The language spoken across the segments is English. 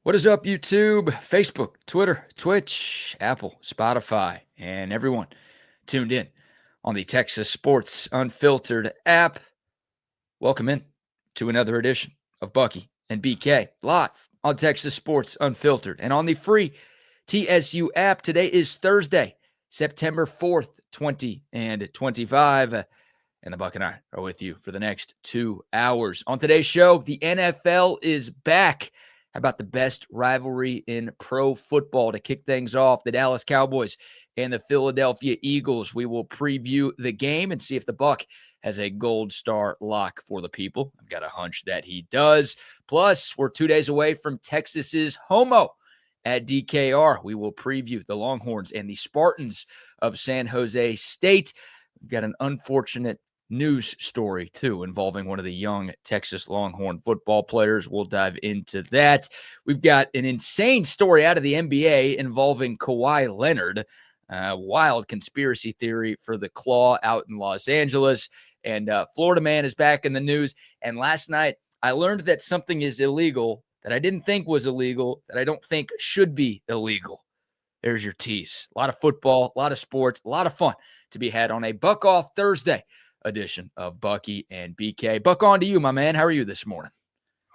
What is up, YouTube, Facebook, Twitter, Twitch, Apple, Spotify, and everyone tuned in on the Texas Sports Unfiltered app? Welcome in to another edition of Bucky and BK live on Texas Sports Unfiltered and on the free TSU app. Today is Thursday, September 4th, 2025. And the Buck and I are with you for the next 2 hours. On today's show, the NFL is back. How about the best rivalry in pro football? To kick things off, the Dallas Cowboys and the Philadelphia Eagles. We will preview the game and see if the Buck has a gold star lock for the people. I've got a hunch that he does. Plus, we're 2 days away from Texas's Homo at DKR. We will preview the Longhorns and the Spartans of San Jose State. We've got an unfortunate news story too involving one of the young Texas Longhorn football players. We'll dive into that. We've got an insane story out of the NBA involving Kawhi Leonard. Wild conspiracy theory for the Claw out in Los Angeles. And Florida man is back in the news. And last night I learned that something is illegal that I didn't think was illegal, that I don't think should be illegal. There's your tease. A lot of football, a lot of sports, a lot of fun to be had on a Buck Off Thursday edition of Bucky and BK. Buck, on to you, my man. How are you this morning?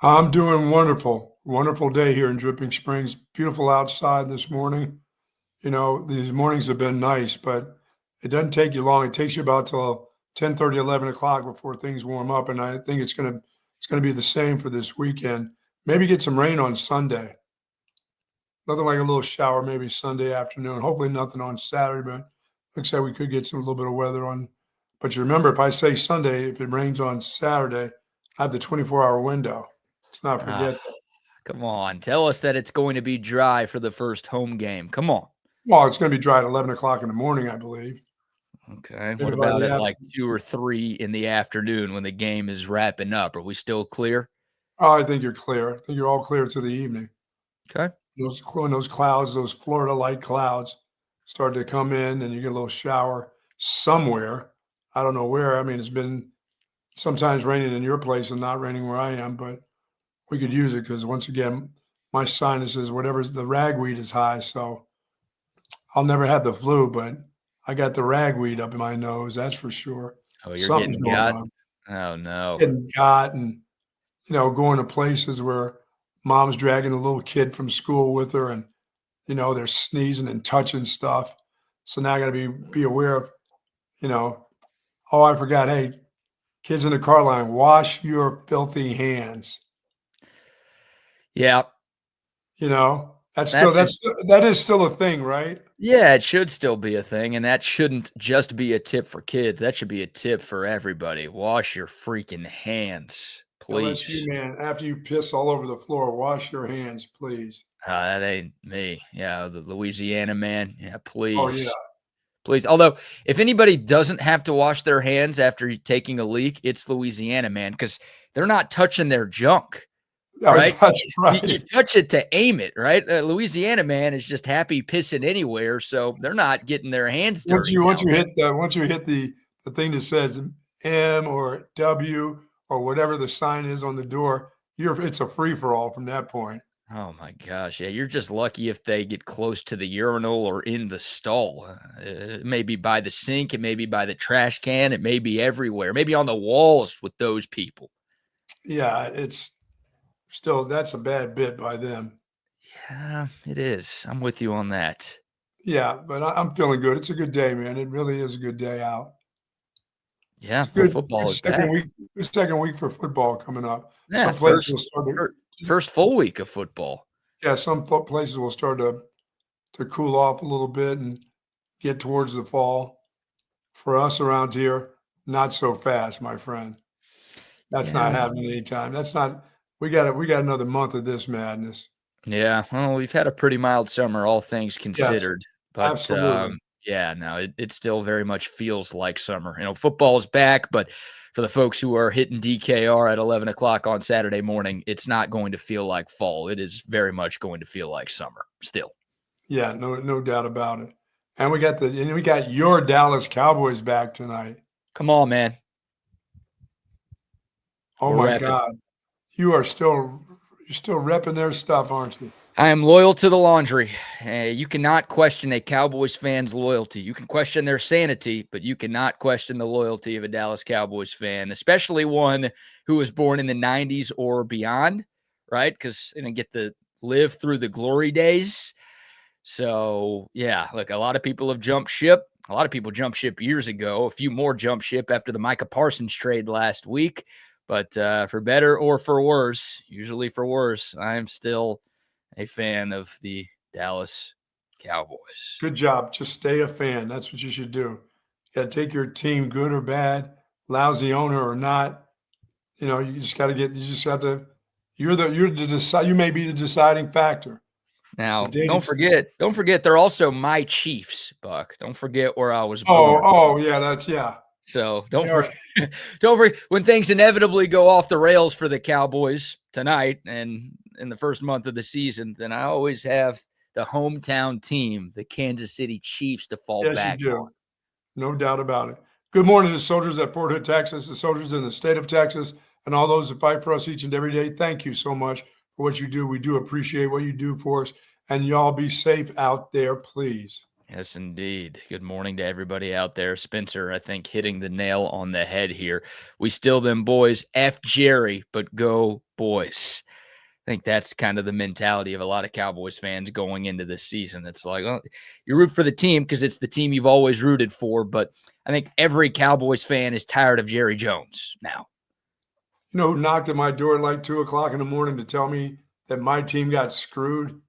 I'm doing wonderful. Wonderful day here in Dripping Springs. Beautiful outside this morning. You know, these mornings have been nice, but it doesn't take you long. It takes you about till 10:30, 11 o'clock before things warm up, and I think it's gonna be the same for this weekend. Maybe get some rain on Sunday. Nothing like a little shower maybe Sunday afternoon. Hopefully nothing on Saturday, but looks like we could get some little bit of weather on. But you remember, if I say Sunday, if it rains on Saturday, I have the 24-hour window. Let's not forget that. Come on. Tell us that it's going to be dry for the first home game. Come on. Well, it's going to be dry at 11 o'clock in the morning, I believe. Okay. What about it like 2 or 3 in the afternoon when the game is wrapping up? Are we still clear? Oh, I think you're clear. I think you're all clear to the evening. Okay. When those clouds, those Florida-like clouds start to come in and you get a little shower somewhere. I don't know where. I mean, it's been sometimes raining in your place and not raining where I am, but we could use it because, once again, my sinuses, whatever, the ragweed is high. So I'll never have the flu, but I got the ragweed up in my nose. That's for sure. Oh, you're getting got? Oh, no. Getting got and, going to places where mom's dragging a little kid from school with her and, they're sneezing and touching stuff. So now I got to be aware of, oh, I forgot. Hey, kids in the car line, wash your filthy hands. Yeah. That is still a thing, right? Yeah, it should still be a thing. And that shouldn't just be a tip for kids. That should be a tip for everybody. Wash your freaking hands, please. That's you, man. After you piss all over the floor, wash your hands, please. That ain't me. Yeah, the Louisiana man. Yeah, please. Oh, yeah. Please. Although, if anybody doesn't have to wash their hands after taking a leak, it's Louisiana, man, because they're not touching their junk, right? That's right. You touch it to aim it, right? Louisiana, man, is just happy pissing anywhere, so they're not getting their hands dirty. Once you hit the thing that says M or W or whatever the sign is on the door, it's a free for all from that point. Oh, my gosh. Yeah, you're just lucky if they get close to the urinal or in the stall. It may be by the sink. It may be by the trash can. It may be everywhere. Maybe on the walls with those people. Yeah, it's still, that's a bad bit by them. Yeah, it is. I'm with you on that. Yeah, but I'm feeling good. It's a good day, man. It really is a good day out. Yeah, good football is second week for football coming up. Yeah, some places will start first full week of football. Yeah, some places will start to cool off a little bit and get towards the fall. For us around here, not so fast, my friend. That's not happening anytime. That's not. We got another month of this madness. Yeah, well, we've had a pretty mild summer, all things considered. Yes, but absolutely. yeah, no, it still very much feels like summer. Football is back, but for the folks who are hitting DKR at 11 o'clock on Saturday morning, it's not going to feel like fall. It is very much going to feel like summer still. Yeah, no doubt about it. And we got your Dallas Cowboys back tonight. Come on, man. Oh, my God. You're still repping their stuff, aren't you? I am loyal to the laundry. You cannot question a Cowboys fan's loyalty. You can question their sanity, but you cannot question the loyalty of a Dallas Cowboys fan, especially one who was born in the 90s or beyond, right? Because they didn't get to live through the glory days. So, yeah, look, a lot of people have jumped ship. A lot of people jumped ship years ago. A few more jumped ship after the Micah Parsons trade last week. But for better or for worse, usually for worse, I am still a fan of the Dallas Cowboys. Good job. Just stay a fan. That's what you should do. You got to take your team, good or bad, lousy owner or not. You just got to you just have to. You may be the deciding factor. Now, The date don't is. forget, they're also my Chiefs, Buck. Don't forget where I was born. Oh, yeah, yeah. So don't Yeah. forget, don't forget when things inevitably go off the rails for the Cowboys tonight and in the first month of the season, then I always have the hometown team, the Kansas City Chiefs, to fall Yes, you back do. on. No doubt about it. Good morning to soldiers at Fort Hood, Texas, the soldiers in the state of Texas, and all those that fight for us each and every day. Thank you so much for what you do. We do appreciate what you do for us. And y'all be safe out there, please. Yes, indeed. Good morning to everybody out there. Spencer, I think, hitting the nail on the head here. We still them boys. F Jerry, but go boys. I think that's kind of the mentality of a lot of Cowboys fans going into this season. It's like, oh, you root for the team because it's the team you've always rooted for. But I think every Cowboys fan is tired of Jerry Jones now. You know who knocked at my door at like 2 o'clock in the morning to tell me that my team got screwed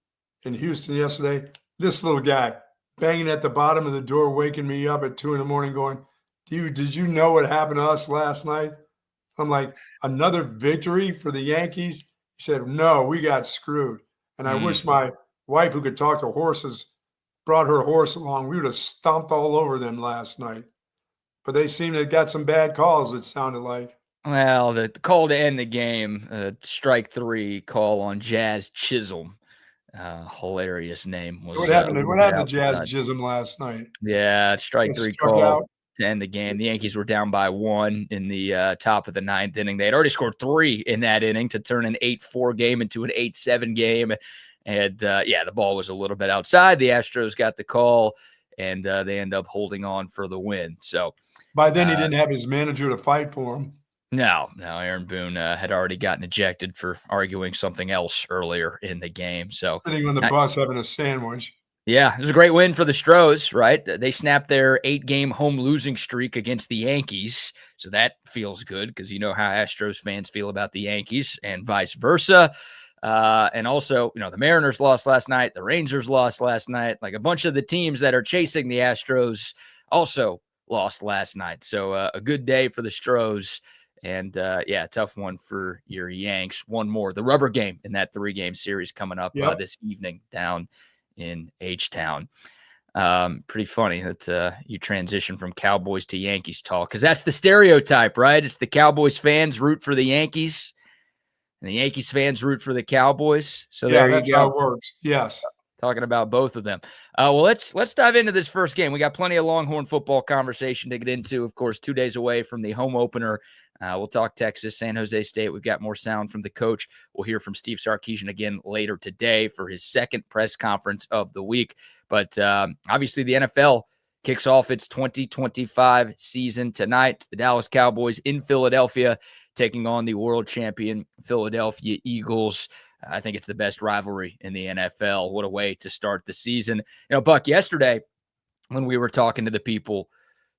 in Houston yesterday? This little guy banging at the bottom of the door, waking me up at 2 in the morning going, did you know what happened to us last night? I'm like, another victory for the Yankees? He said, no, we got screwed. And I wish my wife, who could talk to horses, brought her horse along. We would have stomped all over them last night. But they seem to have got some bad calls, it sounded like. Well, the call to end the game, strike three call on Jazz Chisholm. Hilarious name was What happened to Jazz outside. Chisholm last night? Yeah, strike three Struck call out. to end the game. The Yankees were down by 1 in the top of the 9th inning. They had already scored 3 in that inning to turn an 8-4 game into an 8-7 game. And, the ball was a little bit outside. The Astros got the call, and they end up holding on for the win. So by then, he didn't have his manager to fight for him. No, Aaron Boone had already gotten ejected for arguing something else earlier in the game. So sitting on the bus having a sandwich. Yeah, it was a great win for the Stros, right? They snapped their 8-game home losing streak against the Yankees. So that feels good because you know how Astros fans feel about the Yankees and vice versa. And also, the Mariners lost last night. The Rangers lost last night. Like a bunch of the teams that are chasing the Astros also lost last night. So a good day for the Stros. And, tough one for your Yanks. One more, the rubber game in that 3-game series coming up this evening down in H-Town. Pretty funny that you transition from Cowboys to Yankees talk because that's the stereotype, right? It's the Cowboys fans root for the Yankees and the Yankees fans root for the Cowboys. So there you go. That's how it works. Yes. Talking about both of them. Let's dive into this first game. We got plenty of Longhorn football conversation to get into. Of course, 2 days away from the home opener. We'll talk Texas, San Jose State. We've got more sound from the coach. We'll hear from Steve Sarkisian again later today for his second press conference of the week. But obviously, the NFL kicks off its 2025 season tonight. The Dallas Cowboys in Philadelphia taking on the world champion Philadelphia Eagles. I think it's the best rivalry in the NFL. What a way to start the season. Buck, yesterday when we were talking to the people,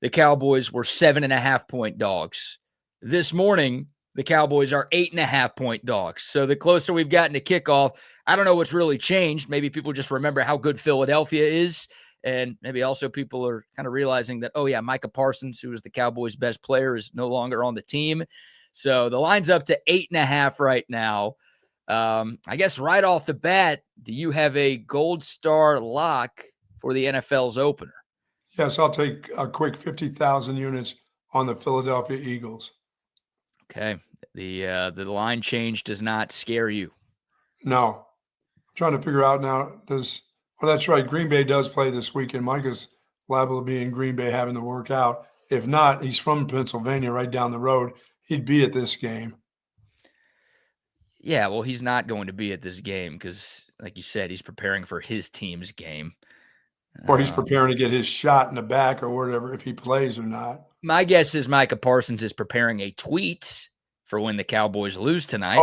the Cowboys were 7.5-point dogs. This morning, the Cowboys are 8.5-point dogs. So the closer we've gotten to kickoff, I don't know what's really changed. Maybe people just remember how good Philadelphia is. And maybe also people are kind of realizing that, Micah Parsons, who is the Cowboys' best player, is no longer on the team. So the line's up to 8.5 right now. I guess right off the bat, do you have a gold star lock for the NFL's opener? Yes, I'll take a quick 50,000 units on the Philadelphia Eagles. Okay. The line change does not scare you. No. I'm trying to figure out now, that's right. Green Bay does play this weekend. Micah's liable to be in Green Bay having to work out. If not, he's from Pennsylvania right down the road. He'd be at this game. Yeah, well, he's not going to be at this game because like you said, he's preparing for his team's game. Or he's preparing to get his shot in the back or whatever, if he plays or not. My guess is Micah Parsons is preparing a tweet for when the Cowboys lose tonight.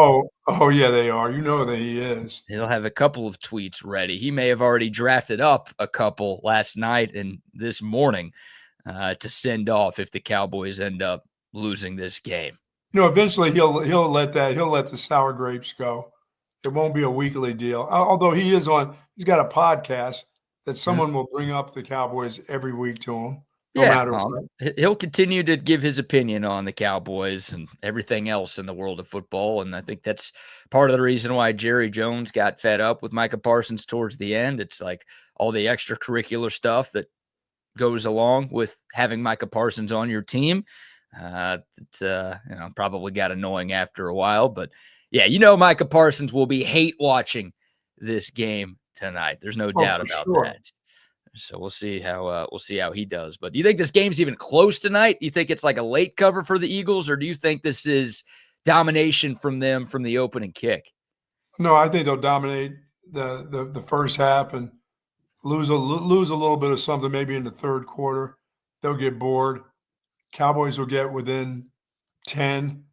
Oh yeah, they are. You know that he is. He'll have a couple of tweets ready. He may have already drafted up a couple last night and this morning to send off if the Cowboys end up losing this game. Eventually he'll let the sour grapes go. It won't be a weekly deal. Although he's got a podcast that someone will bring up the Cowboys every week to him. No matter what. He'll continue to give his opinion on the Cowboys and everything else in the world of football. And I think that's part of the reason why Jerry Jones got fed up with Micah Parsons towards the end. It's like all the extracurricular stuff that goes along with having Micah Parsons on your team. Probably got annoying after a while. But, yeah, Micah Parsons will be hate watching this game tonight. There's no doubt about that. So we'll see how he does. But do you think this game's even close tonight? Do you think it's like a late cover for the Eagles, or do you think this is domination from them from the opening kick? No, I think they'll dominate the first half and lose a little bit of something maybe in the third quarter. They'll get bored. Cowboys will get within 10,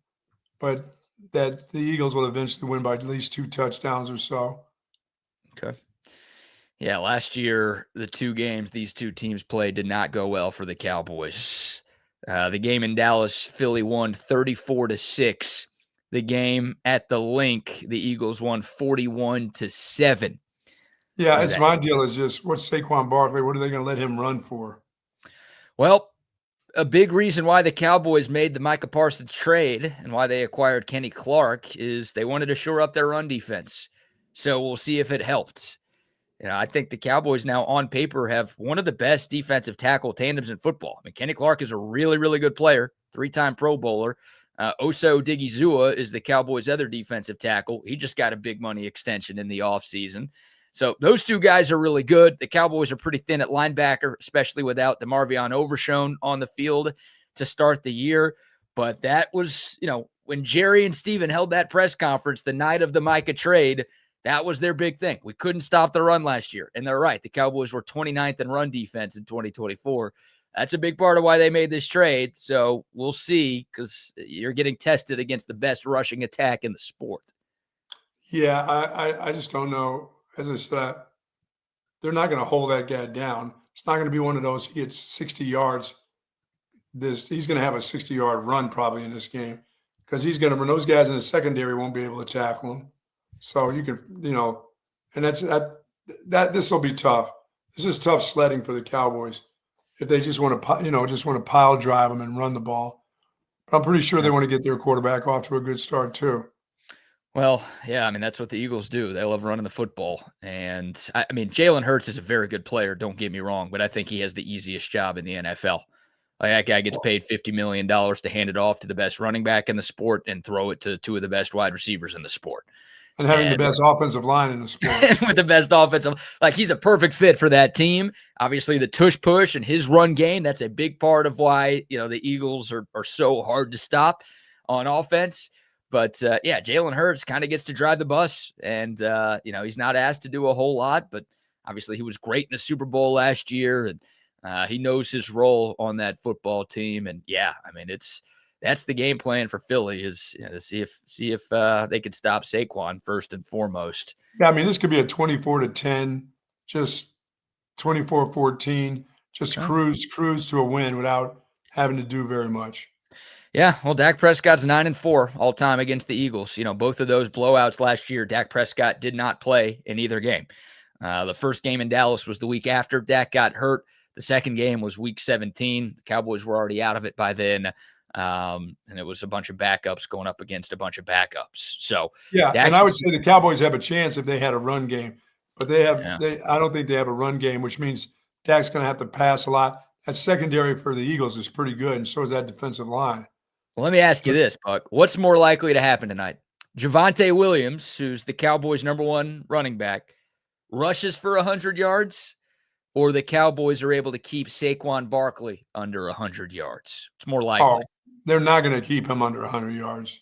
but that the Eagles will eventually win by at least 2 touchdowns or so. Okay. Yeah, last year, the 2 games these 2 teams played did not go well for the Cowboys. The game in Dallas, Philly won 34-6. The game at the Link, the Eagles won 41-7. Yeah, it's my deal is just what's Saquon Barkley? What are they going to let him run for? Well, a big reason why the Cowboys made the Micah Parsons trade and why they acquired Kenny Clark is they wanted to shore up their run defense. So we'll see if it helped. I think the Cowboys now on paper have one of the best defensive tackle tandems in football. I mean, Kenny Clark is a really, really good player, 3-time Pro Bowler. Oso Digizua is the Cowboys' other defensive tackle. He just got a big money extension in the offseason. So those 2 guys are really good. The Cowboys are pretty thin at linebacker, especially without DeMarvion Overshown on the field to start the year. But that was, when Jerry and Steven held that press conference the night of the Micah trade, that was their big thing. We couldn't stop the run last year. And they're right. The Cowboys were 29th in run defense in 2024. That's a big part of why they made this trade. So we'll see, because you're getting tested against the best rushing attack in the sport. Yeah, I just don't know. As I said, they're not going to hold that guy down. It's not going to be one of those, he gets 60 yards. He's going to have a 60-yard run probably in this game, because he's going to run. Those guys in the secondary won't be able to tackle him. So you can, and this will be tough. This is tough sledding for the Cowboys if they just want to, pile drive them and run the ball. But I'm pretty sure they want to get their quarterback off to a good start too. Well, yeah, I mean, that's what the Eagles do. They love running the football. And, Jalen Hurts is a very good player, don't get me wrong, but I think he has the easiest job in the NFL. Like, that guy gets paid $50 million to hand it off to the best running back in the sport and throw it to 2 of the best wide receivers in the sport. And having the best offensive line in the sport. With the best offensive. Like, he's a perfect fit for that team. Obviously, the tush push and his run game, that's a big part of why, the Eagles are so hard to stop on offense. But, yeah, Jalen Hurts kind of gets to drive the bus. And, he's not asked to do a whole lot. But, obviously, he was great in the Super Bowl last year. And he knows his role on that football team. And, yeah, that's the game plan for Philly is to see if they could stop Saquon first and foremost. Yeah, this could be a 24-10, just 24-14, just cruise to a win without having to do very much. Yeah, well, Dak Prescott's 9-4 all time against the Eagles. Both of those blowouts last year, Dak Prescott did not play in either game. The first game in Dallas was the week after Dak got hurt. The second game was week 17. The Cowboys were already out of it by then. And it was a bunch of backups going up against a bunch of backups. So yeah, and I would say the Cowboys have a chance if they had a run game, but I don't think they have a run game, which means Dak's going to have to pass a lot. That secondary for the Eagles is pretty good, and so is that defensive line. Well, let me ask you this, Buck. What's more likely to happen tonight? Javonte Williams, who's the Cowboys' #1 running back, rushes for 100 yards, or the Cowboys are able to keep Saquon Barkley under 100 yards? It's more likely. They're not going to keep him under 100 yards.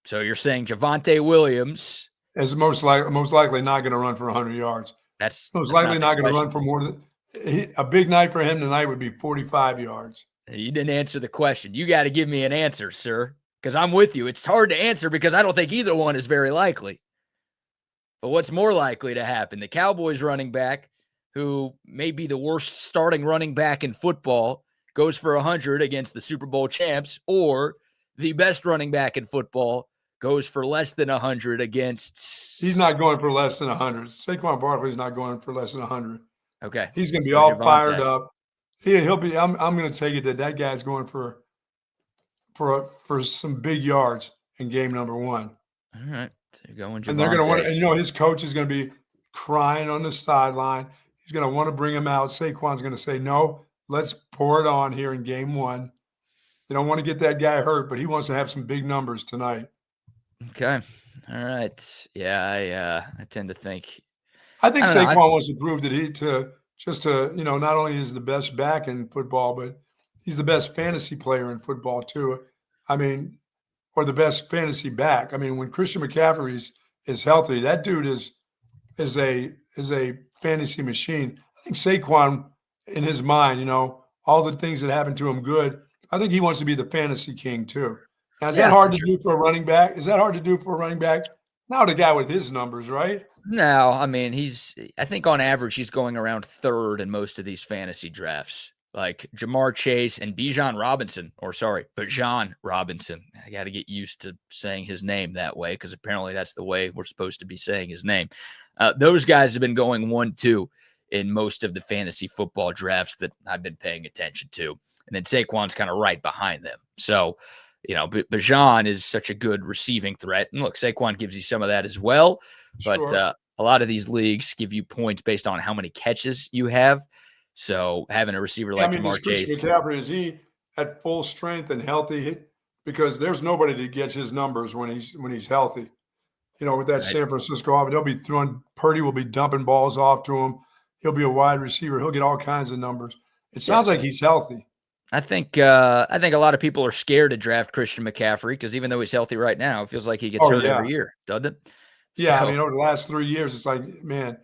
So you're saying Javonte Williams is most likely not going to run for 100 yards. That's Most that's likely not the not going to run question. for more than a big night for him tonight would be 45 yards. You didn't answer the question. You got to give me an answer, sir, because I'm with you. It's hard to answer because I don't think either one is very likely. But what's more likely to happen? The Cowboys running back, who may be the worst starting running back in football, goes for 100 against the Super Bowl champs, or the best running back in football goes for less than 100 against. He's not going for less than 100. Saquon Barkley's not going for less than 100. Okay. He's going to be So all fired Javonte. up. He'll be. I'm going to take it that guy's going for some big yards in game number 1. All right. So you're going Javonte. And they're going to want to, and his coach is going to be crying on the sideline. He's going to want to bring him out. Saquon's going to say, no, let's pour it on here in game 1. They don't want to get that guy hurt, but he wants to have some big numbers tonight. Okay. All right. Yeah, I tend to think. I think Saquon wants to prove that not only is the best back in football, but he's the best fantasy player in football too. I mean, or the best fantasy back. I mean, when Christian McCaffrey is healthy, that dude is a fantasy machine. I think Saquon, in his mind, all the things that happened to him good, I think he wants to be the fantasy king too. Now, is that hard to do for a running back? Is that hard to do for a running back? Not a guy with his numbers, right? No, I mean, I think on average, he's going around 3rd in most of these fantasy drafts. Like Jamar Chase and Bijan Robinson. I got to get used to saying his name that way because apparently that's the way we're supposed to be saying his name. Those guys have been going 1-2 in most of the fantasy football drafts that I've been paying attention to. And then Saquon's kind of right behind them. So, Bijan is such a good receiving threat. And look, Saquon gives you some of that as well. But Sure. A lot of these leagues give you points based on how many catches you have. So having a receiver like Jamar Chase. Christian McCaffrey, is he at full strength and healthy? Because there's nobody that gets his numbers when he's healthy. With that San Francisco offense, they'll be throwing. Purdy will be dumping balls off to him. He'll be a wide receiver. He'll get all kinds of numbers. It sounds like he's healthy. I think a lot of people are scared to draft Christian McCaffrey because even though he's healthy right now, it feels like he gets hurt every year, doesn't it? Yeah, so, I mean, over the last 3 years, it's like, man,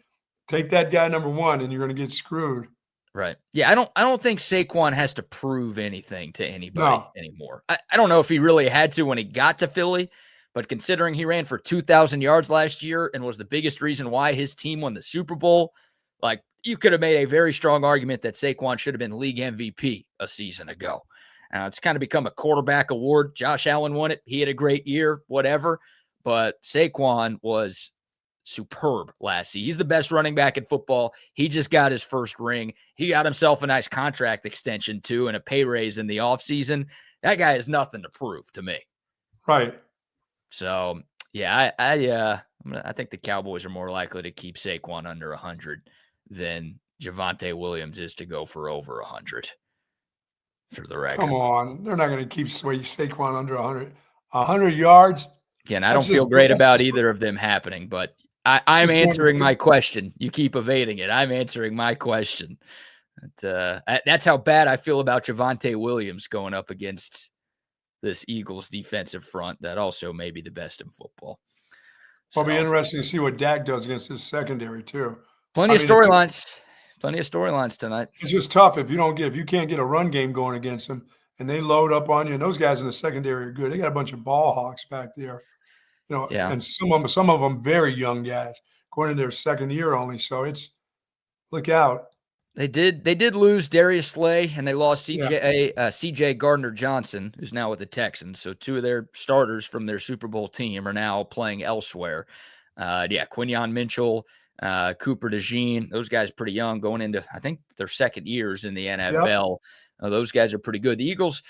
take that guy number 1 and you're going to get screwed. Right. Yeah, I don't think Saquon has to prove anything to anybody anymore. I don't know if he really had to when he got to Philly, but considering he ran for 2,000 yards last year and was the biggest reason why his team won the Super Bowl, like you could have made a very strong argument that Saquon should have been league MVP a season ago. It's kind of become a quarterback award. Josh Allen won it. He had a great year, whatever. But Saquon was superb last season. He's the best running back in football. He just got his first ring. He got himself a nice contract extension too and a pay raise in the offseason. That guy has nothing to prove to me. Right. So, yeah, I think the Cowboys are more likely to keep Saquon under 100 than Javonte Williams is to go for over 100. For the record. Come on. They're not going to keep Saquon under 100. 100 yards? Again, I don't feel great about either of them happening, but I'm answering my question. You keep evading it. I'm answering my question. That's how bad I feel about Javonte Williams going up against this Eagles defensive front that also may be the best in football. So, it'll be interesting to see what Dak does against his secondary too. Plenty of storylines tonight. It's just tough if you can't get a run game going against them and they load up on you. And those guys in the secondary are good. They got a bunch of ball hawks back there. And some of them very young guys going into their second year only. So look out. They did lose Darius Slay and they lost CJ Gardner-Johnson, who's now with the Texans. So 2 of their starters from their Super Bowl team are now playing elsewhere. Quinyon Mitchell, Cooper DeJean, those guys pretty young going into, I think, their second years in the NFL. Yep. Those guys are pretty good. The Eagles,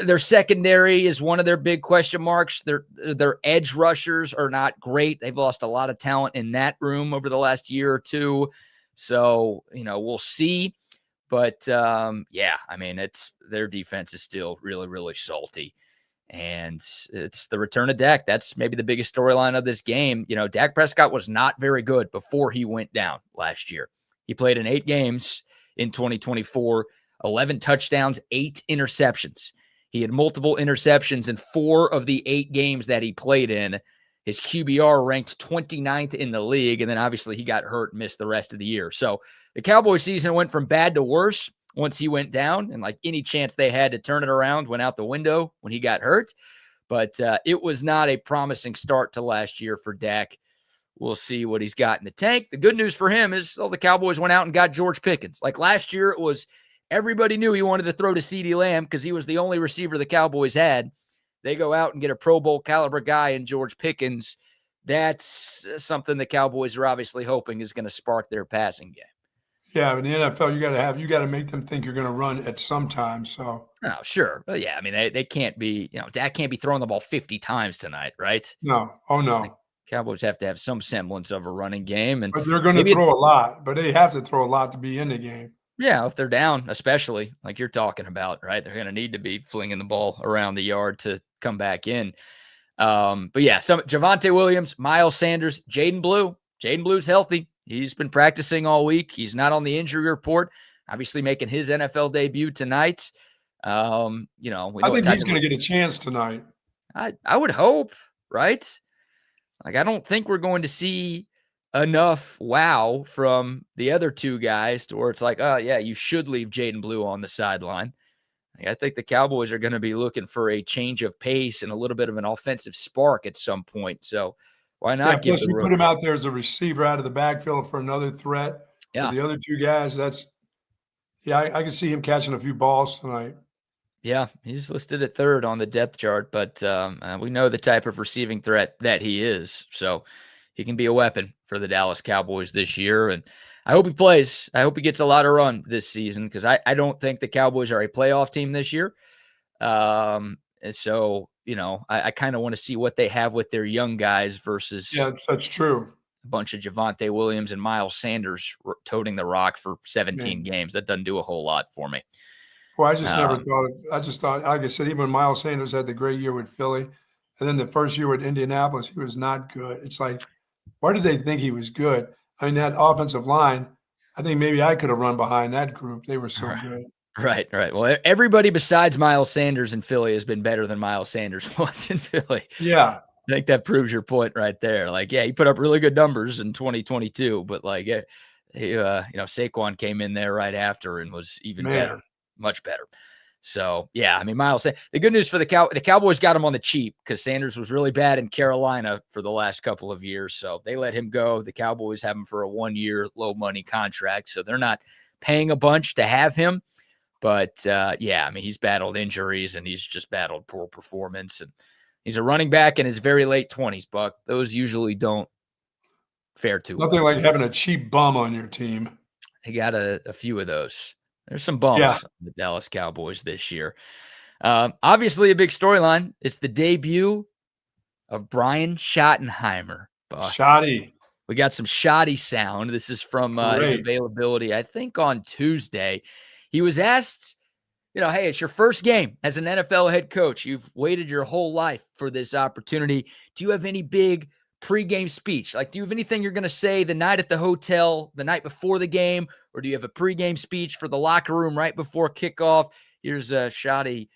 their secondary is one of their big question marks. Their edge rushers are not great. They've lost a lot of talent in that room over the last year or two. So, we'll see. But, I mean, their defense is still really, really salty. And it's the return of Dak. That's maybe the biggest storyline of this game. Dak Prescott was not very good before he went down last year. He played in 8 games in 2024, 11 touchdowns, 8 interceptions. He had multiple interceptions in 4 of the 8 games that he played in. His QBR ranked 29th in the league, and then obviously he got hurt and missed the rest of the year. So the Cowboys season went from bad to worse once he went down, and like any chance they had to turn it around went out the window when he got hurt. But it was not a promising start to last year for Dak. We'll see what he's got in the tank. The good news for him is the Cowboys went out and got George Pickens. Like last year, it was everybody knew he wanted to throw to CeeDee Lamb because he was the only receiver the Cowboys had. They go out and get a Pro Bowl caliber guy in George Pickens. That's something the Cowboys are obviously hoping is going to spark their passing game. Yeah, in the NFL, you got to make them think you're going to run at some time. So, oh, sure. But yeah, I mean, they can't be, Dak can't be throwing the ball 50 times tonight, right? No. Oh, no. Like, Cowboys have to have some semblance of a running game. And but they're going to throw a lot, but they have to throw a lot to be in the game. Yeah, if they're down, especially like you're talking about, right? They're going to need to be flinging the ball around the yard to come back in. But yeah, Javonte Williams, Miles Sanders, Jaden Blue. Jaden Blue's healthy. He's been practicing all week. He's not on the injury report. Obviously making his NFL debut tonight. I think he's going to get a chance tonight. I would hope, right? Like, I don't think we're going to see enough wow from the other two guys to where it's like, oh, yeah, you should leave Jaden Blue on the sideline. Like, I think the Cowboys are going to be looking for a change of pace and a little bit of an offensive spark at some point. So why not give plus you put him out there as a receiver out of the backfield for another threat. Yeah. For the other two guys, I can see him catching a few balls tonight. Yeah, he's listed at third on the depth chart, but we know the type of receiving threat that he is. So he can be a weapon for the Dallas Cowboys this year. And I hope he plays. I hope he gets a lot of run this season because I don't think the Cowboys are a playoff team this year. And so, I kind of want to see what they have with their young guys versus. Yeah, that's true. A bunch of Javonte Williams and Miles Sanders toting the rock for 17 games. That doesn't do a whole lot for me. Well, I just never I just thought, like I said, even when Miles Sanders had the great year with Philly, and then the first year with Indianapolis, he was not good. It's like, why did they think he was good? I mean, that offensive line, I think maybe I could have run behind that group. They were so good. Right. Well, everybody besides Miles Sanders in Philly has been better than Miles Sanders was in Philly. Yeah. I think that proves your point right there. Like, yeah, he put up really good numbers in 2022, but like, Saquon came in there right after and was even better. Much better. So, yeah, I mean, Miles, the good news for the Cowboys got him on the cheap because Sanders was really bad in Carolina for the last couple of years. So they let him go. The Cowboys have him for a 1-year low money contract. So they're not paying a bunch to have him. But, I mean, he's battled injuries and he's just battled poor performance. And he's a running back in his very late 20s, Buck. Those usually don't fare too well. Nothing like having a cheap bum on your team. They got a few of those. There's some bumps on the Dallas Cowboys this year. Obviously, a big storyline. It's the debut of Brian Schottenheimer. Shotty. We got some Shotty sound. This is from his availability, I think, on Tuesday. He was asked, hey, it's your first game as an NFL head coach. You've waited your whole life for this opportunity. Do you have any big pregame speech? Like, do you have anything you're going to say the night at the hotel, the night before the game, or do you have a pregame speech for the locker room right before kickoff? Here's Shotty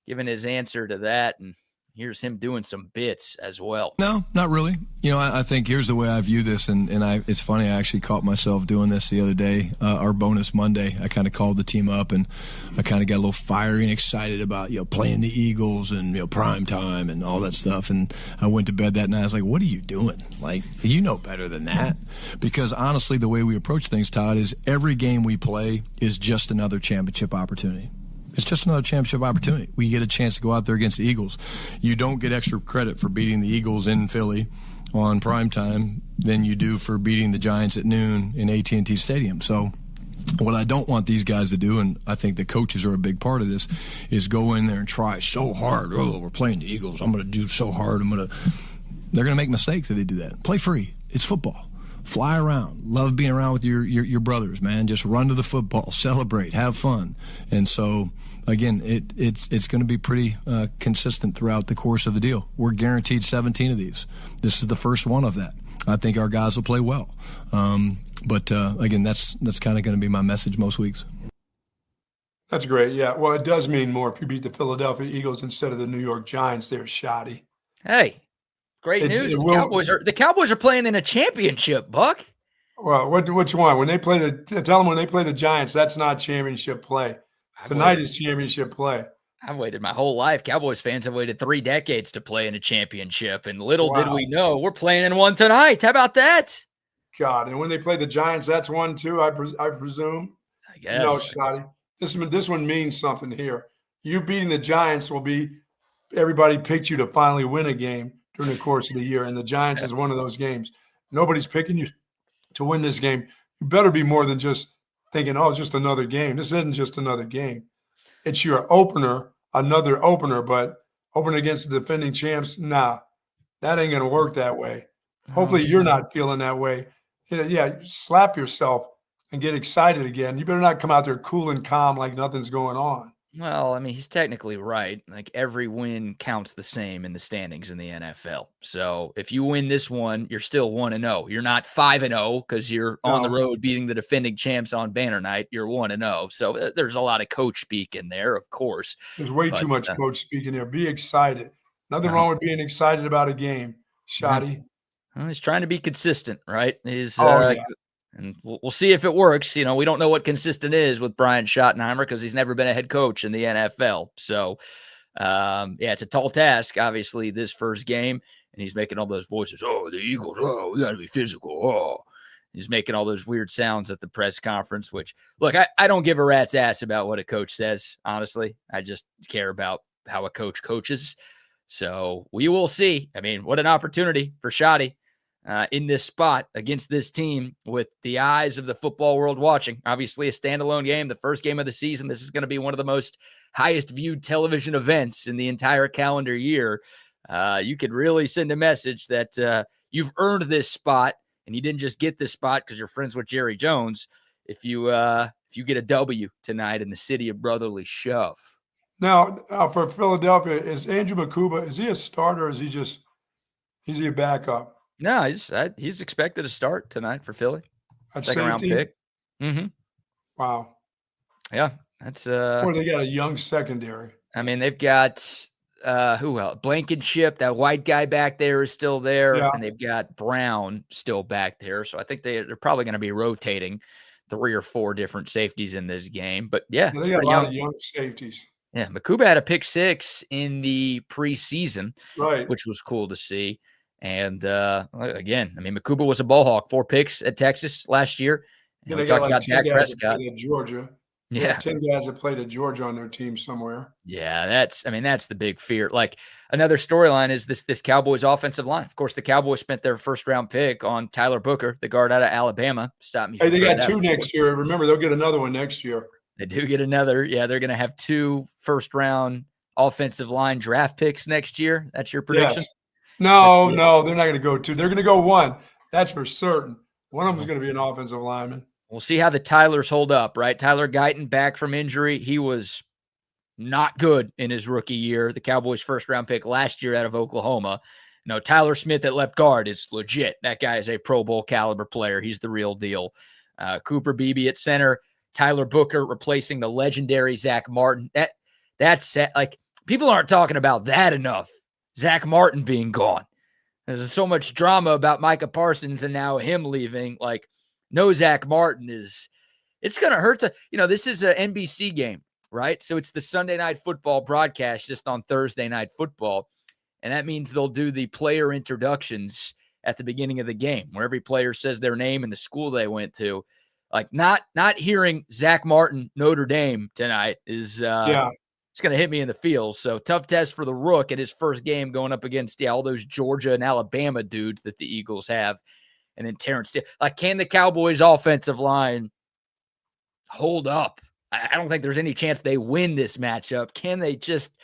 giving his answer to that, and here's him doing some bits as well. No, not really. I think here's the way I view this, and it's funny, I actually caught myself doing this the other day, our bonus Monday. I kind of called the team up, and I kind of got a little fiery and excited about, playing the Eagles and, prime time and all that stuff. And I went to bed that night. I was like, what are you doing? Like, you know better than that. Because honestly, the way we approach things, Todd, is every game we play is just another championship opportunity. It's just another championship opportunity. We get a chance to go out there against the Eagles. You don't get extra credit for beating the Eagles in Philly on primetime than you do for beating the Giants at noon in AT&T Stadium. So what I don't want these guys to do, and I think the coaches are a big part of this, is go in there and try so hard. Oh, we're playing the Eagles. I'm going to do so hard. They're going to make mistakes if they do that. Play free. It's football. Fly around. Love being around with your brothers, man. Just run to the football, celebrate, have fun. And so, again, it's going to be pretty consistent throughout the course of the deal. We're guaranteed 17 of these. This is the first one of that. I think our guys will play well. But again, that's kind of going to be my message most weeks. That's great. Yeah. Well, it does mean more if you beat the Philadelphia Eagles instead of the New York Giants. They're shoddy. Hey, Great news. It The will. Cowboys are playing in a championship, Buck. Well, what you want when they play tell them when they play the Giants, that's not championship play. Tonight is championship play. I've waited my whole life. Cowboys fans have waited 3 decades to play in a championship, and little did we know we're playing in one tonight. How about that? God, and when they play the Giants, that's one too. I presume. I guess. No, Scotty. This one means something here. You beating the Giants will be everybody picked you to finally win a game during the course of the year, and the Giants is one of those games. Nobody's picking you to win this game. You better be more than just thinking, oh, it's just another game. This isn't just another game. It's your opener, another opener, but opening against the defending champs, nah, that ain't going to work that way. Hopefully you're not feeling that way. Yeah, slap yourself and get excited again. You better not come out there cool and calm like nothing's going on. Well, I mean, he's technically right. Like every win counts the same in the standings in the NFL. So if you win this one, you're still 1-0. You're not 5-0 because you're on the road beating the defending champs on banner night. You're 1-0. So there's a lot of coach speak in there, of course. There's way too much coach speak in there. Be excited. Nothing wrong with being excited about a game, Shotty. Well, he's trying to be consistent, right? He's yeah. And we'll see if it works. You know, we don't know what consistent is with Brian Schottenheimer because he's never been a head coach in the NFL. So, yeah, it's a tall task, obviously, this first game. And he's making all those voices. Oh, the Eagles. Oh, we got to be physical. Oh, he's making all those weird sounds at the press conference, which, look, I don't give a rat's ass about what a coach says, honestly. I just care about how a coach coaches. So we will see. I mean, what an opportunity for Shotty. In this spot against this team with the eyes of the football world watching. Obviously a standalone game, the first game of the season. This is going to be one of the most highest viewed television events in the entire calendar year. You could really send a message that you've earned this spot and you didn't just get this spot because you're friends with Jerry Jones. If you get a W tonight in the city of brotherly shove. Now, for Philadelphia, is Andrew Makuba, is he a starter or is he a backup? No, he's expected to start tonight for Philly. Second round pick. Mm-hmm. Wow. Yeah, that's or they got a young secondary. I mean, they've got who else? Blankenship, that white guy back there is still there, and they've got Brown still back there. So I think they're probably going to be rotating 3 or 4 different safeties in this game. But yeah, they got a lot of young safeties. Yeah, Makuba had a pick 6 in the preseason, right, which was cool to see. And again, I mean, Makuba was a ball hawk, 4 picks at Texas last year. And we talked about Dak Prescott at Georgia. Yeah, 10 guys that played at Georgia on their team somewhere. Yeah, that's the big fear. Like another storyline is this Cowboys offensive line. Of course, the Cowboys spent their first round pick on Tyler Booker, the guard out of Alabama. Stop me. Hey, they got 2 next year. Remember, they'll get another one next year. They do get another. Yeah, they're going to have 2 first round offensive line draft picks next year. That's your prediction? Yes. No, they're not going to go 2. They're going to go 1. That's for certain. One of them is going to be an offensive lineman. We'll see how the Tylers hold up, right? Tyler Guyton back from injury. He was not good in his rookie year. The Cowboys' first-round pick last year out of Oklahoma. No, Tyler Smith at left guard is legit. That guy is a Pro Bowl caliber player. He's the real deal. Cooper Beebe at center. Tyler Booker replacing the legendary Zach Martin. That's like people aren't talking about that enough. Zach Martin being gone. There's so much drama about Micah Parsons and now him leaving. Like, no Zach Martin it's going to hurt to, this is an NBC game, right? So it's the Sunday Night Football broadcast just on Thursday Night Football. And that means they'll do the player introductions at the beginning of the game where every player says their name and the school they went to. Like not hearing Zach Martin, Notre Dame tonight is it's going to hit me in the feels. So tough test for the Rook at his first game going up against all those Georgia and Alabama dudes that the Eagles have. And then Terrence Steele. Like, can the Cowboys offensive line hold up? I don't think there's any chance they win this matchup. Can they just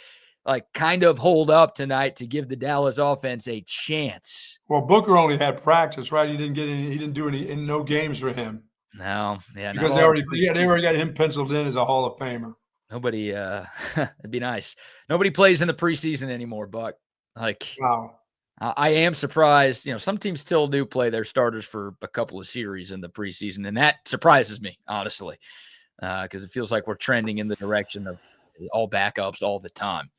kind of hold up tonight to give the Dallas offense a chance? Well, Booker only had practice, right? He didn't do any no games for him. No, yeah, because they already got him penciled in as a Hall of Famer. Nobody, it'd be nice. Nobody plays in the preseason anymore, Buck. Wow. I am surprised. Some teams still do play their starters for a couple of series in the preseason, and that surprises me, honestly, because it feels like we're trending in the direction of all backups all the time.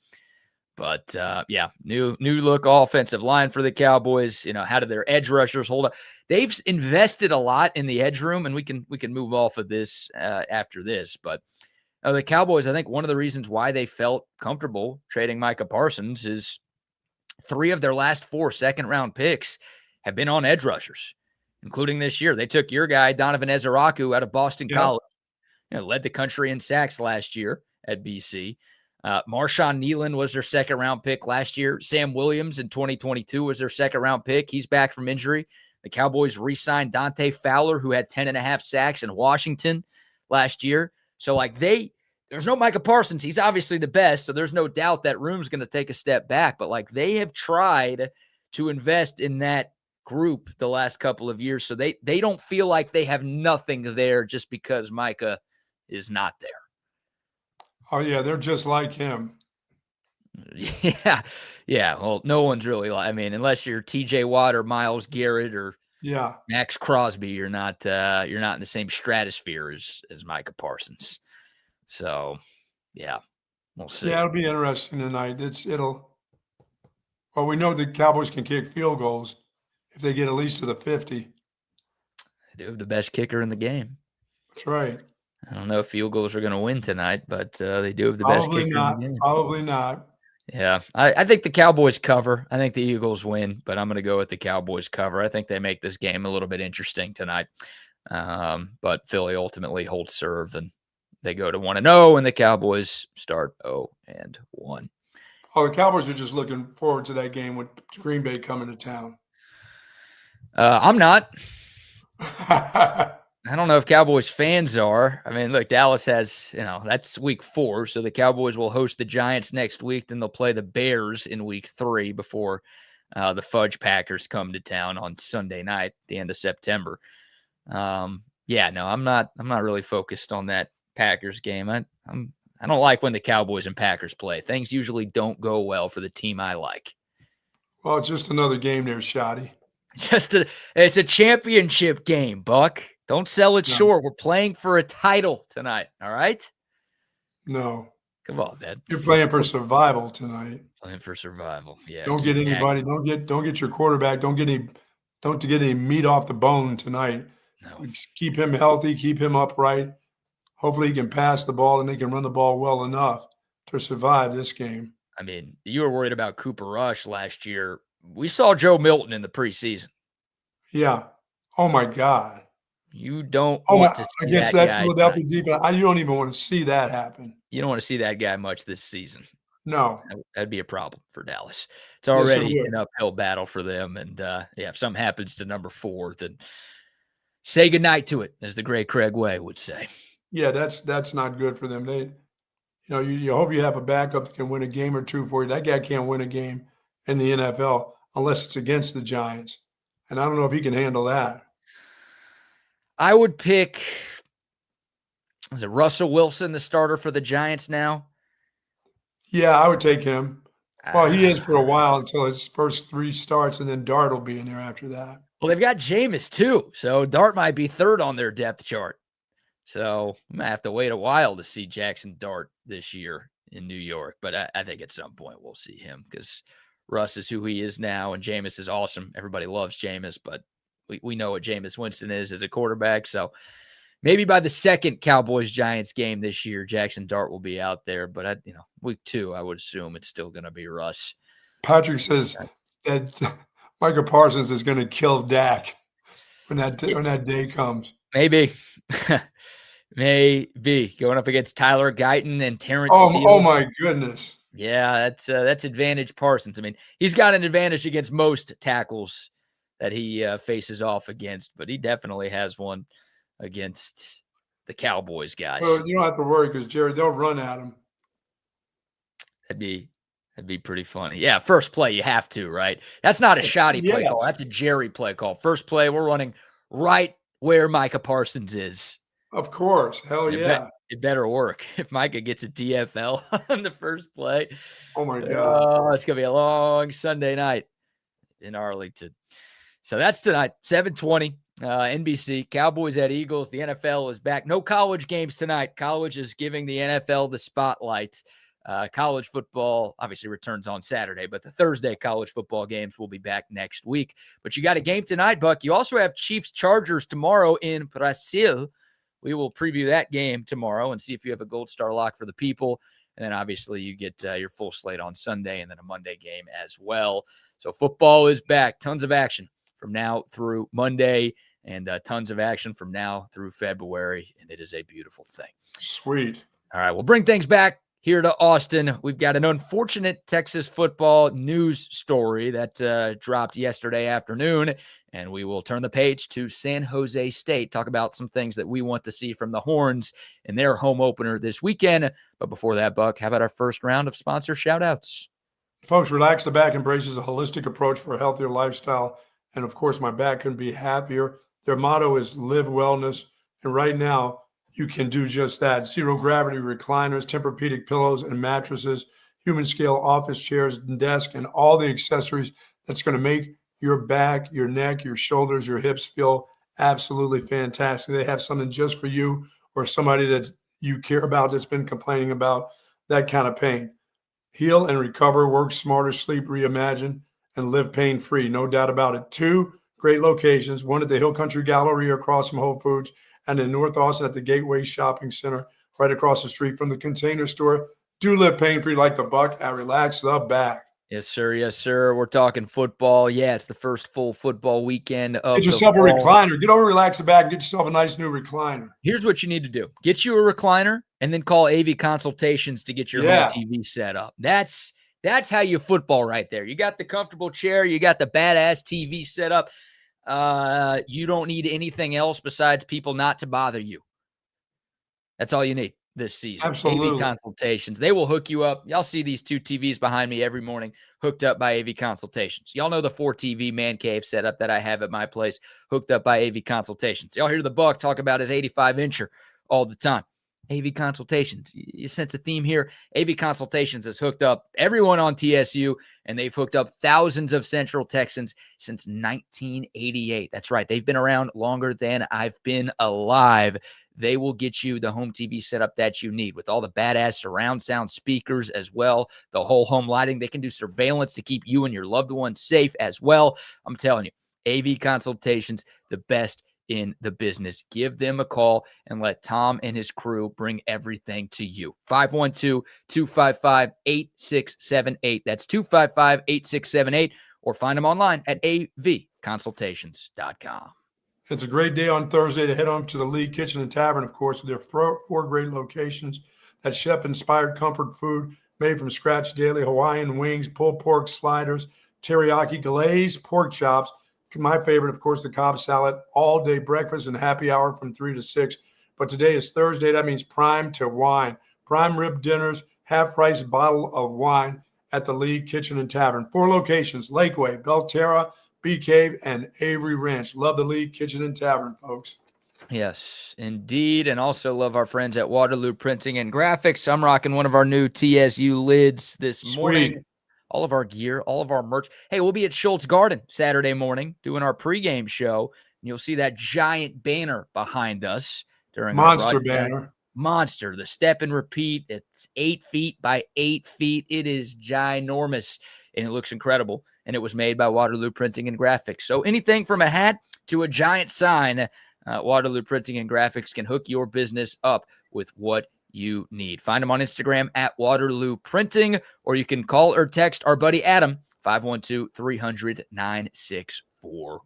But yeah, new look offensive line for the Cowboys. How do their edge rushers hold up? They've invested a lot in the edge room, and we can move off of this after this. But the Cowboys, I think one of the reasons why they felt comfortable trading Micah Parsons is 3 of their last 4 second-round picks have been on edge rushers, including this year. They took your guy, Donovan Ezeraku, out of Boston College. Led the country in sacks last year at BC. Marshawn Nealon was their second-round pick last year. Sam Williams in 2022 was their second-round pick. He's back from injury. The Cowboys re-signed Dante Fowler, who had 10.5 sacks in Washington last year. So, there's no Micah Parsons. He's obviously the best, so there's no doubt that room's going to take a step back. But, they have tried to invest in that group the last couple of years, so they don't feel like they have nothing there just because Micah is not there. Oh, yeah, they're just like him. Yeah. Well, no one's really unless you're TJ Watt or Myles Garrett or Max Crosby, you're not in the same stratosphere as Micah Parsons. So, yeah, we'll see. Yeah, it'll be interesting tonight. Well, we know the Cowboys can kick field goals if they get at least to the 50. They do have the best kicker in the game. That's right. I don't know if field goals are going to win tonight, but they do have the best kicker in the game. Probably not. Yeah, I think the Cowboys cover. I think the Eagles win, but I'm going to go with the Cowboys cover. I think they make this game a little bit interesting tonight. But Philly ultimately holds serve, and they go to 1-0, and the Cowboys start 0-1. Oh, the Cowboys are just looking forward to that game with Green Bay coming to town. I'm not. I don't know if Cowboys fans are. Look, Dallas has, that's week 4. So the Cowboys will host the Giants next week. Then they'll play the Bears in week 3 before the Fudge Packers come to town on Sunday night, at the end of September. I'm not really focused on that Packers game. I don't like when the Cowboys and Packers play. Things usually don't go well for the team I like. Well, it's just another game there, Shotty. It's a championship game, Buck. Don't sell it short. We're playing for a title tonight. All right? No. Come on, man. You're playing for survival tonight. Playing for survival. Yeah. Don't get anybody. Don't get your quarterback. Don't get any meat off the bone tonight. No. Keep him healthy. Keep him upright. Hopefully he can pass the ball and they can run the ball well enough to survive this game. You were worried about Cooper Rush last year. We saw Joe Milton in the preseason. Yeah. Oh my God. You don't want to see against that Philadelphia defense. You don't even want to see that happen. You don't want to see that guy much this season. No. That'd be a problem for Dallas. It's already an uphill battle for them. And if something happens to number 4, then say goodnight to it, as the great Craig Way would say. Yeah, that's not good for them. You hope you have a backup that can win a game or 2 for you. That guy can't win a game in the NFL unless it's against the Giants. And I don't know if he can handle that. I would pick, is it Russell Wilson, the starter for the Giants now? Yeah, I would take him. Well, he is for a while until his first 3 starts, and then Dart will be in there after that. Well, they've got Jameis too, so Dart might be 3rd on their depth chart. So I might have to wait a while to see Jackson Dart this year in New York. But I think at some point we'll see him because Russ is who he is now, and Jameis is awesome. Everybody loves Jameis, but we know what Jameis Winston is as a quarterback. So maybe by the second Cowboys-Giants game this year, Jackson Dart will be out there. But, week 2, I would assume it's still going to be Russ. Patrick says that Micah Parsons is going to kill Dak when that day comes. Maybe. Maybe. Going up against Tyler Guyton and Terrence Steele. Oh, my goodness. Yeah, that's advantage Parsons. He's got an advantage against most tackles that he faces off against, but he definitely has one against the Cowboys guys. Well, you don't have to worry because, Jerry, they'll run at him. That'd be pretty funny. Yeah, first play, you have to, right? That's not a shoddy play call. That's a Jerry play call. First play, we're running right where Micah Parsons is. Of course. Hell yeah. It better work. If Micah gets a DFL on the first play. Oh, my God. Oh, it's going to be a long Sunday night in Arlington. So that's tonight, 7:20, NBC, Cowboys at Eagles. The NFL is back. No college games tonight. College is giving the NFL the spotlight. College football obviously returns on Saturday, but the Thursday college football games will be back next week. But you got a game tonight, Buck. You also have Chiefs-Chargers tomorrow in Brazil. We will preview that game tomorrow and see if you have a gold star lock for the people. And then obviously you get your full slate on Sunday and then a Monday game as well. So football is back. Tons of action from now through Monday and tons of action from now through February. And it is a beautiful thing. Sweet. All right, we'll bring things back here to Austin. We've got an unfortunate Texas football news story that dropped yesterday afternoon, and we will turn the page to San Jose State, talk about some things that we want to see from the Horns in their home opener this weekend. But before that, Buck, how about our first round of sponsor shout-outs? Folks, Relax the Back embraces a holistic approach for a healthier lifestyle. And of course, my back couldn't be happier. Their motto is live wellness. And right now, you can do just that. Zero gravity recliners, Tempur-Pedic pillows and mattresses, human scale office chairs and desk, and all the accessories that's going to make your back, your neck, your shoulders, your hips feel absolutely fantastic. They have something just for you or somebody that you care about that's been complaining about that kind of pain. Heal and recover, work smarter, sleep reimagined, and live pain-free. No doubt about it. 2 great locations, one at the Hill Country Galleria across from Whole Foods, and in North Austin at the Gateway Shopping Center, right across the street from the Container Store. Do live pain-free like the Buck at Relax the Back. Yes, sir. Yes, sir. We're talking football. Yeah, it's the first full football weekend of Get yourself a recliner. Get over, Relax the Back, and get yourself a nice new recliner. Here's what you need to do. Get you a recliner and then call AV Consultations to get your home TV set up. That's how you football right there. You got the comfortable chair. You got the badass TV set up. You don't need anything else besides people not to bother you. That's all you need this season. Absolutely. AV Consultations. They will hook you up. Y'all see these 2 TVs behind me every morning hooked up by AV Consultations. Y'all know the 4 TV man cave setup that I have at my place hooked up by AV Consultations. Y'all hear the Buck talk about his 85-incher all the time. AV Consultations. You sense a theme here. AV Consultations has hooked up everyone on TSU, and they've hooked up thousands of Central Texans since 1988. That's right. They've been around longer than I've been alive. They will get you the home TV setup that you need with all the badass surround sound speakers as well, the whole home lighting. They can do surveillance to keep you and your loved ones safe as well. I'm telling you, AV Consultations, the best in the business. Give them a call and let Tom and his crew bring everything to you. 512-255-8678. That's 255-8678, or find them online at avconsultations.com. It's a great day on Thursday to head on to the Lee Kitchen and Tavern, of course, with their 4 great locations. That chef-inspired comfort food made from scratch daily, Hawaiian wings, pulled pork sliders, teriyaki glazed pork chops. My favorite, of course, the Cobb salad, all-day breakfast and happy hour from 3 to 6. But today is Thursday. That means prime to wine. Prime rib dinners, half-price bottle of wine at the Lee Kitchen and Tavern. 4 locations, Lakeway, Belterra, Bee Cave, and Avery Ranch. Love the Lee Kitchen and Tavern, folks. Yes, indeed. And also love our friends at Waterloo Printing and Graphics. I'm rocking one of our new TSU lids this morning. All of our gear, all of our merch. Hey, we'll be at Schultz Garden Saturday morning doing our pregame show. And you'll see that giant banner behind us during Monster banner. Monster. The step and repeat. It's 8 feet by 8 feet. It is ginormous, and it looks incredible. And it was made by Waterloo Printing and Graphics. So anything from a hat to a giant sign, Waterloo Printing and Graphics can hook your business up with what you need. Find them on Instagram at Waterloo Printing, or you can call or text our buddy Adam, 512-300-9641.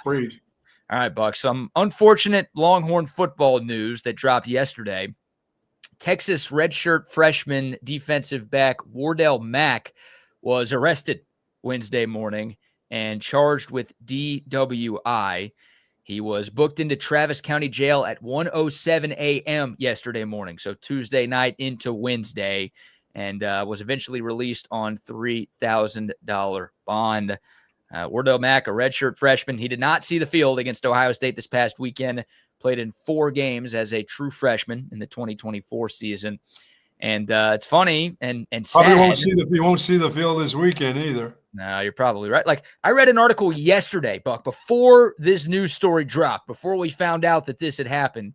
Sweet. All right, Buck. Some unfortunate Longhorn football news that dropped yesterday. Texas redshirt freshman defensive back Wardell Mack was arrested Wednesday morning and charged with DWI. He was booked into Travis County Jail at 1:07 a.m. yesterday morning, so Tuesday night into Wednesday, and was eventually released on $3,000 bond. Wardell Mack, a redshirt freshman, he did not see the field against Ohio State this past weekend, played in 4 games as a true freshman in the 2024 season. And it's funny and sad. Probably won't see the field this weekend either. No, you're probably right. Like, I read an article yesterday, Buck, before this news story dropped, before we found out that this had happened.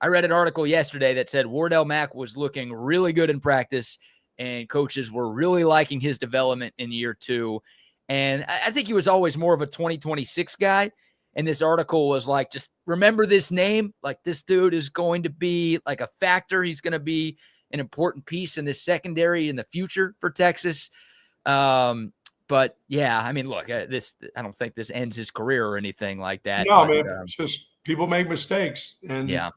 I read an article yesterday that said Wardell Mack was looking really good in practice and coaches were really liking his development in year 2. And I think he was always more of a 2026 guy. And this article was like, just remember this name. Like, this dude is going to be like a factor. He's going to be an important piece in this secondary in the future for Texas. But yeah, I mean, look, I don't think this ends his career or anything like that. No, but, man, it's just people make mistakes, and yeah,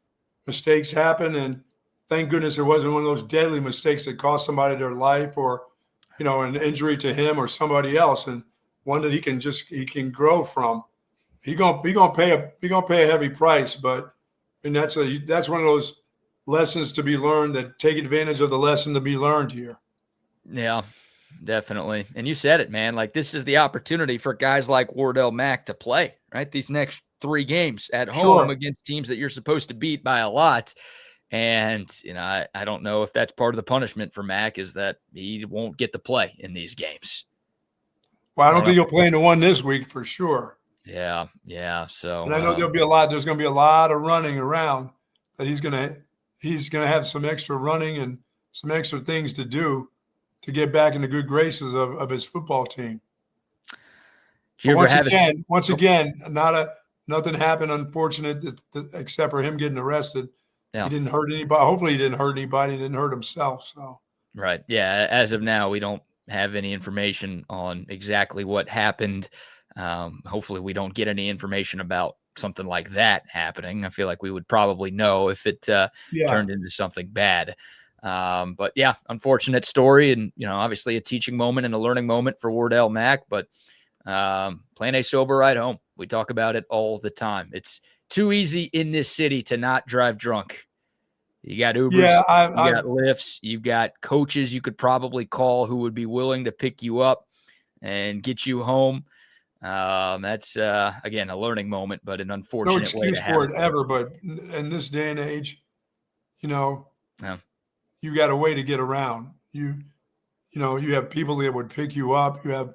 mistakes happen. And thank goodness it wasn't one of those deadly mistakes that cost somebody their life, or, an injury to him or somebody else, and one that he can grow from. He gonna pay a heavy price, but that's one of those lessons to be learned, that take advantage of the lesson to be learned here. Yeah, definitely. And you said it, man. Like, this is the opportunity for guys like Wardell Mack to play, right? These next 3 games at home against teams that you're supposed to beat by a lot. And, I don't know if that's part of the punishment for Mack, is that he won't get to play in these games. Well, I don't think he'll play in the one this week for sure. Yeah. So, and I know there's going to be a lot of running around, that he's going to have some extra running and some extra things to do to get back in the good graces of his football team. Once again, nothing happened unfortunate except for him getting arrested. Yeah. He didn't hurt anybody. Hopefully he didn't hurt anybody. He didn't hurt himself. So. Right. Yeah. As of now, we don't have any information on exactly what happened. Hopefully we don't get any information about something like that happening. I feel like we would probably know if it turned into something bad. But yeah, unfortunate story, and obviously a teaching moment and a learning moment for Wardell Mack. But plan a sober ride home. We talk about it all the time. It's too easy in this city to not drive drunk. You got Ubers, you got Lyfts, you've got coaches you could probably call who would be willing to pick you up and get you home. That's again a learning moment, but an unfortunate no excuse for it ever. But in this day and age, you got a way to get around. You have people that would pick you up. You have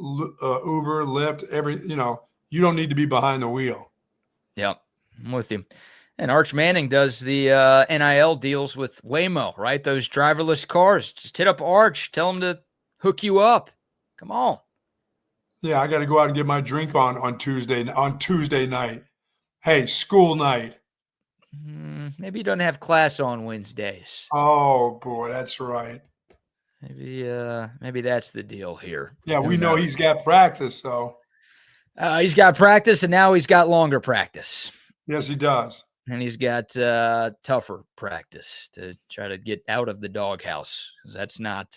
Uber, Lyft, you don't need to be behind the wheel. Yep, I'm with you. And Arch Manning does the NIL deals with Waymo, right? Those driverless cars. Just hit up Arch, tell him to hook you up. Come on. Yeah, I got to go out and get my drink on Tuesday night. Hey, school night. Maybe you don't have class on Wednesdays. Oh boy, that's right. Maybe that's the deal here. Yeah, we know he's got practice, though. He's got practice, and now he's got longer practice. Yes, he does. And he's got tougher practice to try to get out of the doghouse. That's not,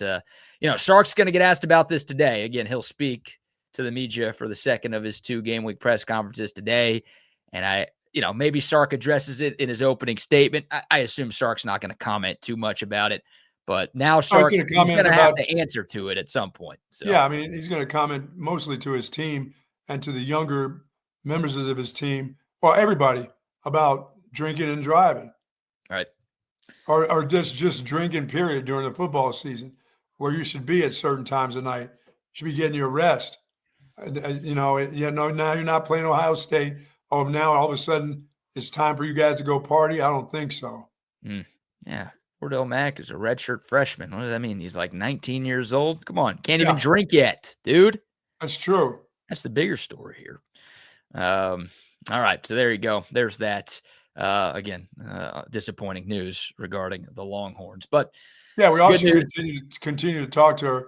Sark's going to get asked about this today. Again, he'll speak to the media for the second of his 2 game week press conferences today. And maybe Sark addresses it in his opening statement. I assume Sark's not going to comment too much about it. But now Sark is going to have to answer to it at some point. So. Yeah, I mean, he's going to comment mostly to his team and to the younger members of his team, well, everybody, about drinking and driving. Right. Or just drinking, period, during the football season, where you should be at certain times of night. You should be getting your rest. Now you're not playing Ohio State. Oh, now all of a sudden it's time for you guys to go party? I don't think so. Yeah. Wardell Mack is a redshirt freshman. What does that mean? He's like 19 years old? Come on. Can't even drink yet, dude. That's true. That's the bigger story here. All right. So there you go. There's that. Again, disappointing news regarding the Longhorns. But yeah, we also continue to talk to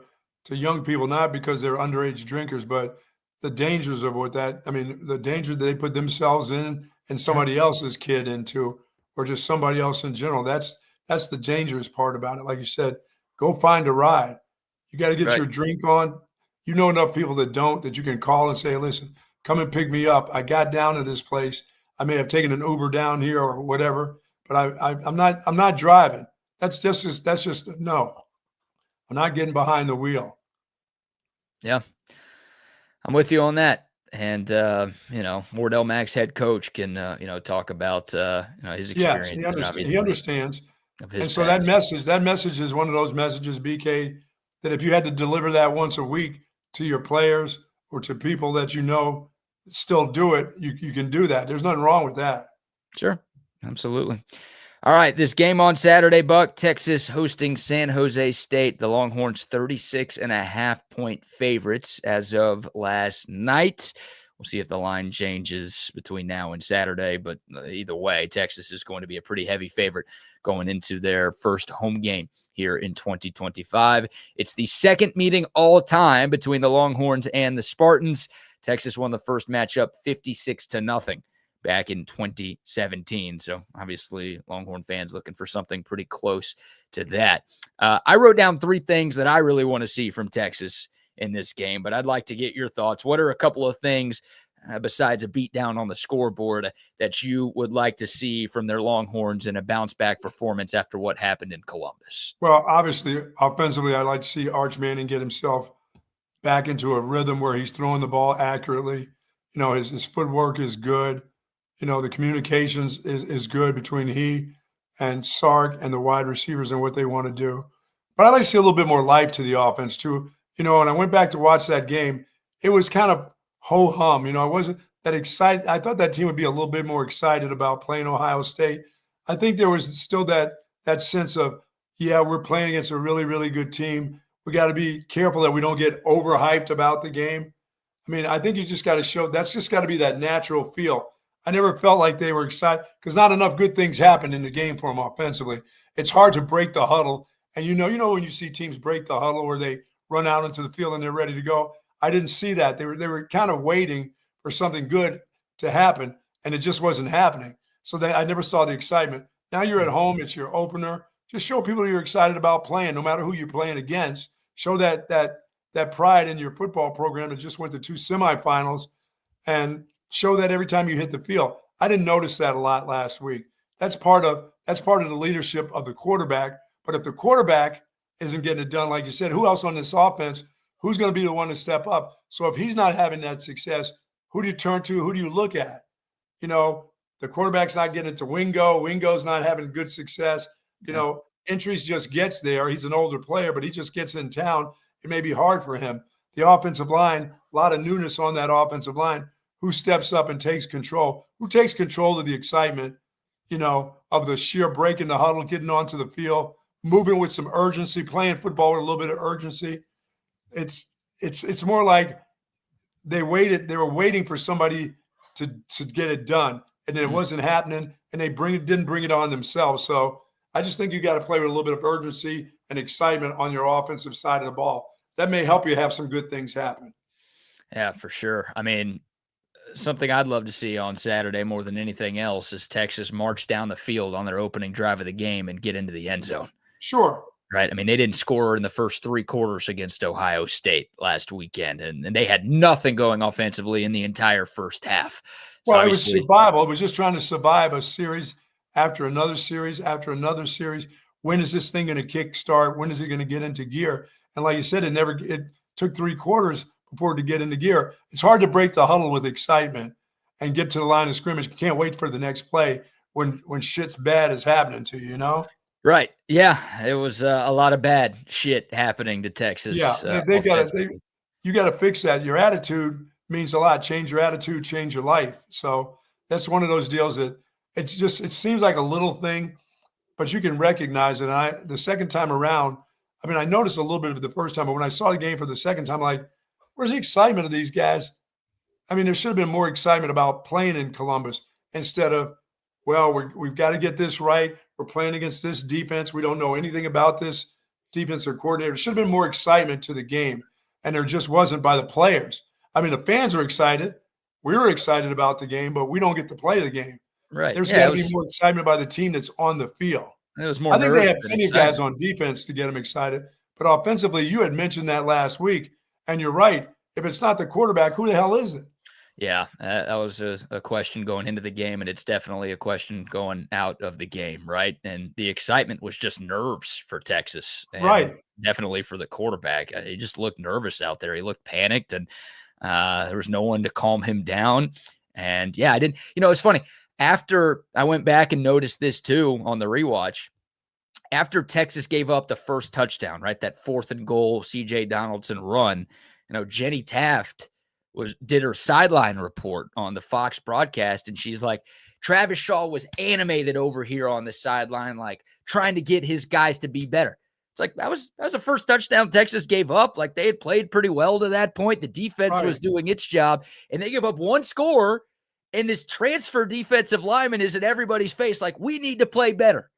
young people, not because they're underage drinkers, but the dangers of the danger that they put themselves in and somebody else's kid into, or just somebody else in general. That's the dangerous part about it. Like you said, go find a ride. You got to get your drink on. You know enough people that you can call and say, listen, come and pick me up. I got down to this place. I may have taken an Uber down here or whatever, but I'm not driving. That's just no. I'm not getting behind the wheel. Yeah, I'm with you on that. And, Wardell Mack's head coach can, talk about, his experience. Yes, he understands. And so that message is one of those messages, BK, that if you had to deliver that once a week to your players or to people that still do it, you can do that. There's nothing wrong with that. Sure. Absolutely. All right, this game on Saturday, Buck, Texas hosting San Jose State. The Longhorns 36.5-point favorites as of last night. We'll see if the line changes between now and Saturday, but either way, Texas is going to be a pretty heavy favorite going into their first home game here in 2025. It's the second meeting all time between the Longhorns and the Spartans. Texas won the first matchup 56-0 back in 2017. So obviously Longhorn fans looking for something pretty close to that. I wrote down 3 things that I really want to see from Texas in this game, but I'd like to get your thoughts. What are a couple of things besides a beatdown on the scoreboard that you would like to see from their Longhorns in a bounce back performance after what happened in Columbus? Well, obviously, offensively, I'd like to see Arch Manning get himself back into a rhythm where he's throwing the ball accurately. You know, his footwork is good. You know, the communications is good between he and Sark and the wide receivers and what they want to do. But I'd like to see a little bit more life to the offense too. You know, when I went back to watch that game, it was kind of ho-hum. You know, I wasn't that excited. I thought that team would be a little bit more excited about playing Ohio State. I think there was still that sense of, yeah, we're playing against a really, really good team. We got to be careful that we don't get overhyped about the game. I mean, I think you just got to show that's just got to be that natural feel. I never felt like they were excited because not enough good things happened in the game for them offensively. It's hard to break the huddle. And you know when you see teams break the huddle where they run out into the field and they're ready to go. I didn't see that. They were kind of waiting for something good to happen, and it just wasn't happening. So I never saw the excitement. Now you're at home. It's your opener. Just show people you're excited about playing, no matter who you're playing against. Show that pride in your football program that just went to 2 semifinals, and show that every time you hit the field. I didn't notice that a lot last week. That's part of the leadership of the quarterback. But if the quarterback isn't getting it done, like you said, who else on this offense? Who's going to be the one to step up? So if he's not having that success, who do you turn to? Who do you look at? You know, the quarterback's not getting it to Wingo. Wingo's not having good success. You know, Entries just gets there. He's an older player, but he just gets in town. It may be hard for him. The offensive line, a lot of newness on that offensive line. Who steps up and takes control? Who takes control of the excitement, you know, of the sheer breaking the huddle, getting onto the field, moving with some urgency, playing football with a little bit of urgency. It's more like they were waiting for somebody to get it done, and it wasn't happening, and they didn't bring it on themselves. So I just think you got to play with a little bit of urgency and excitement on your offensive side of the ball. That may help you have some good things happen. Yeah, for sure. I mean, something I'd love to see on Saturday more than anything else is Texas march down the field on their opening drive of the game and get into the end zone. Sure. Right. I mean, they didn't score in the first 3 quarters against Ohio State last weekend, and they had nothing going offensively in the entire first half. So well, it was survival. It was just trying to survive a series after another series after another series. When is this thing going to kickstart? When is it going to get into gear? And like you said, it took 3 quarters before to get into gear. It's hard to break the huddle with excitement and get to the line of scrimmage. You can't wait for the next play when shit's bad is happening to you, you know? Right. Yeah. It was a lot of bad shit happening to Texas. Yeah. You got to fix that. Your attitude means a lot. Change your attitude, change your life. So that's one of those deals that it seems like a little thing, but you can recognize it. The second time around, I mean, I noticed a little bit of it the first time, but when I saw the game for the second time, I'm like, where's the excitement of these guys? I mean, there should have been more excitement about playing in Columbus instead of, well, we've got to get this right. We're playing against this defense. We don't know anything about this defensive coordinator. There should have been more excitement to the game, and there just wasn't by the players. I mean, the fans are excited. We were excited about the game, but we don't get to play the game. Right. There's got to be more excitement by the team that's on the field. It was more. I think they have plenty of guys on defense to get them excited. But offensively, you had mentioned that last week, and you're right. If it's not the quarterback, who the hell is it? Yeah, that was a question going into the game, and it's definitely a question going out of the game, right? And the excitement was just nerves for Texas. And right. Definitely for the quarterback. He just looked nervous out there. He looked panicked, and there was no one to calm him down. And, yeah, I didn't – it's funny. After I went back and noticed this too on the rewatch, after Texas gave up the first touchdown, right, that 4th and goal C.J. Donaldson run, Jenny Taft did her sideline report on the Fox broadcast, and she's like, Travis Shaw was animated over here on the sideline, like trying to get his guys to be better. It's like that was the first touchdown Texas gave up. Like they had played pretty well to that point. The defense was doing its job, and they give up one score, and this transfer defensive lineman is in everybody's face like, we need to play better.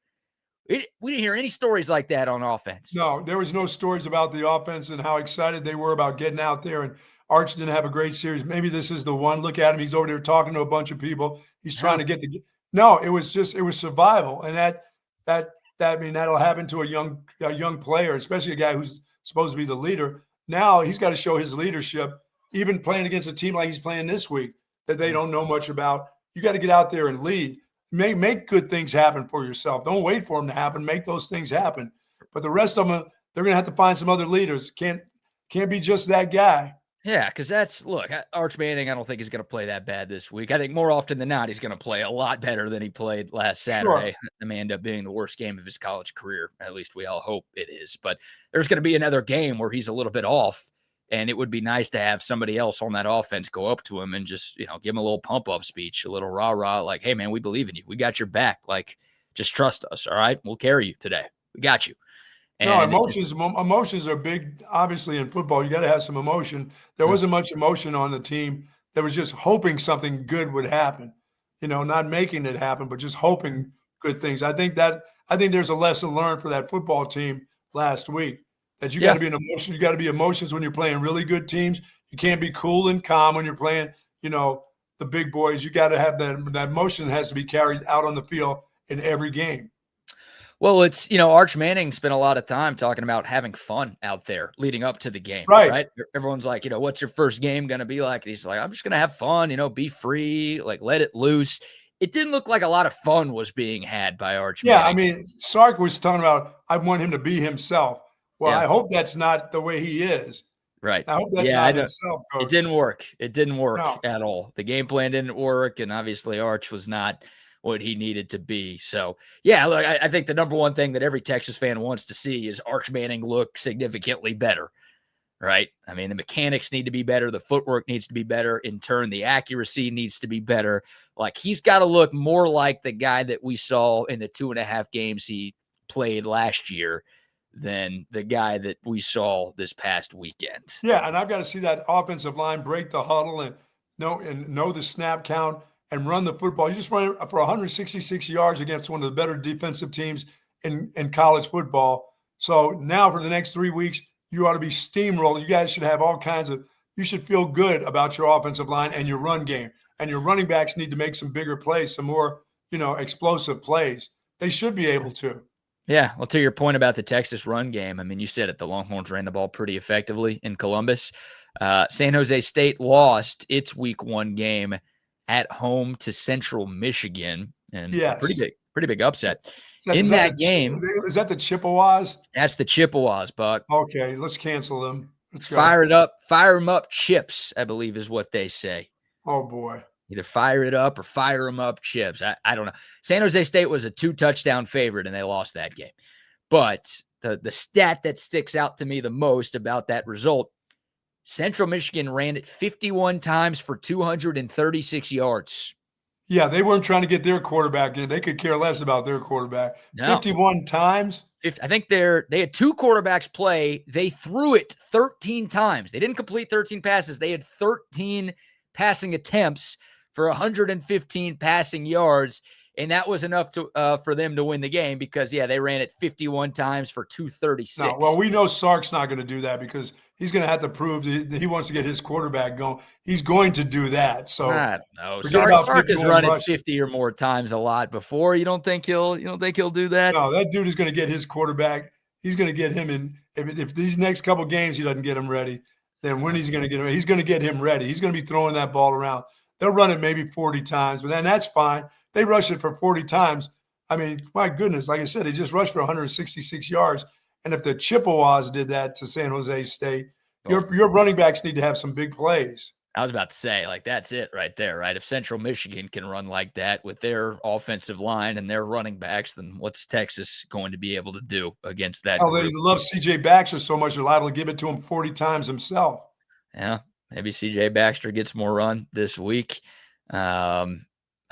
We didn't hear any stories like that on offense. No, there was no stories about the offense and how excited they were about getting out there. And Arch didn't have a great series. Maybe this is the one. Look at him. He's over there talking to a bunch of people. He's trying to get the – no, it was survival. And that'll happen to a young player, especially a guy who's supposed to be the leader. Now he's got to show his leadership, even playing against a team like he's playing this week that they don't know much about. You got to get out there and lead. Make good things happen for yourself. Don't wait for them to happen. Make those things happen. But the rest of them, they're going to have to find some other leaders. Can't be just that guy. Yeah, because Arch Manning, I don't think he's going to play that bad this week. I think more often than not, he's going to play a lot better than he played last Saturday. Sure. It may end up being the worst game of his college career. At least we all hope it is. But there's going to be another game where he's a little bit off, and it would be nice to have somebody else on that offense go up to him and just, give him a little pump-up speech, a little rah-rah, like, hey, man, we believe in you. We got your back. Like, just trust us, all right? We'll carry you today. We got you. And emotions are big, obviously, in football. You got to have some emotion. There wasn't much emotion on the team. There was just hoping something good would happen, not making it happen, but just hoping good things. I think there's a lesson learned for that football team last week. That you got to be an emotion. You got to be emotions when you're playing really good teams. You can't be cool and calm when you're playing, the big boys. You got to have that emotion has to be carried out on the field in every game. Well, it's, Arch Manning spent a lot of time talking about having fun out there leading up to the game, right? Everyone's like, what's your first game going to be like? And he's like, I'm just going to have fun, be free, like let it loose. It didn't look like a lot of fun was being had by Arch Manning. Yeah, I mean, Sark was talking about, I want him to be himself. Well, I hope that's not the way he is. Right. I hope that's not himself, Coach. It didn't work. It didn't work at all. The game plan didn't work, and obviously Arch was not what he needed to be. So, yeah, look, I think the number one thing that every Texas fan wants to see is Arch Manning look significantly better, right? I mean, the mechanics need to be better. The footwork needs to be better. In turn, the accuracy needs to be better. Like, he's got to look more like the guy that we saw in the 2.5 games he played last year than the guy that we saw this past weekend. Yeah, and I've got to see that offensive line break the huddle and know the snap count and run the football. You just run for 166 yards against one of the better defensive teams in college football. So now for the next 3 weeks, you ought to be steamrolling. You guys should have you should feel good about your offensive line and your run game. And your running backs need to make some bigger plays, some more, explosive plays. They should be able to. Yeah, well, to your point about the Texas run game, I mean, you said it, the Longhorns ran the ball pretty effectively in Columbus. San Jose State lost its week 1 game at home to Central Michigan, and pretty big upset. Is that the Chippewas? That's the Chippewas, Buck. Okay, let's cancel them. Let's go. Fire them up, Chips, I believe is what they say. Oh, boy. Either fire it up or fire them up, Chips. I don't know. San Jose State was a 2-touchdown favorite, and they lost that game. But the stat that sticks out to me the most about that result, Central Michigan ran it 51 times for 236 yards. Yeah, they weren't trying to get their quarterback in. They could care less about their quarterback. No. 51 times? I think they had 2 quarterbacks play. They threw it 13 times. They didn't complete 13 passes. They had 13 passing attempts for 115 passing yards, and that was enough to for them to win the game because, they ran it 51 times for 236. No, well, we know Sark's not going to do that because he's going to have to prove that he wants to get his quarterback going. He's going to do that. So I don't know. Sark has run it 50 or more times a lot before. You don't think he'll do that? No, that dude is going to get his quarterback. He's going to get him in. If these next couple games he doesn't get him ready, then when he's going to get him, he's going to get him ready. He's going to be throwing that ball around. They'll run it maybe 40 times, but then that's fine. They rush it for 40 times. I mean, my goodness, like I said, they just rushed for 166 yards. And if the Chippewas did that to San Jose State, your running backs need to have some big plays. I was about to say, like, that's it right there, right? If Central Michigan can run like that with their offensive line and their running backs, then what's Texas going to be able to do against that? Oh, they love C.J. Baxter so much they're liable to give it to him 40 times himself. Yeah, maybe C.J. Baxter gets more run this week. I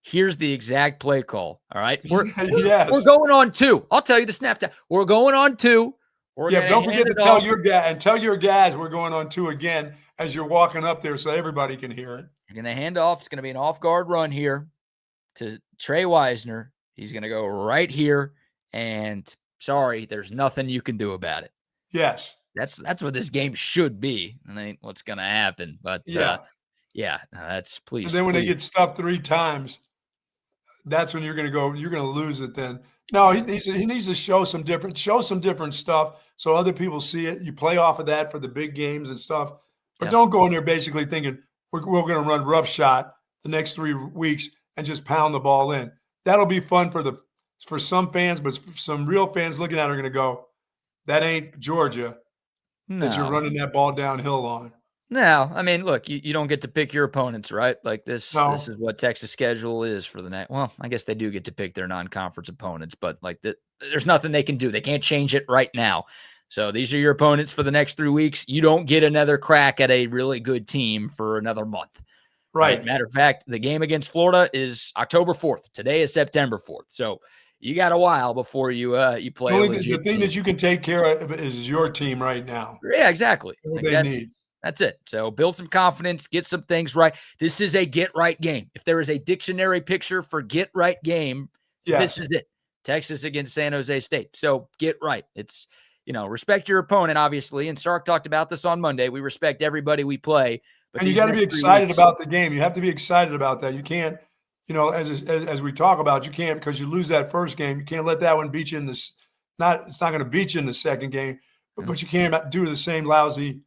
Here's the exact play call. All right. We're Yes. going on 2. I'll tell you the snap down. We're going on 2. Don't forget to tell your guys we're going on 2 again as you're walking up there so everybody can hear it. You're going to hand off. It's going to be an off-guard run here to Trey Wisner. He's going to go right here, and sorry, there's nothing you can do about it. Yes. That's what this game should be. And ain't what's going to happen. But that's please. And then when they get stuffed 3 times, that's when you're going to lose it then. No, he needs to show some different stuff so other people see it. You play off of that for the big games and stuff. But don't go in there basically thinking we're going to run roughshod the next 3 weeks and just pound the ball in. That'll be fun for some fans, but some real fans looking at it are going to go, that ain't Georgia that you're running that ball downhill on. No, I mean, look, you don't get to pick your opponents, right? Like this is what Texas schedule is for the next. Well, I guess they do get to pick their non-conference opponents, but like there's nothing they can do. They can't change it right now. So these are your opponents for the next 3 weeks. You don't get another crack at a really good team for another month. Right. Matter of fact, the game against Florida is October 4th. Today is September 4th. So you got a while before you play. The thing that you can take care of is your team right now. Yeah, exactly. What they need. That's it. So build some confidence, get some things right. This is a get right game. If there is a dictionary picture for get right game, This is it. Texas against San Jose State. So get right. It's, respect your opponent, obviously. And Sark talked about this on Monday. We respect everybody we play. But and you got to be excited about the game. You have to be excited about that. You can't, as we talk about, you can't, because you lose that first game. You can't let that one beat you in this. It's not going to beat you in the second game, but you can't do the same lousy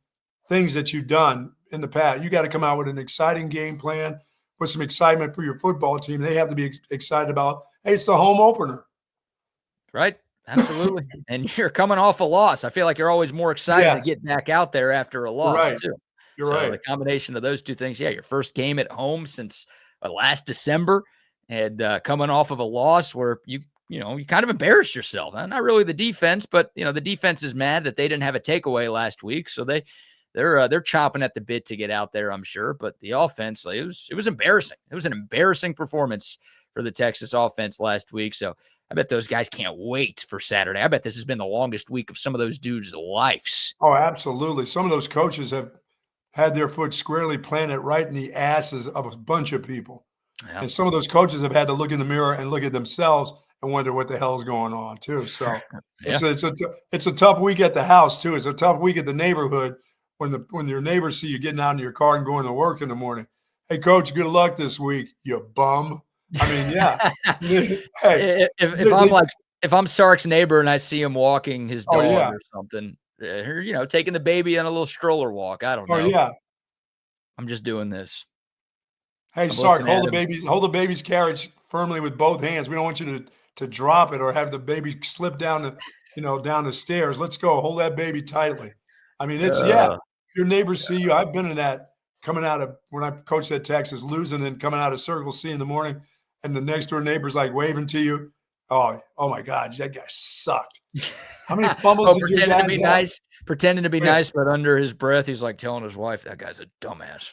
things that you've done in the past. You got to come out with an exciting game plan, with some excitement for your football team. They have to be excited about, hey, it's the home opener. Right. Absolutely. And you're coming off a loss. I feel like you're always more excited to get back out there after a loss too. You're right. The combination of those two things. Yeah. Your first game at home since last December, and coming off of a loss where you kind of embarrassed yourself. Not really the defense, but the defense is mad that they didn't have a takeaway last week. So they're chomping at the bit to get out there, I'm sure. But the offense, it was embarrassing. It was an embarrassing performance for the Texas offense last week. So I bet those guys can't wait for Saturday. I bet this has been the longest week of some of those dudes' lives. Oh, absolutely. Some of those coaches have had their foot squarely planted right in the asses of a bunch of people. Yeah. And some of those coaches have had to look in the mirror and look at themselves and wonder what the hell's going on too. So it's a tough week at the house too. It's a tough week at the neighborhood when your neighbors see you getting out in your car and going to work in the morning. Hey, coach, good luck this week, you bum. I mean, yeah. Hey, if I'm Sark's neighbor and I see him walking his dog or something, taking the baby on a little stroller walk. I don't know. Oh yeah. I'm just doing this. Hey, Sark, hold the baby's carriage firmly with both hands. We don't want you to drop it or have the baby slip down the stairs. Let's go. Hold that baby tightly. I mean, your neighbors see you. I've been in that, coming out of when I coached at Texas, losing and coming out of Circle C in the morning, and the next door neighbor's like waving to you. Oh my God, that guy sucked. How many fumbles did you guys have? Pretending to be nice, but under his breath, he's like telling his wife, that guy's a dumbass.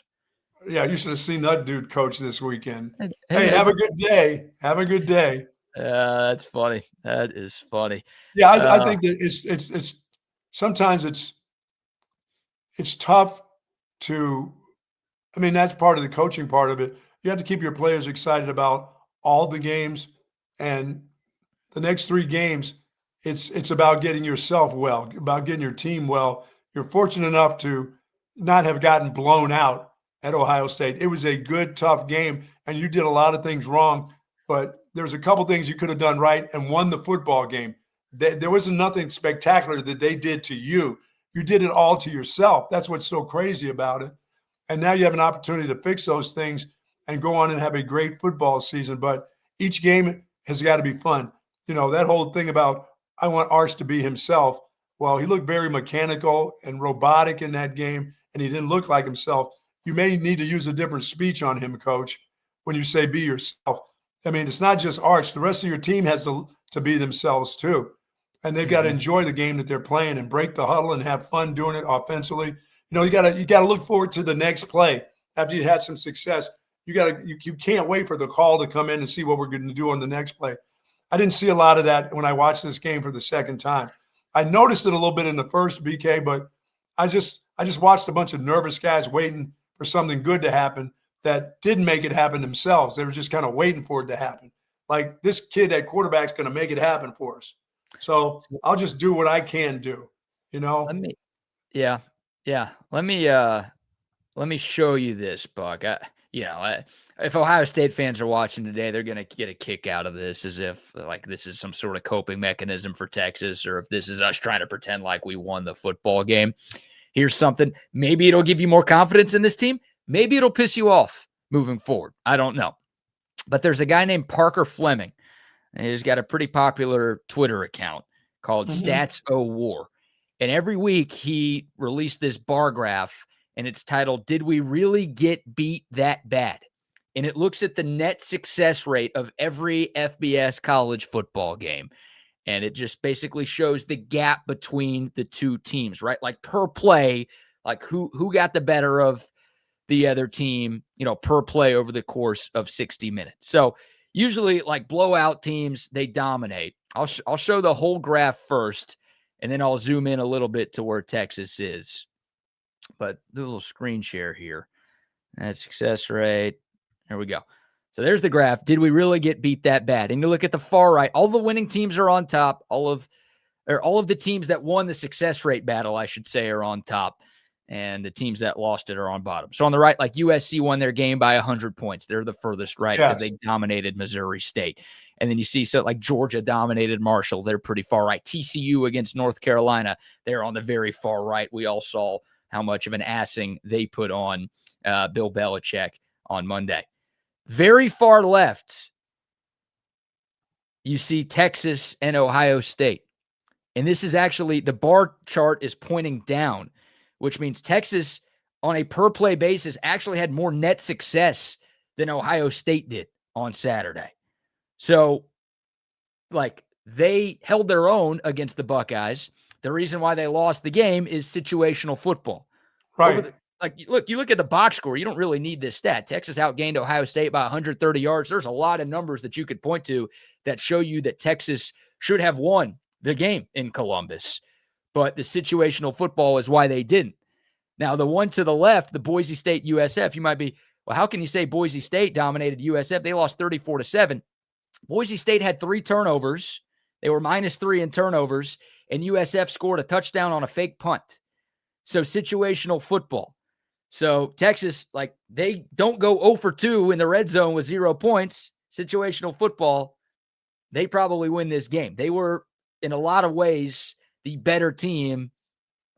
Yeah, you should have seen that dude coach this weekend. Hey, have a good day. Have a good day. That's funny. That is funny. Yeah, I think that it's sometimes it's tough to. I mean, that's part of the coaching part of it. You have to keep your players excited about all the games, and the next 3 games. It's about getting yourself well, about getting your team well. You're fortunate enough to not have gotten blown out at Ohio State. It was a good, tough game, and you did a lot of things wrong, but there's a couple things you could have done right and won the football game. There wasn't nothing spectacular that they did to you. You did it all to yourself. That's what's so crazy about it. And now you have an opportunity to fix those things and go on and have a great football season. But each game has got to be fun. That whole thing about I want Arch to be himself. Well, he looked very mechanical and robotic in that game, and he didn't look like himself. You may need to use a different speech on him, Coach, when you say be yourself. I mean, it's not just Arch. The rest of your team has to be themselves too. And they've got to enjoy the game that they're playing and break the huddle and have fun doing it offensively. You got to look forward to the next play. After you had some success, you can't wait for the call to come in and see what we're going to do on the next play. I didn't see a lot of that when I watched this game for the second time. I noticed it a little bit in the first, BK, but I just watched a bunch of nervous guys waiting for something good to happen that didn't make it happen themselves. They were just kind of waiting for it to happen. Like, this kid at quarterback's going to make it happen for us. So I'll just do what I can do, Let me show you this, Buck. If Ohio State fans are watching today, they're going to get a kick out of this, as if like this is some sort of coping mechanism for Texas, or if this is us trying to pretend like we won the football game. Here's something. Maybe it'll give you more confidence in this team. Maybe it'll piss you off moving forward. I don't know. But there's a guy named Parker Fleming. And he's got a pretty popular Twitter account called Stats O War. And every week he released this bar graph, and it's titled, "Did we really get beat that bad?" And it looks at the net success rate of every FBS college football game. And it just basically shows the gap between the two teams, right? Like per play, like who got the better of the other team, per play over the course of 60 minutes. So usually like blowout teams, they dominate. I'll show the whole graph first, and then I'll zoom in a little bit to where Texas is. But do a little screen share here. That success rate. There we go. So there's the graph. Did we really get beat that bad? And you look at the far right, all the winning teams are on top. All of the teams that won the success rate battle, I should say, are on top. And the teams that lost it are on bottom. So on the right, like USC won their game by 100 points. They're the furthest right because they dominated Missouri State. And then you see, so like Georgia dominated Marshall. They're pretty far right. TCU against North Carolina, they're on the very far right. We all saw how much of an assing they put on Bill Belichick on Monday. Very far left, you see Texas and Ohio State. And this is actually, the bar chart is pointing down, which means Texas on a per play basis actually had more net success than Ohio State did on Saturday. So like they held their own against the Buckeyes. The reason why they lost the game is situational football. Right. You look at the box score, you don't really need this stat. Texas outgained Ohio State by 130 yards. There's a lot of numbers that you could point to that show you that Texas should have won the game in Columbus. But the situational football is why they didn't. Now, the one to the left, the Boise State USF, you might be, well, how can you say Boise State dominated USF? They lost 34-7. Boise State had 3 turnovers. They were -3 in turnovers, and USF scored a touchdown on a fake punt. So situational football. So Texas, like, they don't go 0 for 2 in the red zone with 0 points. Situational football, they probably win this game. They were, in a lot of ways, the better team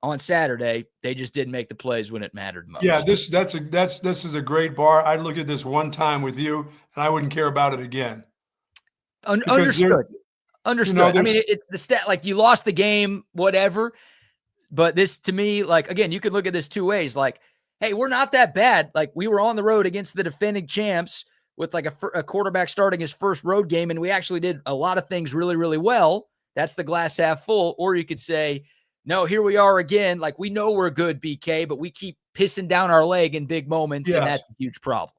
on Saturday. They just didn't make the plays when it mattered most. Yeah, this is a great bar. I'd look at this one time with you, and I wouldn't care about it again. Understood. I mean, it's the stat, like, you lost the game, whatever. But this, to me, like, again, you could look at this 2 ways. Like, hey, we're not that bad. Like, we were on the road against the defending champs with like a quarterback starting his first road game, and we actually did a lot of things really, really well. That's the glass half full. Or you could say, no, here we are again. Like, we know we're good, BK, but we keep pissing down our leg in big moments, and that's a huge problem.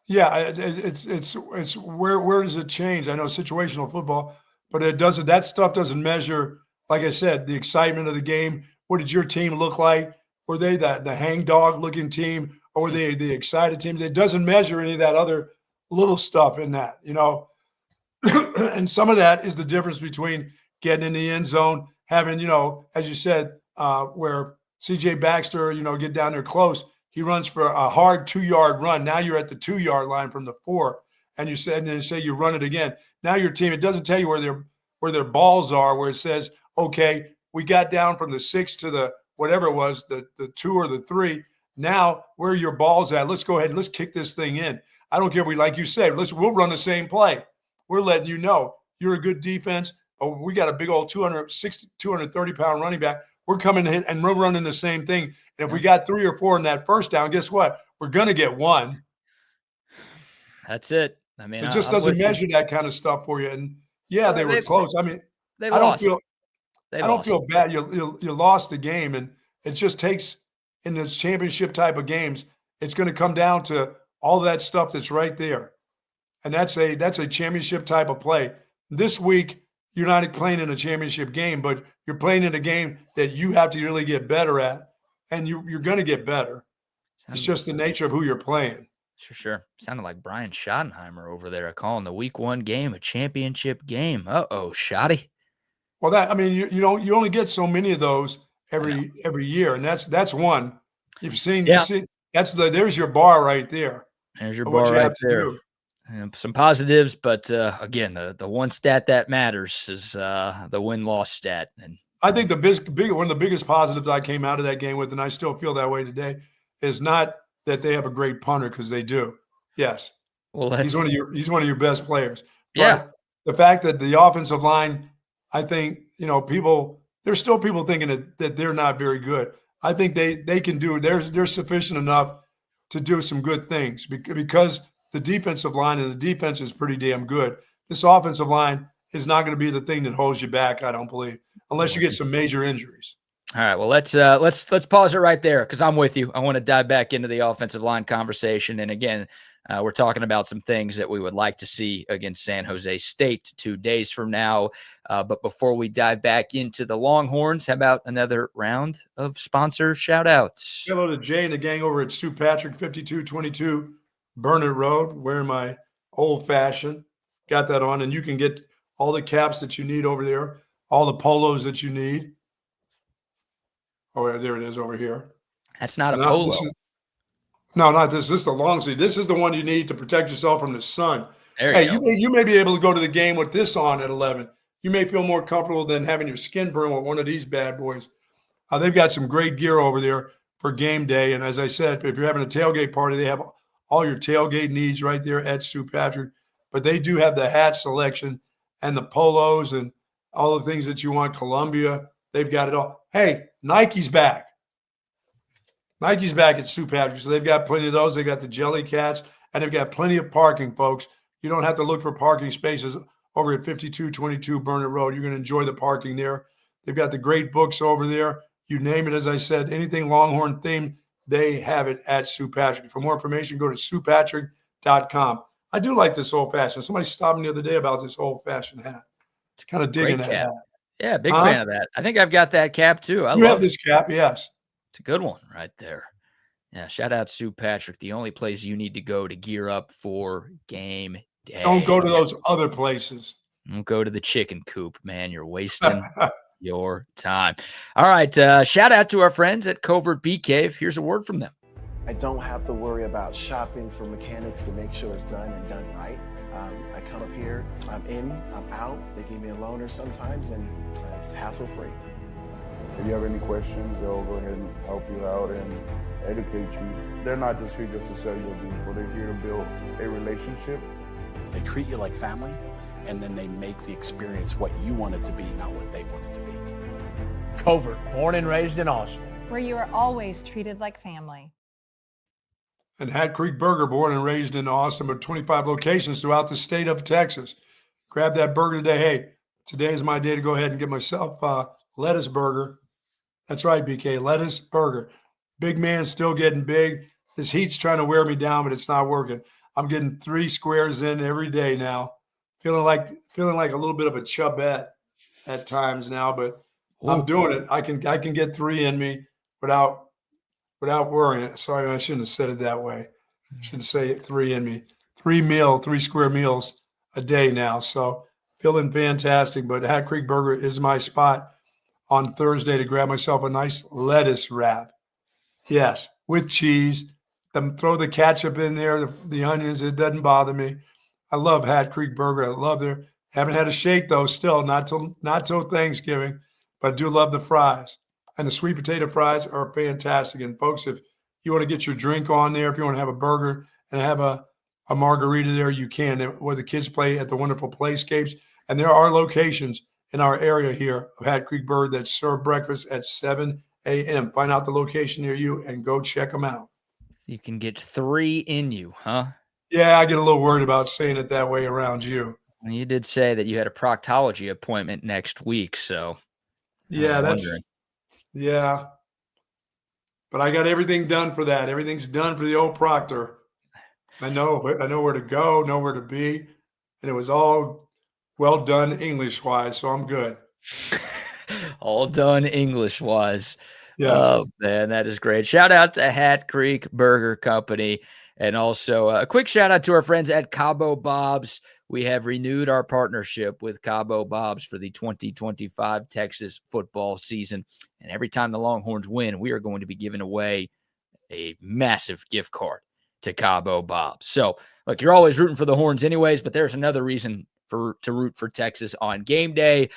Yeah, it's where does it change? I know situational football, but it doesn't. That stuff doesn't measure, like I said, the excitement of the game. What did your team look like? Were they the hangdog looking team, or were they the excited team? It doesn't measure any of that other little stuff in that, And some of that is the difference between getting in the end zone, having, as you said, where CJ Baxter, get down there close. He runs for a hard 2-yard run. Now you're at the 2-yard line from the 4, and you say you run it again. Now your team, it doesn't tell you where their balls are, where it says, okay, we got down from the 6 to the whatever it was, the 2 or the 3. Now where are your balls at? Let's go ahead and let's kick this thing in. I don't care. Like you said, we'll run the same play. We're letting you know you're a good defense. Oh, we got a big old 230-pound running back. We're coming in and we're running the same thing. And if we got 3 or 4 in that first down, guess what? We're going to get 1. That's it. I mean, it just doesn't measure that kind of stuff for you. And they were close. I mean, I don't feel bad. You lost the game, and it just takes, in this championship type of games, it's going to come down to all that stuff that's right there. And that's a championship type of play. This week, you're not playing in a championship game, but you're playing in a game that you have to really get better at, and you're going to get better. It's just the nature of who you're playing. Sure. Sounded like Brian Schottenheimer over there calling the week 1 game a championship game. Uh-oh, Shotty. Well, you only get so many of those every year, and that's one. You've seen there's your bar right there. There's your bar right there. Some positives, but again, the one stat that matters is the win-loss stat. And I think one of the biggest positives I came out of that game with, and I still feel that way today, is not that they have a great punter, because they do. Yes, well, he's one of your best players. But the fact that the offensive line, I think, there's still people thinking that they're not very good. I think they can do. They're sufficient enough to do some good things because the defensive line and the defense is pretty damn good. This offensive line is not going to be the thing that holds you back, I don't believe, unless you get some major injuries. All right, well, let's pause it right there because I'm with you. I want to dive back into the offensive line conversation, and again, we're talking about some things that we would like to see against San Jose State 2 days from now. But before we dive back into the Longhorns, how about another round of sponsor shout-outs? Hello to Jay and the gang over at Sue Patrick, 5222 Burnett Road, wearing my old-fashioned. Got that on, and you can get all the caps that you need over there, all the polos that you need. Oh, there it is over here. That's not a polo. No, not this. This is the long sleeve. This is the one you need to protect yourself from the sun. Hey, you may be able to go to the game with this on at 11. You may feel more comfortable than having your skin burn with one of these bad boys. They've got some great gear over there for game day. And as I said, if you're having a tailgate party, they have all your tailgate needs right there at Sue Patrick. But they do have the hat selection and the polos and all the things that you want. Columbia, they've got it all. Hey, Nike's back. Nike's back at Sue Patrick, so they've got plenty of those. They've got the Jelly Cats, and they've got plenty of parking, folks. You don't have to look for parking spaces over at 5222 Burnett Road. You're going to enjoy the parking there. They've got the great books over there. You name it, as I said, anything Longhorn themed, they have it at Sue Patrick. For more information, go to SuePatrick.com. I do like this old-fashioned. Somebody stopped me the other day about this old-fashioned hat. It's kind of digging that hat. Yeah, big fan of that. I think I've got that cap too. You have this cap, yes. It's a good one right there. Yeah, shout out Sue Patrick, the only place you need to go to gear up for game day. Don't go to those other places. Don't go to the chicken coop, man. You're wasting your time. All right, shout out to our friends at Covert Bee Cave. Here's a word from them. I don't have to worry about shopping for mechanics to make sure it's done and done right. I come up here, I'm in, I'm out. They give me a loaner sometimes, and it's hassle-free. If you have any questions, they'll go ahead and help you out and educate you. They're not just here just to sell you a vehicle. They're here to build a relationship. They treat you like family, and then they make the experience what you want it to be, not what they want it to be. Covert, born and raised in Austin, where you are always treated like family. And Hat Creek Burger, born and raised in Austin, but 25 locations throughout the state of Texas. Grab that burger today. Hey, today is my day to go ahead and get myself a lettuce burger. That's right, BK, lettuce burger. Big man still getting big. This heat's trying to wear me down, but it's not working. I'm getting 3 squares in every day now. Feeling like a little bit of a chubette at times now, but I'm doing it. I can get 3 in me without worrying. Sorry, I shouldn't have said it that way. I shouldn't say 3 in me. 3 square meals a day now. So feeling fantastic. But Hat Creek Burger is my spot on Thursday to grab myself a nice lettuce wrap. Yes, with cheese. Throw the ketchup in there, the onions. It doesn't bother me. I love Hat Creek Burger. I love their. Haven't had a shake though. Still not till Thanksgiving, but I do love the fries. And the sweet potato fries are fantastic. And folks, if you want to get your drink on there, if you want to have a burger and have a margarita there, you can. Where the kids play at the wonderful Playscapes. And there are locations in our area here of Hat Creek Burger that serve breakfast at 7 a.m. Find out the location near you and go check them out. You can get 3 in you, huh? Yeah, I get a little worried about saying it that way around you. You did say that you had a proctology appointment next week, so yeah, yeah. But I got everything done for that. Everything's done for the old proctor. I know where to go, know where to be, and it was all well done English-wise, so I'm good. All done English-wise. Yes. Oh, man, that is great. Shout out to Hat Creek Burger Company, and also a quick shout out to our friends at Cabo Bob's. We have renewed our partnership with Cabo Bob's for the 2025 Texas football season. And every time the Longhorns win, we are going to be giving away a massive gift card to Cabo Bob's. So, look, you're always rooting for the Horns anyways, but there's another reason to root for Texas on game day.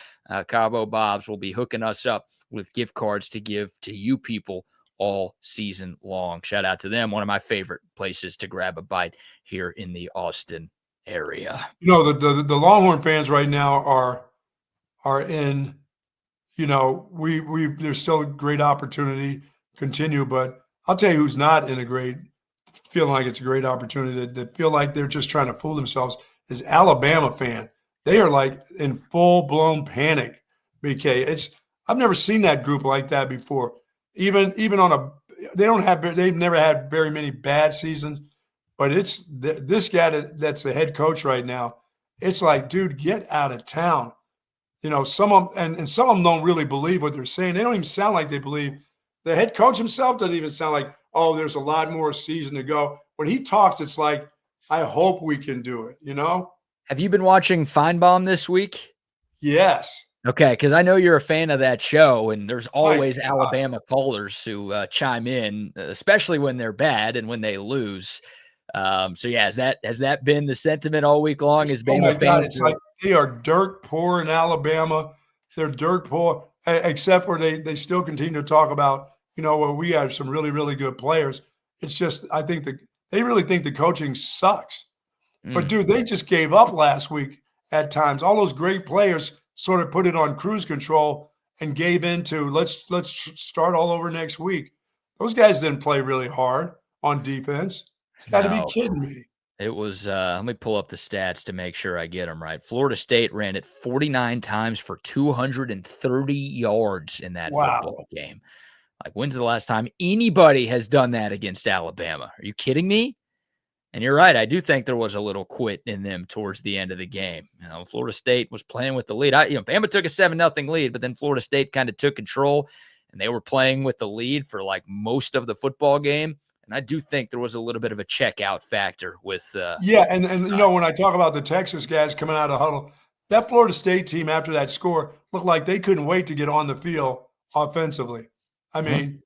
Cabo Bob's will be hooking us up with gift cards to give to you people all season long. Shout out to them. One of my favorite places to grab a bite here in the Austin area. You know, the Longhorn fans right now are in, you know, there's still a great opportunity to continue, but I'll tell you who's not in a great, feeling like it's a great opportunity, that feel like they're just trying to fool themselves, is Alabama fan. They are like in full-blown panic, BK. I've never seen that group like that before. Even on they've never had very many bad seasons, but it's this guy that's the head coach right now. It's like, dude, get out of town. You know, some of them, and some of them don't really believe what they're saying. They don't even sound like they believe. The head coach himself doesn't even sound like, oh, there's a lot more season to go. When he talks, it's like, I hope we can do it, you know? Have you been watching Feinbaum this week? Yes. Okay, because I know you're a fan of that show, and there's always Alabama callers who chime in, especially when they're bad and when they lose. So yeah, has that been the sentiment all week long? Is oh my God, it's like they are dirt poor in Alabama. They're dirt poor, except for they still continue to talk about, you know, well, we have some really, really good players. It's just, I think they really think the coaching sucks. But dude, they just gave up last week at times. All those great players sort of put it on cruise control and gave into let's start all over next week. Those guys didn't play really hard on defense. Got to be kidding me. It was, let me pull up the stats to make sure I get them right. Florida State ran it 49 times for 230 yards in that football game. Like, when's the last time anybody has done that against Alabama? Are you kidding me? And you're right. I do think there was a little quit in them towards the end of the game. You know, Florida State was playing with the lead. Bama took a 7-0 lead, but then Florida State kind of took control, and they were playing with the lead for like most of the football game. And I do think there was a little bit of a checkout factor with. And you know, when I talk about the Texas guys coming out of huddle, that Florida State team after that score looked like they couldn't wait to get on the field offensively. I mean,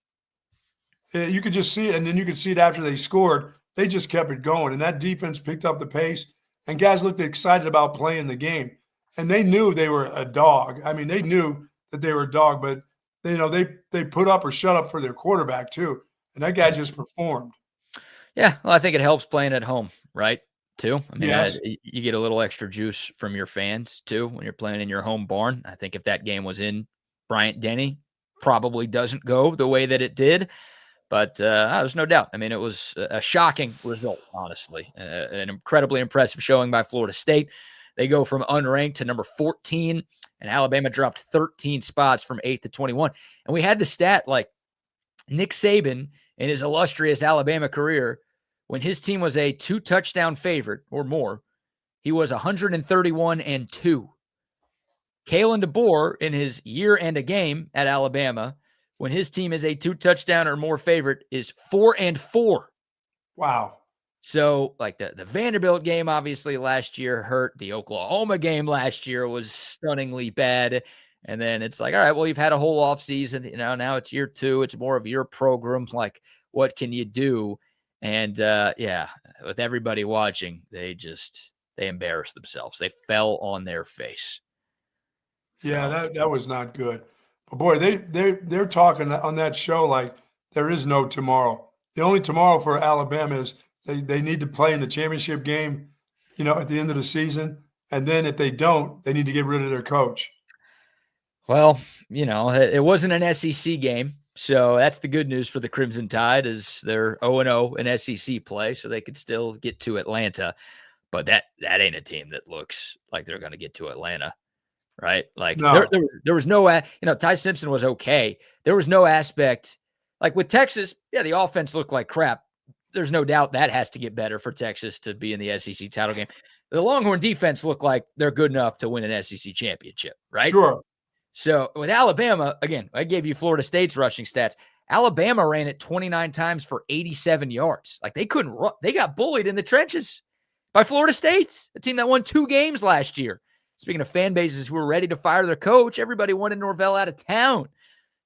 you could just see it, and then you could see it after they scored. They just kept it going, and that defense picked up the pace, and guys looked excited about playing the game. And they knew they were a dog. I mean, they knew that they were a dog, but they put up or shut up for their quarterback too, and that guy just performed. Yeah, well, I think it helps playing at home, right? Too. I mean, Yes. You get a little extra juice from your fans too when you're playing in your home barn. I think if that game was in Bryant-Denny, probably doesn't go the way that it did. But there's no doubt. I mean, it was a shocking result, honestly. An incredibly impressive showing by Florida State. They go from unranked to number 14, and Alabama dropped 13 spots from 8th to 21. And we had the stat, like, Nick Saban in his illustrious Alabama career, when his team was a 2-touchdown favorite or more, he was 131-2. Kalen DeBoer in his year and a game at Alabama, when his team is a 2-touchdown or more favorite, is 4-4. Wow. So, like, the Vanderbilt game obviously last year hurt. The Oklahoma game last year was stunningly bad. And then it's like, all right, well, you've had a whole offseason. You know, now it's year 2. It's more of your program. Like, what can you do? And, with everybody watching, they embarrassed themselves. They fell on their face. Yeah, that was not good. But boy, they're talking on that show like there is no tomorrow. The only tomorrow for Alabama is they need to play in the championship game, you know, at the end of the season. And then if they don't, they need to get rid of their coach. Well, you know, it wasn't an SEC game. So that's the good news for the Crimson Tide, is they're 0-0 in SEC play, so they could still get to Atlanta. But that ain't a team that looks like they're going to get to Atlanta. Right? Like, No. there was no, Ty Simpson was okay. There was no aspect, like with Texas, yeah, the offense looked like crap. there's no doubt that has to get better for Texas to be in the SEC title game. The Longhorn defense look like they're good enough to win an SEC championship, right? Sure. So with Alabama, again, I gave you Florida State's rushing stats. Alabama ran it 29 times for 87 yards. Like they couldn't run. They got bullied in the trenches by Florida State, a team that won 2 games last year. Speaking of fan bases who were ready to fire their coach, everybody wanted Norvell out of town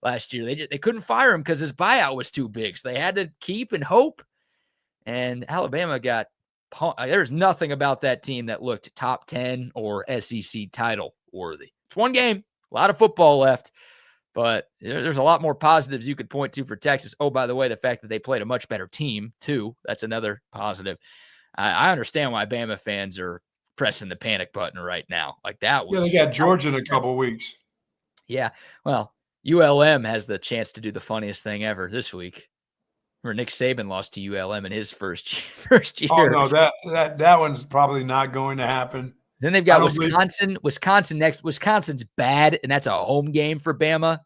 last year. They couldn't fire him because his buyout was too big. So they had to keep and hope. And Alabama got there's nothing about that team that looked top 10 or SEC title worthy. It's one game, a lot of football left, but there's a lot more positives you could point to for Texas. Oh, by the way, the fact that they played a much better team too, that's another positive. I understand why Bama fans are pressing the panic button right now. Like that was. Yeah, they got Georgia in a couple of weeks. Yeah, well, ULM has the chance to do the funniest thing ever this week. Where Nick Saban lost to ULM in his first year. Oh no, that one's probably not going to happen. Then they've got Wisconsin. Wisconsin next. Wisconsin's bad, and that's a home game for Bama.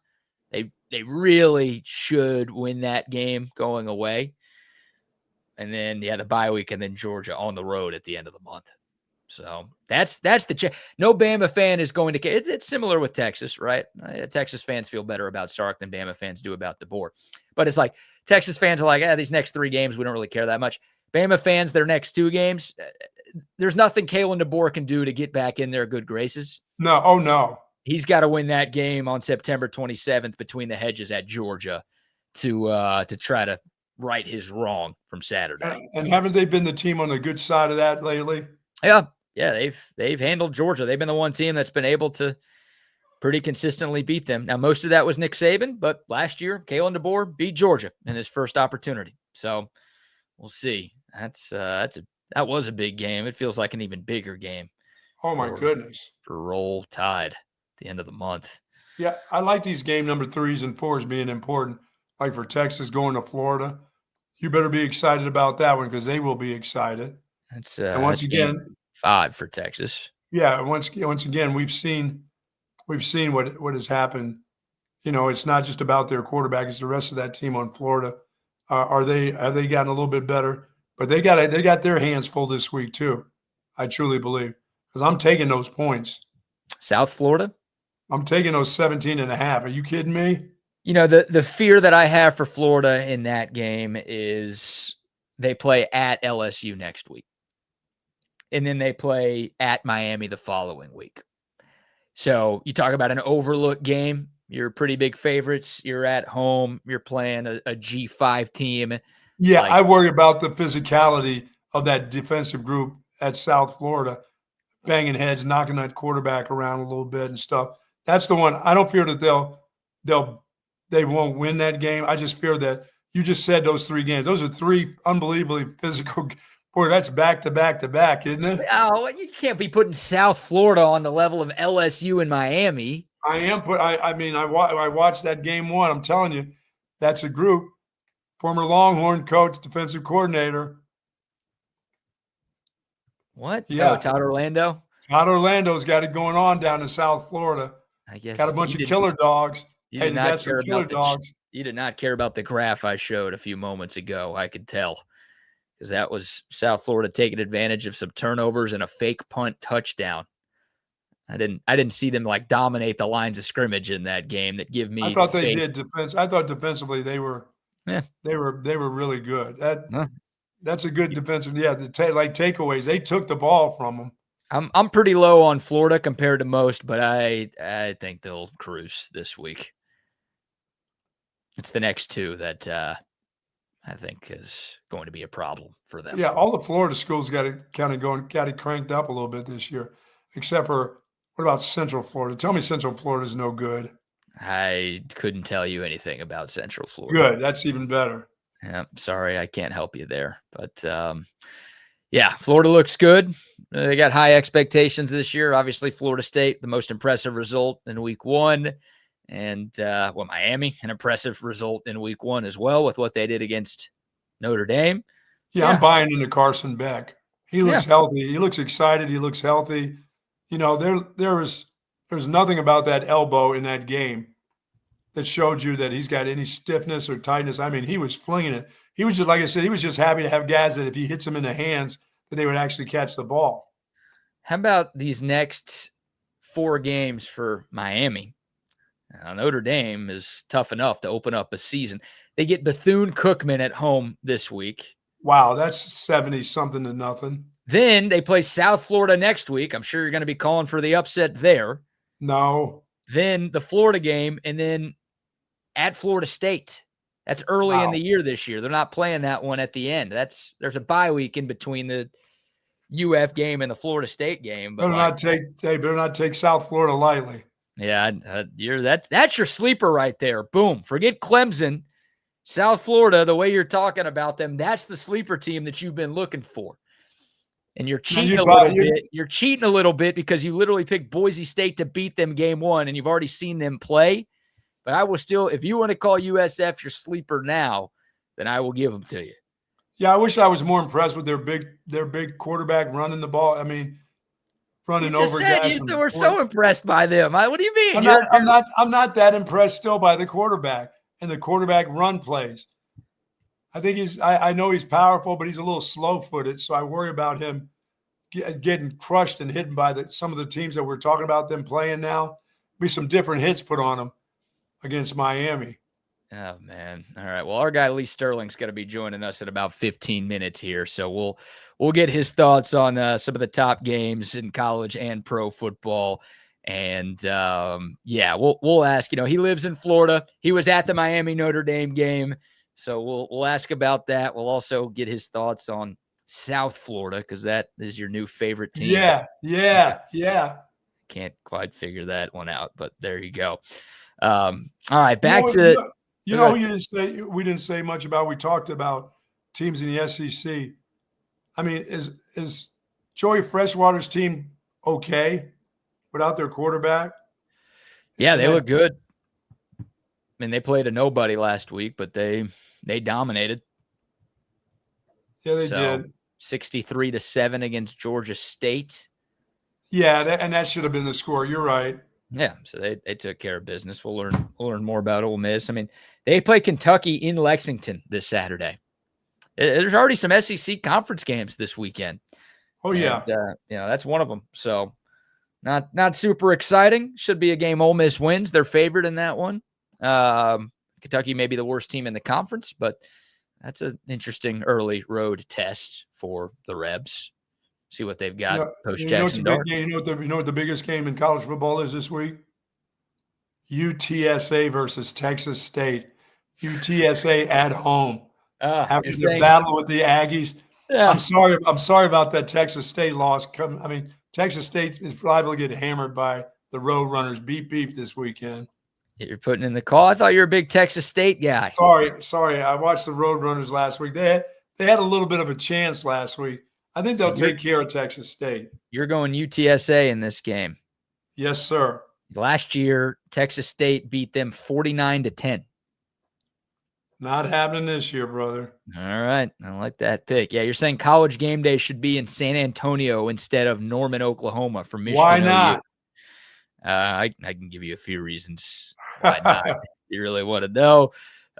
They really should win that game going away. And then the bye week, and then Georgia on the road at the end of the month. So that's the no Bama fan is going to care. It's similar with Texas, right? Texas fans feel better about Sark than Bama fans do about DeBoer. But it's like Texas fans are like, these next 3 games, we don't really care that much. Bama fans, their next 2 games, there's nothing Kalen DeBoer can do to get back in their good graces. No. Oh, no. He's got to win that game on September 27th between the hedges at Georgia to try to right his wrong from Saturday. And haven't they been the team on the good side of that lately? Yeah, they've handled Georgia. They've been the one team that's been able to pretty consistently beat them. Now, most of that was Nick Saban, but last year, Kalen DeBoer beat Georgia in his first opportunity. So we'll see. That was a big game. It feels like an even bigger game. Oh my goodness! For Roll Tide at the end of the month. Yeah, I like these game number 3s and 4s being important. Like for Texas going to Florida, you better be excited about that one because they will be excited. That's and once again 5 for Texas. Yeah, once again we've seen what has happened. You know, it's not just about their quarterback; it's the rest of that team on Florida. Have they gotten a little bit better? But they got their hands full this week too. I truly believe because I'm taking those points. South Florida. I'm taking those 17.5. Are you kidding me? You know, the fear that I have for Florida in that game is they play at LSU next week. And then they play at Miami the following week. So you talk about an overlook game. You're pretty big favorites. You're at home. You're playing a G5 team. Yeah, I worry about the physicality of that defensive group at South Florida, banging heads, knocking that quarterback around a little bit and stuff. That's the one. I don't fear that they won't win that game. I just fear that you just said those 3 games. Those are 3 unbelievably physical. Boy, that's back to back to back, isn't it? Oh, you can't be putting South Florida on the level of LSU and Miami. I am. I watched that game 1. I'm telling you, that's a group. Former Longhorn coach, defensive coordinator. What? Yeah. Oh, Todd Orlando? Todd Orlando's got it going on down in South Florida. I guess got a bunch of killer dogs. You did not care about the graph I showed a few moments ago. I could tell because that was South Florida taking advantage of some turnovers and a fake punt touchdown. I didn't see them like dominate the lines of scrimmage in that game. That give me. I thought they did defense. I thought defensively they were. Yeah. They were really good. That's a good defensive. Yeah, like takeaways. They took the ball from them. I'm pretty low on Florida compared to most, but I think they'll cruise this week. It's the next 2 that I think is going to be a problem for them. Yeah, all the Florida schools got it cranked up a little bit this year, except for what about Central Florida? Tell me Central Florida is no good. I couldn't tell you anything about Central Florida. Good, that's even better. Yeah, sorry, I can't help you there. But yeah, Florida looks good. They got high expectations this year. Obviously, Florida State, the most impressive result in week 1. And Miami, an impressive result in week 1 as well with what they did against Notre Dame. Yeah, I'm buying into Carson Beck. He looks healthy. He looks excited. He looks healthy. You know, there's nothing about that elbow in that game that showed you that he's got any stiffness or tightness. I mean, he was flinging it. He was just, like I said, he was just happy to have guys that if he hits them in the hands, that they would actually catch the ball. How about these next 4 games for Miami? Now, Notre Dame is tough enough to open up a season. They get Bethune-Cookman at home this week. Wow, that's 70-something to nothing. Then they play South Florida next week. I'm sure you're going to be calling for the upset there. No. Then the Florida game, and then at Florida State. That's early in the year this year. They're not playing that one at the end. There's a bye week in between the UF game and the Florida State game. But they better not take South Florida lightly. Yeah, that's your sleeper right there. Boom. Forget Clemson. South Florida, the way you're talking about them, that's the sleeper team that you've been looking for. And you're cheating a little bit. You're cheating a little bit because you literally picked Boise State to beat them game 1, and you've already seen them play. But I will still, if you want to call USF your sleeper now, then I will give them to you. Yeah, I wish I was more impressed with their big quarterback running the ball. I mean, running over guys. You were so impressed by them. What do you mean? I'm not that impressed still by the quarterback and the quarterback run plays. I think I know he's powerful, but he's a little slow-footed, so I worry about him getting crushed and hit by some of the teams that we're talking about them playing now. Be some different hits put on them against Miami. Oh, man. All right. Well, our guy Lee Sterling's going to be joining us in about 15 minutes here, so we'll get his thoughts on some of the top games in college and pro football. And we'll ask. He lives in Florida. He was at the Miami Notre Dame game, so we'll ask about that. We'll also get his thoughts on South Florida because that is your new favorite team. Yeah. Can't quite figure that one out, but there you go. All right, back to who we didn't say much about. We talked about teams in the SEC. I mean, is Joey Freshwater's team okay without their quarterback? Yeah, they look good. I mean, they played a nobody last week, but they dominated. Yeah, they did. 63-7 against Georgia State. Yeah, that should have been the score. You're right. Yeah, so they took care of business. We'll learn more about Ole Miss. I mean, they play Kentucky in Lexington this Saturday. There's already some SEC conference games this weekend. Oh yeah, and, that's one of them. So not super exciting. Should be a game Ole Miss wins. They're favored in that one. Kentucky may be the worst team in the conference, but that's an interesting early road test for the Rebs. See what they've got post Jackson Dart. You know what the biggest game in college football is this week? UTSA versus Texas State. UTSA at home after their battle with the Aggies. Yeah. I'm sorry about that Texas State loss. Texas State is probably going to get hammered by the Road Runners. Beep beep this weekend. You're putting in the call. I thought you were a big Texas State guy. Sorry. I watched the Road Runners last week. They had a little bit of a chance last week. I think they'll take care of Texas State. You're going UTSA in this game. Yes, sir. Last year, Texas State beat them 49-10. Not happening this year, brother. All right. I like that pick. Yeah, you're saying College game day should be in San Antonio instead of Norman, Oklahoma for Michigan. Why not? I can give you a few reasons why not. You really want to know.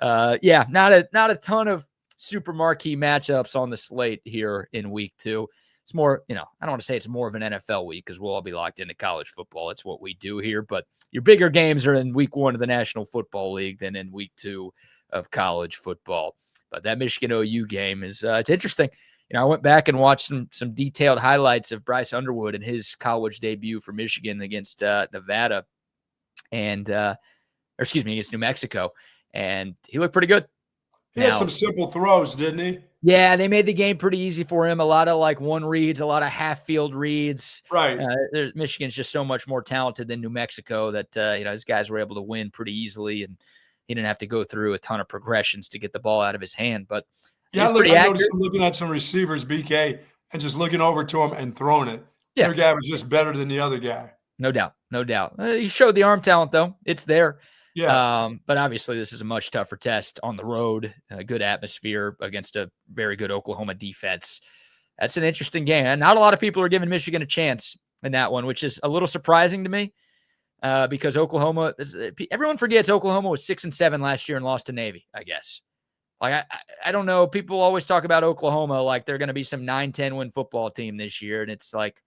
Not a ton of super marquee matchups on the slate here in week 2. It's more, I don't want to say it's more of an NFL week because we'll all be locked into college football. It's what we do here. But your bigger games are in week 1 of the National Football League than in week 2 of college football. But that Michigan OU game is it's interesting. I went back and watched some detailed highlights of Bryce Underwood and his college debut for Michigan against Nevada and against New Mexico. And he looked pretty good. He had some simple throws, didn't he? Yeah, they made the game pretty easy for him. A lot of one reads, a lot of half field reads. Right. Michigan's just so much more talented than New Mexico that his guys were able to win pretty easily, and he didn't have to go through a ton of progressions to get the ball out of his hand. But I noticed him looking at some receivers, BK, and just looking over to him and throwing it. Yeah. Their guy was just better than the other guy. No doubt. He showed the arm talent, though. It's there. Yeah. But obviously this is a much tougher test on the road, a good atmosphere against a very good Oklahoma defense. That's an interesting game. And not a lot of people are giving Michigan a chance in that one, which is a little surprising to me because Oklahoma, everyone forgets Oklahoma was 6-7 last year and lost to Navy, I guess. Like, I don't know. People always talk about Oklahoma like they're going to be some 9-10 win football team this year. And it's like,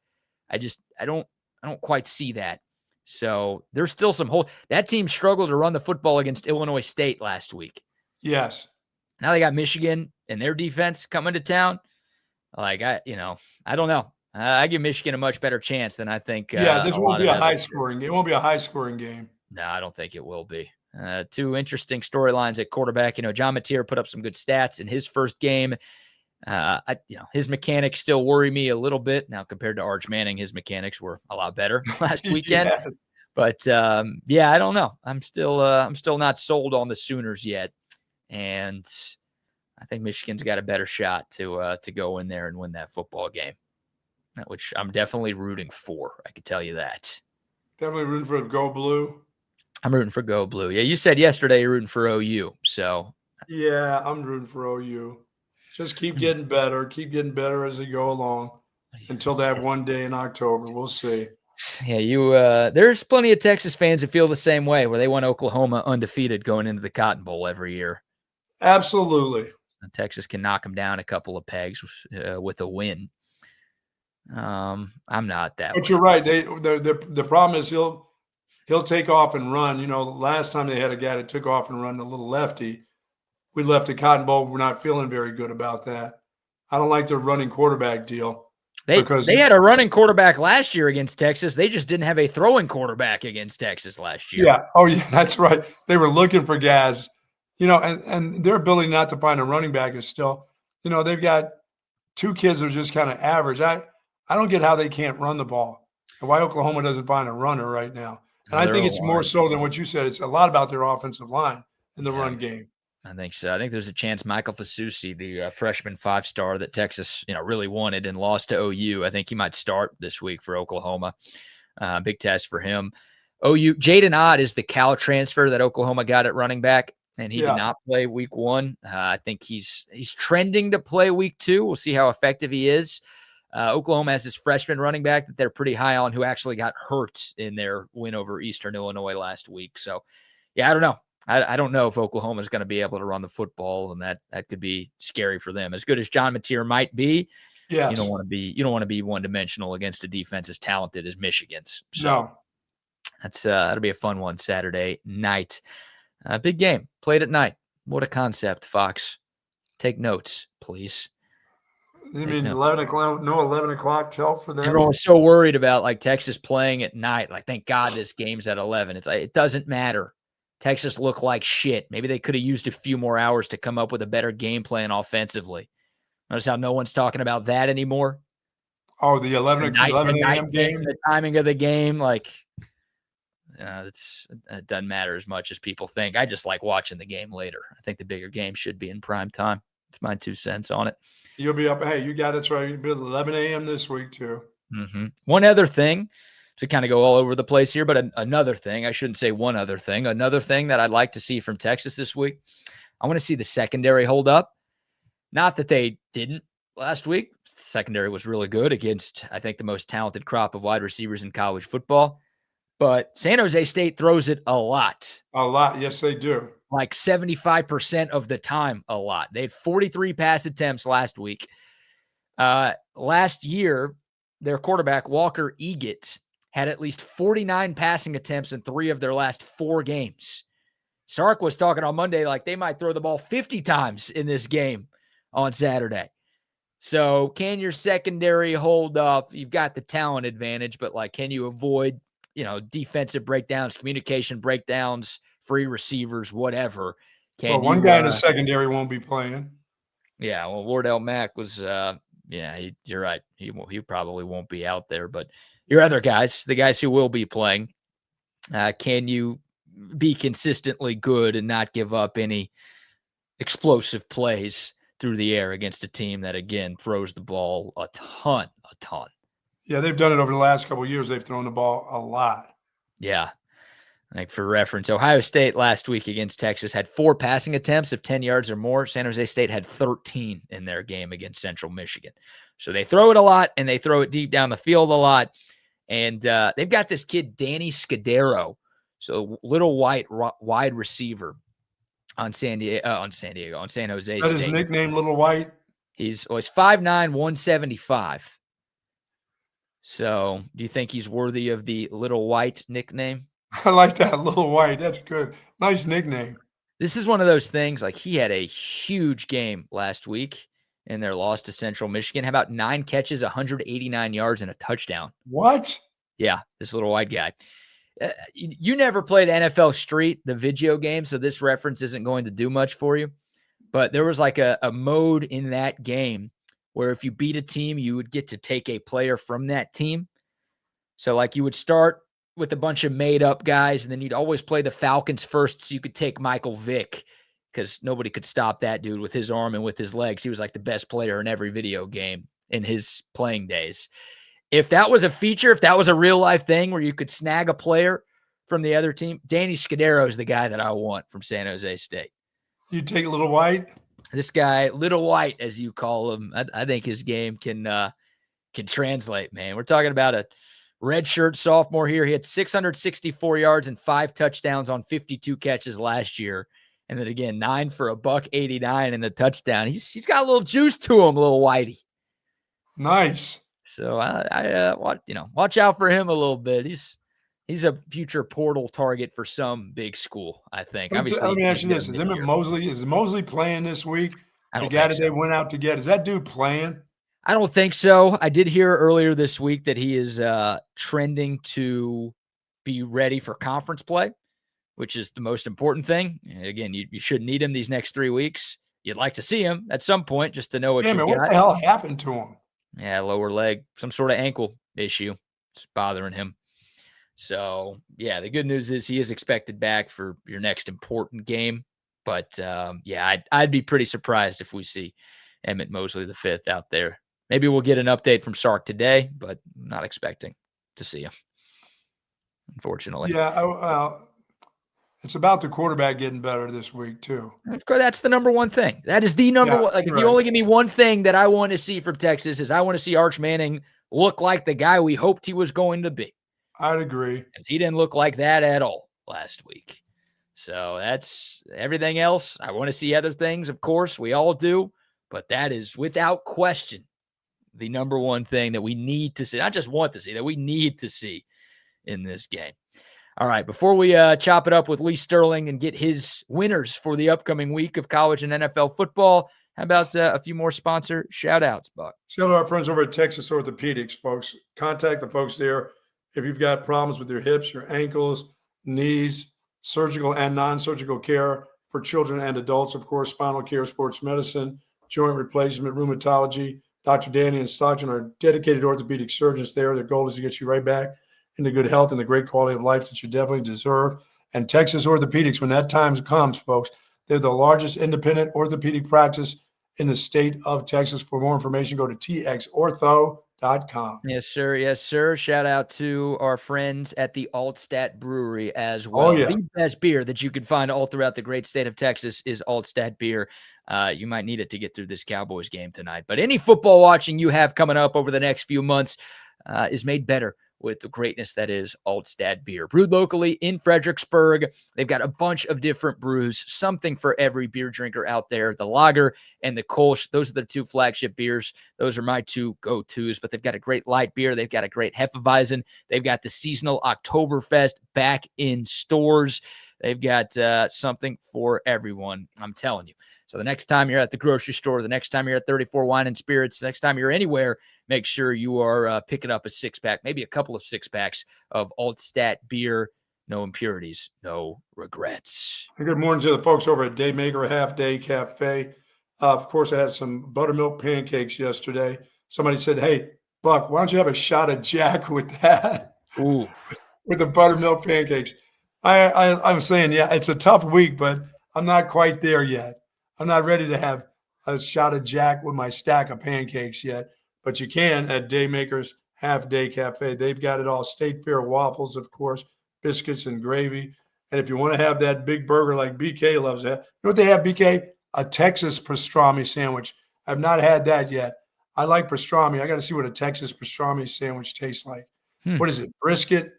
I don't quite see that. So there's still some hole. That team struggled to run the football against Illinois State last week. Yes. Now they got Michigan and their defense coming to town. Like, I don't know. I give Michigan a much better chance than I think. This won't be a high scoring. It won't be a high scoring game. No, I don't think it will be. Two interesting storylines at quarterback. John Mateer put up some good stats in his first game. His mechanics still worry me a little bit now compared to Arch Manning. His mechanics were a lot better last weekend. Yes. But I don't know. I'm still not sold on the Sooners yet, and I think Michigan's got a better shot to go in there and win that football game, which I'm definitely rooting for. I can tell you that. Definitely rooting for Go Blue. I'm rooting for Go Blue. Yeah, you said yesterday you're rooting for OU, so. Yeah, I'm rooting for OU. Just keep getting better. Keep getting better as they go along until that one day in October. We'll see. Yeah, there's plenty of Texas fans that feel the same way, where they want Oklahoma undefeated going into the Cotton Bowl every year. Absolutely. And Texas can knock them down a couple of pegs with a win. I'm not that. But you're right. The problem is he'll take off and run. Last time they had a guy that took off and run, a little lefty. We left the Cotton Bowl. We're not feeling very good about that. I don't like their running quarterback deal. They had a running quarterback last year against Texas. They just didn't have a throwing quarterback against Texas last year. Yeah. Oh, yeah, that's right. They were looking for guys, and their ability not to find a running back is still, they've got two kids that are just kind of average. I don't get how they can't run the ball and why Oklahoma doesn't find a runner right now. And I think it's more so than what you said. It's a lot about their offensive line in the run game. I think so. I think there's a chance Michael Fasusi, the freshman 5-star that Texas, really wanted and lost to OU, I think he might start this week for Oklahoma. Big test for him. OU, Jaden Ott is the Cal transfer that Oklahoma got at running back, and he did not play week 1. I think he's trending to play week 2. We'll see how effective he is. Oklahoma has this freshman running back that they're pretty high on who actually got hurt in their win over Eastern Illinois last week. So, yeah, I don't know. I don't know if Oklahoma is going to be able to run the football, and that could be scary for them. As good as John Mateer might be, you don't want to be one-dimensional against a defense as talented as Michigan's. So that'll be a fun one Saturday night. Big game played at night. What a concept, Fox. Take notes, please. You mean 11 o'clock? No 11 o'clock tell for them. Everyone was so worried about Texas playing at night. Thank God this game's at 11. It's it doesn't matter. Texas looked like shit. Maybe they could have used a few more hours to come up with a better game plan offensively. Notice how no one's talking about that anymore? Oh, the 11 a.m. game? The timing of the game, it doesn't matter as much as people think. I just like watching the game later. I think the bigger game should be in prime time. It's my 2 cents on it. You'll be up. Hey, you got it right. You'll be at 11 a.m. this week, too. Mm-hmm. One other thing. To kind of go all over the place here, but another thing, I shouldn't say one other thing, another thing that I'd like to see from Texas this week, I want to see the secondary hold up. Not that they didn't last week. The secondary was really good against, I think, the most talented crop of wide receivers in college football. But San Jose State throws it a lot. A lot. Yes, they do. 75% of the time, a lot. They had 43 pass attempts last week. Last year, their quarterback, Walker Eagett, had at least 49 passing attempts in 3 of their last 4 games. Sark was talking on Monday they might throw the ball 50 times in this game on Saturday. So can your secondary hold up? You've got the talent advantage, but can you avoid, defensive breakdowns, communication breakdowns, free receivers, whatever? One guy in the secondary won't be playing. Yeah, well, Wardell Mack was, you're right. He probably won't be out there, but your other guys, the guys who will be playing, can you be consistently good and not give up any explosive plays through the air against a team that, again, throws the ball a ton? Yeah, they've done it over the last couple of years. They've thrown the ball a lot. Yeah. For reference, Ohio State last week against Texas had 4 passing attempts of 10 yards or more. San Jose State had 13 in their game against Central Michigan. So they throw it a lot, and they throw it deep down the field a lot. And they've got this kid, Danny Scudero, so little white wide receiver on San Jose That his State. nickname, Little White? He's 5'9", 175. So do you think he's worthy of the Little White nickname? I like that, Little White. That's good. Nice nickname. This is one of those things, like he had a huge game last week in their loss to Central Michigan. How about 9 catches, 189 yards, and a touchdown? What? Yeah, this little white guy. You never played NFL Street, the video game, so this reference isn't going to do much for you. But there was like a mode in that game where if you beat a team, you would get to take a player from that team. So like you would start with a bunch of made-up guys, and then you'd always play the Falcons first so you could take Michael Vick because nobody could stop that dude with his arm and with his legs. He was like the best player in every video game in his playing days. If that was a feature, if that was a real-life thing where you could snag a player from the other team, Danny Scudero is the guy that I want from San Jose State. You take Little White? This guy, Little White, as you call him, I think his game can translate, man. We're talking about a redshirt sophomore here. He had 664 yards and 5 touchdowns on 52 catches last year. And then again, 9 for $189 and a touchdown. He's got a little juice to him, Little Whitey. Nice. So watch out for him a little bit. He's a future portal target for some big school, I think. Obviously, let me ask you this: is Mosley playing this week? The guy that they went out to get, is that dude playing? I don't think so. I did hear earlier this week that he is trending to be ready for conference play, which is the most important thing. Again, you should need him these next 3 weeks. You'd like to see him at some point just to know what you got. What the hell happened to him? Yeah, lower leg, some sort of ankle issue. It's bothering him. So, yeah, the good news is he is expected back for your next important game. But, I'd be pretty surprised if we see Emmett Mosley V out there. Maybe we'll get an update from Sark today, but I'm not expecting to see him, unfortunately. Yeah, it's about the quarterback getting better this week, too. Of course, that's the number one thing. That is the number one. Like, if you only give me one thing that I want to see from Texas is I want to see Arch Manning look like the guy we hoped he was going to be. I'd agree. And he didn't look like that at all last week. So that's everything else. I want to see other things, of course. We all do. But that is, without question, the number one thing that we need to see. Not just want to see, that we need to see in this game. All right, before we chop it up with Lee Sterling and get his winners for the upcoming week of college and NFL football, how about a few more sponsor shout-outs, Buck? Shout out our friends over at Texas Orthopedics, folks. Contact the folks there if you've got problems with your hips, your ankles, knees, surgical and non-surgical care for children and adults, of course, spinal care, sports medicine, joint replacement, rheumatology. Dr. Danny and Stockton are dedicated orthopedic surgeons there. Their goal is to get you right back into good health and the great quality of life that you definitely deserve. And Texas Orthopedics, when that time comes, folks, they're the largest independent orthopedic practice in the state of Texas. For more information, go to txortho.com. Yes, sir. Yes, sir. Shout out to our friends at the Altstadt Brewery as well. Oh, yeah. The best beer that you can find all throughout the great state of Texas is Altstadt Beer. You might need it to get through this Cowboys game tonight. But any football watching you have coming up over the next few months is made better with the greatness that is Altstadt Beer. Brewed locally in Fredericksburg. They've got a bunch of different brews, something for every beer drinker out there. The lager and the Kolsch, those are the 2 flagship beers. Those are my 2 go-tos, but they've got a great light beer. They've got a great Hefeweizen. They've got the seasonal Oktoberfest back in stores. They've got something for everyone, I'm telling you. So the next time you're at the grocery store, the next time you're at 34 Wine and Spirits, the next time you're anywhere, make sure you are picking up a 6-pack, maybe a couple of 6-packs of Altstadt Beer. No impurities, no regrets. Good morning to the folks over at Daymaker Half Day Cafe. Of course, I had some buttermilk pancakes yesterday. Somebody said, hey, Buck, why don't you have a shot of Jack with that? Ooh. With the buttermilk pancakes. I'm saying, yeah, it's a tough week, but I'm not quite there yet. I'm not ready to have a shot of Jack with my stack of pancakes yet, but you can at Daymaker's Half Day Cafe. They've got it all. State Fair waffles, of course, biscuits and gravy. And if you want to have that big burger like BK loves that, you know what they have, BK? A Texas pastrami sandwich. I've not had that yet. I like pastrami. I got to see what a Texas pastrami sandwich tastes like. What is it, brisket?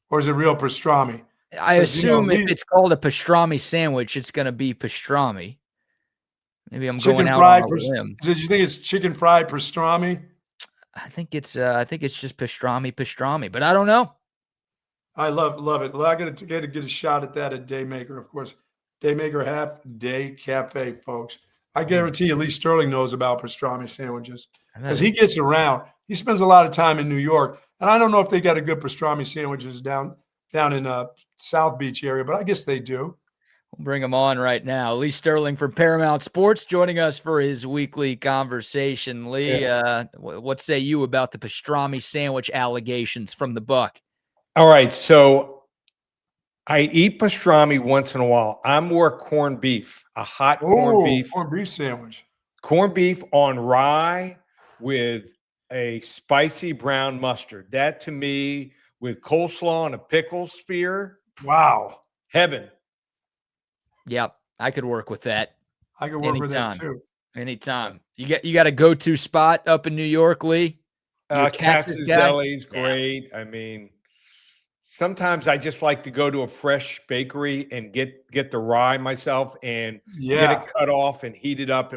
Or is it real pastrami? I 'Cause, you know, assume if it's called a pastrami sandwich, it's going to be pastrami. Maybe I'm going chicken out fried on a limb. Did you think it's chicken fried pastrami? I think it's just pastrami, but I don't know. I love it. Well, I got to get a shot at that at Daymaker, of course. Daymaker Half Day Cafe, folks. I guarantee you Lee Sterling knows about pastrami sandwiches because he gets around. He spends a lot of time in New York, and I don't know if they got a good pastrami sandwiches down in South Beach area, but I guess they do. We'll bring him on right now. Lee Sterling from Paramount Sports joining us for his weekly conversation. Lee, what say you about the pastrami sandwich allegations from the Buck? All right, so I eat pastrami once in a while. I'm more corned beef, a hot corned beef sandwich. Corned beef on rye with a spicy brown mustard. That to me, with coleslaw and a pickle spear. Wow. Heaven. Yep, I could work with that. I could work with that too. Anytime. You got a go-to spot up in New York, Lee? Katz's Deli is great. I mean, sometimes I just like to go to a fresh bakery and get the rye myself and get it cut off and heat it up.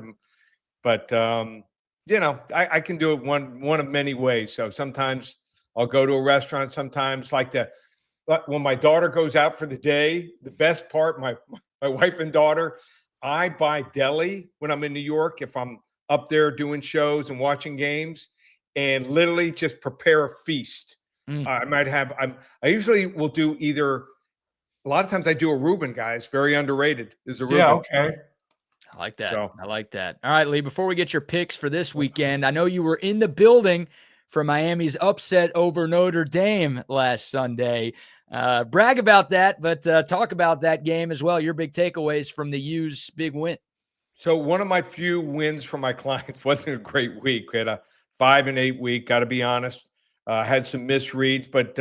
But I can do it one of many ways. So sometimes I'll go to a restaurant. Sometimes when my daughter goes out for the day, the best part, my wife and daughter, I buy deli when I'm in New York. If I'm up there doing shows and watching games, and literally just prepare a feast. I usually will do a lot of times I do a Reuben, guys. Very underrated. Is a Reuben. Yeah, okay. I like that. I like that. All right, Lee, before we get your picks for this weekend, I know you were in the building for Miami's upset over Notre Dame last Sunday. Brag about that, but talk about that game as well. Your big takeaways from the U's big win. So one of my few wins from my clients wasn't a great week. We had a 5-8 week, got to be honest. Had some misreads, but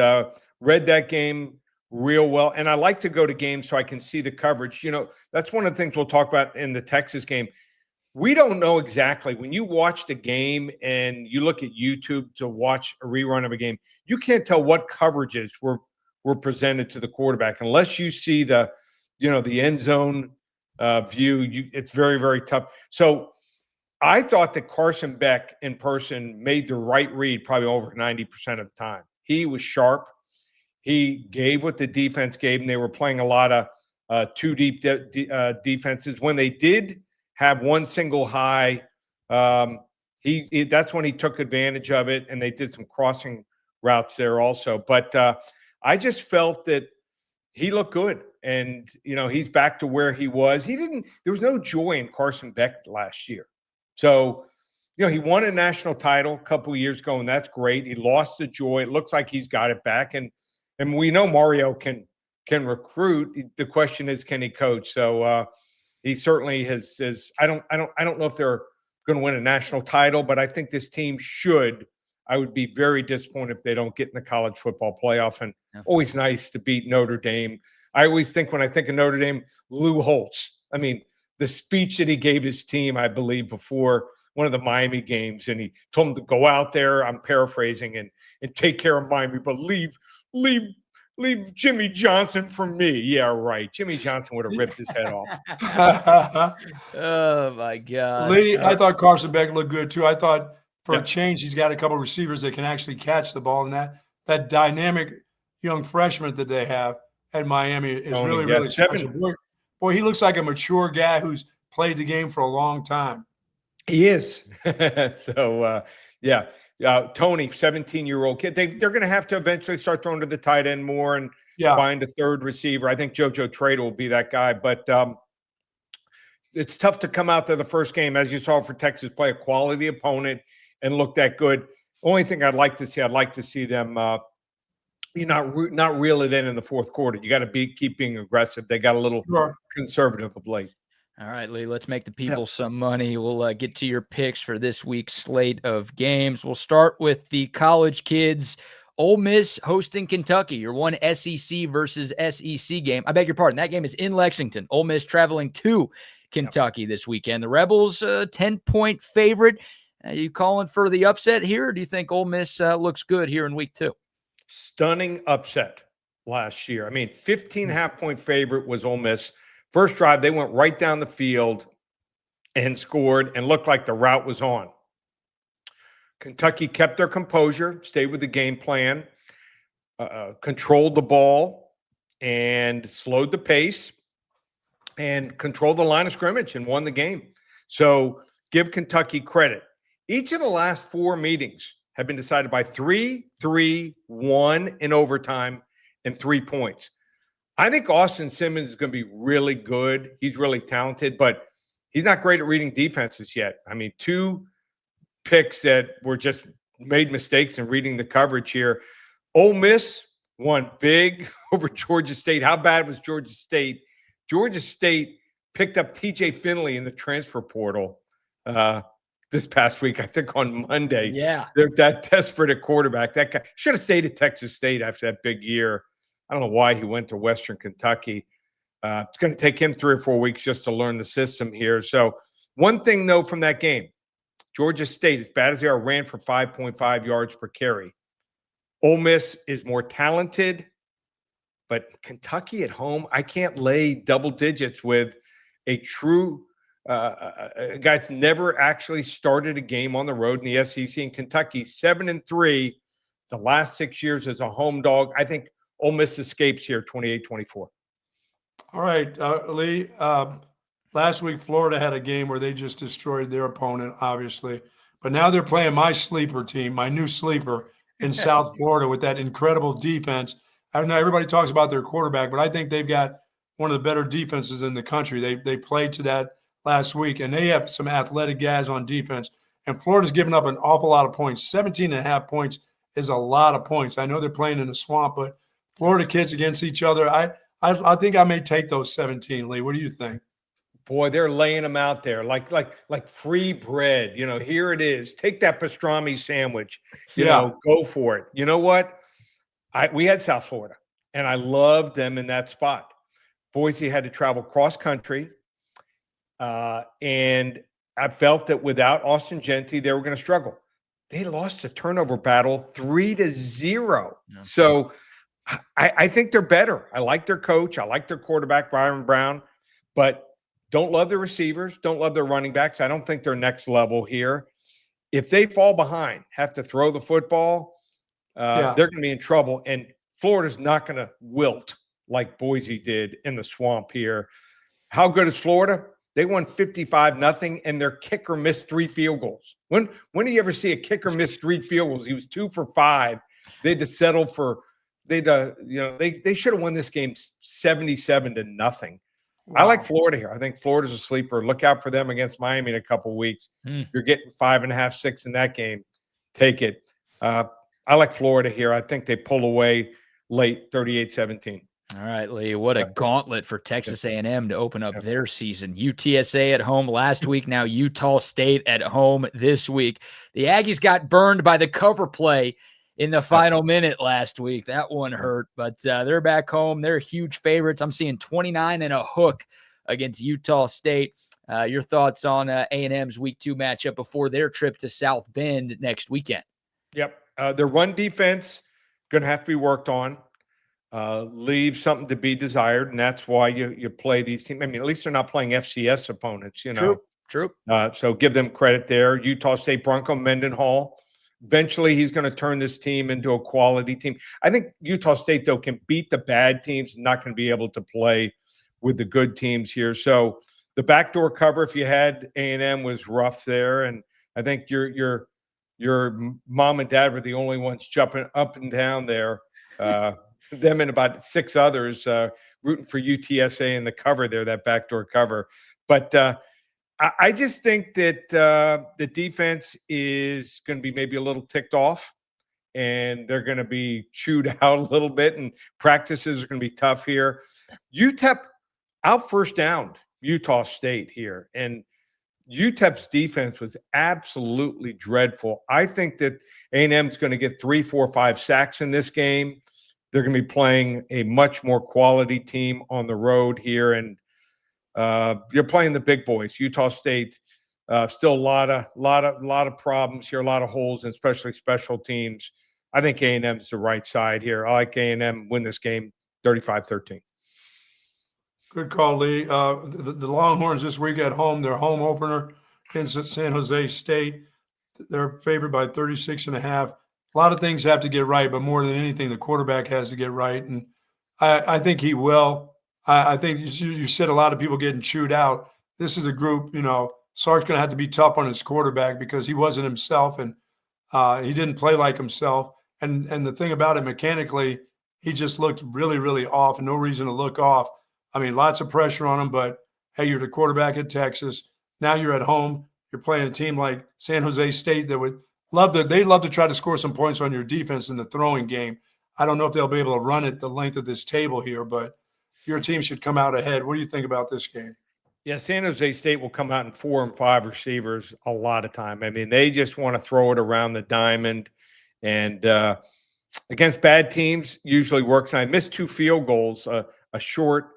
read that game real well. And I like to go to games so I can see the coverage. You know, that's one of the things we'll talk about in the Texas game. We don't know exactly. When you watch the game and you look at YouTube to watch a rerun of a game, you can't tell what coverages were presented to the quarterback unless you see the end zone view. It's very, very tough. So I thought that Carson Beck in person made the right read probably over 90% of the time. He was sharp. He gave what the defense gave, and they were playing a lot of two deep defenses. When they did have one single high, that's when he took advantage of it, and they did some crossing routes there also. But I just felt that he looked good, and he's back to where he was. There was no joy in Carson Beck last year. So, he won a national title a couple of years ago, and that's great. He lost the joy. It looks like he's got it back, and we know Mario can recruit. The question is, can he coach? So he certainly has. I don't know if they're going to win a national title, but I think this team should. I would be very disappointed if they don't get in the college football playoff. And always nice to beat Notre Dame. I always think when I think of Notre Dame, Lou Holtz. I mean, the speech that he gave his team, I believe, before one of the Miami games, and he told them to go out there, I'm paraphrasing, and take care of Miami, but leave Jimmy Johnson for me. Yeah, right. Jimmy Johnson would have ripped his head off. Oh, my God. Lee, I thought Carson Beck looked good, too. I thought for a change, he's got a couple of receivers that can actually catch the ball, and that dynamic young freshman that they have at Miami is really special. Boy, he looks like a mature guy who's played the game for a long time. He is. So, Tony, 17-year-old kid. They're going to have to eventually start throwing to the tight end more and find a third receiver. I think JoJo Trader will be that guy. But it's tough to come out there the first game, as you saw for Texas, play a quality opponent and look that good. Only thing I'd like to see them not reel it in the fourth quarter. You got to keep being aggressive. They got a little conservative of late. All right, Lee, let's make the people some money. We'll get to your picks for this week's slate of games. We'll start with the college kids. Ole Miss hosting Kentucky, your one SEC versus SEC game. I beg your pardon. That game is in Lexington. Ole Miss traveling to Kentucky this weekend. The Rebels, 10-point favorite. Are you calling for the upset here, or do you think Ole Miss looks good here in week 2? Stunning upset last year. I mean, 15.5-point favorite was Ole Miss. First drive, they went right down the field and scored and looked like the route was on. Kentucky kept their composure, stayed with the game plan, controlled the ball, and slowed the pace, and controlled the line of scrimmage and won the game. So give Kentucky credit. Each of the last 4 meetings have been decided by 3, 1 in overtime, and 3 points. I think Austin Simmons is going to be really good. He's really talented, but he's not great at reading defenses yet. I mean, 2 picks that were just made mistakes in reading the coverage here. Ole Miss won big over Georgia State. How bad was Georgia State? Georgia State picked up TJ Finley in the transfer portal this past week, I think on Monday. Yeah. They're that desperate at quarterback. That guy should have stayed at Texas State after that big year. I don't know why he went to Western Kentucky. It's going to take him 3 or 4 weeks just to learn the system here. So one thing, though, from that game, Georgia State, as bad as they are, ran for 5.5 yards per carry. Ole Miss is more talented, but Kentucky at home, I can't lay double digits with a true a guy that's never actually started a game on the road in the SEC. In Kentucky, 7-3 the last 6 years as a home dog. I think Ole Miss escapes here 28-24. All right, Lee. Last week, Florida had a game where they just destroyed their opponent, obviously. But now they're playing my sleeper team, my new sleeper in South Florida with that incredible defense. I don't know, everybody talks about their quarterback, but I think they've got one of the better defenses in the country. They played to that last week, and they have some athletic guys on defense. And Florida's given up an awful lot of points. 17.5 points is a lot of points. I know they're playing in the swamp, but Florida kids against each other, I think I may take those 17, Lee. What do you think? Boy, they're laying them out there like free bread. You know, here it is. Take that pastrami sandwich. You know, go for it. You know what? We had South Florida, and I loved them in that spot. Boise had to travel cross country, and I felt that without Austin Gentry, they were going to struggle. They lost a turnover battle 3-0. Yeah. So I think they're better. I like their coach. I like their quarterback, Byron Brown, but don't love their receivers. Don't love their running backs. I don't think they're next level here. If they fall behind, have to throw the football, they're going to be in trouble. And Florida's not going to wilt like Boise did in the swamp here. How good is Florida? They won 55-0, and their kicker missed 3 field goals. When do you ever see a kicker miss 3 field goals? He was 2 for 5. They had to settle for they should have won this game 77-0. Wow. I like Florida here. I think Florida's a sleeper. Look out for them against Miami in a couple of weeks. You're getting 5.5, 6 in that game. Take it. I like Florida here. I think they pull away late 38-17. All right, Lee, what a gauntlet for Texas A&M to open up their season. UTSA at home last week, now Utah State at home this week. The Aggies got burned by the cover play in the final minute last week. That one hurt, but they're back home. They're huge favorites. I'm seeing 29 and a hook against Utah State. Your thoughts on A&M's Week 2 matchup before their trip to South Bend next weekend? Yep. Their run defense going to have to be worked on. Leave something to be desired, and that's why you play these teams. I mean, at least they're not playing FCS opponents, you know. True. So give them credit there. Utah State Bronco Mendenhall. Eventually, he's going to turn this team into a quality team. I think Utah State, though, can beat the bad teams, not going to be able to play with the good teams here. So the backdoor cover, if you had A&M, was rough there, and I think your mom and dad were the only ones jumping up and down there. Them and about 6 others rooting for UTSA in the cover there, that backdoor cover. But I just think that the defense is going to be maybe a little ticked off, and they're going to be chewed out a little bit, and practices are going to be tough here. UTEP out first down Utah State here, and UTEP's defense was absolutely dreadful. I think that A&M is going to get 3, 4, 5 sacks in this game. They're going to be playing a much more quality team on the road here, and you're playing the big boys. Utah State Still a lot of problems here, a lot of holes, and especially special teams. I think A&M is the right side here. I like A&M win this game 35-13. Good call, Lee. The Longhorns this week at home, their home opener against San Jose State. They're favored by 36.5. A lot of things have to get right, but more than anything, the quarterback has to get right. And I think he will. I think you said a lot of people getting chewed out. This is a group, Sark's going to have to be tough on his quarterback because he wasn't himself and he didn't play like himself. And the thing about it, mechanically, he just looked really, really off, and no reason to look off. I mean, lots of pressure on him, but hey, you're the quarterback at Texas. Now you're at home. You're playing a team like San Jose State that would love to try to score some points on your defense in the throwing game. I don't know if they'll be able to run it the length of this table here, but your team should come out ahead. What do you think about this game? Yeah, San Jose State will come out in 4 and 5 receivers a lot of time. I mean, they just want to throw it around the diamond, and against bad teams usually works. I missed 2 field goals, a short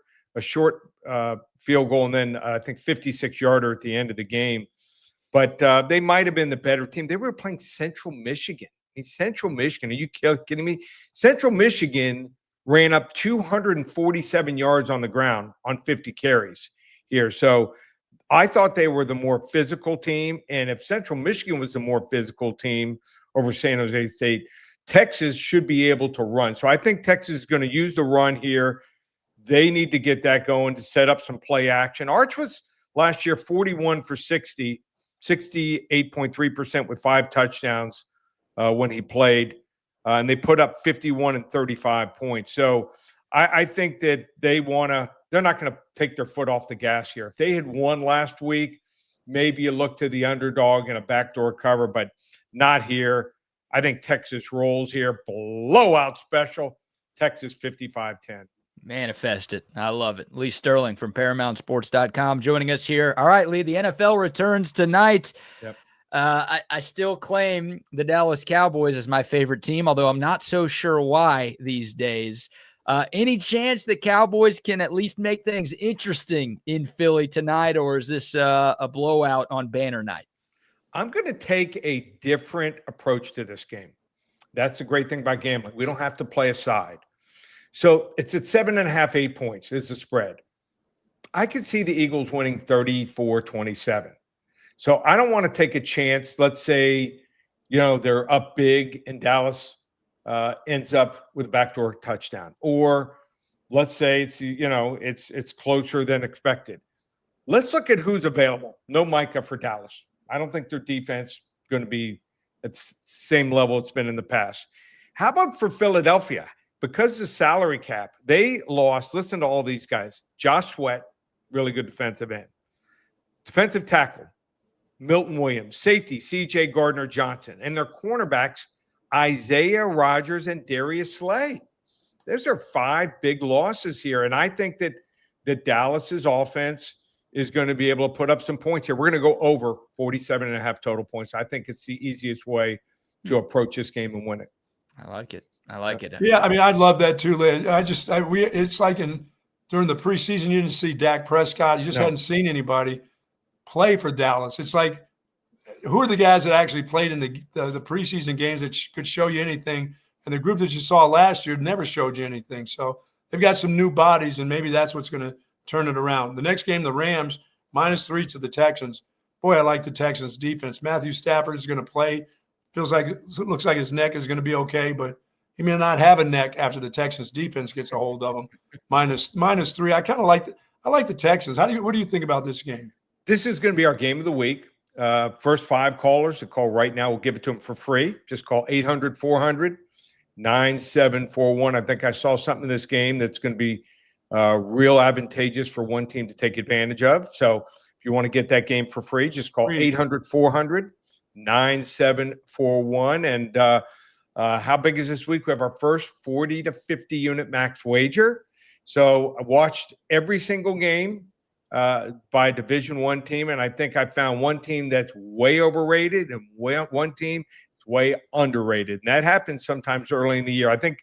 field goal, and then I think 56-yarder at the end of the game. But they might have been the better team. They were playing Central Michigan. I mean, Central Michigan, are you kidding me? Central Michigan ran up 247 yards on the ground on 50 carries here. So I thought they were the more physical team. And if Central Michigan was the more physical team over San Jose State, Texas should be able to run. So I think Texas is going to use the run here. They need to get that going to set up some play action. Arch was last year 41 for 60, 68.3% with 5 touchdowns when he played. And they put up 51 and 35 points. So I think that they're not going to take their foot off the gas here. If they had won last week, maybe you look to the underdog in a backdoor cover, but not here. I think Texas rolls here. Blowout special. Texas 55-10. Manifest it. I love it. Lee Sterling from ParamountSports.com joining us here. All right, Lee, the NFL returns tonight. Yep. I still claim the Dallas Cowboys as my favorite team, although I'm not so sure why these days. Any chance the Cowboys can at least make things interesting in Philly tonight, or is this a blowout on banner night? I'm going to take a different approach to this game. That's the great thing about gambling. We don't have to play a side. So it's at 7.5, 8 points is the spread. I could see the Eagles winning 34-27. So I don't want to take a chance. Let's say, they're up big and Dallas ends up with a backdoor touchdown. Or let's say it's closer than expected. Let's look at who's available. No Micah for Dallas. I don't think their defense is going to be at the same level it's been in the past. How about for Philadelphia? Because of the salary cap, they lost, listen to all these guys. Josh Sweat, really good defensive end. Defensive tackle, Milton Williams. Safety, C.J. Gardner-Johnson. And their cornerbacks, Isaiah Rodgers and Darius Slay. Those are 5 big losses here. And I think that Dallas's offense is going to be able to put up some points here. We're going to go over 47.5 total points. I think it's the easiest way to approach this game and win it. I like it. I like it. Yeah, I mean, I'd love that too, Lynn. It's like during the preseason, you didn't see Dak Prescott. You just hadn't seen anybody play for Dallas. It's like, who are the guys that actually played in the preseason games that could show you anything? And the group that you saw last year never showed you anything. So they've got some new bodies, and maybe that's what's going to turn it around. The next game, the Rams, -3 to the Texans. Boy, I like the Texans defense. Matthew Stafford is going to play. Looks like his neck is going to be okay, but he may not have a neck after the Texans defense gets a hold of him. -3. I kind of like the Texans. What do you think about this game? This is going to be our game of the week. First 5 callers to call right now, we'll give it to them for free. Just call 800-400-9741. I think I saw something in this game that's going to be real advantageous for one team to take advantage of. So if you want to get that game for free, just call 800-400-9741. And how big is this week? We have our first 40 to 50 unit max wager. So I watched every single game by Division I team, and I think I found one team that's way overrated and one team that's way underrated. And that happens sometimes early in the year. I think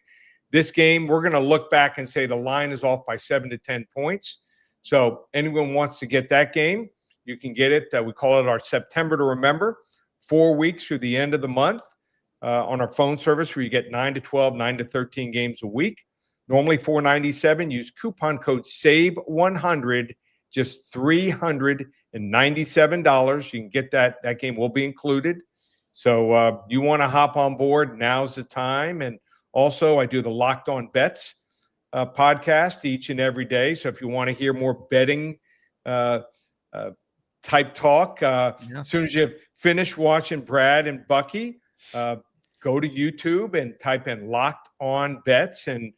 this game, we're going to look back and say the line is off by 7 to 10 points. So anyone wants to get that game, You can get it. We call it our September to Remember, 4 weeks through the end of the month on our phone service where you get 9 to 12, 9 to 13 games a week. Normally $4.97. Use coupon code SAVE100, just $397. You can get that. That game will be included. So you want to hop on board, now's the time. And also I do the Locked On Bets podcast each and every day. So if you want to hear more betting type talk, as soon as you finish watching Brad and Bucky, go to YouTube and type in Locked On Bets and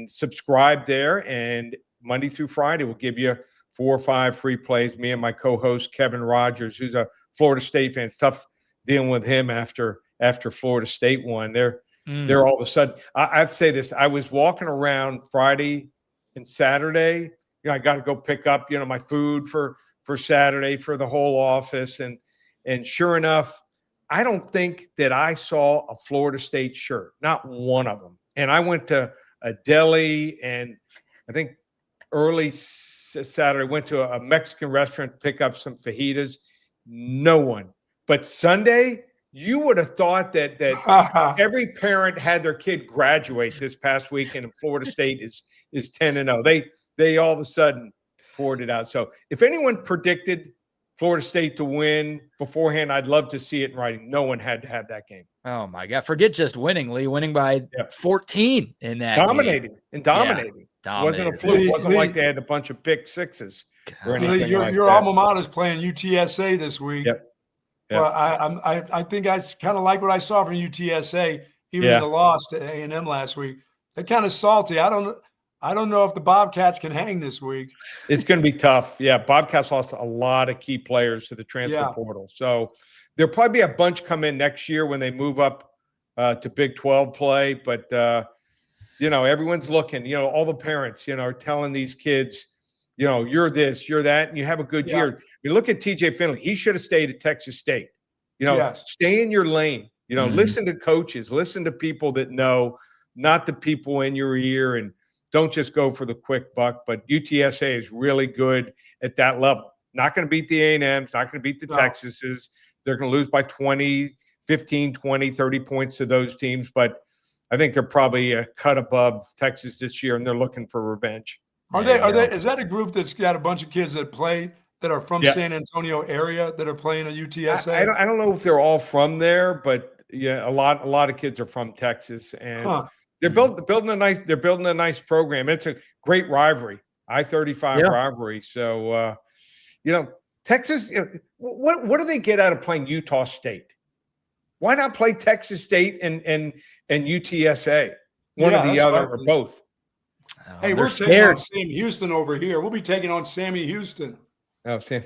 subscribe there. And Monday through Friday, we'll give you 4 or 5 free plays. Me and my co-host Kevin Rogers, who's a Florida State fan. It's tough dealing with him after Florida State won. They're all of a sudden. I have to say this. I was walking around Friday and Saturday. I got to go pick up, my food for Saturday for the whole office, and sure enough, I don't think that I saw a Florida State shirt, not one of them. And I went to a deli, and I think early Saturday went to a Mexican restaurant to pick up some fajitas. No one. But Sunday, you would have thought that every parent had their kid graduate this past weekend, and Florida State is 10-0. They all of a sudden poured it out. So if anyone predicted Florida State to win beforehand, I'd love to see it in writing. No one had to have that game. Oh my God! Forget just winning, Lee. Winning by 14 in that dominating game. and dominating. Yeah, wasn't a fluke. It wasn't like they had a bunch of pick sixes or anything like your that. alma mater is playing UTSA this week. Yep. Well, I think I kind of like what I saw from UTSA, even in the loss to A&M last week. They're kind of salty. I don't know if the Bobcats can hang this week. It's going to be tough. Yeah, Bobcats lost a lot of key players to the transfer portal. So there'll probably be a bunch come in next year when they move up to Big 12 play. But, everyone's looking. All the parents, are telling these kids, you're this, you're that, and you have a good year. I mean, look at TJ Finley. He should have stayed at Texas State. Stay in your lane. Listen to coaches. Listen to people that know, not the people in your ear, and don't just go for the quick buck. But UTSA is really good at that level. Not going to beat the A&Ms, not going to beat the Texases. They're going to lose by 20, 15, 20, 30 points to those teams. But I think they're probably a cut above Texas this year, and they're looking for revenge. Are they? Is that a group that's got a bunch of kids that play that are from San Antonio area that are playing at UTSA? I don't know if they're all from there, but a lot of kids are from Texas, and they're building a nice program. It's a great rivalry, I-35 rivalry. So Texas. What do they get out of playing Utah State? Why not play Texas State and UTSA? One or the other, or both. Hey, we're taking on Sam Houston over here. We'll be taking on Sammy Houston. Oh, Sam.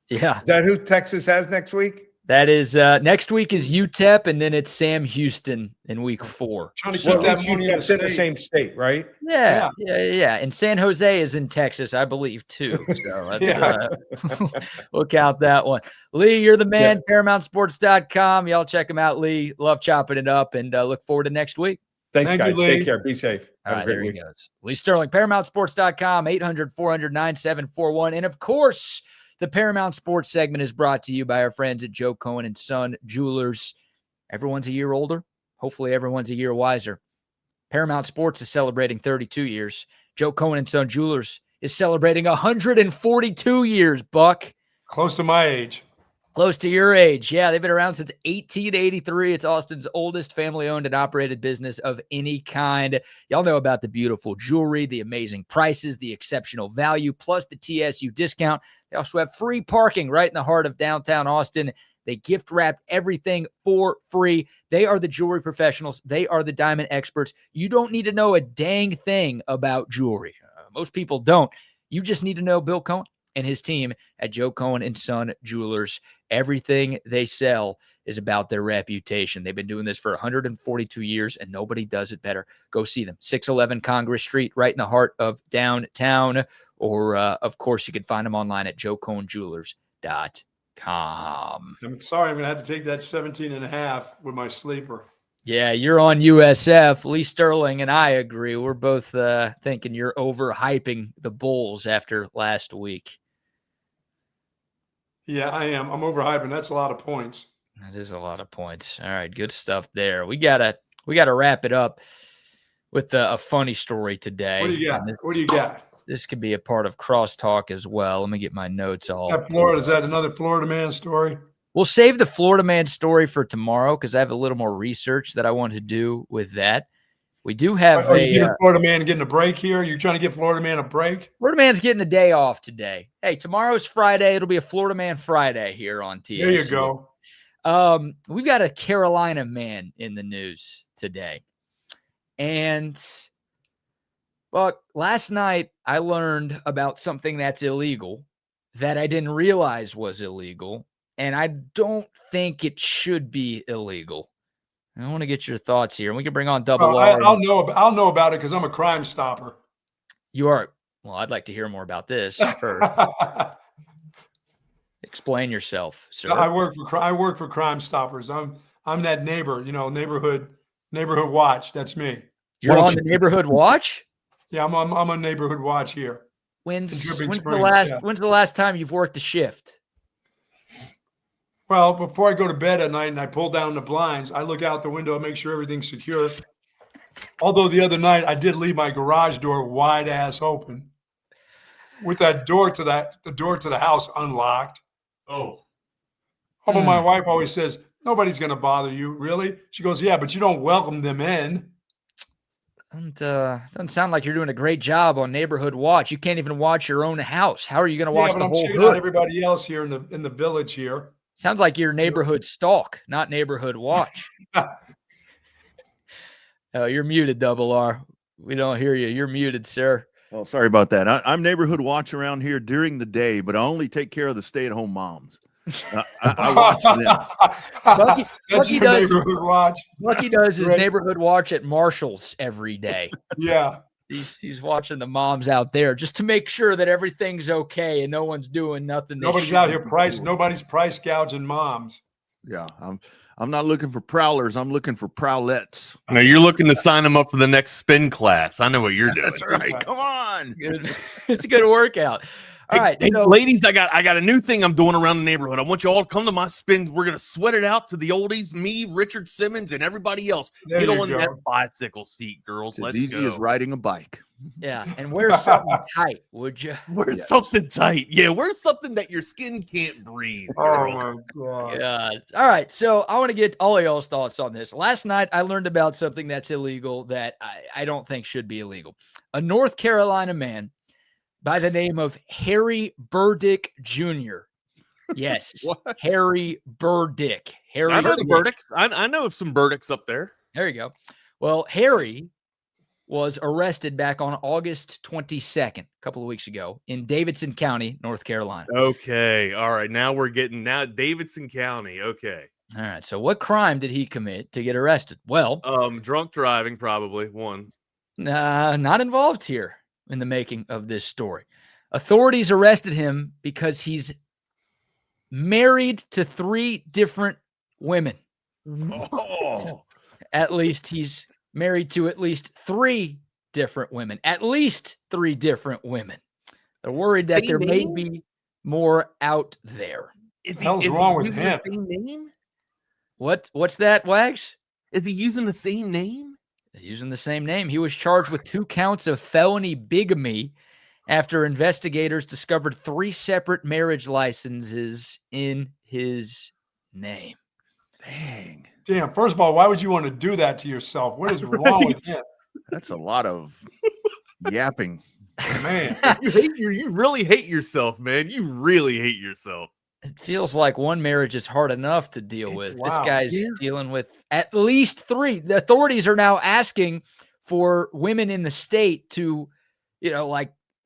Yeah. Is that who Texas has next week? That is next week is UTEP, and then it's Sam Houston in week 4. Trying to keep that money in the same state, right? Yeah. And San Jose is in Texas, I believe, too. So that's, we'll count that one. Lee, you're the man. ParamountSports.com. Y'all check him out, Lee. Love chopping it up, and look forward to next week. Thanks, guys. Take care. Be safe. All right, there he goes. Lee Sterling, ParamountSports.com, 800-400-9741. And, of course, the Paramount Sports segment is brought to you by our friends at Joe Cohen and Son Jewelers. Everyone's a year older. Hopefully everyone's a year wiser. Paramount Sports is celebrating 32 years. Joe Cohen and Son Jewelers is celebrating 142 years, Buck. Close to my age. Close to your age. Yeah, they've been around since 1883. It's Austin's oldest family-owned and operated business of any kind. Y'all know about the beautiful jewelry, the amazing prices, the exceptional value, plus the TSU discount. They also have free parking right in the heart of downtown Austin. They gift wrap everything for free. They are the jewelry professionals. They are the diamond experts. You don't need to know a dang thing about jewelry. Most people don't. You just need to know Bill Cohen and his team at Joe Cohen and Son Jewelers. Everything they sell is about their reputation. They've been doing this for 142 years, and nobody does it better. Go see them. 611 Congress Street, right in the heart of downtown. Or, of course, you can find them online at joecohenjewelers.com. I'm sorry, I'm going to have to take that 17.5 with my sleeper. Yeah, you're on USF. Lee Sterling and I agree. We're both thinking you're overhyping the Bulls after last week. Yeah, I am. I'm overhyping. That's a lot of points. That is a lot of points. All right, good stuff there. We gotta wrap it up with a funny story today. What do you got? What do you got? This could be a part of crosstalk as well. Let me get my notes all. Is that another Florida man story? We'll save the Florida man story for tomorrow because I have a little more research that I want to do with that. We do have Florida man getting a break here. You're trying to give Florida man a break? Florida man's getting a day off today. Hey, tomorrow's Friday. It'll be a Florida man Friday here on TSC. There you go. We've got a Carolina man in the news today. And well, last night I learned about something that's illegal that I didn't realize was illegal. And I don't think it should be illegal. I want to get your thoughts here. And we can bring on Double R. I'll know about it because I'm a crime stopper. You are. Well, I'd like to hear more about this first. Explain yourself, sir. I work for Crime Stoppers. I'm that neighbor, neighborhood watch. That's me. You're on the neighborhood watch? Yeah, I'm on neighborhood watch here. When's the last time you've worked a shift? Well, before I go to bed at night and I pull down the blinds, I look out the window and make sure everything's secure. Although the other night I did leave my garage door wide ass open with that door to the house unlocked. But my wife always says, nobody's going to bother you. Really? She goes, yeah, but you don't welcome them in. And doesn't sound like you're doing a great job on neighborhood watch. You can't even watch your own house. How are you going to watch the whole hood? Out everybody else here in the village here. Sounds like you're neighborhood stalk, not neighborhood watch. Oh, you're muted, Double R. We don't hear you. You're muted, sir. Oh, sorry about that. I'm neighborhood watch around here during the day, but I only take care of the stay-at-home moms. I watch them. Bucky does neighborhood watch. Bucky does his neighborhood watch at Marshall's every day. Yeah. He's watching the moms out there just to make sure that everything's okay and no one's doing nothing. Nobody's out here nobody's price gouging moms. Yeah. I'm not looking for prowlers. I'm looking for prowlets. No, you're looking to sign them up for the next spin class. I know what you're doing. That's right. Come on. It's a good workout. All right, hey, ladies, I got a new thing I'm doing around the neighborhood. I want you all to come to my spins. We're gonna sweat it out to the oldies, me, Richard Simmons, and everybody else. Get on that bicycle seat, girls. Let's go. As easy as riding a bike. Yeah, and wear something tight, would you? Wear something tight. Yeah, wear something that your skin can't breathe. Girl. Oh my God. All right, so I want to get all of y'all's thoughts on this. Last night, I learned about something that's illegal that I don't think should be illegal. A North Carolina man by the name of Harry Burdick Jr. Yes, Harry Burdick. I know the Burdicks. I know some Burdicks up there. There you go. Well, Harry was arrested back on August 22nd, a couple of weeks ago, in Davidson County, North Carolina. Okay. All right. Now we're getting Davidson County. Okay. All right. So what crime did he commit to get arrested? Well, drunk driving, probably one. Not involved here in the making of this story. Authorities arrested him because he's married to 3 different women. Oh. At least he's married to at least 3 different women. At least 3 different women. They're worried that there may be more out there. What the hell's wrong with him? Same name? What's that, Wags? Is he using the same name? Using the same name. He was charged with 2 counts of felony bigamy after investigators discovered 3 separate marriage licenses in his name. Dang. Damn. First of all, why would you want to do that to yourself? What is wrong with him? That's a lot of yapping. Man. You really hate yourself, man. You really hate yourself. It feels like one marriage is hard enough to deal with. Wow. This guy's dealing with at least 3. The authorities are now asking for women in the state to,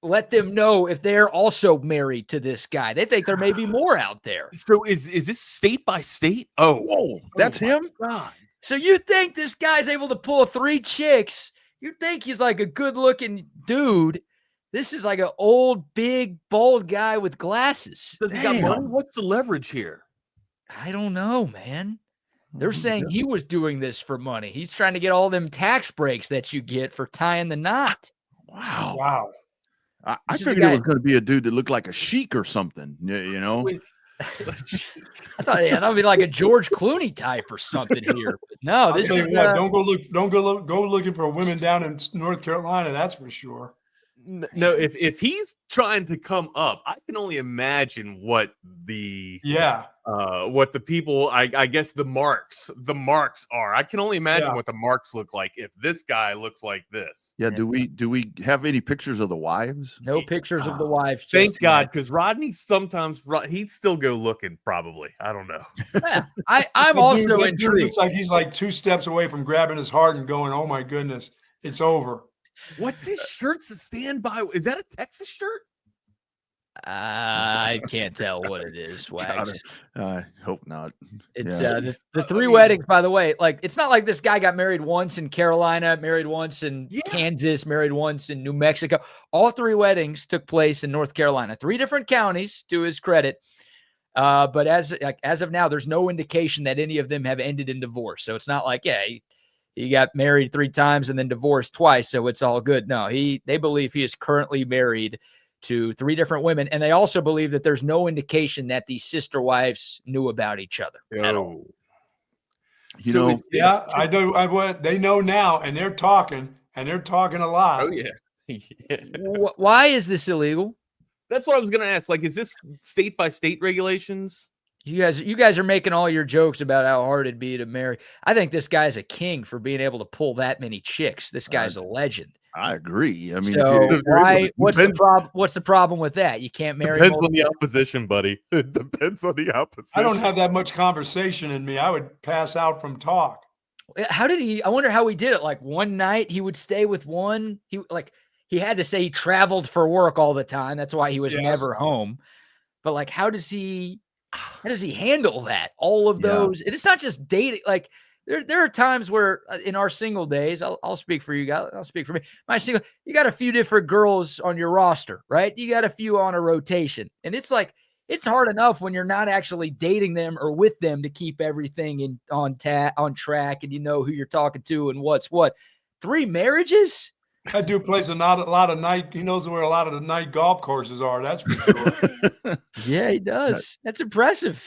let them know if they're also married to this guy. They think there may be more out there. So is this state by state? Oh, that's him? God. So you think this guy's able to pull 3 chicks? You think he's like a good-looking dude. This is like an old, big, bald guy with glasses. Does he got money? What's the leverage here? I don't know, man. They're saying he was doing this for money. He's trying to get all them tax breaks that you get for tying the knot. Wow. I figured it was going to be a dude that looked like a sheik or something, you know? I thought it'd be like a George Clooney type or something here. But no, this is don't go looking for women down in North Carolina. That's for sure. No, if he's trying to come up, I can only imagine what the people, I guess the marks are. I can only imagine what the marks look like if this guy looks like this. Yeah. Do we have any pictures of the wives? No pictures of the wives. Thank God, because Rodney sometimes he'd still go looking. Probably, I don't know. Yeah, I'm also intrigued. Looks like he's like 2 steps away from grabbing his heart and going, "Oh my goodness, it's over." What's his shirt to stand by? Is that a Texas shirt? I can't tell what it is, Wags. I hope not. It's the 3 weddings, by the way. Like, it's not like this guy got married once in Carolina, married once in Kansas, married once in New Mexico. All 3 weddings took place in North Carolina, 3 different counties, to his credit. But as of now, there's no indication that any of them have ended in divorce. So it's not like, he got married 3 times and then divorced twice, so it's all good. No, they believe he is currently married to 3 different women, and they also believe that there's no indication that these sister wives knew about each other at all. I know. They know now, and they're talking a lot. Oh yeah. Why is this illegal? That's what I was going to ask. Like, is this state by state regulations? You guys are making all your jokes about how hard it'd be to marry. I think this guy's a king for being able to pull that many chicks. This guy's a legend. I agree. I mean, so what's the problem with that? You can't marry. Depends on the opposition, buddy. It depends on the opposition. I don't have that much conversation in me. I would pass out from talk. How did he? I wonder how he did it. Like, one night he would stay with one. He had to say he traveled for work all the time. That's why he was never home. But like, how does he handle that? All of those, and it's not just dating. Like, there are times where in our single days, I'll speak for you guys. I'll speak for me. You got a few different girls on your roster, right? You got a few on a rotation, and it's like, it's hard enough when you're not actually dating them or with them to keep everything on track, and you know who you're talking to and what's what. 3 marriages. That dude plays a lot of night. He knows where a lot of the night golf courses are. That's for sure. Yeah, he does. That's impressive.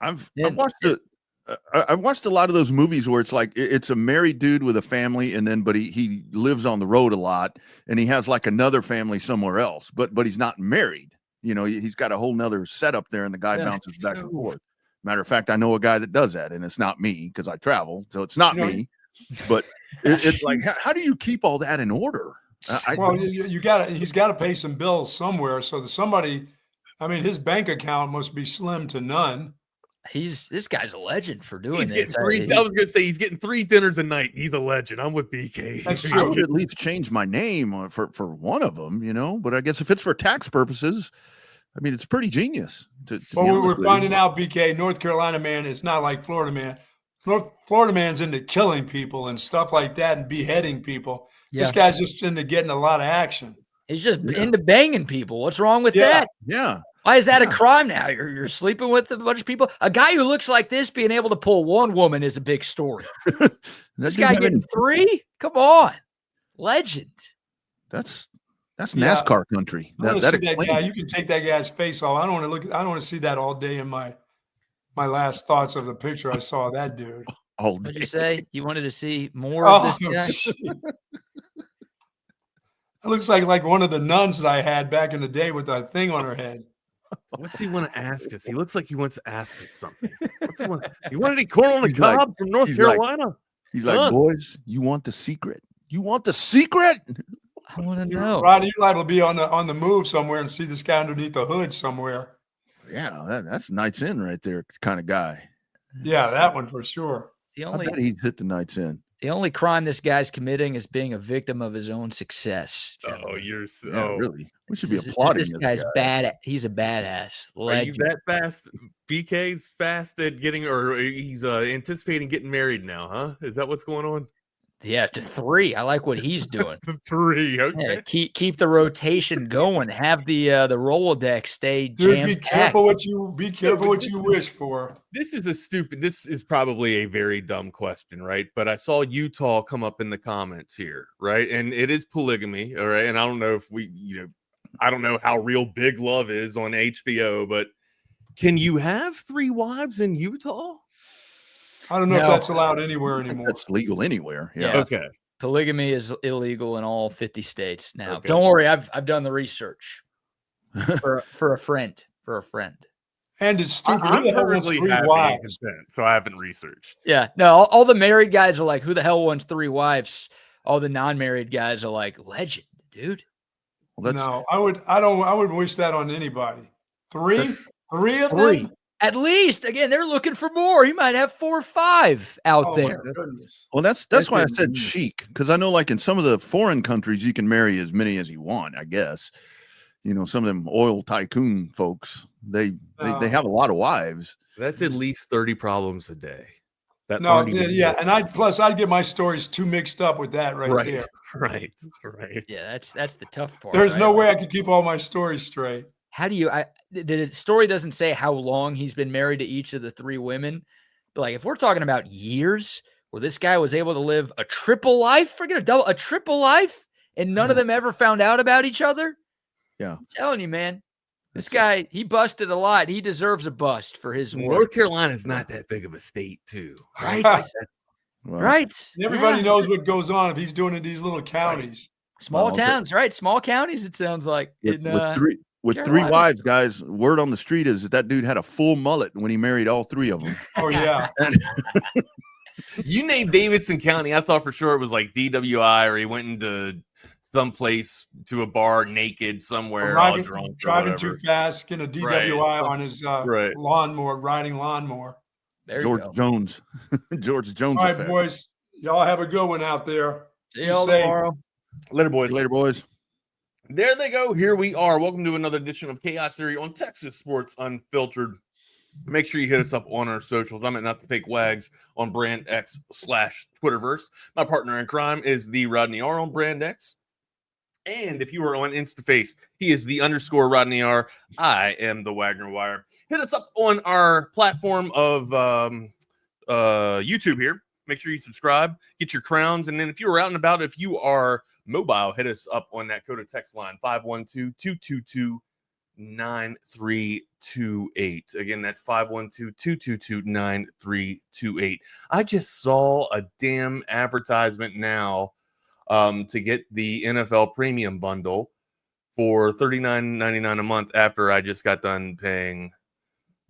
I've watched a lot of those movies where it's like it's a married dude with a family, but he lives on the road a lot, and he has like another family somewhere else, but he's not married. You know, he's got a whole nother setup there, and the guy bounces back and forth. Matter of fact, I know a guy that does that, and it's not me because I travel, so it's not me. But it's like, how do you keep all that in order? He's got to pay some bills somewhere. So his bank account must be slim to none. This guy's a legend for doing this. I was going to say he's getting 3 dinners a night. He's a legend. I'm with BK. That's true. I would at least change my name for one of them, but I guess if it's for tax purposes, I mean, it's pretty genius. We're finding out, BK, North Carolina man is not like Florida man. Florida man's into killing people and stuff like that and beheading people. Yeah. This guy's just into getting a lot of action. He's just into banging people. What's wrong with that? Yeah. Why is that a crime now? You're sleeping with a bunch of people. A guy who looks like this being able to pull one woman is a big story. This guy getting 3? Come on. Legend. That's NASCAR country. That guy. You can take that guy's face off. I don't want to see that all day in my last thoughts of the picture I saw of that dude. All day. What'd you say? You wanted to see more of this guy? It looks like one of the nuns that I had back in the day with that thing on her head. What's he want to ask us? He looks like he wants to ask us something. What's he want? You want any corn on the cob from North Carolina? He's like, boys, you want the secret? You want the secret? I want to know. Rodney, you're liable to be on the move somewhere and see this guy underneath the hood somewhere. Yeah, that's Nights In right there kind of guy. Yeah, that one for sure. I bet he'd hit the Nights In. The only crime this guy's committing is being a victim of his own success. Gentlemen. Really? We should be applauding this guy's bad. He's a badass. Are you that fast? BK's fast at getting, or he's anticipating getting married now, huh? Is that what's going on? Yeah, to 3. I like what he's doing. To 3, okay. Yeah, keep the rotation going. Have the Rolodex stay jammed. Dude, be careful what you wish for. This is probably a very dumb question, right? But I saw Utah come up in the comments here, right? And it is polygamy, all right? And I don't know if I don't know how real Big Love is on HBO, but Can you have 3 wives in Utah? I don't know if that's allowed anywhere anymore. That's legal anywhere. Yeah. Okay. Polygamy is illegal in all 50 states now. Okay. Don't worry, I've done the research for a friend. And it's stupid. I'm Who the hell wants currently 3 having wives? consent, so I haven't researched. Yeah, no, all the married guys are like, who the hell wants 3 wives? All the non-married guys are like, legend, dude. Well, No, I wouldn't wish that on anybody. 3 of them? At least, again, they're looking for more. He might have 4 or 5 out there. My goodness. Well, that's why I said chic, because I know, like in some of the foreign countries, you can marry as many as you want. I guess, some of them oil tycoon folks, they have a lot of wives. That's at least 30 problems a day. That No, yeah, and I'd get my stories too mixed up with that right there. Right. Yeah, that's the tough part. There's right? no way I could keep all my stories straight. How do you? The story doesn't say how long he's been married to each of the 3 women, but like if we're talking about years, where this guy was able to live a triple life, forget a triple life, and none of them ever found out about each other. Yeah, I'm telling you, man, this guy, he busted a lot. He deserves a bust for his work. North Carolina is not that big of a state, too. Right? Well, Right. Everybody knows what goes on if he's doing it in these little counties. Small towns, right? Small counties, it sounds like. With 3 wives, guys, word on the street is that dude had a full mullet when he married all 3 of them. Oh, yeah. You named Davidson County. I thought for sure it was like DWI, or he went into someplace to a bar naked somewhere, all drunk. Driving too fast, getting a DWI on his lawnmower, riding lawnmower. George Jones. George Jones. All right, boys. Y'all have a good one out there. See y'all tomorrow. Later, boys. Later, boys. There they go. Here we are. Welcome to another edition of Chaos Theory on Texas Sports Unfiltered. Make sure you hit us up on our socials. I'm at Not the Fake Wags on Brand X /Twitterverse. My partner in crime is the Rodney R on Brand X. And if you are on InstaFace, he is the _ Rodney R. I am the Wagner Wire. Hit us up on our platform of YouTube here. Make sure you subscribe, get your crowns. And then if you're out and about, if you are mobile, hit us up on that Coda text line, 512-222-9328. Again, that's 512-222-9328. I just saw a damn advertisement now to get the NFL premium bundle for $39.99 a month after I just got done paying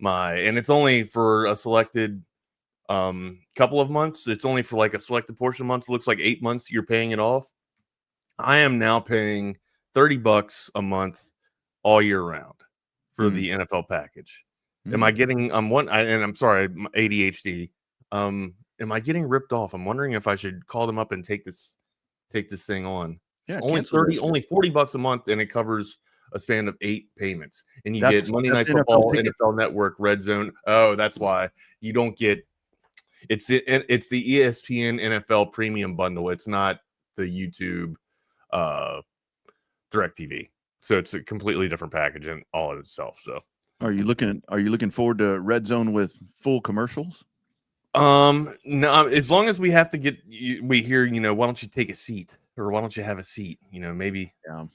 and it's only for a selected couple of months. It's only for like a selected portion of months. It looks like 8 months you're paying it off. I am now paying $30 a month all year round for the NFL package. Am I getting I'm sorry, ADHD. Am I getting ripped off? I'm wondering if I should call them up and take this thing on. Yeah, only $40 a month, and it covers a span of 8 payments. And you get Monday Night Football, NFL Network, Red Zone. Oh, that's why you don't get it's the ESPN NFL premium bundle. It's not the YouTube DirecTV. So it's a completely different package in all of itself. So are you looking forward to Red Zone with full commercials? No, as long as we have to we hear, why don't you take a seat, or why don't you have a seat? Maybe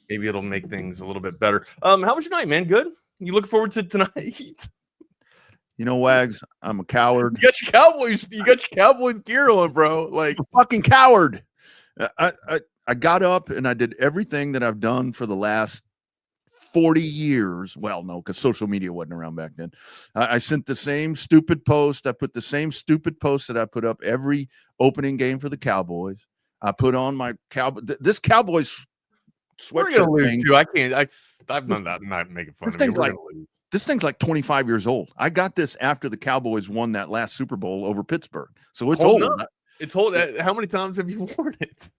it'll make things a little bit better. How was your night, man? Good. You looking forward to tonight? Wags, I'm a coward. You got your Cowboys gear on, bro. Like, I'm a fucking coward. I got up and I did everything that I've done for the last 40 years. Well, no, because social media wasn't around back then. I sent the same stupid post. I put the same stupid post that I put up every opening game for the Cowboys. I put on my this Cowboys sweatshirt. We're gonna lose too. I can't. I've done that. I'm not making fun of you. This thing's like 25 years old. I got this after the Cowboys won that last Super Bowl over Pittsburgh, so it's old. It's old. How many times have you worn it?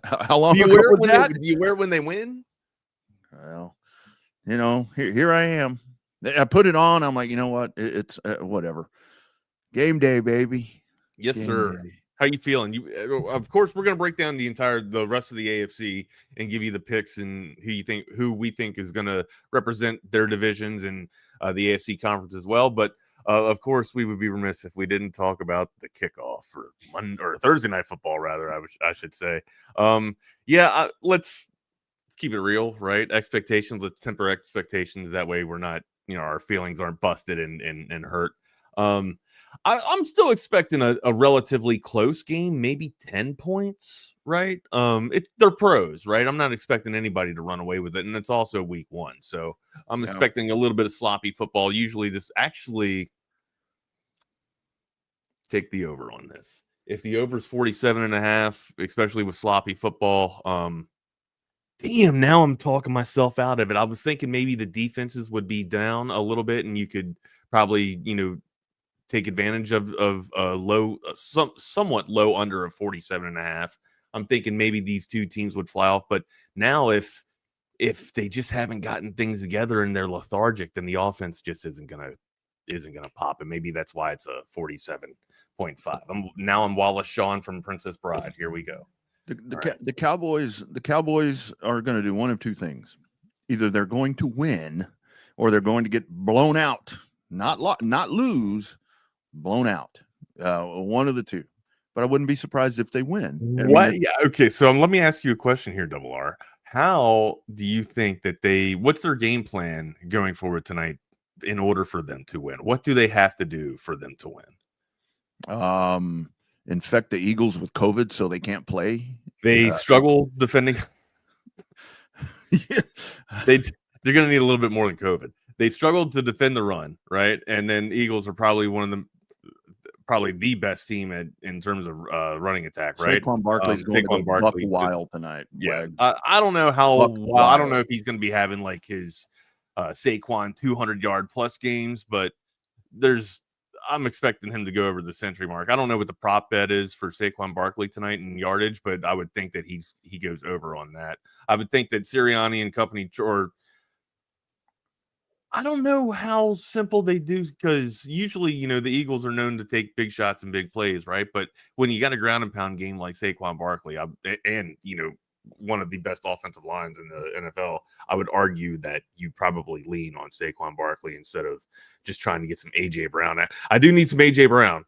How long ago was that? Do you wear it when they win? Well, here I am. I put it on. I'm like, you know what? It's whatever. Game day, baby. Yes, Game sir. Day. How you feeling? Of course, we're going to break down the rest of the AFC and give you the picks and who we think is going to represent their divisions and the AFC conference as well. But of course, we would be remiss if we didn't talk about the kickoff or Thursday night football, rather. I should say. Let's keep it real, right? Expectations. Let's temper expectations. That way, we're not our feelings aren't busted and hurt. I'm still expecting a relatively close game, maybe 10 points, right? They're pros, right? I'm not expecting anybody to run away with it, and it's also week 1, so I'm expecting a little bit of sloppy football. Usually, this actually take the over on this. If the over is 47.5, especially with sloppy football, damn, now I'm talking myself out of it. I was thinking maybe the defenses would be down a little bit, and you could probably, take advantage of a low, somewhat low under of 47.5. I'm thinking maybe these two teams would fly off. But now if they just haven't gotten things together and they're lethargic, then the offense just isn't gonna pop. And maybe that's why it's a 47.5. I'm Wallace Shawn from Princess Bride. Here we go. The Cowboys are going to do one of two things. Either they're going to win or they're going to get blown out. Not lose, blown out. One of the two. But I wouldn't be surprised if they win. What? Yeah. Okay. So let me ask you a question here, Double R. How do you think that what's their game plan going forward tonight in order for them to win? What do they have to do for them to win? Infect the Eagles with COVID so they can't play. They struggle defending. They're going to need a little bit more than COVID. They struggled to defend the run, right? And then Eagles are probably probably the best team in terms of running attack, right? Saquon Barkley's going to go buck wild tonight. Yeah, I don't know how. I don't know if he's going to be having like his Saquon 200-yard plus games, but I'm expecting him to go over the century mark. I don't know what the prop bet is for Saquon Barkley tonight in yardage, but I would think that he goes over on that. I would think that Sirianni and company, or I don't know how simple they do, because usually, the Eagles are known to take big shots and big plays, right? But when you got a ground and pound game like Saquon Barkley, and one of the best offensive lines in the NFL, I would argue that you probably lean on Saquon Barkley instead of just trying to get some AJ Brown. I do need some AJ Brown.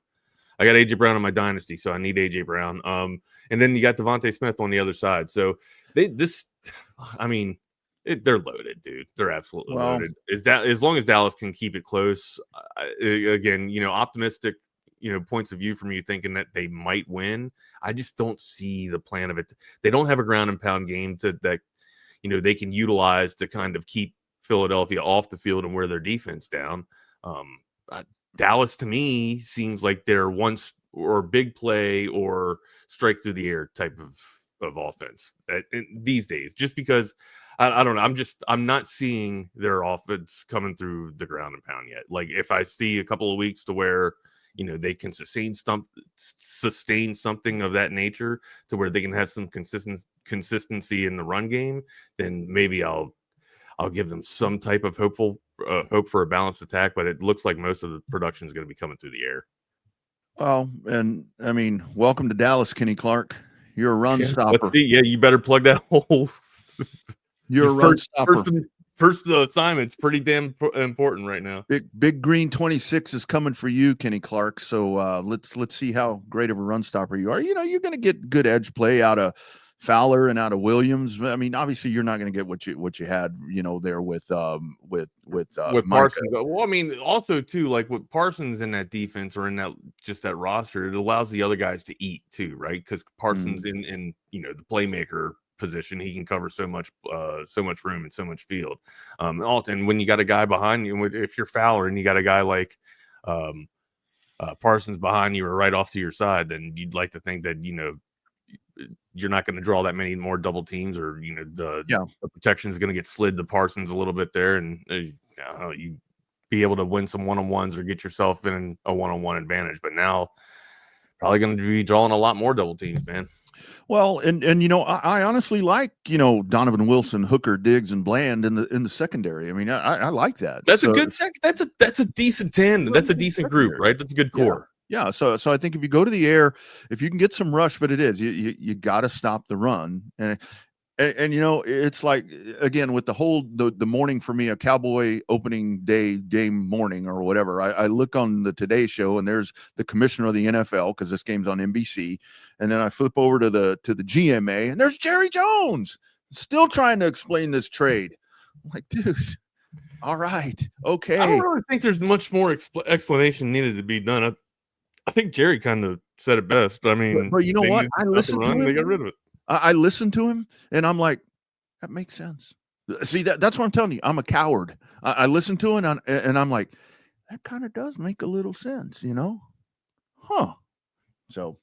I got AJ Brown in my dynasty, so I need AJ Brown. And then you got Devontae Smith on the other side. So they're loaded, dude. They're absolutely loaded. As long as Dallas can keep it close, again, optimistic, points of view from you thinking that they might win. I just don't see the plan of it. They don't have a ground and pound game that they can utilize to kind of keep Philadelphia off the field and wear their defense down. Dallas, to me, seems like they're once or big play or strike through the air type of offense these days, just because I don't know. I'm not seeing their offense coming through the ground and pound yet. Like, if I see a couple of weeks to where, they can sustain something of that nature to where they can have some consistency in the run game, then maybe I'll give them some type of hope for a balanced attack. But it looks like most of the production is going to be coming through the air. Well, and I mean, welcome to Dallas, Kenny Clark. You're a run stopper. Let's see. Yeah, you better plug that hole. You're a run stopper. First assignment's pretty damn important right now. Big Green 26 is coming for you, Kenny Clark. So let's see how great of a run stopper you are. You're going to get good edge play out of Fowler and out of Williams. I mean, obviously, you're not going to get what you had, there with Parsons. Well, I mean, also too, like with Parsons in that defense or in that roster, it allows the other guys to eat too, right? Because Parsons in the playmaker position, he can cover so much room and so much field. And when you got a guy behind you, if you're Fowler and you got a guy like Parsons behind you or right off to your side, then you'd like to think that you're not going to draw that many more double teams, or the protection is going to get slid to Parsons a little bit there, and you be able to win some one-on-ones or get yourself in a one-on-one advantage. But now probably going to be drawing a lot more double teams, man. Well, and I honestly like Donovan Wilson, Hooker, Diggs, and Bland in the secondary. I mean, I like that. That's a good That's a decent tandem. That's a decent group, right? That's a good core. Yeah. So I think if you go to the air, if you can get some rush, but it is you got to stop the run, and it's like, again, with the morning for me, a Cowboy opening day game morning or whatever. I look on the Today Show and there's the commissioner of the NFL, because this game's on NBC, and then I flip over to the GMA and there's Jerry Jones still trying to explain this trade. I'm like, dude, All right. Okay. I don't really think there's much more explanation needed to be done. I think Jerry kind of said it best. I mean, but you know what? I listened to him. They got rid of it. I listened to him, and I'm like, that makes sense. See, that's what I'm telling you. I'm a coward. I listened to it, and I'm like, that kind of does make a little sense, you know? Huh. So,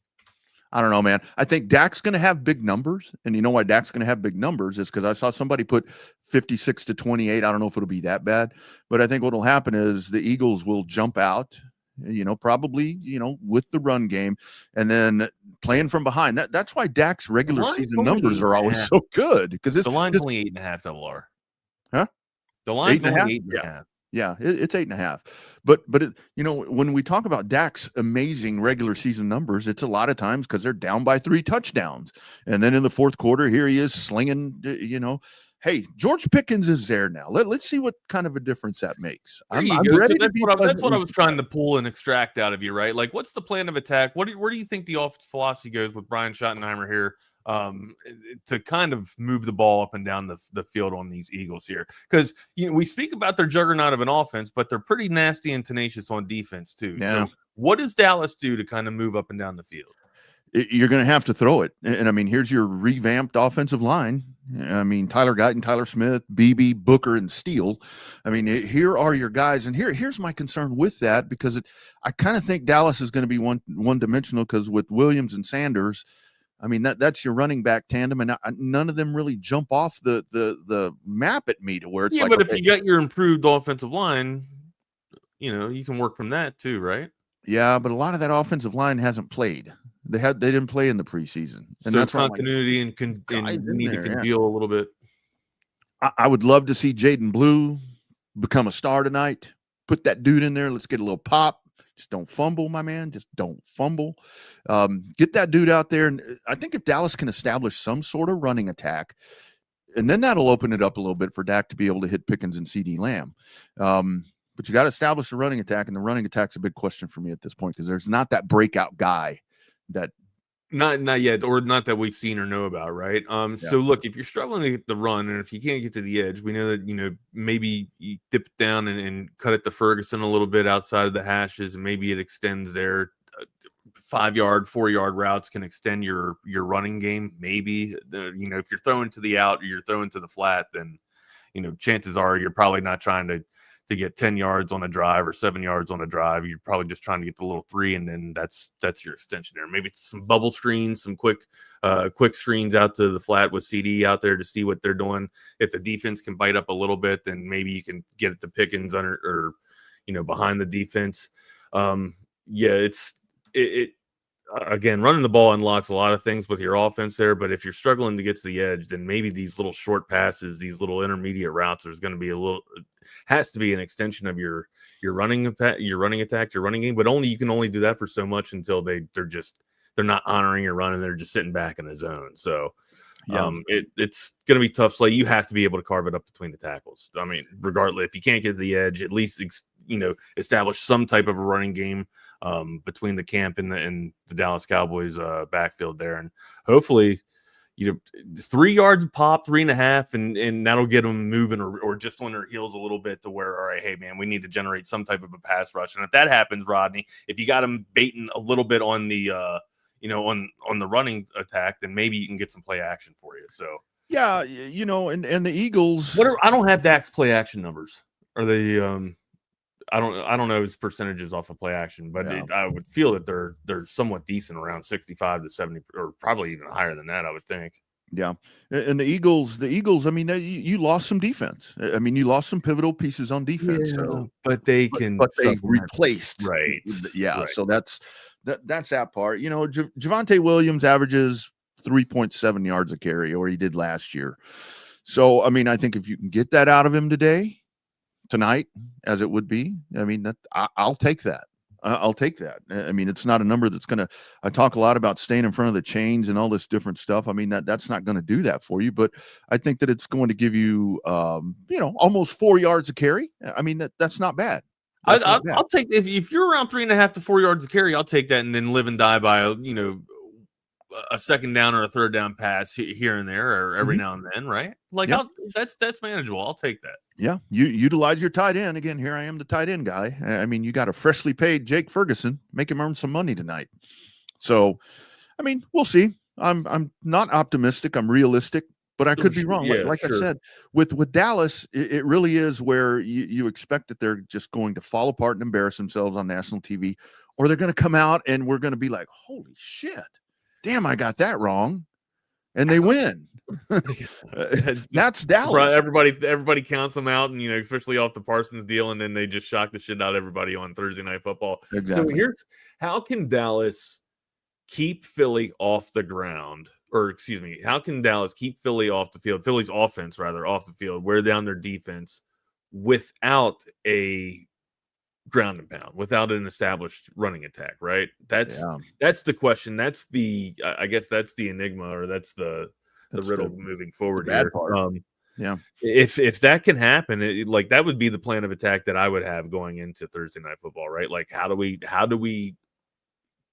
I don't know, man. I think Dak's going to have big numbers, and you know why Dak's going to have big numbers is because I saw somebody put 56-28. I don't know if it'll be that bad, but I think what will happen is the Eagles will jump out, probably, with the run game, and then playing from behind. That's why Dak's regular season numbers are always so good, because the line's only 8.5 double R. Huh? The line's only 8.5. Yeah, it's 8.5. But when we talk about Dak's amazing regular season numbers, it's a lot of times because they're down by 3 touchdowns, and then in the fourth quarter, here he is slinging. Hey, George Pickens is there now. Let's see what kind of a difference that makes. I'm ready. So that's what I was trying to pull and extract out of you, right? Like, what's the plan of attack? Where do you think the offense philosophy goes with Brian Schottenheimer here? To kind of move the ball up and down the field on these Eagles here, because we speak about their juggernaut of an offense, but they're pretty nasty and tenacious on defense too. Yeah. So what does Dallas do to kind of move up and down the field? You're going to have to throw it, and I mean, here's your revamped offensive line. I mean, Tyler Guyton, Tyler Smith, BB, Booker, and Steele. I mean, here are your guys, and here's my concern with that, because I kind of think Dallas is going to be one dimensional, because with Williams and Sanders, I mean, that's your running back tandem, and none of them really jump off the map at me to where it's but if you got your improved offensive line, you can work from that too, right? Yeah, but a lot of that offensive line hasn't played. They didn't play in the preseason, and so that's continuity and need to congeal a little bit. I would love to see Jaden Blue become a star tonight. Put that dude in there. Let's get a little pop. Just don't fumble, my man. Just don't fumble. Get that dude out there. And I think if Dallas can establish some sort of running attack, and then that'll open it up a little bit for Dak to be able to hit Pickens and CD Lamb. But you got to establish a running attack, and the running attack's a big question for me at this point, because there's not that breakout guy that not yet, or not that we've seen or know about, right? So look, if you're struggling to get the run, and if you can't get to the edge, we know that maybe you dip it down and cut it to Ferguson a little bit outside of the hashes, and maybe it extends there. 5-yard, 4-yard routes can extend your running game. Maybe if you're throwing to the out or you're throwing to the flat, then chances are you're probably not trying to get 10 yards on a drive or 7 yards on a drive. You're probably just trying to get the little 3, and then that's your extension there. Maybe some bubble screens, some quick screens out to the flat with CD out there to see what they're doing. If the defense can bite up a little bit, then maybe you can get it to Pickens under or behind the defense. Again, running the ball unlocks a lot of things with your offense there, but if you're struggling to get to the edge, then maybe these little short passes, these little intermediate routes, going to be has to be an extension of your running attack, your running game. But you can only do that for so much until they're not honoring your run and they're just sitting back in the zone. So it's going to be tough. So you have to be able to carve it up between the tackles. I mean, regardless, if you can't get to the edge, at least establish some type of a running game between the camp and the Dallas Cowboys backfield there, and hopefully 3 yards pop, 3.5, and that'll get them moving or just on their heels a little bit to where, all right, hey man, we need to generate some type of a pass rush. And if that happens, Rodney, if you got them baiting a little bit on the on the running attack, then maybe you can get some play action for you. So yeah, and the Eagles, I don't have Dak's play action numbers. Are they I don't know his percentages off of play action, but I would feel that they're somewhat decent, around 65 to 70, or probably even higher than that, I would think. Yeah, and the Eagles. I mean, you lost some defense. I mean, you lost some pivotal pieces on defense. So, but they replaced, right? Yeah, right. So that's that part. Javonte Williams averages 3.7 yards a carry, or he did last year. So, I mean, I think if you can get that out of him tonight, as it would be, I mean, I'll take that. I'll take that. I mean, it's not a number that's going to, I talk a lot about staying in front of the chains and all this different stuff. I mean, that's not going to do that for you, but I think that it's going to give you, almost 4 yards a carry. I mean, that's not bad. I'll take, if you're around 3.5 to 4 yards a carry, I'll take that and then live and die by, a second down or a third down pass here and there, or every now and then, right? Like that's manageable. I'll take that. Yeah, you utilize your tight end. Again, here I am, the tight end guy. I mean, you got a freshly paid Jake Ferguson. Make him earn some money tonight. So, I mean, we'll see. I'm not optimistic. I'm realistic, but I could be wrong. Like I said, with Dallas, it really is where you expect that they're just going to fall apart and embarrass themselves on national TV, or they're going to come out and we're going to be like, holy shit, damn, I got that wrong. And they win. That's Dallas. Everybody counts them out, and especially off the Parsons deal, and then they just shock the shit out of everybody on Thursday Night Football. Exactly. So how can Dallas keep Philly off the ground, or excuse me, how can Dallas keep Philly off the field, Philly's offense rather off the field, wear down their defense without a ground and pound, without an established running attack, right? That's the question. That's the I guess that's the enigma, or that's the riddle moving forward here. If that can happen, that would be the plan of attack that I would have going into Thursday Night Football, right? Like how do we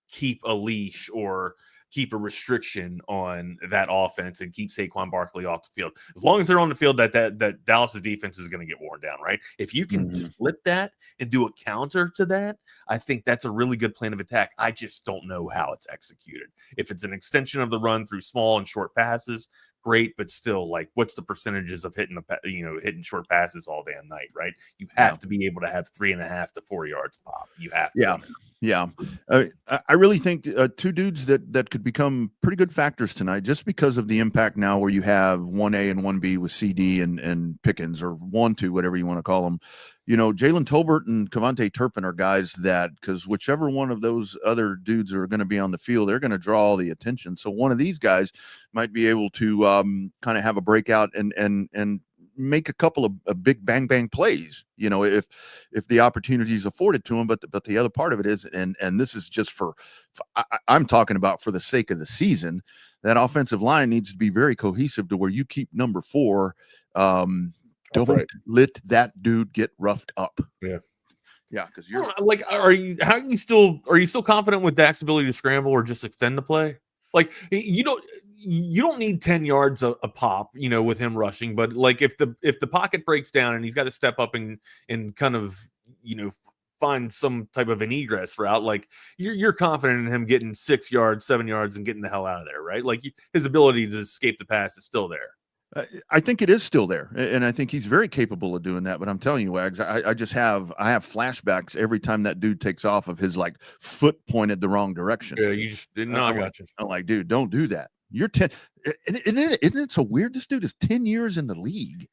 keep a leash or keep a restriction on that offense and keep Saquon Barkley off the field? As long as they're on the field, that Dallas's defense is going to get worn down, right? If you can flip that and do a counter to that, I think that's a really good plan of attack. I just don't know how it's executed. If it's an extension of the run through small and short passes, great, but still, like, what's the percentages of hitting short passes all day and night, right? You have to be able to have 3.5 to 4 yards pop. You have to. Yeah. I really think two dudes that could become pretty good factors tonight, just because of the impact now where you have 1A and 1B with CD and Pickens, or 1-2, whatever you want to call them. Jalen Tolbert and Kevontae Turpin are guys that, because whichever one of those other dudes are going to be on the field, they're going to draw all the attention. So one of these guys might be able to kind of have a breakout and make a couple of big bang plays, if the opportunity is afforded to him. But the other part of it is, and this is just I'm talking about for the sake of the season, that offensive line needs to be very cohesive to where you keep number 4. Don't let that dude get roughed up. Yeah, because you're like, are you still confident with Dak's ability to scramble or just extend the play? Like, you don't need 10 yards a pop, with him rushing. But like, if the pocket breaks down and he's got to step up and kind of, find some type of an egress route, like you're confident in him getting 6 yards, 7 yards, and getting the hell out of there, right? Like his ability to escape the pass is still there. I think it is still there, and I think he's very capable of doing that. But I'm telling you, Wags, I have flashbacks every time that dude takes off of his like foot pointed the wrong direction. Yeah, you just didn't know. I got you. I'm like, dude, don't do that. You're 10. Isn't it so weird? This dude is 10 years in the league.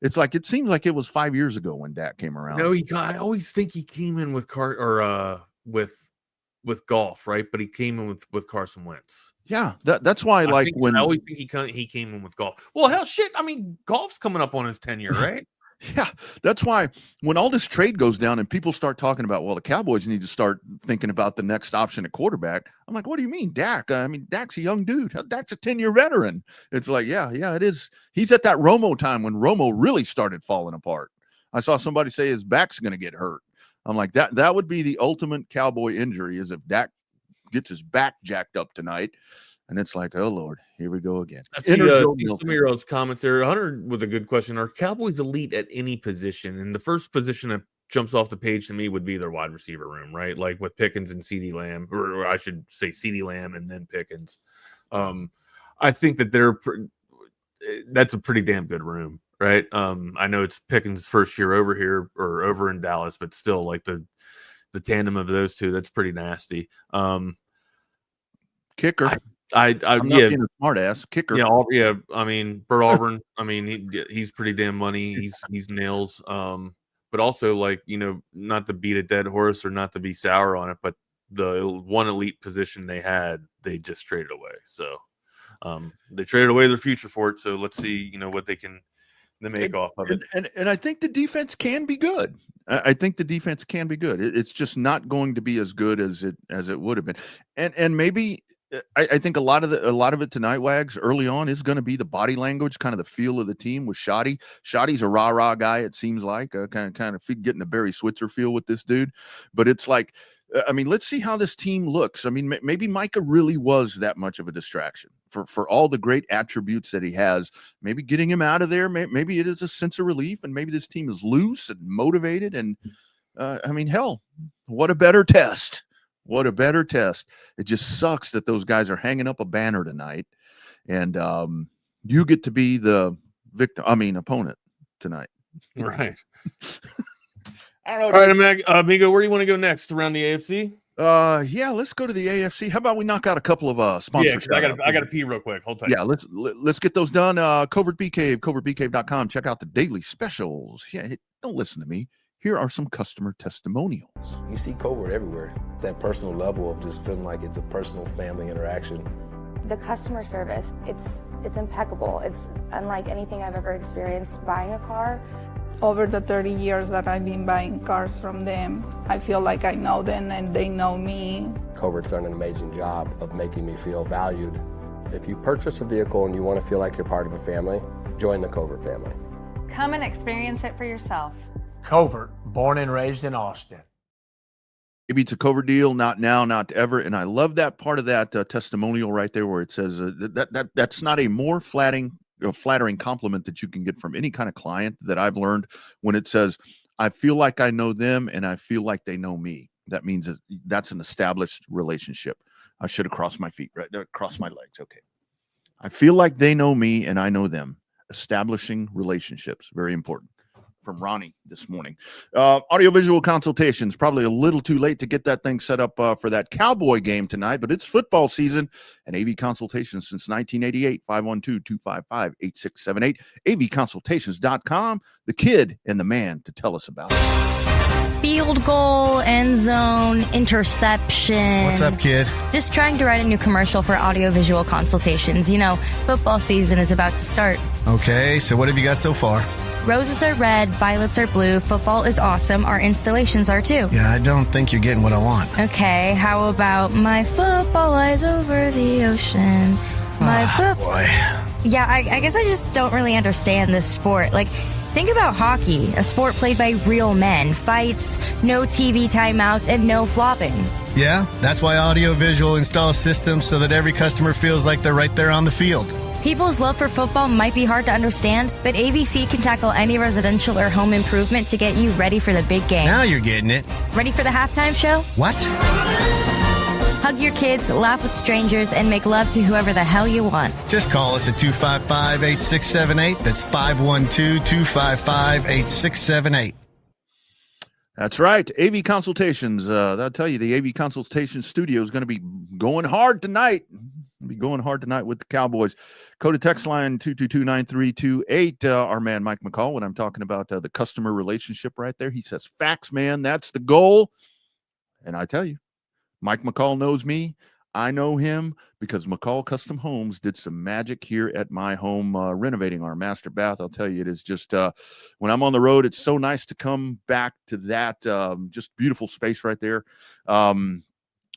It's like, it seems like it was 5 years ago when Dak came around. No, I always think he came in with with golf, right? But he came in with Carson Wentz. Yeah, that's why. I always think he came in with golf. Well, hell, shit. I mean, golf's coming up on his tenure, right? Yeah, that's why when all this trade goes down and people start talking about, well, the Cowboys need to start thinking about the next option at quarterback. I'm like, what do you mean, Dak? I mean, Dak's a young dude. Dak's a 10-year veteran. It's like, yeah, it is. He's at that Romo time when Romo really started falling apart. I saw somebody say his back's going to get hurt. I'm like, that would be the ultimate Cowboy injury, is if Dak gets his back jacked up tonight. And it's like, oh, Lord, here we go again. I see some of your comments there. Hunter with a good question. Are Cowboys elite at any position? And the first position that jumps off the page to me would be their wide receiver room, right? Like with Pickens and CeeDee Lamb, or I should say CeeDee Lamb and then Pickens. I think that that's a pretty damn good room, right? I know it's Pickens' first year over here or over in Dallas, but still, like the tandem of those two, that's pretty nasty. Kicker. I'm not being a smart ass kicker. Yeah. I mean, Bert Auburn. I mean, he's pretty damn money. He's nails. But also, like, not to beat a dead horse or not to be sour on it, but the one elite position they had, they just traded away. So they traded away their future for it. So let's see, what they can make off of it. And I think the defense can be good. I think the defense can be good. It's just not going to be as good as it would have been. And maybe. I think a lot of it tonight, Wags, early on is going to be the body language, kind of the feel of the team with Shotty. Shotty's a rah-rah guy, it seems like, kind of getting a Barry Switzer feel with this dude. But it's like I mean, let's see how this team looks. I mean, maybe Micah really was that much of a distraction for all the great attributes that he has. Maybe getting him out of there, maybe it is a sense of relief, and maybe this team is loose and motivated. And I mean, hell, what a better test. What a better test. It just sucks that those guys are hanging up a banner tonight, and you get to be the opponent tonight. Right. I don't know. All right, amigo, where do you want to go next? Around the AFC? Yeah, let's go to the AFC. How about we knock out a couple of sponsors? Yeah, I got to pee real quick. Hold tight. Yeah, let's get those done. Covert Bee Cave, covertbeecave.com. Check out the daily specials. Yeah, hey, don't listen to me. Here are some customer testimonials. You see Covert everywhere. That personal level of just feeling like it's a personal family interaction. The customer service, it's impeccable. It's unlike anything I've ever experienced buying a car. Over the 30 years that I've been buying cars from them, I feel like I know them and they know me. Covert's done an amazing job of making me feel valued. If you purchase a vehicle and you want to feel like you're part of a family, join the Covert family. Come and experience it for yourself. Covert, born and raised in Austin. Maybe it's a Covert deal, not now, not ever. And I love that part of that testimonial right there where it says that's not a more flattering compliment that you can get from any kind of client that I've learned, when it says, I feel like I know them and I feel like they know me. That means that's an established relationship. I should have crossed my feet, right? Crossed my legs. Okay. I feel like they know me and I know them. Establishing relationships. Very important. From Ronnie this morning. Audiovisual consultations, probably a little too late to get that thing set up for that Cowboy game tonight, but it's football season, and AV Consultations since 1988, 512-255-8678, avconsultations.com, the kid and the man to tell us about it. Field goal, end zone, interception. What's up, kid? Just trying to write a new commercial for audiovisual consultations. You know, football season is about to start. Okay, so what have you got so far? Roses are red, violets are blue, football is awesome, our installations are too. Yeah, I don't think you're getting what I want. Okay, how about my football lies over the ocean? Boy. Yeah, I guess I just don't really understand this sport. Like, think about hockey, a sport played by real men. Fights, no TV timeouts, and no flopping. Yeah, that's why Audiovisual installs systems so that every customer feels like they're right there on the field. People's love for football might be hard to understand, but AVC can tackle any residential or home improvement to get you ready for the big game. Now you're getting it. Ready for the halftime show? What? Hug your kids, laugh with strangers, and make love to whoever the hell you want. Just call us at 255-8678. That's 512-255-8678. That's right. AV Consultations. I'll tell you, the AV Consultation studio is going to be going hard tonight. Be going hard tonight with the Cowboys. Code text line 222-9328. Our man Mike McCall, when I'm talking about the customer relationship right there, he says, facts, man, that's the goal. And I tell you, Mike McCall knows me. I know him because McCall Custom Homes did some magic here at my home, renovating our master bath. I'll tell you, it is just, when I'm on the road, it's so nice to come back to that just beautiful space right there.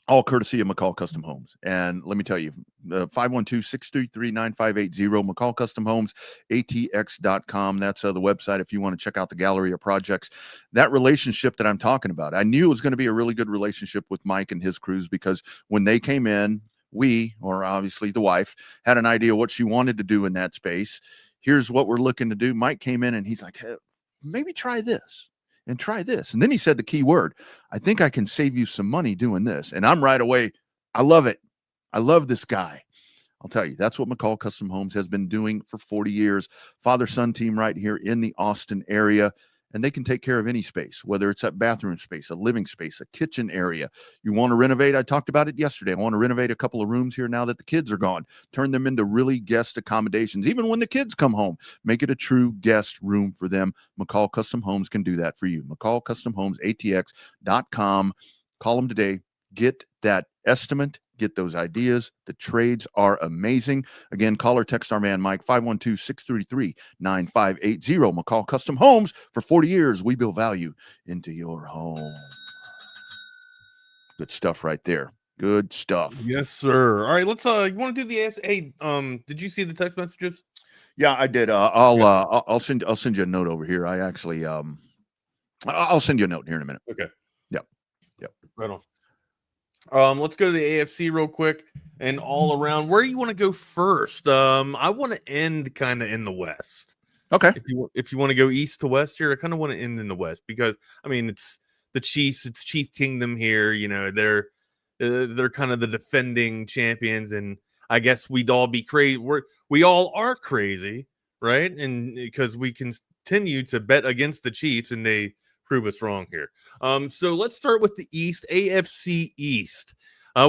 All courtesy of McCall Custom Homes. And let me tell you, 512-633-9580, McCall Custom Homes, atx.com. That's the website if you want to check out the gallery of projects. That relationship that I'm talking about, I knew it was going to be a really good relationship with Mike and his crews, because when they came in, we, or obviously the wife, had an idea what she wanted to do in that space. Here's what we're looking to do. Mike came in and he's like, hey, maybe try this. And try this. And then he said the key word, I think I can save you some money doing this. And I'm right away, I love it. I love this guy. I'll tell you, that's what McCall Custom Homes has been doing for 40 years. Father-son team right here in the Austin area. And they can take care of any space, whether it's a bathroom space, a living space, a kitchen area. You want to renovate? I talked about it yesterday. I want to renovate a couple of rooms here now that the kids are gone. Turn them into really guest accommodations. Even when the kids come home, make it a true guest room for them. McCall Custom Homes can do that for you. McCall Custom Homes, atx.com. Call them today. Get that estimate. Get those ideas. The trades are amazing. Again, call or text our man Mike, 512-633-9580. McCall Custom Homes. For 40 years, we build value into your home. Good stuff right there. Good stuff. Yes, sir. All right, let's you want to do the answer? Hey, did you see the text messages? Yeah, I did. I'll send you a note over here. I actually I'll send you a note here in a minute. Okay. Yep. Right on. Let's go to the AFC real quick and all around. Where do you want to go first? I want to end kind of in the West. Okay. If you want to go east to west here, I kind of want to end in the West because I mean it's the Chiefs, it's Chief Kingdom here. You know, they're kind of the defending champions, and I guess we'd all be crazy. We all are crazy, right? And because we continue to bet against the Chiefs, and they prove us wrong here. So let's start with the East, AFC East.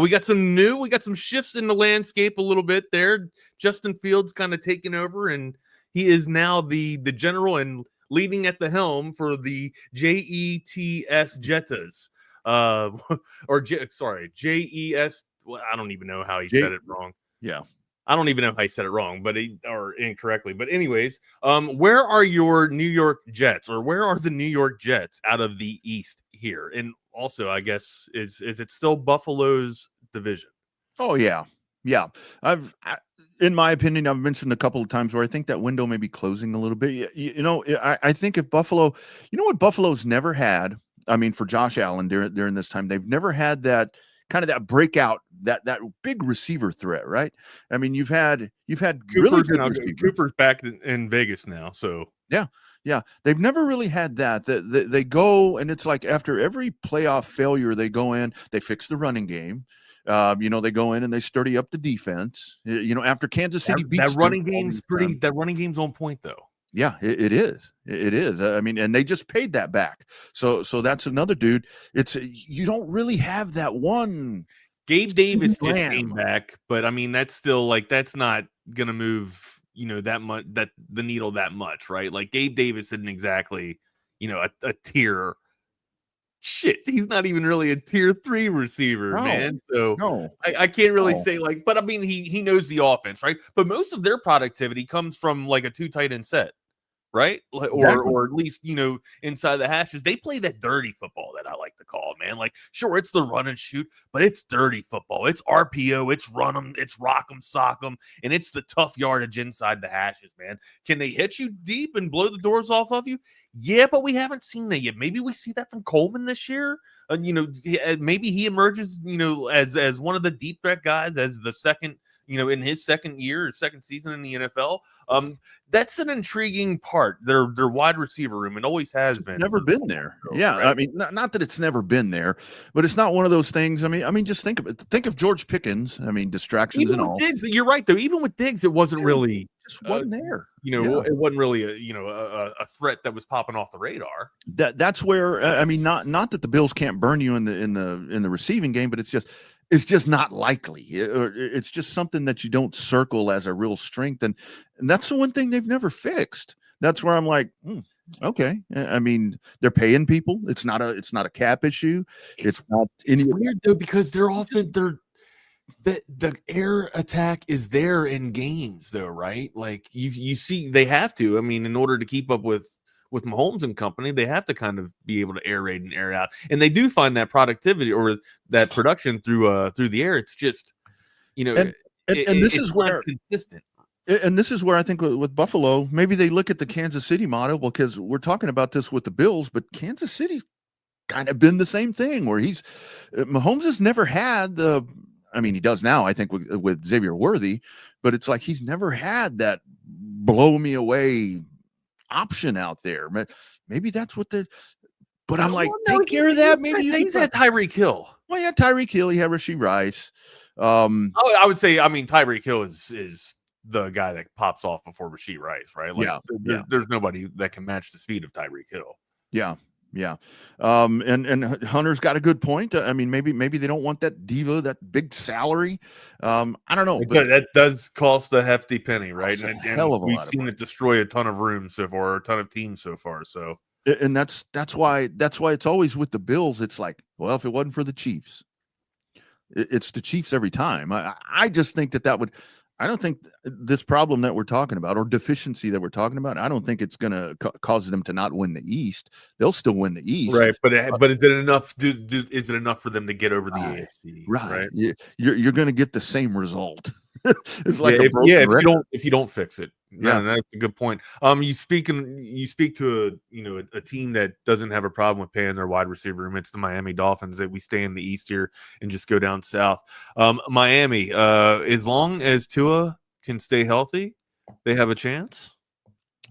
We got some shifts in the landscape a little bit there. Justin Fields kind of taking over, and he is now the general and leading at the helm for the JETS Jettas. JES. Well, I don't even know how he said it wrong. Yeah. I don't even know how he said it wrong, or incorrectly. But anyways, where are your New York Jets, or where are the New York Jets out of the East here? And also, I guess, is it still Buffalo's division? Oh yeah. In my opinion, I've mentioned a couple of times where I think that window may be closing a little bit. I think if Buffalo, what Buffalo's never had, I mean, for Josh Allen during this time, they've never had that kind of that breakout, that big receiver threat, right? I mean, you've had really good receivers. Cooper's back in Vegas now, so yeah. They've never really had that. They go, and it's like after every playoff failure, they go in, they fix the running game. They go in and they sturdy up the defense. After Kansas City beats that running game's on point though. Yeah, it is. It is. I mean, and they just paid that back. So that's another dude. You don't really have that one. Gabe Davis just came back, but I mean, that's still that's not gonna move, that much, that the needle that much, right? Like Gabe Davis isn't exactly, a tier. Shit, he's not even really a tier 3 receiver, man. So I can't really say but I mean, he knows the offense, right? But most of their productivity comes from a 2 tight end set, right? Or at least, inside the hashes. They play that dirty football that I like to call, man. Sure, it's the run and shoot, but it's dirty football. It's RPO, it's run them, it's rock them, sock them, and it's the tough yardage inside the hashes, man. Can they hit you deep and blow the doors off of you? Yeah, but we haven't seen that yet. Maybe we see that from Coleman this year. Maybe he emerges, as one of the deep threat guys, as the second, in his second year or second season in the NFL. That's an intriguing part. Their wide receiver room, it always has been. Never been there. Yeah, right? I mean, not that it's never been there, but it's not one of those things. I mean, just think of it. Think of George Pickens. I mean, distractions even and all. Diggs, you're right though. Even with Diggs, it wasn't really. Just wasn't there. It wasn't really a threat that was popping off the radar. That's where I mean, not that the Bills can't burn you in the receiving game, but it's just not likely. It's just something that you don't circle as a real strength, and that's the one thing they've never fixed. That's where I'm like, okay. I mean, they're paying people. It's not a cap issue. It's weird though because the air attack is there in games though, right? Like you see they have to. I mean, in order to keep up with Mahomes and company, they have to kind of be able to air raid and air out, and they do find that productivity or that production through the air. It's just this is where consistent. And this is where I think with Buffalo, maybe they look at the Kansas City model, because we're talking about this with the Bills, but Kansas City's kind of been the same thing where Mahomes has never had he does now, I think, with Xavier Worthy, but it's like he's never had that blow me away option out there. Maybe that's what but I'm like, take care of that. Maybe he's had Tyreek Hill. Well, yeah, Tyreek Hill. He had Rashee Rice. I would say, Tyreek Hill is the guy that pops off before Rashee Rice, right? There's nobody that can match the speed of Tyreek Hill. Yeah. And Hunter's got a good point. I mean, maybe they don't want that diva, that big salary. I don't know, but that does cost a hefty penny, right? And hell of a we've lot seen it destroy a ton of rooms so far, a ton of teams so far. So, and that's why it's always with the Bills. It's like, well, if it wasn't for the Chiefs, it's the Chiefs every time. I just think that would. I don't think this problem that we're talking about, or deficiency that we're talking about, I don't think it's going to cause them to not win the East. They'll still win the East, right? But is it enough? Is it enough for them to get over the AFC? Right. You're going to get the same result. It's like if you don't fix it. Yeah. No, that's a good point. You speak to a team that doesn't have a problem with paying their wide receiver room. It's the Miami Dolphins that we stay in the East here and just go down south. Miami, as long as Tua can stay healthy, they have a chance.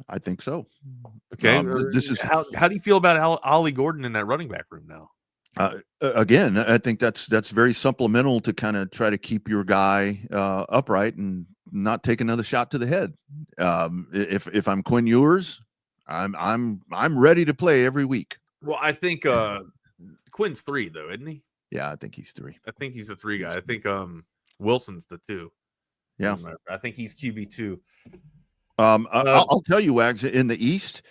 I think so. Okay. How do you feel about Ollie Gordon in that running back room now? Again, I think that's very supplemental to kind of try to keep your guy upright and not take another shot to the head. If I'm Quinn Ewers, I'm ready to play every week. Well, I think Quinn's 3 though, isn't he? Yeah, I think he's 3. I think he's a 3 guy. I think Wilson's the 2. Yeah, I think he's QB 2. I'll tell you, Wags, in the East,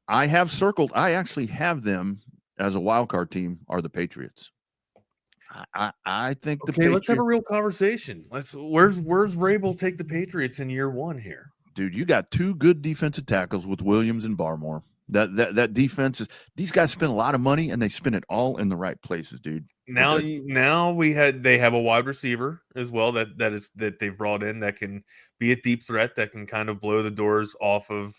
I have circled. I actually have them as a wild card team are the Patriots. I think the Patriots. Let's have a real conversation. Where's Vrabel take the Patriots in year 1 here? Dude, you got 2 good defensive tackles with Williams and Barmore. That defense is, these guys spend a lot of money and they spend it all in the right places, dude. Now they have a wide receiver as well that they've brought in that can be a deep threat that can kind of blow the doors off of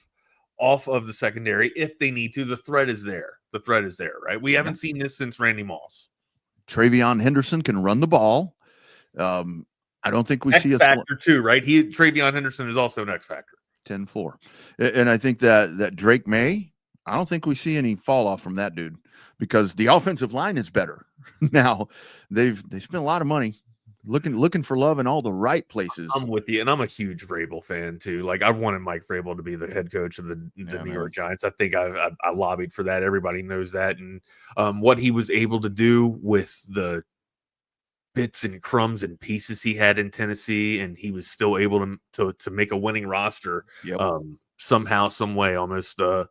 the secondary if they need to. The threat is there. Right? We haven't seen this since Randy Moss. Travion Henderson can run the ball. I don't think we see X factor too, right? Travion Henderson is also an X factor. 10-4. And I think that Drake May, I don't think we see any fall off from that dude because the offensive line is better. Now they spent a lot of money looking for love in all the right places. I'm with you, and I'm a huge Vrabel fan too. Like I wanted Mike Vrabel to be the head coach of the New York Giants. I think I lobbied for that. Everybody knows that, and what he was able to do with the bits and crumbs and pieces he had in Tennessee, and he was still able to make a winning roster somehow, some way, almost. I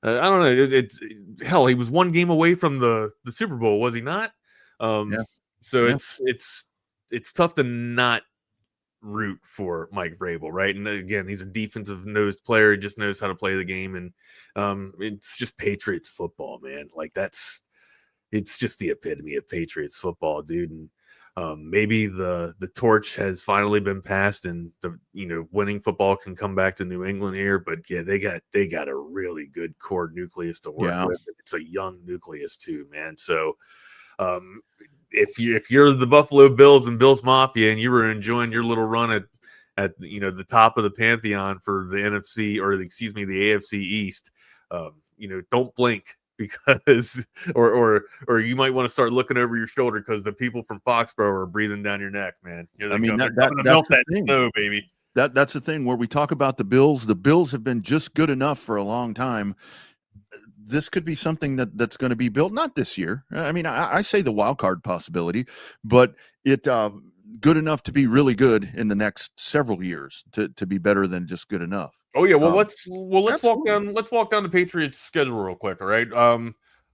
don't know. It's hell. He was 1 game away from the Super Bowl, was he not? So it's tough to not root for Mike Vrabel, right? And again, he's a defensive nosed player. He just knows how to play the game, and it's just Patriots football, man. Like it's just the epitome of Patriots football, dude. And maybe the torch has finally been passed, and winning football can come back to New England here. But yeah, they got a really good core nucleus to work with. It's a young nucleus too, man. So if you're the Buffalo Bills and Bills Mafia, and you were enjoying your little run at the top of the pantheon for the NFC, or the AFC East, don't blink. Because or you might want to start looking over your shoulder because the people from Foxborough are breathing down your neck, man. That's the snow, baby. That's the thing where we talk about the Bills. The Bills have been just good enough for a long time. This could be something that's going to be built, not this year. I mean, I say the wild card possibility, but it good enough to be really good in the next several years to be better than just good enough. Oh yeah, let's walk down the Patriots schedule real quick, all right?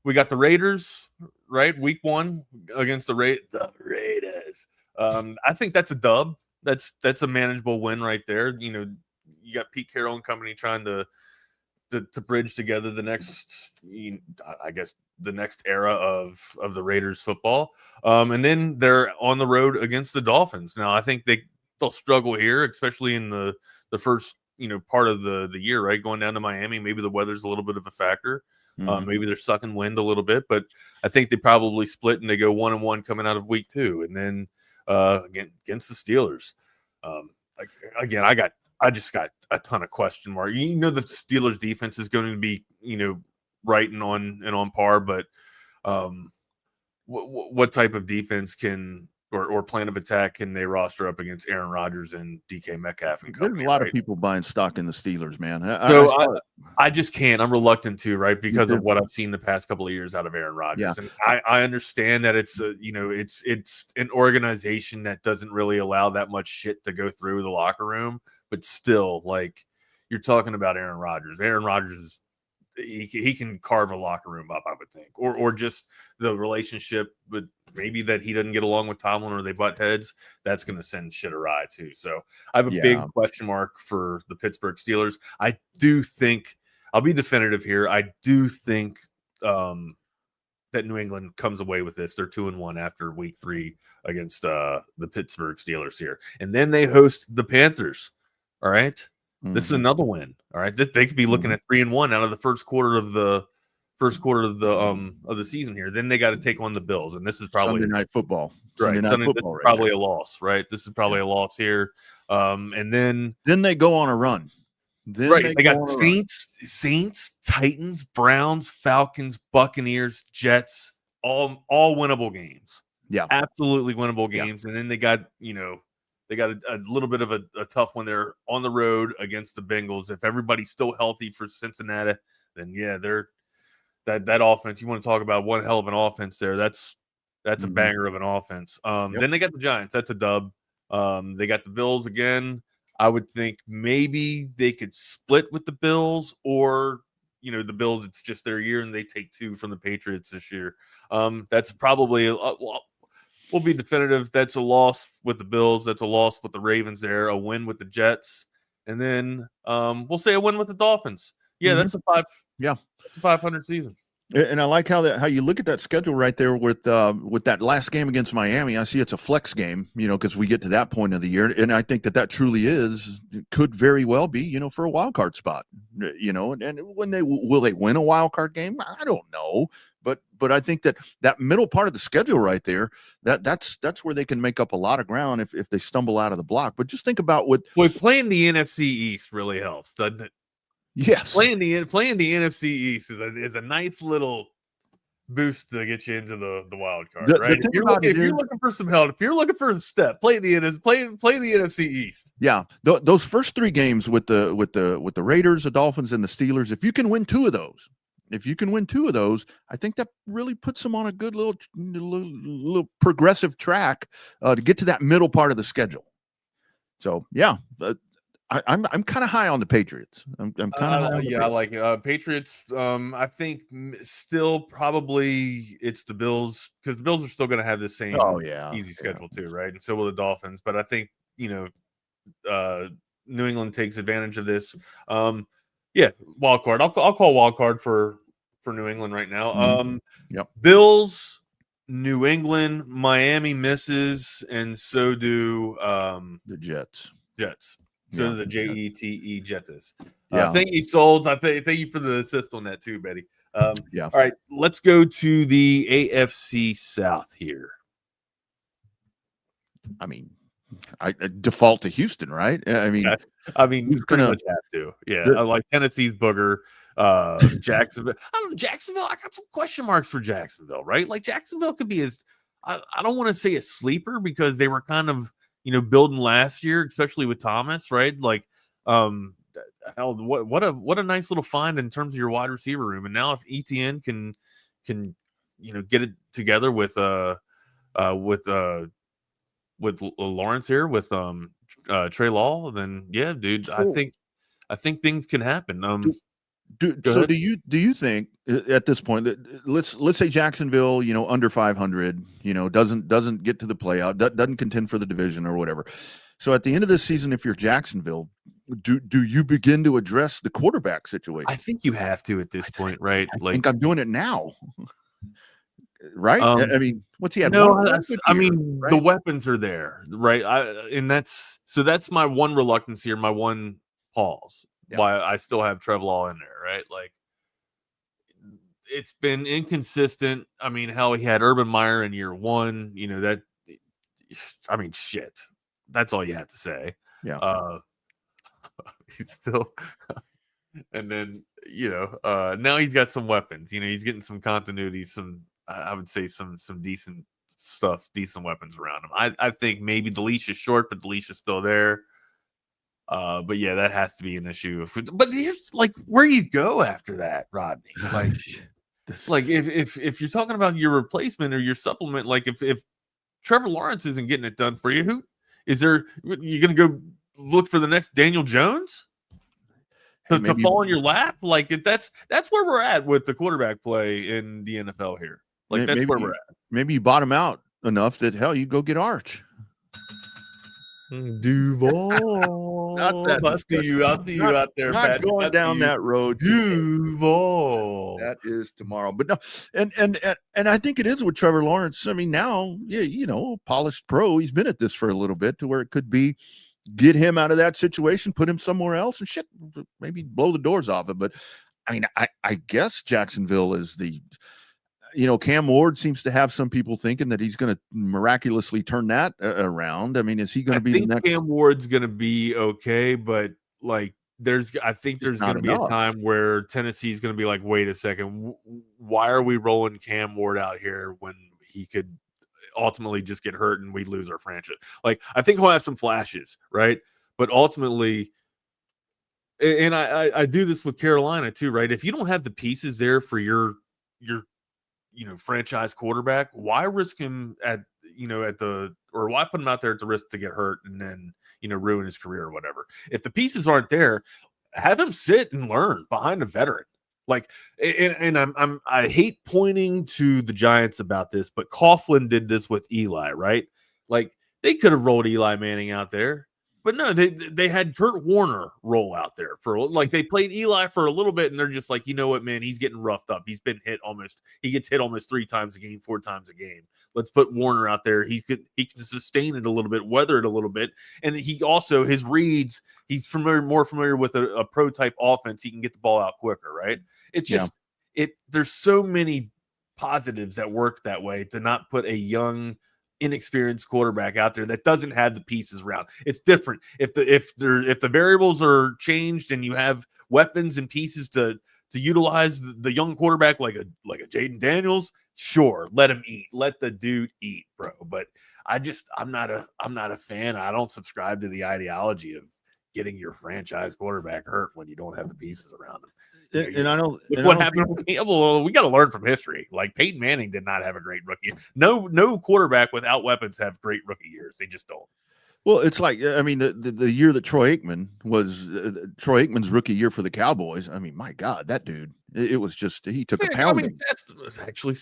We got the Raiders, right? Week 1 against the Raiders. I think that's a dub. That's a manageable win right there. You got Pete Carroll and company trying to bridge together the next, I guess, the next era of the Raiders football. And then they're on the road against the Dolphins. Now I think they'll struggle here, especially in the first part of the year, right? Going down to Miami, maybe the weather's a little bit of a factor. Maybe they're sucking wind a little bit, but I think they probably split and they go 1-1 coming out of week 2, and then again against the Steelers. Again, I just got a ton of question marks. The Steelers defense is going to be right and on par, but what type of defense can or plan of attack can they roster up against Aaron Rodgers and DK Metcalf and company? There's a lot of people buying stock in the Steelers, man. I just can't. I'm reluctant to, right, because of what I've seen the past couple of years out of Aaron Rodgers. And I understand that it's it's an organization that doesn't really allow that much shit to go through the locker room, but still, like, you're talking about Aaron Rodgers. Aaron Rodgers is he can carve a locker room up, I would think, or just the relationship, but maybe that he doesn't get along with Tomlin or they butt heads. That's going to send shit awry too. So I have a big question mark for the Pittsburgh Steelers. I do think I'll be definitive here. I do think that that New England comes away with this. They're 2-1 after week 3 against the Pittsburgh Steelers here. And then they host the Panthers. All right. Mm-hmm. This is another win. All right. They could be looking at 3-1 out of the first quarter of the season here. Then they got to take on the Bills. And this is probably Sunday Night Football. Right. This is probably a loss, right? This is probably a loss here. And then they go on a run. They got Saints, Titans, Browns, Falcons, Buccaneers, Jets, all winnable games. Yeah, absolutely winnable games. Yeah. And then they got a little bit of a tough one there on the road against the Bengals. If everybody's still healthy for Cincinnati, then they're that offense. You want to talk about one hell of an offense there? That's a banger of an offense. Then they got the Giants. That's a dub. They got the Bills again. I would think maybe they could split with the Bills, or the Bills, it's just their year and they take 2 from the Patriots this year. That's probably we'll be definitive. That's a loss with the Bills. That's a loss with the Ravens there. A win with the Jets, and then we'll say a win with the Dolphins. Yeah, that's a 500 season. And I like how you look at that schedule right there with that last game against Miami. I see it's a flex game, because we get to that point of the year, and I think that truly could very well be, for a wild card spot, and when will they win a wild card game? I don't know, but I think that middle part of the schedule right there, that's where they can make up a lot of ground if they stumble out of the block. But just think about playing the NFC East really helps, doesn't it? Yes, playing the NFC East is a nice little boost to get you into the wild card, right? If you're looking for some help, if you're looking for a step, play the NFC East. Yeah, those first 3 games with the Raiders, the Dolphins, and the Steelers. If you can win 2 of those, I think that really puts them on a good little progressive track to get to that middle part of the schedule. So yeah. I'm kind of high on the Patriots. I'm kind of I like Patriots. I think still probably it's the Bills, because the Bills are still going to have the same easy schedule too, right? And so will the Dolphins. But I think New England takes advantage of this. Wild card. I'll call wild card for New England right now. Bills, New England, Miami misses, and so do the Jets. So the Jete Jets. Thank you, Souls. Thank you for the assist on that too, Betty. All right, let's go to the AFC South here. I mean, I default to Houston, right? I mean, you pretty much have to. Yeah, I like Tennessee's booger. Jacksonville. I don't know, Jacksonville. I got some question marks for Jacksonville, right? Like Jacksonville could be I don't want to say a sleeper, because they were kind of building last year, especially with Thomas, right? Like, what a nice little find in terms of your wide receiver room. And now if ETN can get it together with Lawrence here, with Trey Law, then yeah, dude, cool. I think things can happen. Do you think at this point that let's say Jacksonville, under 500, doesn't get to the playout, doesn't contend for the division or whatever. So at the end of this season, if you're Jacksonville, do you begin to address the quarterback situation? I think you have to at this point, right? I think I'm doing it now. Right? I mean, what's he had? Right? The weapons are there, right? That's my one reluctance here, my one pause. Yeah. Why I still have Trevor Law in there, right? Like, it's been inconsistent. I mean, hell, he had Urban Meyer in year 1. Shit. That's all you have to say. Yeah. He's still, and then now he's got some weapons. He's getting some continuity. I would say some decent stuff, decent weapons around him. I think maybe the leash is short, but the leash is still there. But yeah, that has to be an issue. But here's where you go after that, Rodney. If you're talking about your replacement or your supplement, if Trevor Lawrence isn't getting it done for you, who is there? You're gonna go look for the next Daniel Jones to fall in your lap? That's where we're at with the quarterback play in the NFL here. That's where we're at. Maybe you bottom out enough that hell, you go get Arch. Duval. Not that. I'll see you out there, not Pat. going down that road. Duval. That is tomorrow. But no, and I think it is with Trevor Lawrence. I mean, now, polished pro. He's been at this for a little bit to where it could be get him out of that situation, put him somewhere else, and maybe blow the doors off it. But I mean, I guess Jacksonville is the. Cam Ward seems to have some people thinking that he's going to miraculously turn that around. I mean, is he going to be the next? Cam Ward's going to be okay, but I think there's going to be a time where Tennessee's going to be like, wait a second, why are we rolling Cam Ward out here when he could ultimately just get hurt and we lose our franchise? Like, I think he'll have some flashes, right? But ultimately, and I do this with Carolina too, right? If you don't have the pieces there for your franchise quarterback, why risk him why put him out there at the risk to get hurt and then, ruin his career or whatever? If the pieces aren't there, have him sit and learn behind a veteran. Like, and I hate pointing to the Giants about this, but Coughlin did this with Eli, right? Like, they could have rolled Eli Manning out there. But no, they had Kurt Warner roll out there they played Eli for a little bit, and they're just like, you know what, man, he's getting roughed up. He gets hit almost 3 times a game, 4 times a game. Let's put Warner out there. He can sustain it a little bit, weather it a little bit, and he also his reads. He's more familiar with a pro type offense. He can get the ball out quicker, right? It's just there's so many positives that work that way to not put a young, inexperienced quarterback out there that doesn't have the pieces around. It's different if the variables are changed and you have weapons and pieces to utilize the young quarterback like a Jaden Daniels. Sure, let him eat. Let the dude eat, bro. But I'm not a fan. I don't subscribe to the ideology of getting your franchise quarterback hurt when you don't have the pieces around him. And I don't. What happened? Well, we got to learn from history. Like, Peyton Manning did not have a great rookie. No quarterback without weapons have great rookie years. They just don't. Well, it's like, I mean, the year that Troy Aikman was Troy Aikman's rookie year for the Cowboys. I mean, my God, that dude, it was just, he took a pounding. I mean,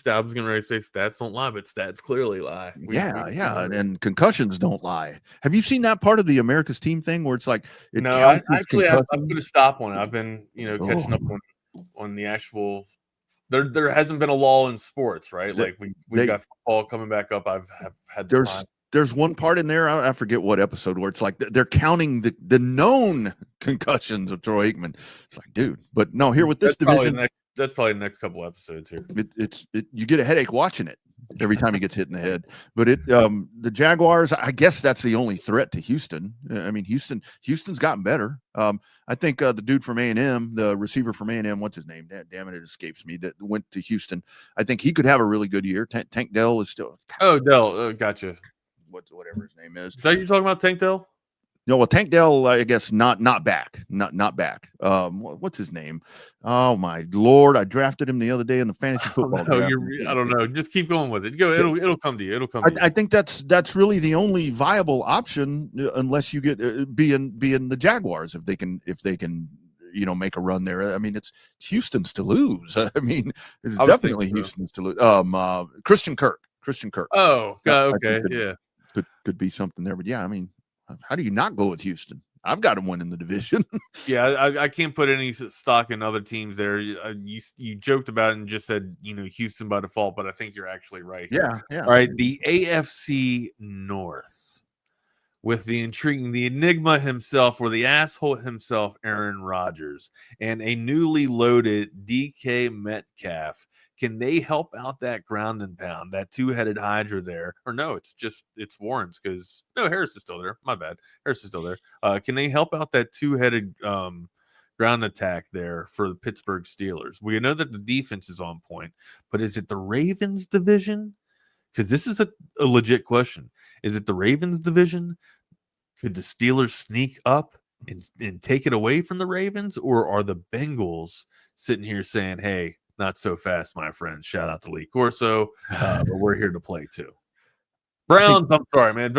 I was going to say stats don't lie, but stats clearly lie. And concussions don't lie. Have you seen that part of the America's Team thing where it's like, I'm going to stop on it. I've been, catching up on the actual. There hasn't been a lull in sports, right? Like we got football coming back up. I've had There's one part in there, I forget what episode, where it's like they're counting the known concussions of Troy Aikman. It's like, dude, but no, here with this division, that's probably the next couple episodes here. You get a headache watching it every time he gets hit in the head. But the Jaguars, I guess that's the only threat to Houston. I mean, Houston's gotten better. I think the dude from A&M, the receiver from A&M, what's his name? Damn it escapes me. That went to Houston. I think he could have a really good year. Tank Dell is still. Oh, Dell, gotcha. Whatever his name is. Is that you talking about, Tank Dell? No, well, Tank Dell, I guess not back. Not back. What's his name? Oh my Lord! I drafted him the other day in the fantasy football draft. I don't know. Just keep going with it. Go. It'll come to you. It'll come. I think that's really the only viable option unless you get being the Jaguars if they can make a run there. I mean, it's Houston's to lose. I mean, it's definitely Houston's to lose. Christian Kirk. Oh, okay, yeah. Could be something there, but yeah, I mean, how do you not go with Houston? I've got them winning the division. Yeah, I can't put any stock in other teams there. You joked about it and just said, Houston by default, but I think you're actually right. Yeah. All right, the AFC North with the enigma himself, or the asshole himself, Aaron Rodgers, and a newly loaded DK Metcalf. Can they help out that ground and pound, that two-headed hydra there? Or no, it's Warren's, because no, Harris is still there. My bad. Harris is still there. Can they help out that two-headed ground attack there for the Pittsburgh Steelers? We know that the defense is on point, but is it the Ravens division? Because this is a legit question. Is it the Ravens division? Could the Steelers sneak up and take it away from the Ravens? Or are the Bengals sitting here saying, hey, not so fast, my friends. Shout out to Lee Corso. But we're here to play too. Browns. I'm sorry, man.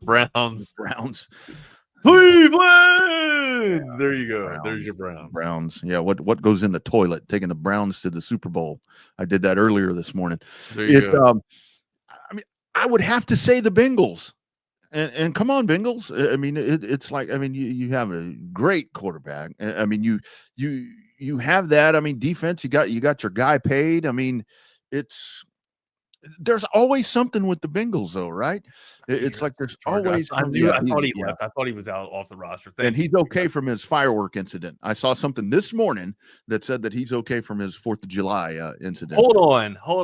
Browns. Cleveland. There you go. There's your Browns. Yeah. What goes in the toilet? Taking the Browns to the Super Bowl. I did that earlier this morning. There you go. I mean, I would have to say the Bengals. And come on, Bengals. I mean, it's like, I mean, you have a great quarterback. I mean, you have that. I mean, defense, you got your guy paid. I mean, there's always something with the Bengals, though, right? It's like there's always. I thought he left. I thought he was out off the roster. And he's okay from his firework incident. I saw something this morning that said that he's okay from his 4th of July incident. Hold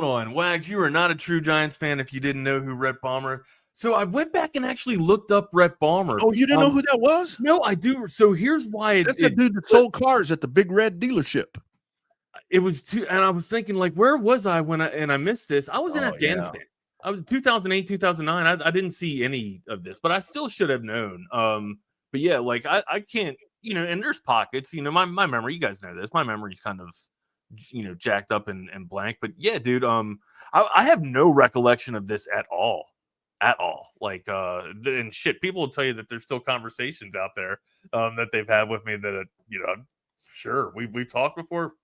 on. Wags, you are not a true Giants fan if you didn't know who Rhett Palmer. So I went back and actually looked up Rhett Palmer. Oh, you didn't know who that was? No, I do. So here's why. That's the dude that sold cars at the Big Red dealership. It was and I was thinking, like, where was I when I missed this? I was in Afghanistan. Yeah. I was 2008, 2009. I didn't see any of this, but I still should have known. But yeah, like I can't, and there's pockets, my memory, you guys know this. My memory's kind of, jacked up and blank. But yeah, dude, I have no recollection of this at all. Like, and shit, people will tell you that there's still conversations out there that they've had with me that, I'm sure we've talked before.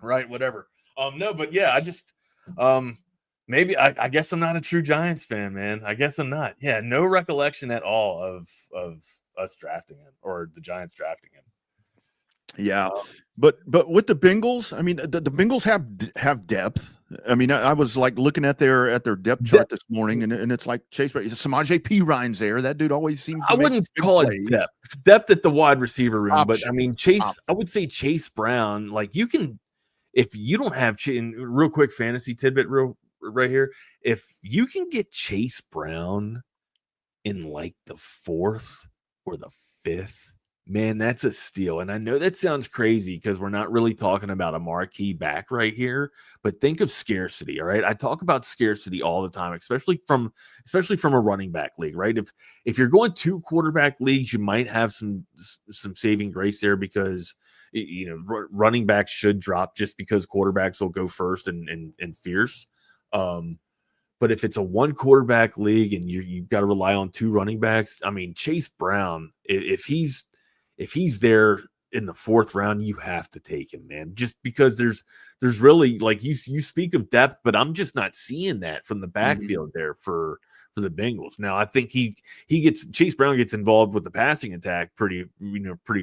Right, whatever. No, but yeah, I just maybe I guess I'm not a true Giants fan, man. I guess I'm not. Yeah, no recollection at all of us drafting him or the Giants drafting him. Yeah, but with the Bengals, I mean, the Bengals have depth. I mean, I was like looking at their depth chart this morning, and it's like Chase Samaje Perine's there. That dude always seems. I wouldn't call it depth at the wide receiver room, but I mean Chase. I would say Chase Brown. Like, you can. If you don't have real quick fantasy tidbit right here, if you can get Chase Brown in like the 4th or the 5th, man, that's a steal. And I know that sounds crazy because we're not really talking about a marquee back right here, but think of scarcity. All right. I talk about scarcity all the time, especially from a running back league, right? If you're going 2 quarterback leagues, you might have some saving grace there because running backs should drop just because quarterbacks will go first and fierce. But if it's a 1 quarterback league and you've got to rely on 2 running backs, I mean, Chase Brown, if he's there in the 4th round, you have to take him, man, just because there's really, like, you speak of depth, but I'm just not seeing that from the backfield there for the Bengals. Now, I think Chase Brown gets involved with the passing attack pretty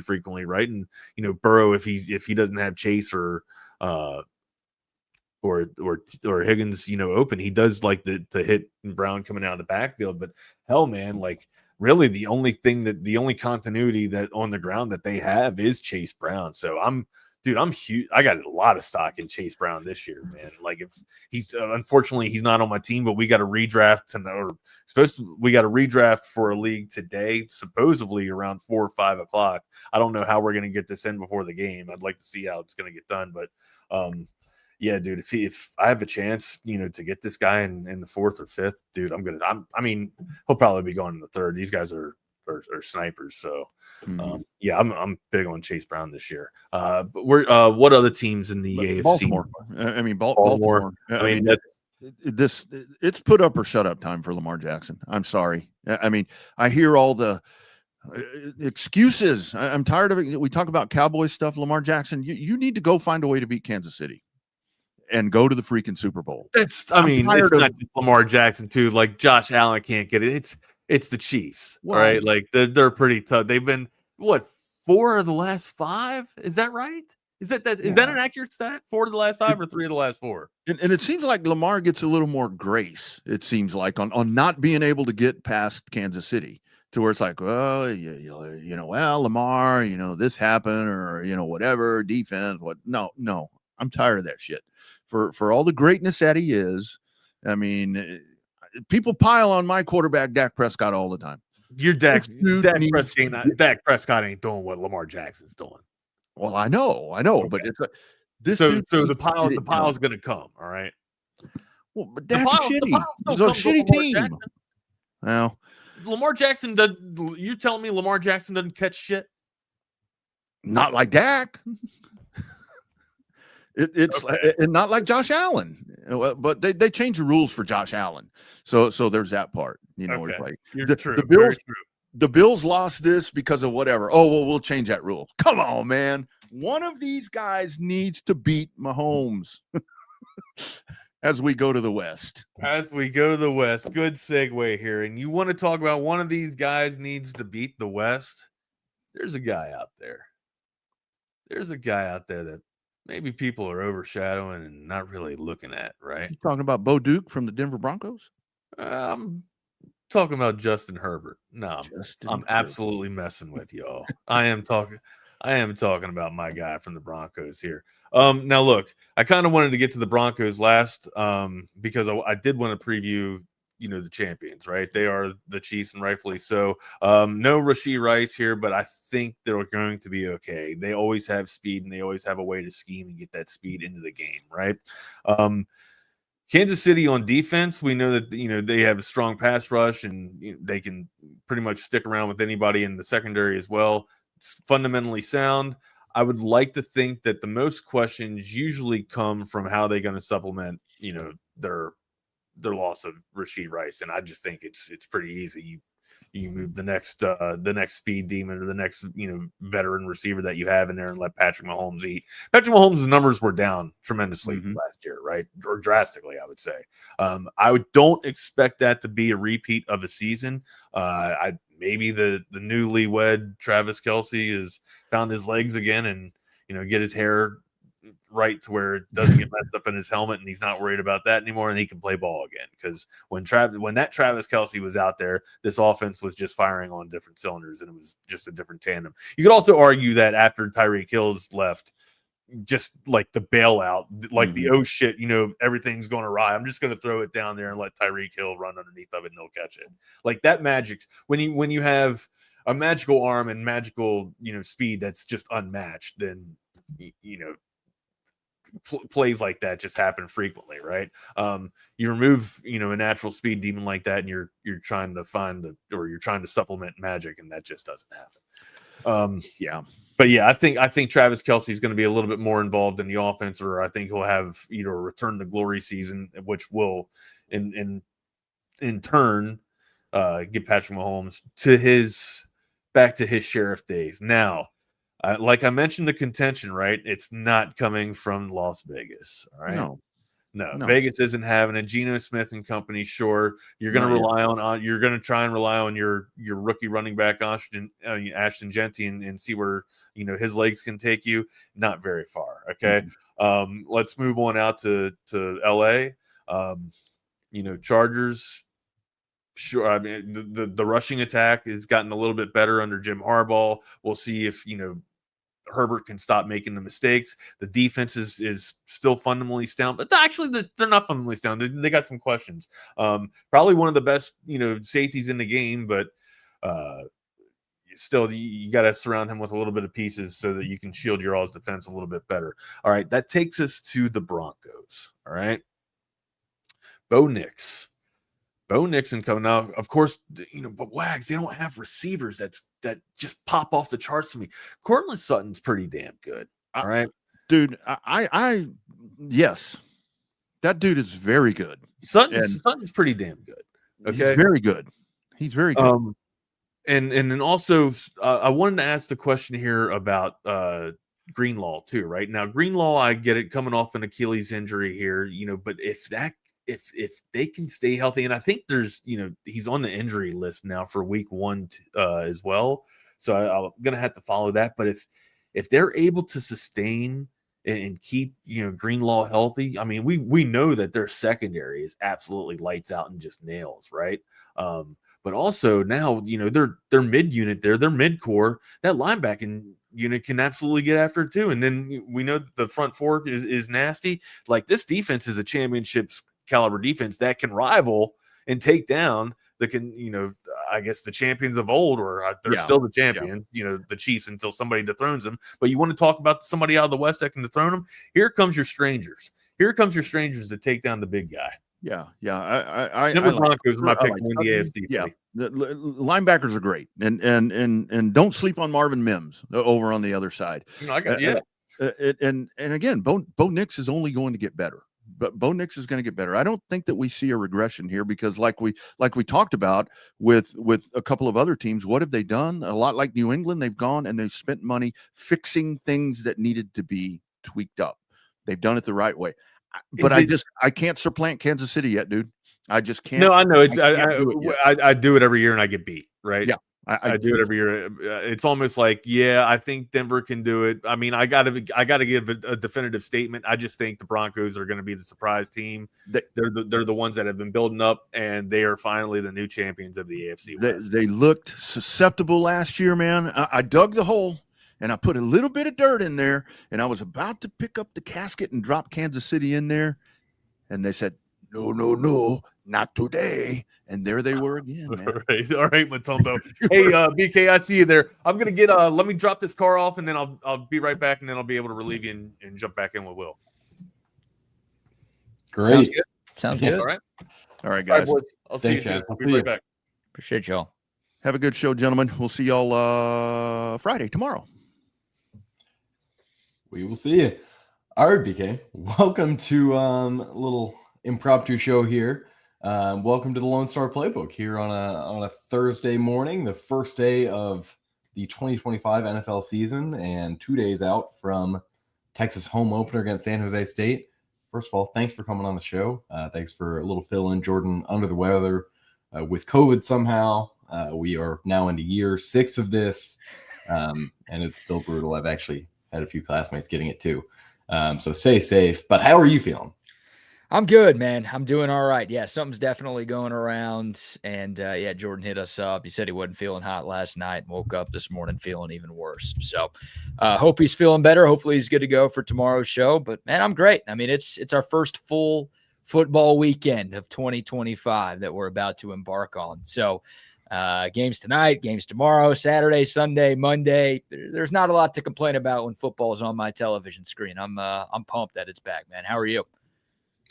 frequently, right? And Burrow, if he doesn't have Chase or Higgins, open, he does like to hit Brown coming out of the backfield. But hell, man, like, really the only continuity that on the ground that they have is Chase Brown. So I'm huge. I got a lot of stock in Chase Brown this year, man. Like, if he's unfortunately he's not on my team, but we got a redraft we got a redraft for a league today, supposedly around 4 or 5 o'clock. I don't know how we're going to get this in before the game. I'd like to see how it's going to get done, but yeah, dude, if I have a chance, to get this guy in the 4th or 5th, dude, I mean, he'll probably be going in the 3rd. These guys are snipers. So, yeah, I'm big on Chase Brown this year. But what other teams in the AFC? Baltimore. I mean, Baltimore. I mean, it's put up or shut up time for Lamar Jackson. I'm sorry. I mean, I hear all the excuses. I'm tired of it. We talk about Cowboys stuff. Lamar Jackson, you need to go find a way to beat Kansas City and go to the freaking Super Bowl. It's not just Lamar Jackson too. Like, Josh Allen can't get it. It's the Chiefs, all right? Like, they're pretty tough. They've been 4 of the last 5? Is that right? Is that an accurate stat? 4 of the last 5 or 3 of the last 4? And it seems like Lamar gets a little more grace. It seems like on not being able to get past Kansas City, to where it's like, well, Lamar, this happened, or whatever, defense. No, I'm tired of that shit. For all the greatness that he is, I mean, people pile on my quarterback, Dak Prescott, all the time. Dak Prescott ain't doing what Lamar Jackson's doing. Well, I know, okay. But it's this. So the pile's going to come. All right. Well, but Dak's shitty. It's a shitty team. Well, Lamar Jackson you're telling me Lamar Jackson doesn't catch shit? Not like Dak. It's and not like Josh Allen, but they changed the rules for Josh Allen, so there's that part. It's like the Bills lost this because of whatever. Oh well, we'll change that rule. Come on, man. One of these guys needs to beat Mahomes. as we go to the West. As we go to the West, good segue here. And you want to talk about one of these guys needs to beat the West? There's a guy out there. There's a guy out there that maybe people are overshadowing and not really looking at, right? You talking about Bo Duke from the Denver Broncos? I'm talking about Justin Herbert. No, I'm absolutely messing with y'all. I am talking about my guy from the Broncos here. Now look, I kind of wanted to get to the Broncos last because I did want to preview, the champions, right? They are the Chiefs, and rightfully so. No Rashee Rice here, but I think they're going to be okay. They always have speed, and they always have a way to scheme and get that speed into the game, right? Kansas City on defense, we know that they have a strong pass rush, and they can pretty much stick around with anybody in the secondary as well. It's fundamentally sound. I would like to think that the most questions usually come from how they're going to supplement, their loss of Rashee Rice, and I just think it's pretty easy. You move the next speed demon or the next veteran receiver that you have in there and let Patrick Mahomes eat. Patrick Mahomes' numbers were down tremendously last year, right? Or drastically, I would say. I don't expect that to be a repeat of a season. Maybe the newly wed Travis Kelce has found his legs again and get his hair right to where it doesn't get messed up in his helmet, and he's not worried about that anymore, and he can play ball again. Because when that Travis Kelce was out there, this offense was just firing on different cylinders, and it was just a different tandem. You could also argue that after Tyreek Hill's left, just like the bailout, like the oh shit, everything's going awry, I'm just going to throw it down there and let Tyreek Hill run underneath of it and he'll catch it. Like that magic, when you have a magical arm and magical speed that's just unmatched, then plays like that just happen frequently, right? You remove a natural speed demon like that, and you're trying to you're trying to supplement magic, and that just doesn't happen. But yeah, I think Travis Kelce is going to be a little bit more involved in the offense, or I think he'll have a return to glory season, which will in turn get Patrick Mahomes back to his sheriff days. Now, like I mentioned, the contention, right? It's not coming from Las Vegas. All right. No. Vegas isn't having a Geno Smith and company. Sure, you're going to you're going to try and rely on your rookie running back Ashton Jeanty and see where his legs can take you. Not very far. Okay. Let's move on out to LA. Chargers. Sure, I mean the rushing attack has gotten a little bit better under Jim Harbaugh. We'll see if Herbert can stop making the mistakes. The defense is still fundamentally sound, but actually they're not fundamentally sound. They got some questions. Probably one of the best safeties in the game, but still you got to surround him with a little bit of pieces so that you can shield your all's defense a little bit better. All right, that takes us to the Broncos. All right, Bo Nixon coming now, of course, but Wags, they don't have receivers that just pop off the charts to me. Cortland Sutton's pretty damn good. All right, dude. Yes, that dude is very good. Sutton's pretty damn good. Okay, he's very good. He's very good. And then also, I wanted to ask the question here about Greenlaw too. Right now, Greenlaw, I get it, coming off an Achilles injury here. But if they can stay healthy, and I think there's, he's on the injury list now for week 1 as well. So I'm going to have to follow that. But if they're able to sustain and keep, Greenlaw healthy, I mean, we know that their secondary is absolutely lights out and just nails, right? But also now, their mid unit there, their mid core, that linebacking unit can absolutely get after it too. And then we know that the front four is nasty. Like, this defense is a championships caliber defense that can rival and take down I guess the champions of old, or they're still the champions, the Chiefs, until somebody dethrones them. But you want to talk about somebody out of the West that can dethrone them? Here comes your strangers. Here comes your strangers to take down the big guy. Yeah. Denver Broncos are my pick to win the AFC. Yeah, the linebackers are great, and don't sleep on Marvin Mims over on the other side. And again, Bo Nix is only going to get better. But Bo Nix is going to get better. I don't think that we see a regression here, because like we talked about with a couple of other teams, what have they done? A lot like New England, they've gone and they've spent money fixing things that needed to be tweaked up. They've done it the right way. but I can't supplant Kansas City yet, dude. I just can't. No, I know it's. I do it every year and I get beat, right? Yeah, I do it every year. It's almost like, yeah, I think Denver can do it. I mean, I gotta give a definitive statement. I just think the Broncos are going to be the surprise team. They're the ones that have been building up, and they are finally the new champions of the AFC West. They looked susceptible last year, man. I dug the hole and I put a little bit of dirt in there, and I was about to pick up the casket and drop Kansas City in there, and they said, no, not today. And there they were again, man. All right, Matumbo. Hey, BK, I see you there. I'm gonna get let me drop this car off, and then I'll be right back, and then I'll be able to relieve you and jump back in with Will. Great. Sounds good. All right, guys. All right, boys. I'll see you soon. I'll be right back. Appreciate y'all. Have a good show, gentlemen. We'll see y'all Friday, tomorrow. We will see you. All right, BK. Welcome to a little impromptu show here. Welcome to the Lone Star Playbook here on a Thursday morning, the first day of the 2025 NFL season, and 2 days out from Texas home opener against San Jose State. First of all, thanks for coming on the show. Thanks for a little fill-in. Jordan under the weather with COVID somehow. We are now into year 6 of this, and it's still brutal. I've actually had a few classmates getting it too. So stay safe. But how are you feeling? I'm good, man. I'm doing all right. Yeah, something's definitely going around. And Jordan hit us up. He said he wasn't feeling hot last night and woke up this morning feeling even worse. So hope he's feeling better. Hopefully he's good to go for tomorrow's show. But man, I'm great. I mean, it's our first full football weekend of 2025 that we're about to embark on. So games tonight, games tomorrow, Saturday, Sunday, Monday. There's not a lot to complain about when football is on my television screen. I'm pumped that it's back, man. How are you?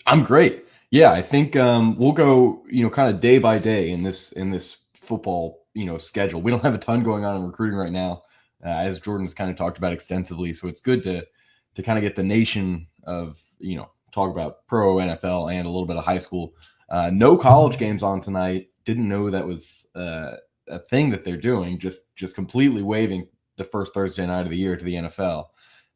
I'm great. Yeah, I think we'll go, kind of day by day in this football, schedule. We don't have a ton going on in recruiting right now, as Jordan's kind of talked about extensively. So it's good to kind of get the nation of, talk about pro NFL and a little bit of high school. No college games on tonight. Didn't know that was a thing that they're doing. Just completely waiving the first Thursday night of the year to the NFL.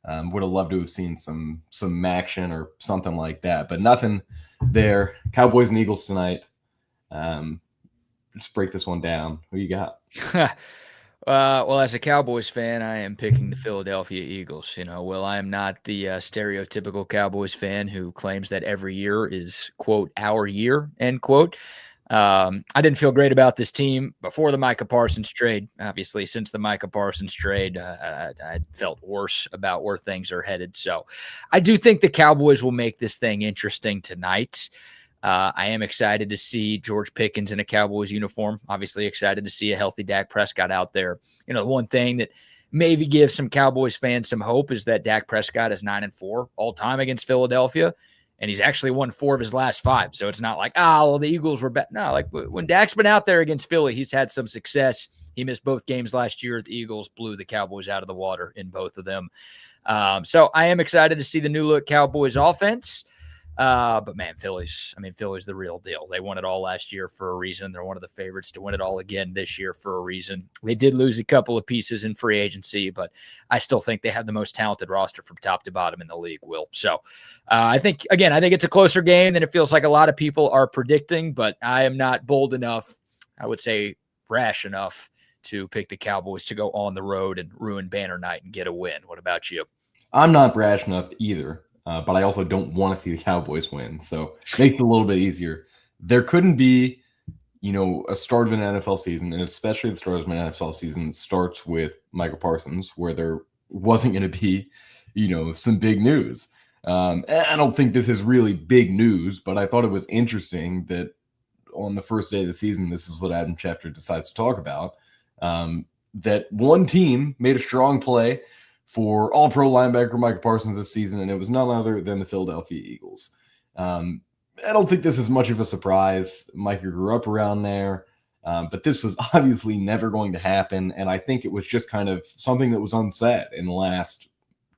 Would have loved to have seen some action or something like that, but nothing there. Cowboys and Eagles tonight. Just break this one down. Who you got? Well, as a Cowboys fan, I am picking the Philadelphia Eagles. I am not the stereotypical Cowboys fan who claims that every year is, quote, our year, end quote. I didn't feel great about this team before the Micah Parsons trade. Obviously, since the Micah Parsons trade, I felt worse about where things are headed. So I do think the Cowboys will make this thing interesting tonight. I am excited to see George Pickens in a Cowboys uniform. Obviously excited to see a healthy Dak Prescott out there. One thing that maybe gives some Cowboys fans some hope is that Dak Prescott is 9-4 all time against Philadelphia. And he's actually won 4 of his last 5. So it's not like, the Eagles were bad. No, like when Dak's been out there against Philly, he's had some success. He missed both games last year. The Eagles blew the Cowboys out of the water in both of them. So I am excited to see the new look Cowboys offense. But man, Philly's the real deal. They won it all last year for a reason. They're one of the favorites to win it all again this year for a reason. They did lose a couple of pieces in free agency, but I still think they have the most talented roster from top to bottom in the league, Will. So I think it's a closer game than it feels like a lot of people are predicting, but I am not bold enough, I would say rash enough, to pick the Cowboys to go on the road and ruin banner night and get a win. What about you? I'm not brash enough either. But I also don't want to see the Cowboys win. So it makes it a little bit easier. There couldn't be, a start of an NFL season, and especially the start of an NFL season starts with Micah Parsons, where there wasn't going to be, some big news. I don't think this is really big news, but I thought it was interesting that on the first day of the season, this is what Adam Schefter decides to talk about, that one team made a strong play for all-pro linebacker Micah Parsons this season, and it was none other than the Philadelphia Eagles. I don't think this is much of a surprise. Micah grew up around there, but this was obviously never going to happen, and I think it was just kind of something that was unsaid in the last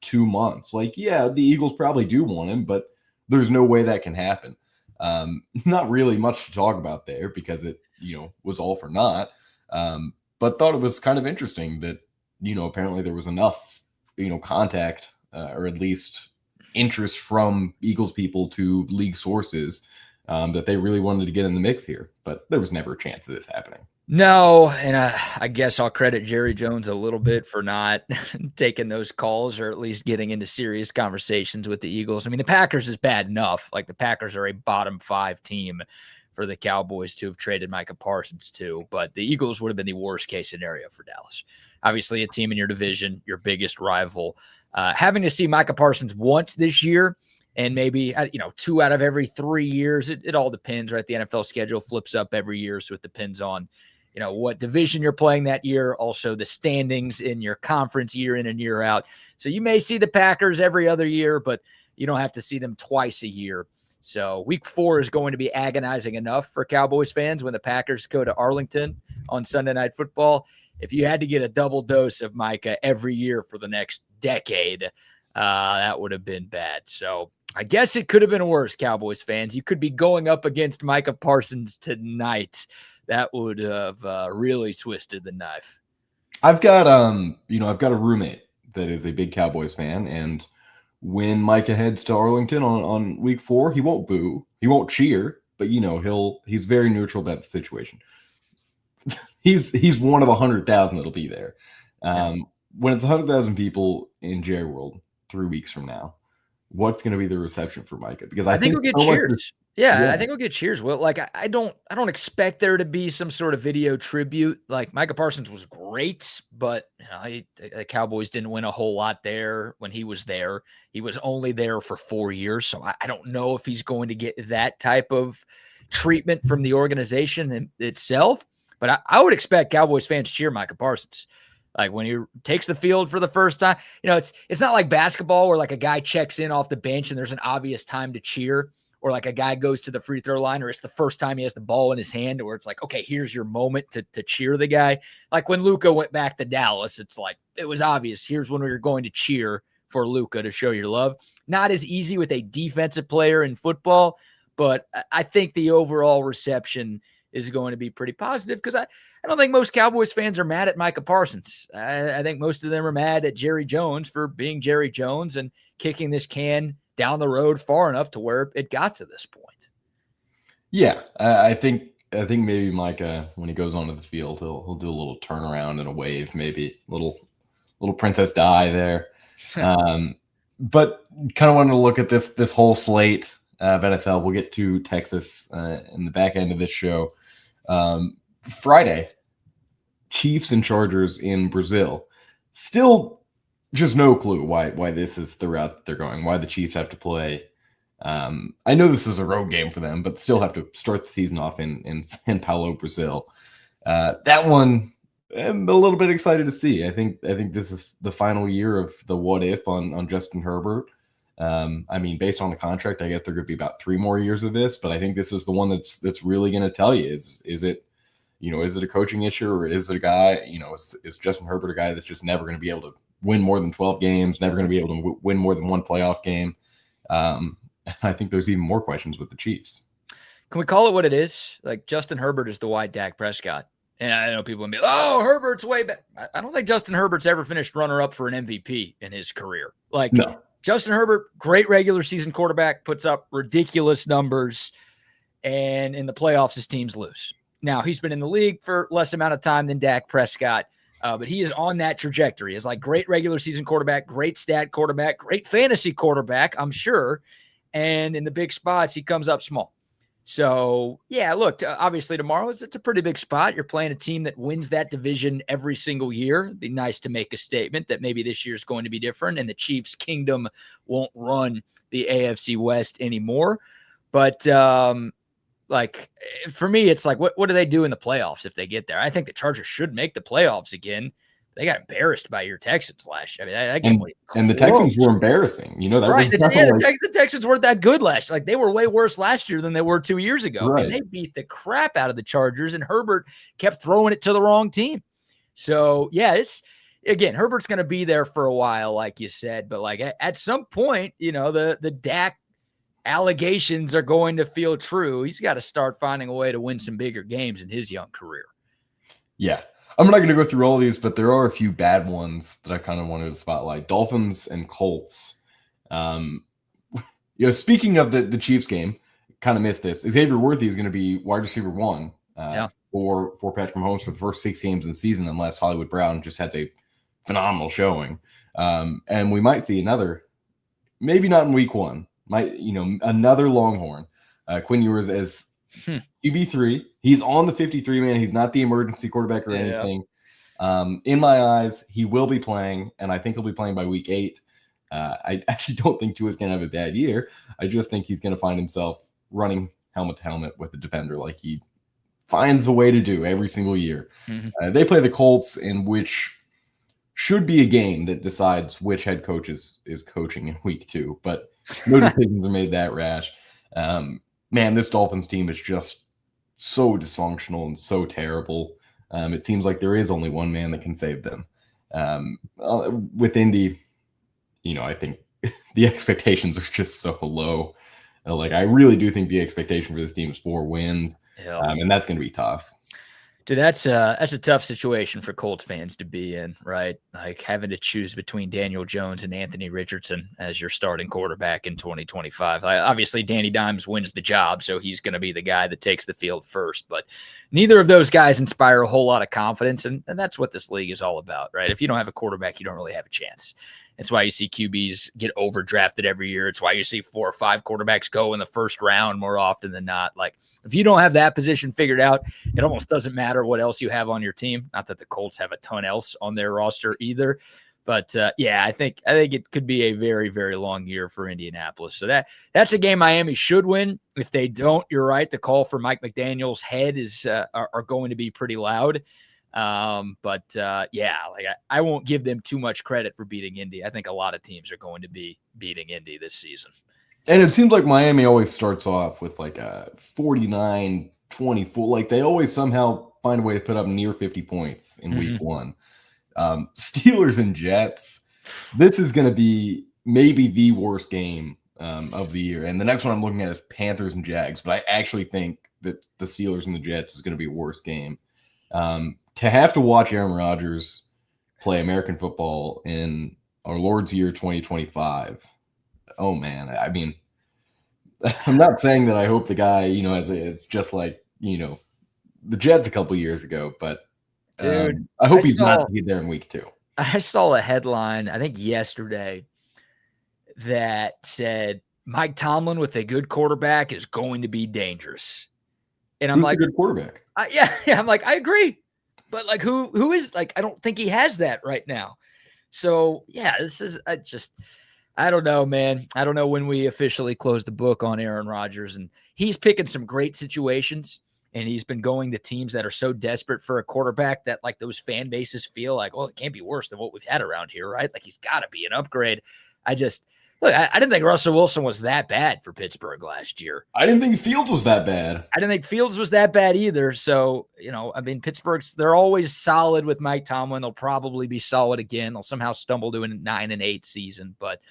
2 months. Like, yeah, the Eagles probably do want him, but there's no way that can happen. Not really much to talk about there because it, was all for naught, but thought it was kind of interesting that, apparently there was enough contact, or at least, interest from Eagles people to league sources that they really wanted to get in the mix here, but there was never a chance of this happening. No, and I guess I'll credit Jerry Jones a little bit for not taking those calls or at least getting into serious conversations with the Eagles. I mean, the Packers is bad enough. Like, the Packers are a bottom 5 team for the Cowboys to have traded Micah Parsons to, but the Eagles would have been the worst case scenario for Dallas. Obviously, a team in your division, your biggest rival. Having to see Micah Parsons once this year and maybe 2 out of every 3 years, it all depends, right? The NFL schedule flips up every year, so it depends on what division you're playing that year, also the standings in your conference year in and year out. So you may see the Packers every other year, but you don't have to see them twice a year. So week 4 is going to be agonizing enough for Cowboys fans when the Packers go to Arlington on Sunday Night Football. If you had to get a double dose of Micah every year for the next decade, that would have been bad. So I guess it could have been worse, Cowboys fans. You could be going up against Micah Parsons tonight. That would have really twisted the knife. I've got I've got a roommate that is a big Cowboys fan, and when Micah heads to Arlington on week 4, he won't boo, he won't cheer, but he's very neutral about the situation. he's one of 100,000 that'll be there. When it's 100,000 people in Jerry World 3 weeks from now, what's going to be the reception for Micah? Because I think we'll get cheers. Yeah, I think we'll get cheers. Well, like I don't expect there to be some sort of video tribute. Like, Micah Parsons was great, but the Cowboys didn't win a whole lot there when he was there. He was only there for 4 years, so I don't know if he's going to get that type of treatment from the organization itself. But I would expect Cowboys fans cheer Micah Parsons. Like, when he takes the field for the first time, it's not like basketball where like a guy checks in off the bench and there's an obvious time to cheer, or like a guy goes to the free throw line, or it's the first time he has the ball in his hand, where it's like, okay, here's your moment to cheer the guy. Like when Luka went back to Dallas, it's like, it was obvious. Here's when we were going to cheer for Luka to show your love. Not as easy with a defensive player in football, but I think the overall reception is going to be pretty positive, because I don't think most Cowboys fans are mad at Micah Parsons. I think most of them are mad at Jerry Jones for being Jerry Jones and kicking this can down the road far enough to where it got to this point. Yeah, I think maybe Micah, when he goes onto the field, he'll do a little turnaround and a wave, maybe little Princess Di there. But kind of wanted to look at this whole slate of NFL. We'll get to Texas in the back end of this show. Friday, Chiefs and Chargers in Brazil. Still just no clue why this is the route they're going, why the Chiefs have to play. I know this is a road game for them, but still have to start the season off in São Paulo, Brazil. That one, I'm a little bit excited to see. I think this is the final year of the what if on Justin Herbert. I mean, based on the contract, I guess there could be about 3 more years of this, but I think this is the one that's really going to tell you, is it a coaching issue, or is it a guy, is Justin Herbert a guy that's just never going to be able to win more than 12 games, never going to be able to win more than 1 playoff game? I think there's even more questions with the Chiefs. Can we call it what it is? Like, Justin Herbert is the white Dak Prescott. And I know people will be, oh, Herbert's way back. I don't think Justin Herbert's ever finished runner-up for an MVP in his career. Like, no. Justin Herbert, great regular season quarterback, puts up ridiculous numbers, and in the playoffs, his teams lose. Now, he's been in the league for less amount of time than Dak Prescott, but he is on that trajectory. He's like great regular season quarterback, great stat quarterback, great fantasy quarterback, I'm sure. And in the big spots, he comes up small. So, yeah, look, obviously tomorrow it's a pretty big spot. You're playing a team that wins that division every single year. It'd be nice to make a statement that maybe this year is going to be different and the Chiefs' kingdom won't run the AFC West anymore. But, like, for me, it's like, what do they do in the playoffs if they get there? I think the Chargers should make the playoffs again. They got embarrassed by your Texans last year. I mean, and the Texans were embarrassing. That right. The Texans weren't that good last year. Like, they were way worse last year than they were 2 years ago. Right. And they beat the crap out of the Chargers, and Herbert kept throwing it to the wrong team. So, yeah, again, Herbert's going to be there for a while, like you said. But, like, at some point, the Dak allegations are going to feel true. He's got to start finding a way to win some bigger games in his young career. Yeah. I'm not going to go through all of these, but there are a few bad ones that I kind of wanted to spotlight. Dolphins and Colts. speaking of the Chiefs game, kind of missed this. Xavier Worthy is going to be wide receiver 1 for Patrick Mahomes for the first 6 games in the season, unless Hollywood Brown just has a phenomenal showing. And we might see another, maybe not in week 1, another Longhorn. Quinn Ewers as QB3. He's on the 53 man. He's not the emergency quarterback or anything. In my eyes, he will be playing, and I think he'll be playing by week 8. I actually don't think Tua's going to have a bad year. I just think he's going to find himself running helmet to helmet with the defender like he finds a way to do every single year. They play the Colts, in which should be a game that decides which head coach is coaching in week 2, but no decisions are made that rash. Man, this Dolphins team is just so dysfunctional and so terrible. It seems like there is only one man that can save them. With Indy, I think the expectations are just so low. I really do think the expectation for this team is 4 wins, and that's going to be tough. Dude, that's a tough situation for Colts fans to be in, right? Like having to choose between Daniel Jones and Anthony Richardson as your starting quarterback in 2025. Obviously, Danny Dimes wins the job, so he's going to be the guy that takes the field first. But neither of those guys inspire a whole lot of confidence, and that's what this league is all about, right? If you don't have a quarterback, you don't really have a chance. It's why you see QBs get overdrafted every year. It's why you see 4 or 5 quarterbacks go in the first round more often than not. Like, if you don't have that position figured out, it almost doesn't matter what else you have on your team. Not that the Colts have a ton else on their roster either. But, I think it could be a very, very long year for Indianapolis. So that's a game Miami should win. If they don't, you're right. The call for Mike McDaniel's head is are going to be pretty loud. I won't give them too much credit for beating Indy. I think a lot of teams are going to be beating Indy this season. And it seems like Miami always starts off with like a 49-24. Like they always somehow find a way to put up near 50 points in week 1. Steelers and Jets. This is going to be maybe the worst game of the year. And the next one I'm looking at is Panthers and Jags. But I actually think that the Steelers and the Jets is going to be a worse game. To have to watch Aaron Rodgers play American football in our Lord's year 2025. Oh man. I mean, I'm not saying that I hope the guy, it's just like, the Jets a couple years ago, but dude, I hope he's not to get there in week 2. I saw a headline, I think yesterday, that said Mike Tomlin with a good quarterback is going to be dangerous. And I'm Who's like, a good quarterback? I'm like, I agree. But like, who is like, I don't think he has that right now. So this is I don't know, man. I don't know when we officially close the book on Aaron Rodgers, and he's picking some great situations, and he's been going to teams that are so desperate for a quarterback that like those fan bases feel like, well, it can't be worse than what we've had around here, right? Like he's got to be an upgrade. I didn't think Russell Wilson was that bad for Pittsburgh last year. I didn't think Fields was that bad. I didn't think Fields was that bad either. So, Pittsburgh's, they're always solid with Mike Tomlin. They'll probably be solid again. They'll somehow stumble to a 9-8 season. But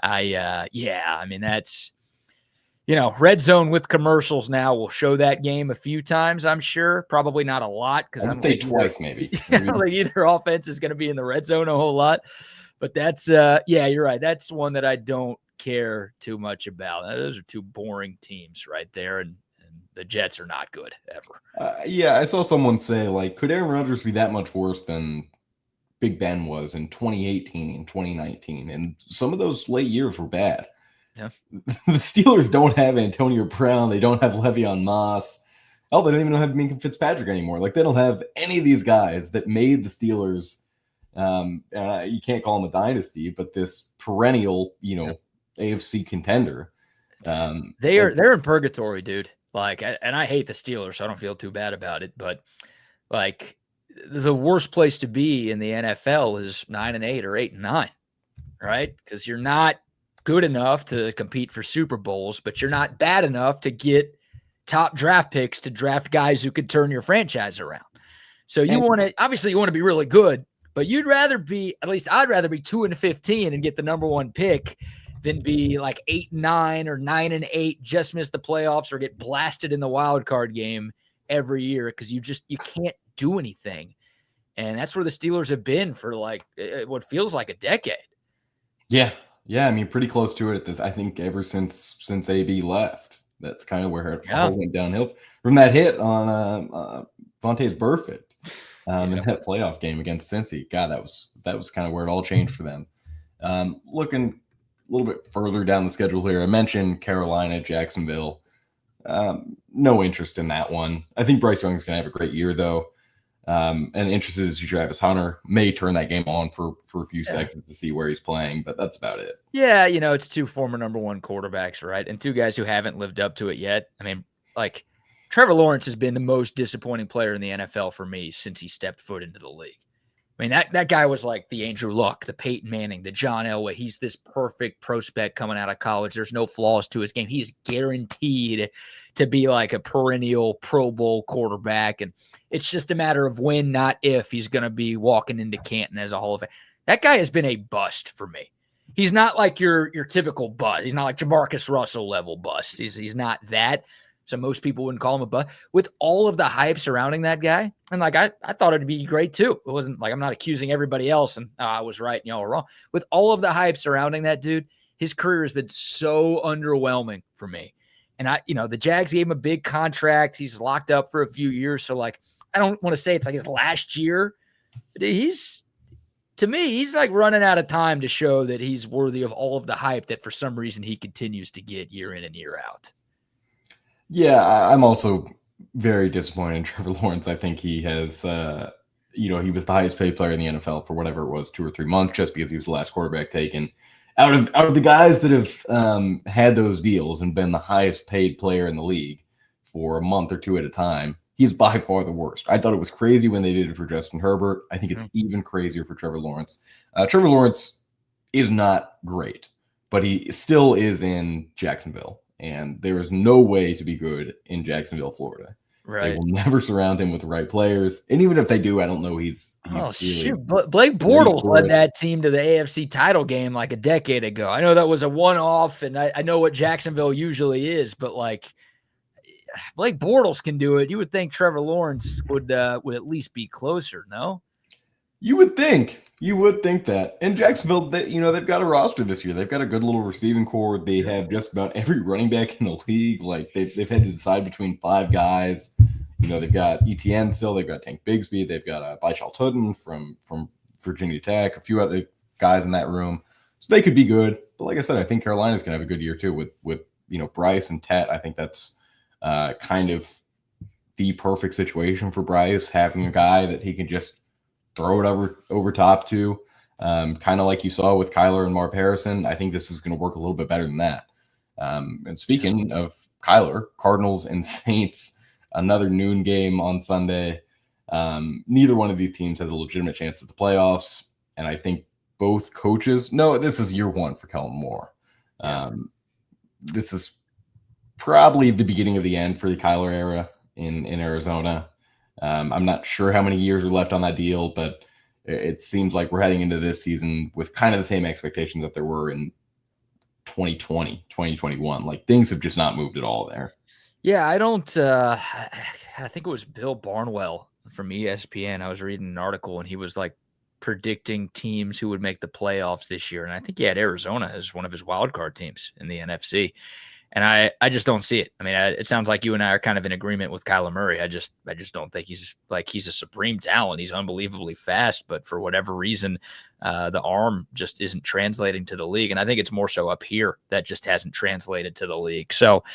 that's, Red Zone with commercials now will show that game a few times, I'm sure. Probably not a lot. I would say twice, maybe. Like either offense is going to be in the red zone a whole lot. But that's, you're right. That's one that I don't care too much about. Those are 2 boring teams right there, and the Jets are not good ever. I saw someone say, like, could Aaron Rodgers be that much worse than Big Ben was in 2018, 2019? And some of those late years were bad. Yeah. The Steelers don't have Antonio Brown. They don't have Le'Veon Moss. They don't even have Minka Fitzpatrick anymore. Like, they don't have any of these guys that made the Steelers – you can't call them a dynasty, but this perennial, AFC contender. They're in purgatory, dude. Like, and I hate the Steelers, so I don't feel too bad about it. But like, the worst place to be in the NFL is 9-8 or 8-9, right? Because you're not good enough to compete for Super Bowls, but you're not bad enough to get top draft picks to draft guys who could turn your franchise around. So you want to be really good. But I'd rather be 2-15 and get the number 1 pick than be like 8-9 or 9-8, just miss the playoffs or get blasted in the wild card game every year because you can't do anything. And that's where the Steelers have been for like what feels like a decade. Yeah. Yeah, I mean, pretty close to it at this. I think ever since AB left, that's kind of where it all went downhill from that hit on Vontae's Burfict in that playoff game against Cincy. God, that was kind of where it all changed for them. Looking a little bit further down the schedule here, I mentioned Carolina, Jacksonville. No interest in that one. I think Bryce Young's going to have a great year, though. And interested as Travis Hunter may turn that game on for a few seconds to see where he's playing, but that's about it. Yeah, it's two former number one quarterbacks, right? And two guys who haven't lived up to it yet. I mean, like, Trevor Lawrence has been the most disappointing player in the NFL for me since he stepped foot into the league. I mean, that guy was like the Andrew Luck, the Peyton Manning, the John Elway. He's this perfect prospect coming out of college. There's no flaws to his game. He's guaranteed to be like a perennial Pro Bowl quarterback. And it's just a matter of when, not if, he's going to be walking into Canton as a Hall of Fame. That guy has been a bust for me. He's not like your typical bust. He's not like Jamarcus Russell level bust. He's not that. So most people wouldn't call him a bust. With all of the hype surrounding that guy, and like I thought it'd be great too. It wasn't like I'm not accusing everybody else and I was right and y'all were wrong. With all of the hype surrounding that dude, his career has been so underwhelming for me. And the Jags gave him a big contract. He's locked up for a few years. So like, I don't want to say it's like his last year, but to me, he's like running out of time to show that he's worthy of all of the hype that for some reason he continues to get year in and year out. Yeah, I'm also very disappointed in Trevor Lawrence. I think he has, he was the highest paid player in the NFL for whatever it was, 2 or 3 months, just because he was the last quarterback taken. Out of the guys that have had those deals and been the highest paid player in the league for a month or two at a time, he's by far the worst. I thought it was crazy when they did it for Justin Herbert. I think it's even crazier for Trevor Lawrence. Trevor Lawrence is not great, but he still is in Jacksonville. And there is no way to be good in Jacksonville, Florida. Right. They will never surround him with the right players. And even if they do, I don't know he's shoot. Blake Bortles led that team to the AFC title game like a decade ago. I know that was a one-off, and I know what Jacksonville usually is, but like Blake Bortles can do it. You would think Trevor Lawrence would at least be closer, no? You would think that. And Jacksonville, they've got a roster this year. They've got a good little receiving core. They have just about every running back in the league. Like they've had to decide between 5 guys. They've got ETN still. They've got Tank Bigsby. They've got Bychal Tudden from Virginia Tech. A few other guys in that room, so they could be good. But like I said, I think Carolina's gonna have a good year too with Bryce and Tet. I think that's kind of the perfect situation for Bryce, having a guy that he can just throw it over top to, kind of like you saw with Kyler and Marv Harrison. I think this is going to work a little bit better than that. And speaking of Kyler, Cardinals and Saints, another noon game on Sunday. Neither one of these teams has a legitimate chance at the playoffs. And I think both coaches know this is year 1 for Kellen Moore. This is probably the beginning of the end for the Kyler era in Arizona. I'm not sure how many years are left on that deal, but it seems like we're heading into this season with kind of the same expectations that there were in 2020, 2021. Like things have just not moved at all there. Yeah, I don't I think it was Bill Barnwell from ESPN. I was reading an article and he was like predicting teams who would make the playoffs this year. And I think he had Arizona as one of his wild card teams in the NFC. And I just don't see it. I mean, it sounds like you and I are kind of in agreement with Kyler Murray. I just don't think he's a supreme talent. He's unbelievably fast, but for whatever reason, the arm just isn't translating to the league. And I think it's more so up here that just hasn't translated to the league. So,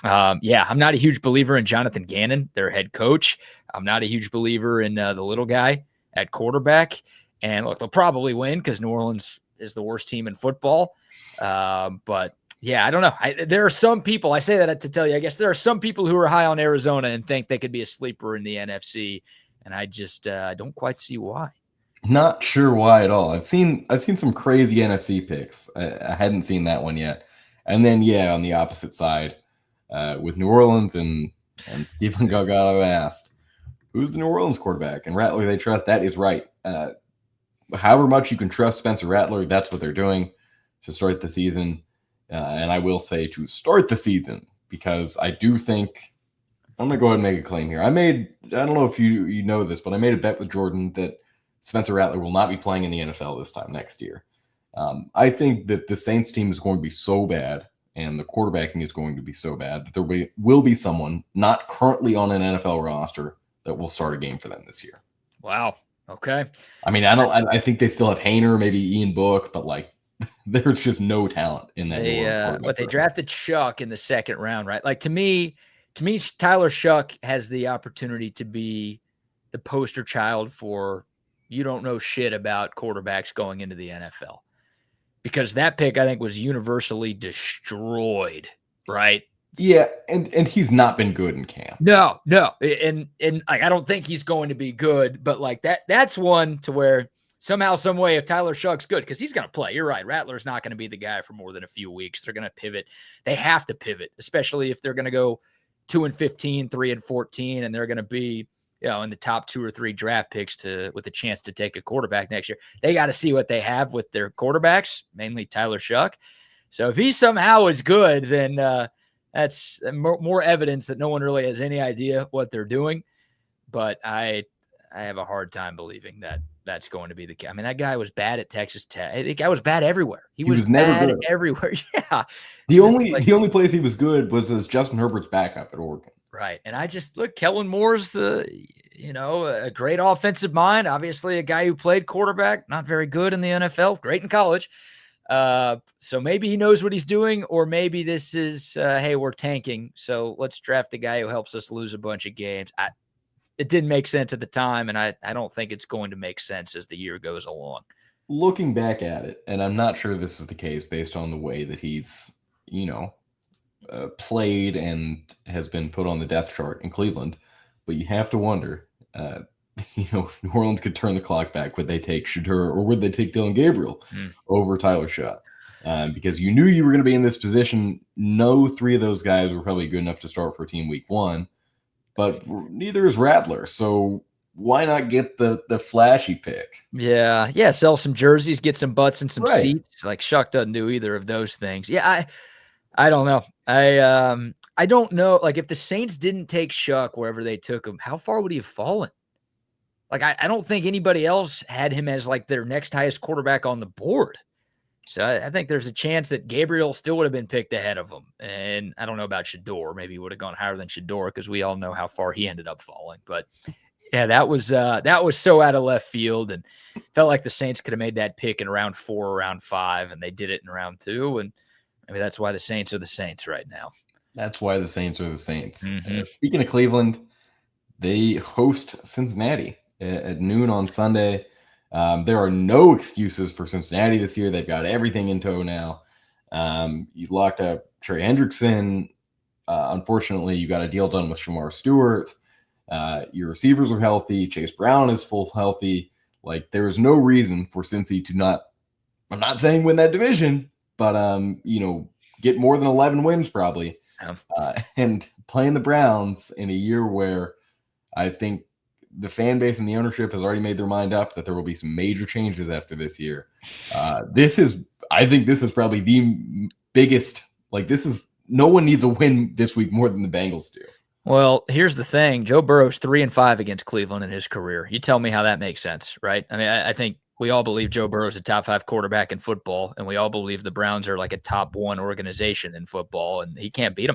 I'm not a huge believer in Jonathan Gannon, their head coach. I'm not a huge believer in the little guy at quarterback. And look, they'll probably win because New Orleans is the worst team in football. But yeah, I don't know. There are some people, I say that to tell you, I guess there are some people who are high on Arizona and think they could be a sleeper in the NFC. And I just don't quite see why. Not sure why at all. I've seen some crazy NFC picks. I hadn't seen that one yet. And then, on the opposite side, with New Orleans and Stephen Gagano asked, who's the New Orleans quarterback? And Rattler, they trust. That is right. However much you can trust Spencer Rattler, that's what they're doing to start the season. And I will say to start the season, because I do think I'm going to go ahead and make a claim here. I don't know if you know this, but I made a bet with Jordan that Spencer Rattler will not be playing in the NFL this time next year. I think that the Saints team is going to be so bad and the quarterbacking is going to be so bad that there will be someone not currently on an NFL roster that will start a game for them this year. Wow. Okay. I mean, I think they still have Hainer, maybe Ian Book, but like there's just no talent in that. They drafted Shuck in the second round, right? Like to me, Tyler Shuck has the opportunity to be the poster child for you don't know shit about quarterbacks going into the NFL. Because that pick, I think, was universally destroyed, right? Yeah, and he's not been good in camp. No. And like I don't think he's going to be good, but like that's one to where somehow, some way, if Tyler Shuck's good, because he's going to play. You're right. Rattler's not going to be the guy for more than a few weeks. They're going to pivot. They have to pivot, especially if they're going to go 2-15, 3-14, and they're going to be, in the top 2 or 3 draft picks with a chance to take a quarterback next year. They got to see what they have with their quarterbacks, mainly Tyler Shuck. So if he somehow is good, then that's more evidence that no one really has any idea what they're doing. But I have a hard time believing that that's going to be the case. I mean, that guy was bad at Texas Tech. The guy was bad everywhere. He was never bad good everywhere. Yeah. The only place he was good was as Justin Herbert's backup at Oregon. Right. And I just look, Kellen Moore's a great offensive mind. Obviously a guy who played quarterback, not very good in the NFL, great in college. So maybe he knows what he's doing, or maybe this is, hey, we're tanking, so let's draft the guy who helps us lose a bunch of games. It didn't make sense at the time, and I don't think it's going to make sense as the year goes along. Looking back at it, and I'm not sure this is the case based on the way that he's, played and has been put on the depth chart in Cleveland, but you have to wonder, if New Orleans could turn the clock back, would they take Shedeur or would they take Dylan Gabriel over Tyler Shuck? Because you knew you were going to be in this position. No 3 of those guys were probably good enough to start for team week 1, but neither is Rattler. So why not get the flashy pick? Yeah. Sell some jerseys, get some butts and some seats. Like Shuck doesn't do either of those things. Yeah, I don't know. I don't know. Like if the Saints didn't take Shuck wherever they took him, how far would he have fallen? Like I don't think anybody else had him as like their next highest quarterback on the board. So I think there's a chance that Gabriel still would have been picked ahead of him. And I don't know about Shedeur. Maybe he would have gone higher than Shedeur because we all know how far he ended up falling. But yeah, that was so out of left field, and felt like the Saints could have made that pick in round 4 or round 5, and they did it in round 2. And maybe that's why the Saints are the Saints right now. That's why the Saints are the Saints. Speaking of Cleveland, they host Cincinnati at noon on Sunday. There are no excuses for Cincinnati this year. They've got everything in tow now. You locked up Trey Hendrickson. Unfortunately, you got a deal done with Shamar Stewart. Your receivers are healthy. Chase Brown is full healthy. Like there is no reason for Cincy to not, I'm not saying win that division, but get more than 11 wins probably. And playing the Browns in a year where I think the fan base and the ownership has already made their mind up that there will be some major changes after this year. I think this is probably the biggest, no one needs a win this week more than the Bengals do. Well, here's the thing. Joe Burrow's 3-5 against Cleveland in his career. You tell me how that makes sense, right? I mean, I think we all believe Joe Burrow's a top 5 quarterback in football, and we all believe the Browns are like a top 1 organization in football, and he can't beat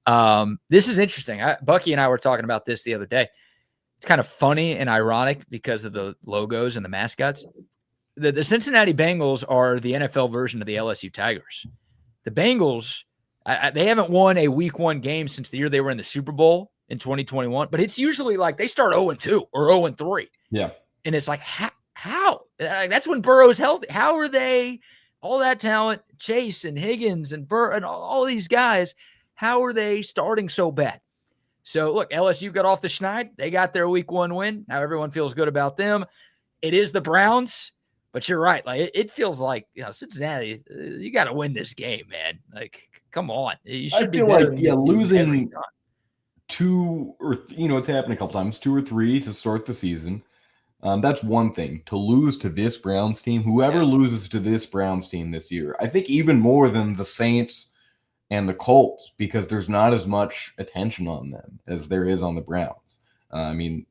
them. This is interesting. Bucky and I were talking about this the other day. It's kind of funny and ironic because of the logos and the mascots. The Cincinnati Bengals are the NFL version of the LSU Tigers. The Bengals, they haven't won a week 1 game since the year they were in the Super Bowl in 2021, but it's usually like they start 0-2 or 0-3. Yeah. And it's like, how? That's when Burrow's healthy. How are they, all that talent, Chase and Higgins and Burrow and all these guys, how are they starting so bad? So, look, LSU got off the schneid. They got their week 1 win. Now everyone feels good about them. It is the Browns, but you're right. Like it feels like, Cincinnati, you got to win this game, man. Like, come on. You should be like, losing 2 or, it's happened a couple times, 2 or 3 to start the season. That's one thing. To lose to this Browns team, whoever loses to this Browns team this year, I think even more than the Saints and the Colts, because there's not as much attention on them as there is on the Browns. I mean,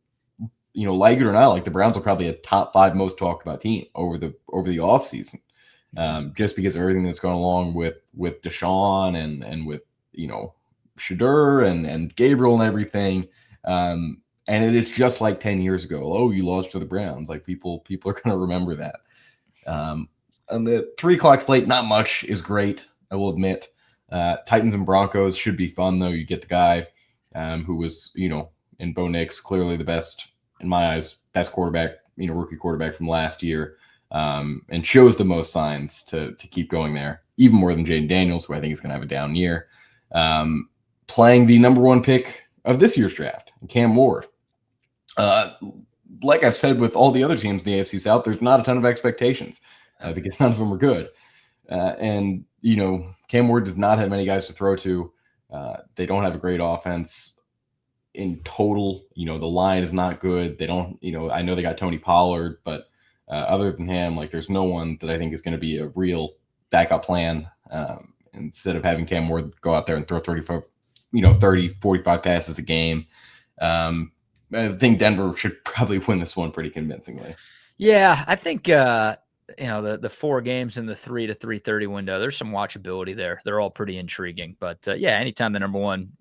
like it or not, like the Browns are probably a top 5 most talked about team over the offseason. just because of everything that's going along with Deshaun and with, Shadur and Gabriel and everything. And it is just like 10 years ago. Oh, you lost to the Browns. Like people are going to remember that. And the 3:00 slate, not much is great, I will admit. Titans and Broncos should be fun, though. You get the guy who was, in Bo Nix, clearly the best, in my eyes, best quarterback, rookie quarterback from last year, and shows the most signs to keep going there, even more than Jaden Daniels, who I think is going to have a down year. Playing the number 1 pick of this year's draft, Cam Moore. Like I've said with all the other teams in the AFC South, there's not a ton of expectations because none of them are good. And Cam Moore does not have many guys to throw to. They don't have a great offense in total. The line is not good. They don't, I know they got Tony Pollard, but other than him, like there's no one that I think is going to be a real backup plan. Instead of having Cam Moore go out there and throw 30, 45 passes a game. I think Denver should probably win this one pretty convincingly. Yeah, I think the 4 games in the 3 to 3:30 window, there's some watchability there. They're all pretty intriguing. But anytime the number 1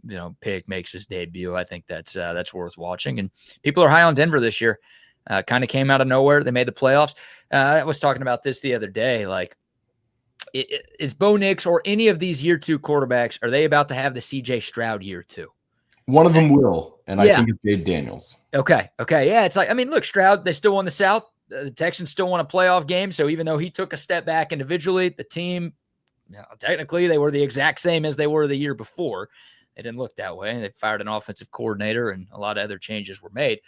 pick makes his debut, I think that's worth watching. And people are high on Denver this year. Kind of came out of nowhere. They made the playoffs. I was talking about this the other day. Like, is Bo Nix or any of these year 2 quarterbacks, are they about to have the CJ Stroud year 2? One of them will, and I think it's Jaden Daniels. Okay. Yeah, it's like, look, Stroud, they still won the South. The Texans still won a playoff game. So even though he took a step back individually, the team, technically they were the exact same as they were the year before. It didn't look that way. They fired an offensive coordinator and a lot of other changes were made.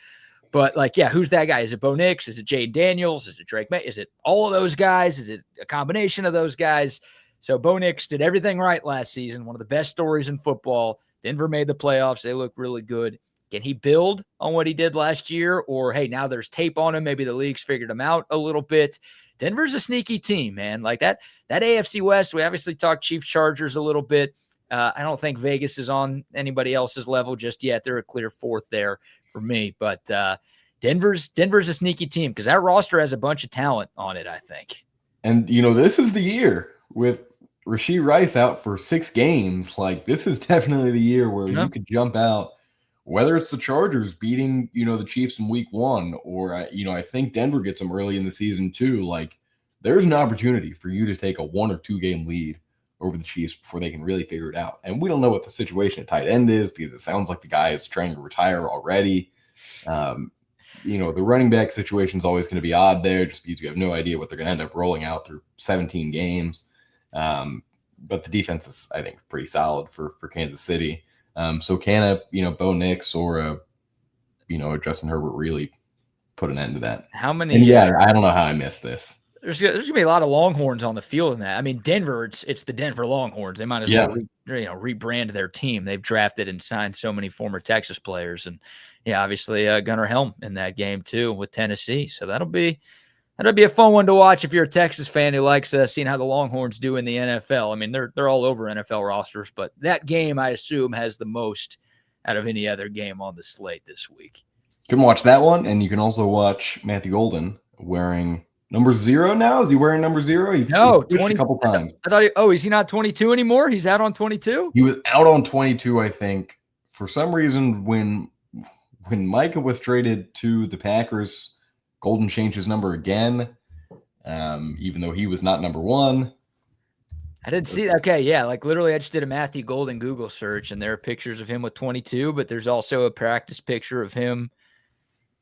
But who's that guy? Is it Bo Nix? Is it Jaden Daniels? Is it Drake May? Is it all of those guys? Is it a combination of those guys? So Bo Nix did everything right last season. One of the best stories in football. Denver made the playoffs. They look really good. Can he build on what he did last year? Or, hey, now there's tape on him. Maybe the league's figured him out a little bit. Denver's a sneaky team, man. Like that AFC West, we obviously talked Chiefs Chargers a little bit. I don't think Vegas is on anybody else's level just yet. They're a clear 4th there for me. But Denver's a sneaky team because that roster has a bunch of talent on it, I think. And, this is the year with Rashee Rice out for 6 games. Like, this is definitely the year where you could jump out, whether it's the Chargers beating, the Chiefs in week 1, or, I think Denver gets them early in the season too. Like, there's an opportunity for you to take a 1 or 2 game lead over the Chiefs before they can really figure it out. And we don't know what the situation at tight end is because it sounds like the guy is trying to retire already. The running back situation is always going to be odd there just because you have no idea what they're going to end up rolling out through 17 games. But the defense is, I think, pretty solid for Kansas City. So can Bo Nix or Justin Herbert really put an end to that? How many? And I don't know how I missed this. There's going to be a lot of Longhorns on the field in that. Denver, it's the Denver Longhorns. They might as well rebrand their team. They've drafted and signed so many former Texas players, and obviously Gunnar Helm in that game too with Tennessee. So that'll be a fun one to watch if you're a Texas fan who likes seeing how the Longhorns do in the NFL. They're all over NFL rosters, but that game I assume has the most out of any other game on the slate this week. You can watch that one, and you can also watch Matthew Golden wearing number 0 now. Is he wearing number 0? He's 20 a couple times. I thought is he not 22 anymore? He's out on 22? He was out on 22, I think. For some reason, when Micah was traded to the Packers, Golden changed his number again, even though he was not number 1. I didn't see that. Okay, yeah, literally I just did a Matthew Golden Google search, and there are pictures of him with 22, but there's also a practice picture of him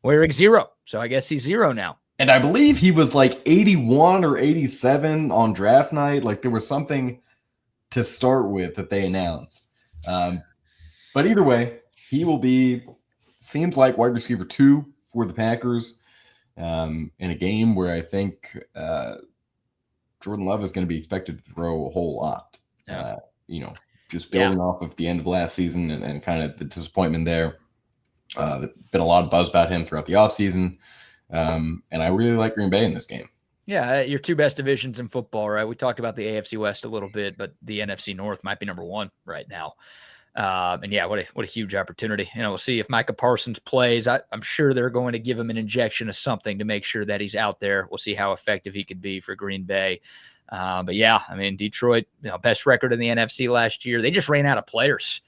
wearing 0. So I guess he's 0 now. And I believe he was 81 or 87 on draft night. There was something to start with that they announced. But either way, he will be, seems like wide receiver 2 for the Packers in a game where I think Jordan Love is going to be expected to throw a whole lot. Just building off of the end of last season and kind of the disappointment there. There's been a lot of buzz about him throughout the offseason. And I really like Green Bay in this game. Yeah, your 2 best divisions in football, right? We talked about the AFC West a little bit, but the NFC North might be number 1 right now. What a huge opportunity. We'll see if Micah Parsons plays. I'm sure they're going to give him an injection of something to make sure that he's out there. We'll see how effective he could be for Green Bay. But yeah, I mean, Detroit, best record in the NFC last year. They just ran out of players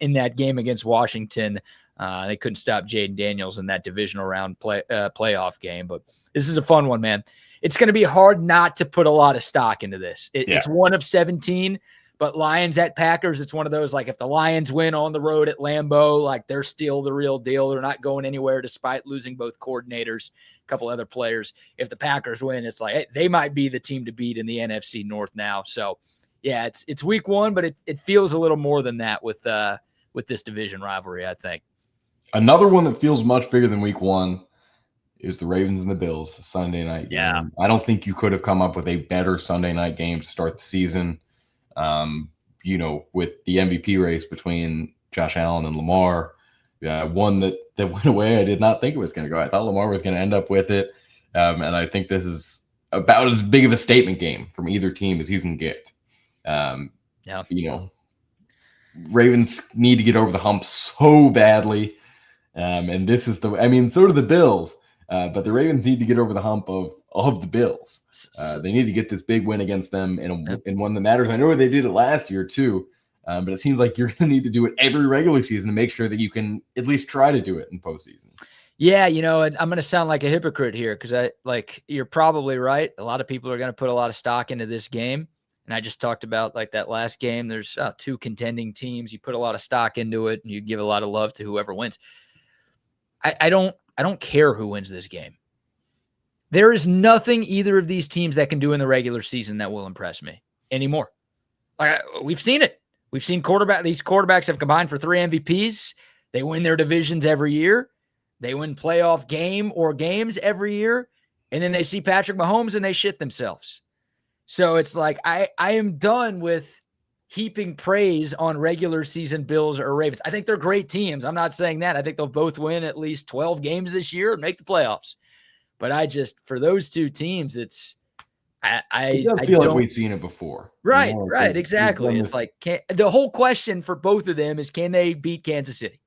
in that game against Washington. They couldn't stop Jaden Daniels in that divisional round playoff game. But this is a fun one, man. It's going to be hard not to put a lot of stock into this. It's one of 17, but Lions at Packers, it's one of those, like, if the Lions win on the road at Lambeau, like, they're still the real deal. They're not going anywhere despite losing both coordinators, a couple other players. If the Packers win, it's like, hey, they might be the team to beat in the NFC North now. So, yeah, it's week one, but it feels a little more than that with this division rivalry, I think. Another one that feels much bigger than week one is the Ravens and the Bills, the Sunday night game. Yeah. I don't think you could have come up with a better Sunday night game to start the season. With the MVP race between Josh Allen and Lamar, one that went away. I did not think it was going to go. I thought Lamar was going to end up with it. And I think this is about as big of a statement game from either team as you can get. Ravens need to get over the hump so badly. And this is so do the Bills. But the Ravens need to get over the hump of the Bills. They need to get this big win against them in one that matters. I know they did it last year too, but it seems like you're going to need to do it every regular season to make sure that you can at least try to do it in postseason. Yeah, I'm going to sound like a hypocrite here because you're probably right. A lot of people are going to put a lot of stock into this game. And I just talked about like that last game. There's two contending teams. You put a lot of stock into it and you give a lot of love to whoever wins. I don't care who wins this game. There is nothing either of these teams that can do in the regular season that will impress me anymore. We've seen it. We've seen these quarterbacks have combined for 3 MVPs. They win their divisions every year. They win playoff games every year. And then they see Patrick Mahomes and they shit themselves. So it's like, I am done with heaping praise on regular season Bills or Ravens. I think they're great teams. I'm not saying that. I think they'll both win at least 12 games this year and make the playoffs. But for those two teams, I feel like we've seen it before. Right, exactly. It's like the whole question for both of them is, can they beat Kansas City?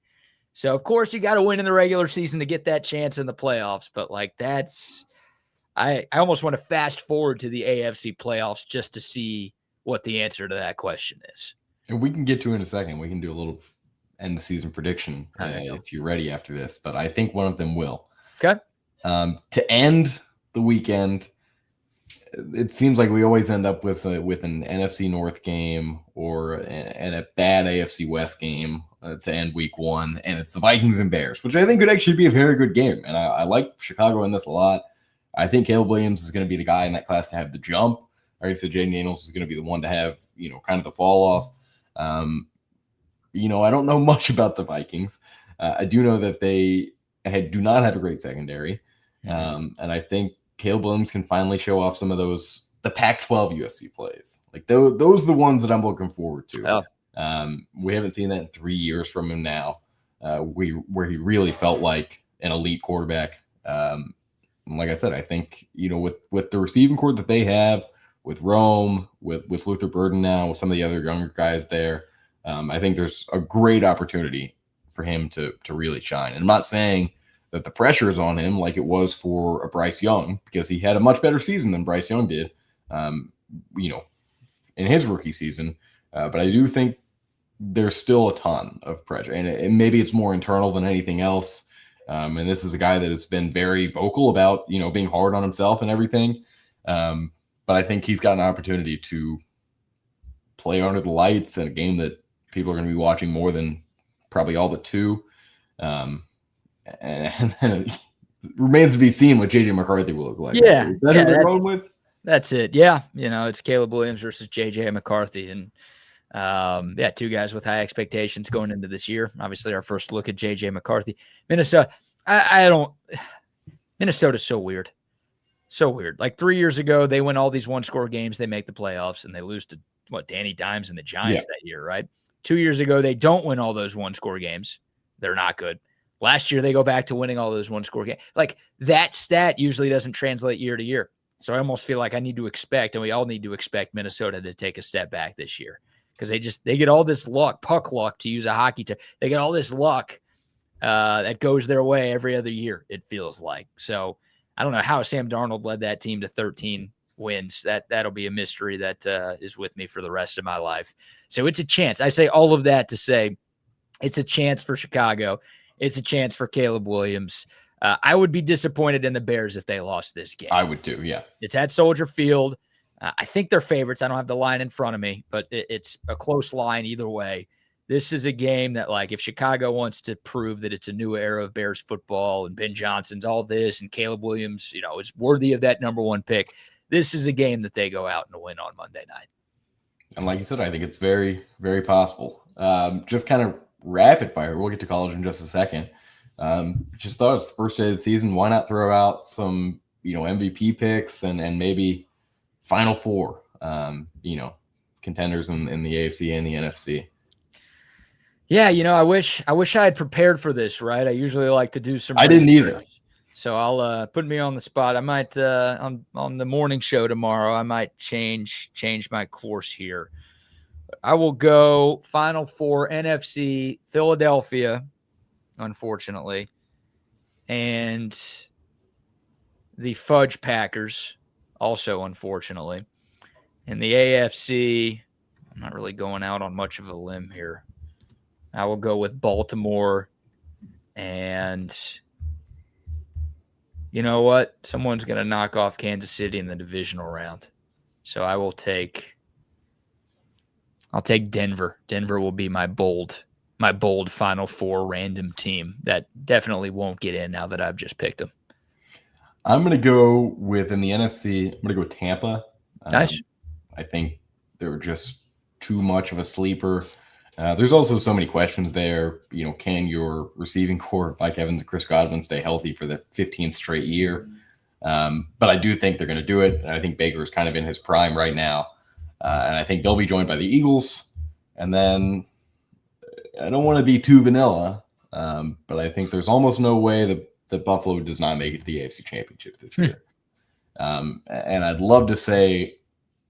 So, of course, you got to win in the regular season to get that chance in the playoffs. But, I almost want to fast forward to the AFC playoffs just to see what the answer to that question is. And we can get to it in a second. We can do a little end the season prediction if you're ready after this. But I think one of them will. Okay. To end the weekend, it seems like we always end up with an NFC North game or a bad AFC West game to end week one, and it's the Vikings and Bears, which I think could actually be a very good game. And I like Chicago in this a lot. I think Caleb Williams is going to be the guy in that class to have the jump. I already said Jaden Daniels is going to be the one to have, kind of the fall off. I don't know much about the Vikings. I do know that they do not have a great secondary. And I think Caleb Williams can finally show off some of the Pac-12 USC plays. Like those are the ones that I'm looking forward to. Oh. We haven't seen that in 3 years from him now, where he really felt like an elite quarterback. Like I said, I think, with the receiving core that they have, with Rome, with Luther Burden now, with some of the other younger guys there, I think there's a great opportunity for him to really shine. And I'm not saying that the pressure is on him like it was for a Bryce Young, because he had a much better season than Bryce Young did, in his rookie season. But I do think there's still a ton of pressure, and maybe it's more internal than anything else. And this is a guy that has been very vocal about, being hard on himself and everything. But I think he's got an opportunity to play under the lights in a game that people are going to be watching more than probably all but two. And it remains to be seen what JJ McCarthy will look like. Yeah. Is that who they're going with? That's it. Yeah. It's Caleb Williams versus JJ McCarthy. And two guys with high expectations going into this year. Obviously, our first look at JJ McCarthy. Minnesota, Minnesota's so weird. So weird. Like 3 years ago, they win all these one-score games. They make the playoffs, and they lose to, Danny Dimes and the Giants that year, right? 2 years ago, they don't win all those one-score games. They're not good. Last year, they go back to winning all those one-score games. Like, that stat usually doesn't translate year to year. So I almost feel like I need to expect, and we all need to expect Minnesota to take a step back this year, because they get all this luck, puck luck, to use a hockey term. They get all this luck that goes their way every other year, it feels like. So I don't know how Sam Darnold led that team to 13 wins. That'll be a mystery that is with me for the rest of my life. So it's a chance. I say all of that to say it's a chance for Chicago. It's a chance for Caleb Williams. I would be disappointed in the Bears if they lost this game. I would too, yeah. It's at Soldier Field. I think they're favorites. I don't have the line in front of me, but it's a close line either way. This is a game that, like, if Chicago wants to prove that it's a new era of Bears football and Ben Johnson's all this and Caleb Williams, you know, is worthy of that number one pick, this is a game that they go out and win on Monday night. And like you said, I think it's very, very possible. Just kind of rapid fire. We'll get to college in just a second. Just thought it's the first day of the season. Why not throw out some, you know, MVP picks and maybe Final Four, you know, contenders in the AFC and the NFC. Yeah, you know, I wish I had prepared for this, right? I usually like to do some. I didn't either. So I'll put me on the spot. I might on the morning show tomorrow, I might change my course here. I will go Final Four NFC, Philadelphia, unfortunately, and the Fudge Packers, also unfortunately. In the AFC, I'm not really going out on much of a limb here. I will go with Baltimore, and you know what? Someone's going to knock off Kansas City in the divisional round. So I'll take Denver. Denver will be my bold Final Four random team that definitely won't get in now that I've just picked them. I'm going to go with, in the NFC, I'm going to go Tampa. Nice. I think they're just too much of a sleeper. There's also so many questions there. You know, can your receiving core, Mike Evans and Chris Godwin, stay healthy for the 15th straight year? But I do think they're going to do it. And I think Baker is kind of in his prime right now. And I think they'll be joined by the Eagles. And then I don't want to be too vanilla, but I think there's almost no way that Buffalo does not make it to the AFC Championship this year. And I'd love to say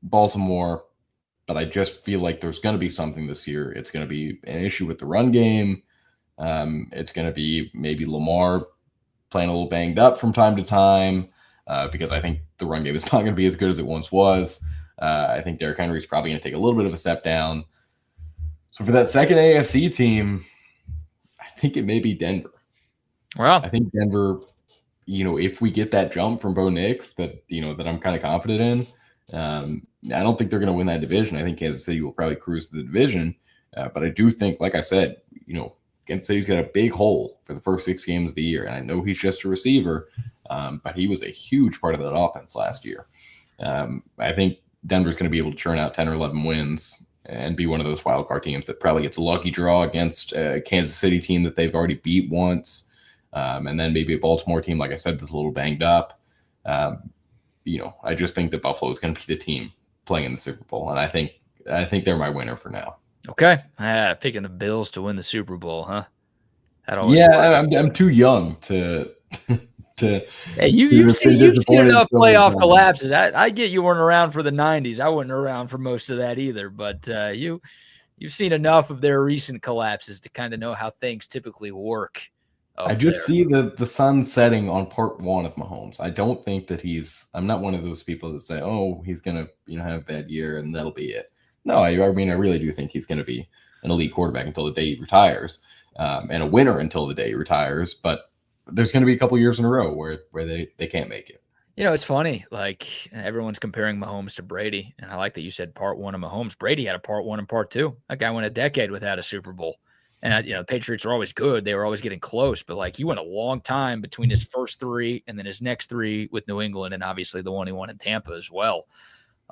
Baltimore, but I just feel like there's going to be something this year. It's going to be an issue with the run game. It's going to be maybe Lamar playing a little banged up from time to time because I think the run game is not going to be as good as it once was. I think Derrick Henry is probably going to take a little bit of a step down. So for that second AFC team, I think it may be Denver. Well, I think Denver, you know, if we get that jump from Bo Nix that, you know, that I'm kind of confident in, I don't think they're going to win that division. I think Kansas City will probably cruise to the division. But I do think, like I said, you know, Kansas City's got a big hole for the first 6 games of the year. And I know he's just a receiver, but he was a huge part of that offense last year. I think Denver's going to be able to churn out 10 or 11 wins and be one of those wild card teams that probably gets a lucky draw against a Kansas City team that they've already beat once. And then maybe a Baltimore team, like I said, that's a little banged up. You know, I just think that Buffalo is going to be the team playing in the Super Bowl. And I think they're my winner for now. Okay. Picking the Bills to win the Super Bowl, huh? I'm too young to Hey, you've seen enough playoff collapses. I get you weren't around for the 90s. I wasn't around for most of that either. But you've seen enough of their recent collapses to kind of know how things typically work. I just see the sun setting on part one of Mahomes. I don't think that I'm not one of those people that say, oh, he's going to, you know, have a bad year and that'll be it. No, I mean, I really do think he's going to be an elite quarterback until the day he retires, and a winner until the day he retires. But there's going to be a couple years in a row where they can't make it. You know, it's funny. Like, everyone's comparing Mahomes to Brady. And I like that you said part one of Mahomes. Brady had a part one and part two. That guy went a decade without a Super Bowl. And, you know, the Patriots were always good. They were always getting close. But, like, he went a long time between his first 3 and then his next 3 with New England and obviously the one he won in Tampa as well.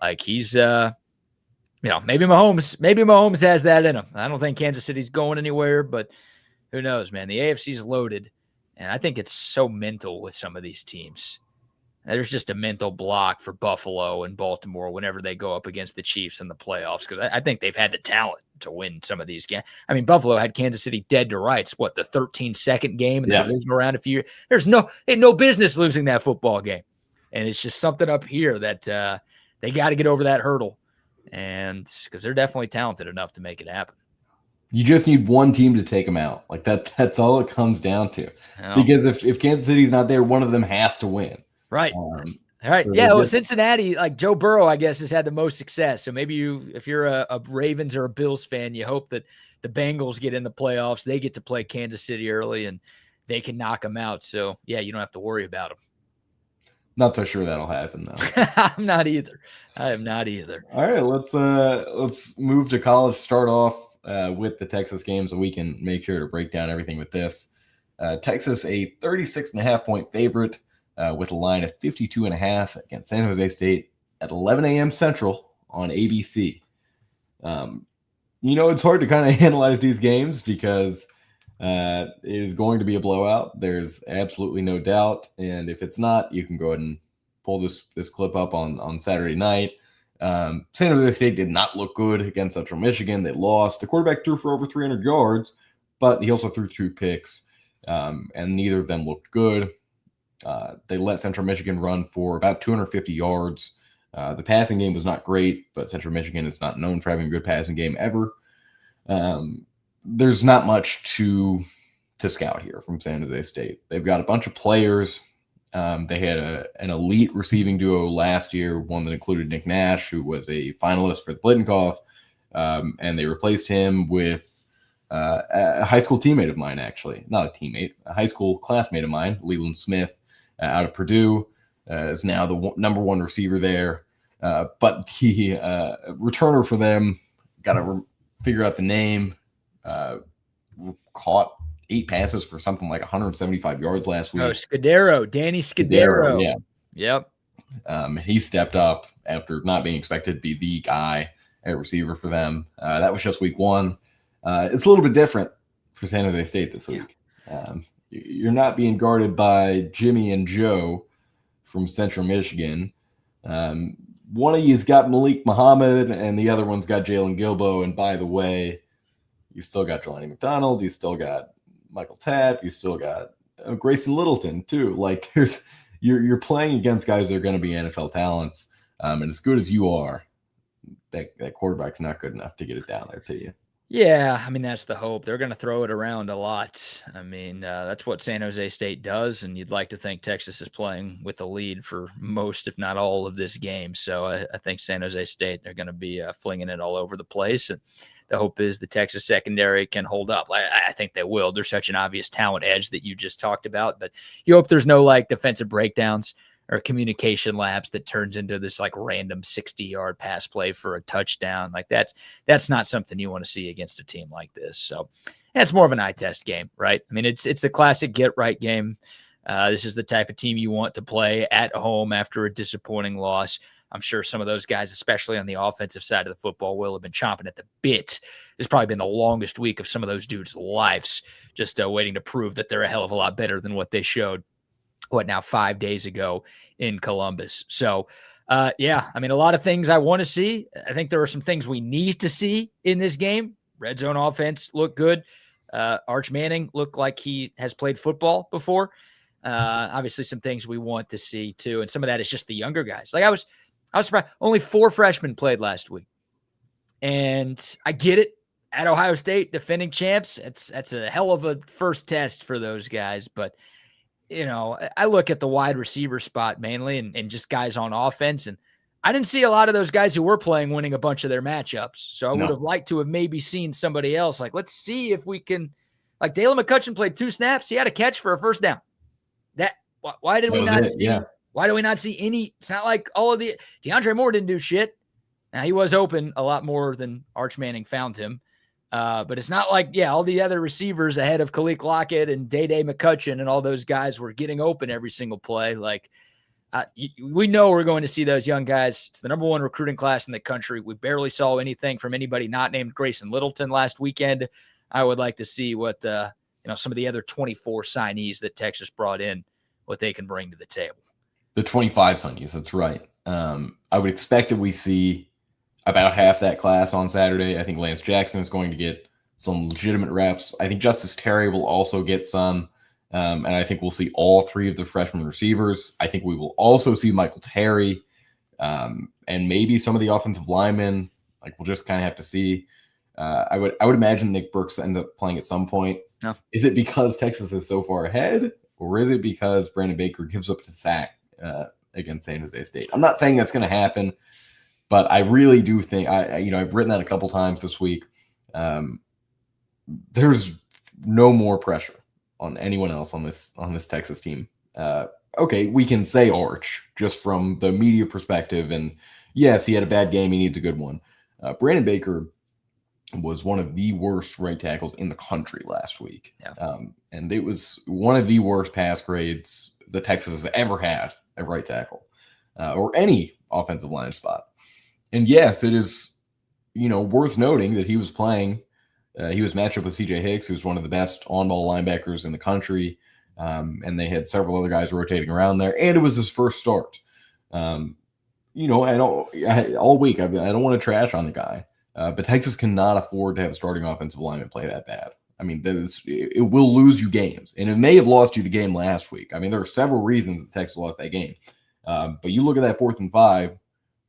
Like, he's, you know, maybe Mahomes has that in him. I don't think Kansas City's going anywhere, but who knows, man. The AFC's loaded. And I think it's so mental with some of these teams. There's just a mental block for Buffalo and Baltimore whenever they go up against the Chiefs in the playoffs, because I think they've had the talent to win some of these games. I mean, Buffalo had Kansas City dead to rights. What, the 13-second game in the divisional round a few years? There's no business losing that football game. And it's just something up here that they got to get over that hurdle, and because they're definitely talented enough to make it happen. You just need one team to take them out. Like that's all it comes down to. Because if Kansas City's not there, one of them has to win. Right. All right. So Yeah. Well, Cincinnati, like Joe Burrow, I guess, has had the most success. So maybe if you're a Ravens or a Bills fan, you hope that the Bengals get in the playoffs. They get to play Kansas City early and they can knock them out. So, yeah, you don't have to worry about them. Not so sure that'll happen, though. I'm not either. I am not either. All right. Let's move to college. Start off with the Texas games, and we can make sure to break down everything with this. Texas, a 36.5-point favorite. With a line of 52.5 against San Jose State at 11 a.m. Central on ABC. It's hard to kind of analyze these games because it is going to be a blowout. There's absolutely no doubt. And if it's not, you can go ahead and pull this clip up on Saturday night. San Jose State did not look good against Central Michigan. They lost. The quarterback threw for over 300 yards, but he also threw 2 picks, and neither of them looked good. They let Central Michigan run for about 250 yards. The passing game was not great, but Central Michigan is not known for having a good passing game ever. There's not much to scout here from San Jose State. They've got a bunch of players. They had an elite receiving duo last year, one that included Nick Nash, who was a finalist for the Blittenkoff, and they replaced him with a high school teammate of mine, actually. Not a teammate, a high school classmate of mine, Leland Smith, out of Purdue, is now the number 1 receiver there. But the returner for them, got to figure out the name, caught 8 passes for something like 175 yards last week. Oh, Danny Scudero. Yeah. Yep. He stepped up after not being expected to be the guy at receiver for them. That was just week 1. It's a little bit different for San Jose State this week. You're not being guarded by Jimmy and Joe from Central Michigan. One of you's got Malik Muhammad, and the other one's got Jalen Gilbo. And by the way, you still got Jelani McDonald. You still got Michael Tapp. You still got Grayson Littleton too. Like you're playing against guys that are going to be NFL talents. And as good as you are, that quarterback's not good enough to get it down there to you. Yeah, I mean, that's the hope. They're going to throw it around a lot. I mean, that's what San Jose State does, and you'd like to think Texas is playing with the lead for most, if not all, of this game. So I think San Jose State, they're going to be flinging it all over the place, and the hope is the Texas secondary can hold up. I think they will. There's such an obvious talent edge that you just talked about, but you hope there's no, defensive breakdowns or communication lapse that turns into this random 60-yard pass play for a touchdown. That's not something you want to see against a team like this. So it's more of an eye test game, right? I mean, it's a classic get right game. This is the type of team you want to play at home after a disappointing loss. I'm sure some of those guys, especially on the offensive side of the football, will have been chomping at the bit. It's probably been the longest week of some of those dudes' lives, just waiting to prove that they're a hell of a lot better than what they showed 5 days ago in Columbus. So, I mean, a lot of things I want to see. I think there are some things we need to see in this game. Red zone offense looked good. Arch Manning looked like he has played football before. Obviously some things we want to see too. And some of that is just the younger guys. I was surprised. Only 4 freshmen played last week. And I get it. At Ohio State, defending champs, that's a hell of a first test for those guys. But I look at the wide receiver spot mainly and just guys on offense. And I didn't see a lot of those guys who were playing winning a bunch of their matchups. So I would have liked to have maybe seen somebody else. Let's see if we can, Dalen McCutcheon played 2 snaps. He had a catch for a first down. Why did we not see? Yeah. Why do we not see any? It's not like all of the DeAndre Moore didn't do shit. Now he was open a lot more than Arch Manning found him. But it's not like, all the other receivers ahead of Khalil Lockett and Day-Day McCutcheon and all those guys were getting open every single play. We know we're going to see those young guys. It's the number 1 recruiting class in the country. We barely saw anything from anybody not named Grayson Littleton last weekend. I would like to see what some of the other 24 signees that Texas brought in, what they can bring to the table. The 25 signees, that's right. I would expect that we see about half that class on Saturday. I think Lance Jackson is going to get some legitimate reps. I think Justice Terry will also get some. And I think we'll see all 3 of the freshman receivers. I think we will also see Michael Terry and maybe some of the offensive linemen. We'll just kind of have to see. I would imagine Nick Brooks end up playing at some point. No. Is it because Texas is so far ahead, or is it because Brandon Baker gives up to Sack against San Jose State. I'm not saying that's going to happen, but I really do think I've written that a couple times this week. There's no more pressure on anyone else on this Texas team. Okay, we can say Arch just from the media perspective, and yes, he had a bad game. He needs a good one. Brandon Baker was one of the worst right tackles in the country last week. Yeah. And it was one of the worst pass grades the Texas has ever had at right tackle or any offensive line spot. And yes, it is, worth noting that he was playing. He was matched up with CJ Hicks, who's one of the best on-ball linebackers in the country. And they had several other guys rotating around there. And it was his first start. All week, I don't want to trash on the guy. But Texas cannot afford to have a starting offensive lineman play that bad. I mean, it will lose you games. And it may have lost you the game last week. I mean, there are several reasons that Texas lost that game. But you look at that 4th and 5,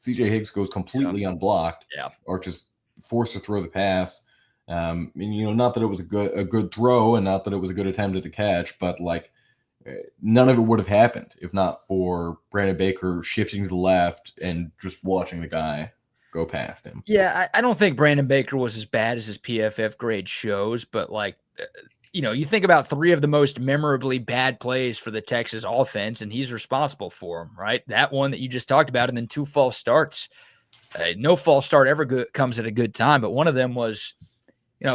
CJ Hicks goes completely unblocked. Yeah. Or just forced to throw the pass. Not that it was a good throw and not that it was a good attempt at a catch, but none of it would have happened if not for Brandon Baker shifting to the left and just watching the guy go past him. Yeah, I don't think Brandon Baker was as bad as his PFF grade shows, but you think about 3 of the most memorably bad plays for the Texas offense, and he's responsible for them, right? That one that you just talked about, and then 2 false starts. No false start ever comes at a good time, but one of them was,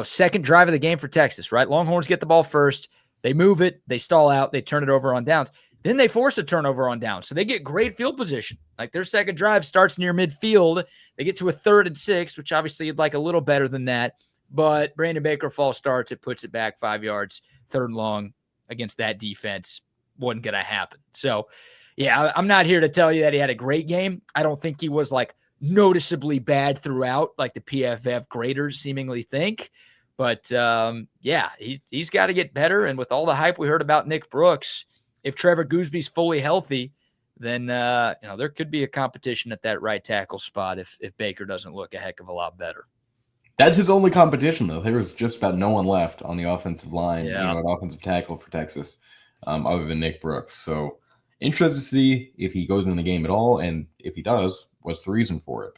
second drive of the game for Texas, right? Longhorns get the ball first. They move it. They stall out. They turn it over on downs. Then they force a turnover on downs. So they get great field position. Their second drive starts near midfield. They get to a 3rd and 6, which obviously you'd like a little better than that. But Brandon Baker false starts. It puts it back 5 yards, 3rd and long against that defense. Wasn't going to happen. So, yeah, I'm not here to tell you that he had a great game. I don't think he was noticeably bad throughout like the PFF graders seemingly think. But, he's got to get better. And with all the hype we heard about Nick Brooks, if Trevor Goosby's fully healthy, then, there could be a competition at that right tackle spot if Baker doesn't look a heck of a lot better. That's his only competition, though. There was just about no one left on the offensive line, an offensive tackle for Texas, other than Nick Brooks. So interested to see if he goes in the game at all. And if he does, what's the reason for it?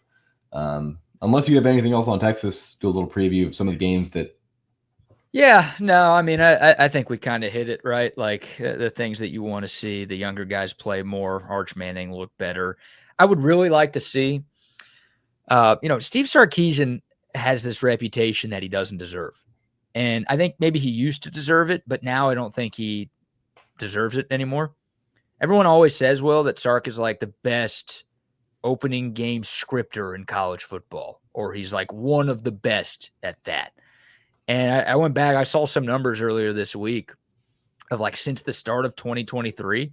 Unless you have anything else on Texas, do a little preview of some of the games that. Yeah, no, I mean, I think we kind of hit it, right? The things that you want to see, the younger guys play more, Arch Manning look better. I would really like to see, Steve Sarkisian has this reputation that he doesn't deserve. And I think maybe he used to deserve it, but now I don't think he deserves it anymore. Everyone always says, Will, that Sark is the best opening game scripter in college football, or he's one of the best at that. And I went back, I saw some numbers earlier this week of since the start of 2023,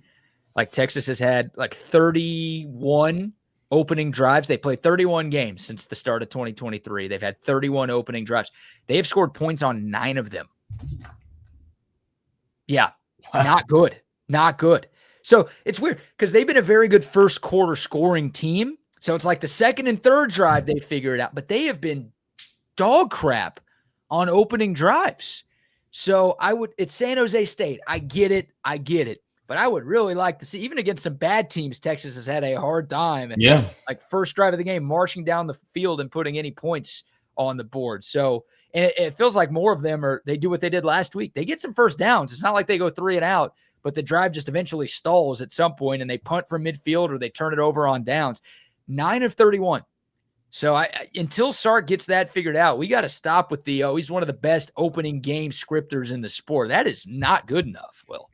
Texas has had 31 opening drives. They played 31 games since the start of 2023. They've had 31 opening drives. They have scored points on 9 of them. Yeah, not good. Not good. So it's weird because they've been a very good first quarter scoring team. So it's the second and third drive they figure it out, but they have been dog crap on opening drives. So it's San Jose State. I get it. But I would really like to see, even against some bad teams, Texas has had a hard time. Yeah. First drive of the game, marching down the field and putting any points on the board. So, and it feels like more of them they do what they did last week. They get some first downs. It's not like they go 3 and out, but the drive just eventually stalls at some point and they punt from midfield or they turn it over on downs. 9 of 31. So until Sark gets that figured out, we got to stop with he's one of the best opening game scripters in the sport. That is not good enough, Will.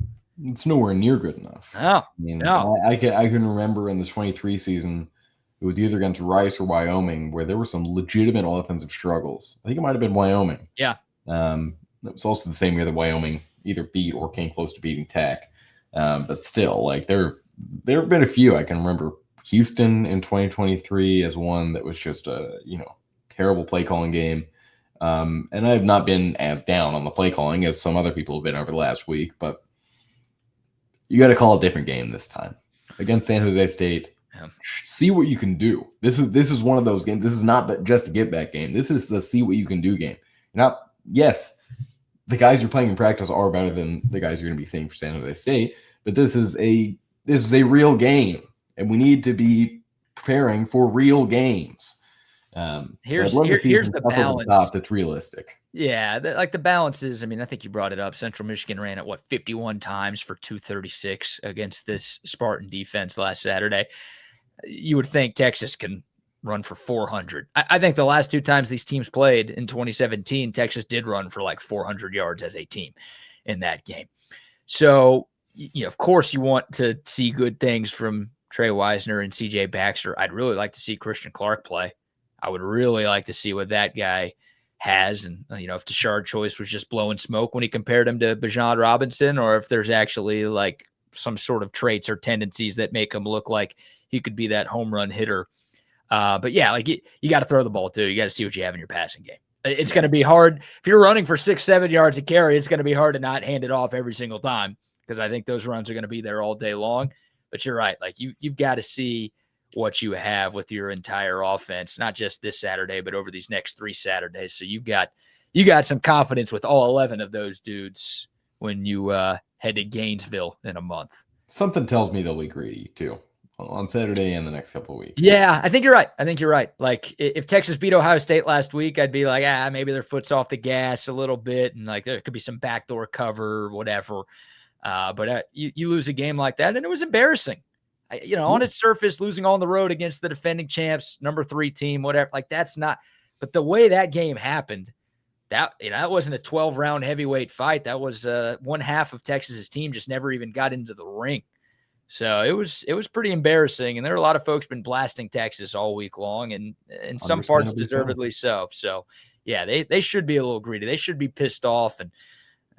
It's nowhere near good enough. No. I can remember in the 23 season, it was either against Rice or Wyoming, where there were some legitimate offensive struggles. I think it might have been Wyoming. Yeah. It was also the same year that Wyoming either beat or came close to beating Tech. But still, there have been a few. I can remember Houston in 2023 as one that was just a terrible play calling game. And I have not been as down on the play calling as some other people have been over the last week, but you got to call a different game this time against San Jose State. Yeah. See what you can do. This is one of those games. This is not just a get back game. This is the see what you can do game. Yes, the guys you're playing in practice are better than the guys you're going to be seeing for San Jose State, but this is a real game. and we need to be preparing for real games. Here's so here's the balance that's realistic. Yeah, the balance is, I mean, I think you brought it up. Central Michigan ran it, 51 times for 236 against this Spartan defense last Saturday. You would think Texas can run for 400. I think the last 2 times these teams played in 2017, Texas did run for like 400 yards as a team in that game. So, of course, you want to see good things from Trey Wisner and CJ Baxter. I'd really like to see Christian Clark play. I would really like to see what that guy has. And, if Tashard Choice was just blowing smoke when he compared him to Bijan Robinson, or if there's actually like some sort of traits or tendencies that make him look like he could be that home run hitter. But yeah, like you got to throw the ball too. You got to see what you have in your passing game. It's going to be hard. If you're running for 6-7 yards a carry, it's going to be hard to not hand it off every single time, because I think those runs are going to be there all day long. But you're right. Like you've got to see what you have with your entire offense, not just this Saturday, but over these next 3 Saturdays. So you got some confidence with all 11 of those dudes when you head to Gainesville in a month. Something tells me they'll be greedy too on Saturday and the next couple of weeks. Yeah, I think you're right. Like if Texas beat Ohio State last week, I'd be like, maybe their foot's off the gas a little bit, and like there could be some backdoor cover or whatever. But you lose a game like that, and it was embarrassing. On its surface, losing on the road against the defending champs, number 3 team, whatever, like that's not. But the way that game happened, that wasn't a 12-round heavyweight fight. That was one half of Texas's team just never even got into the ring. So it was pretty embarrassing, and there are a lot of folks been blasting Texas all week long, and in some parts deservedly so. So yeah, they should be a little greedy. They should be pissed off, and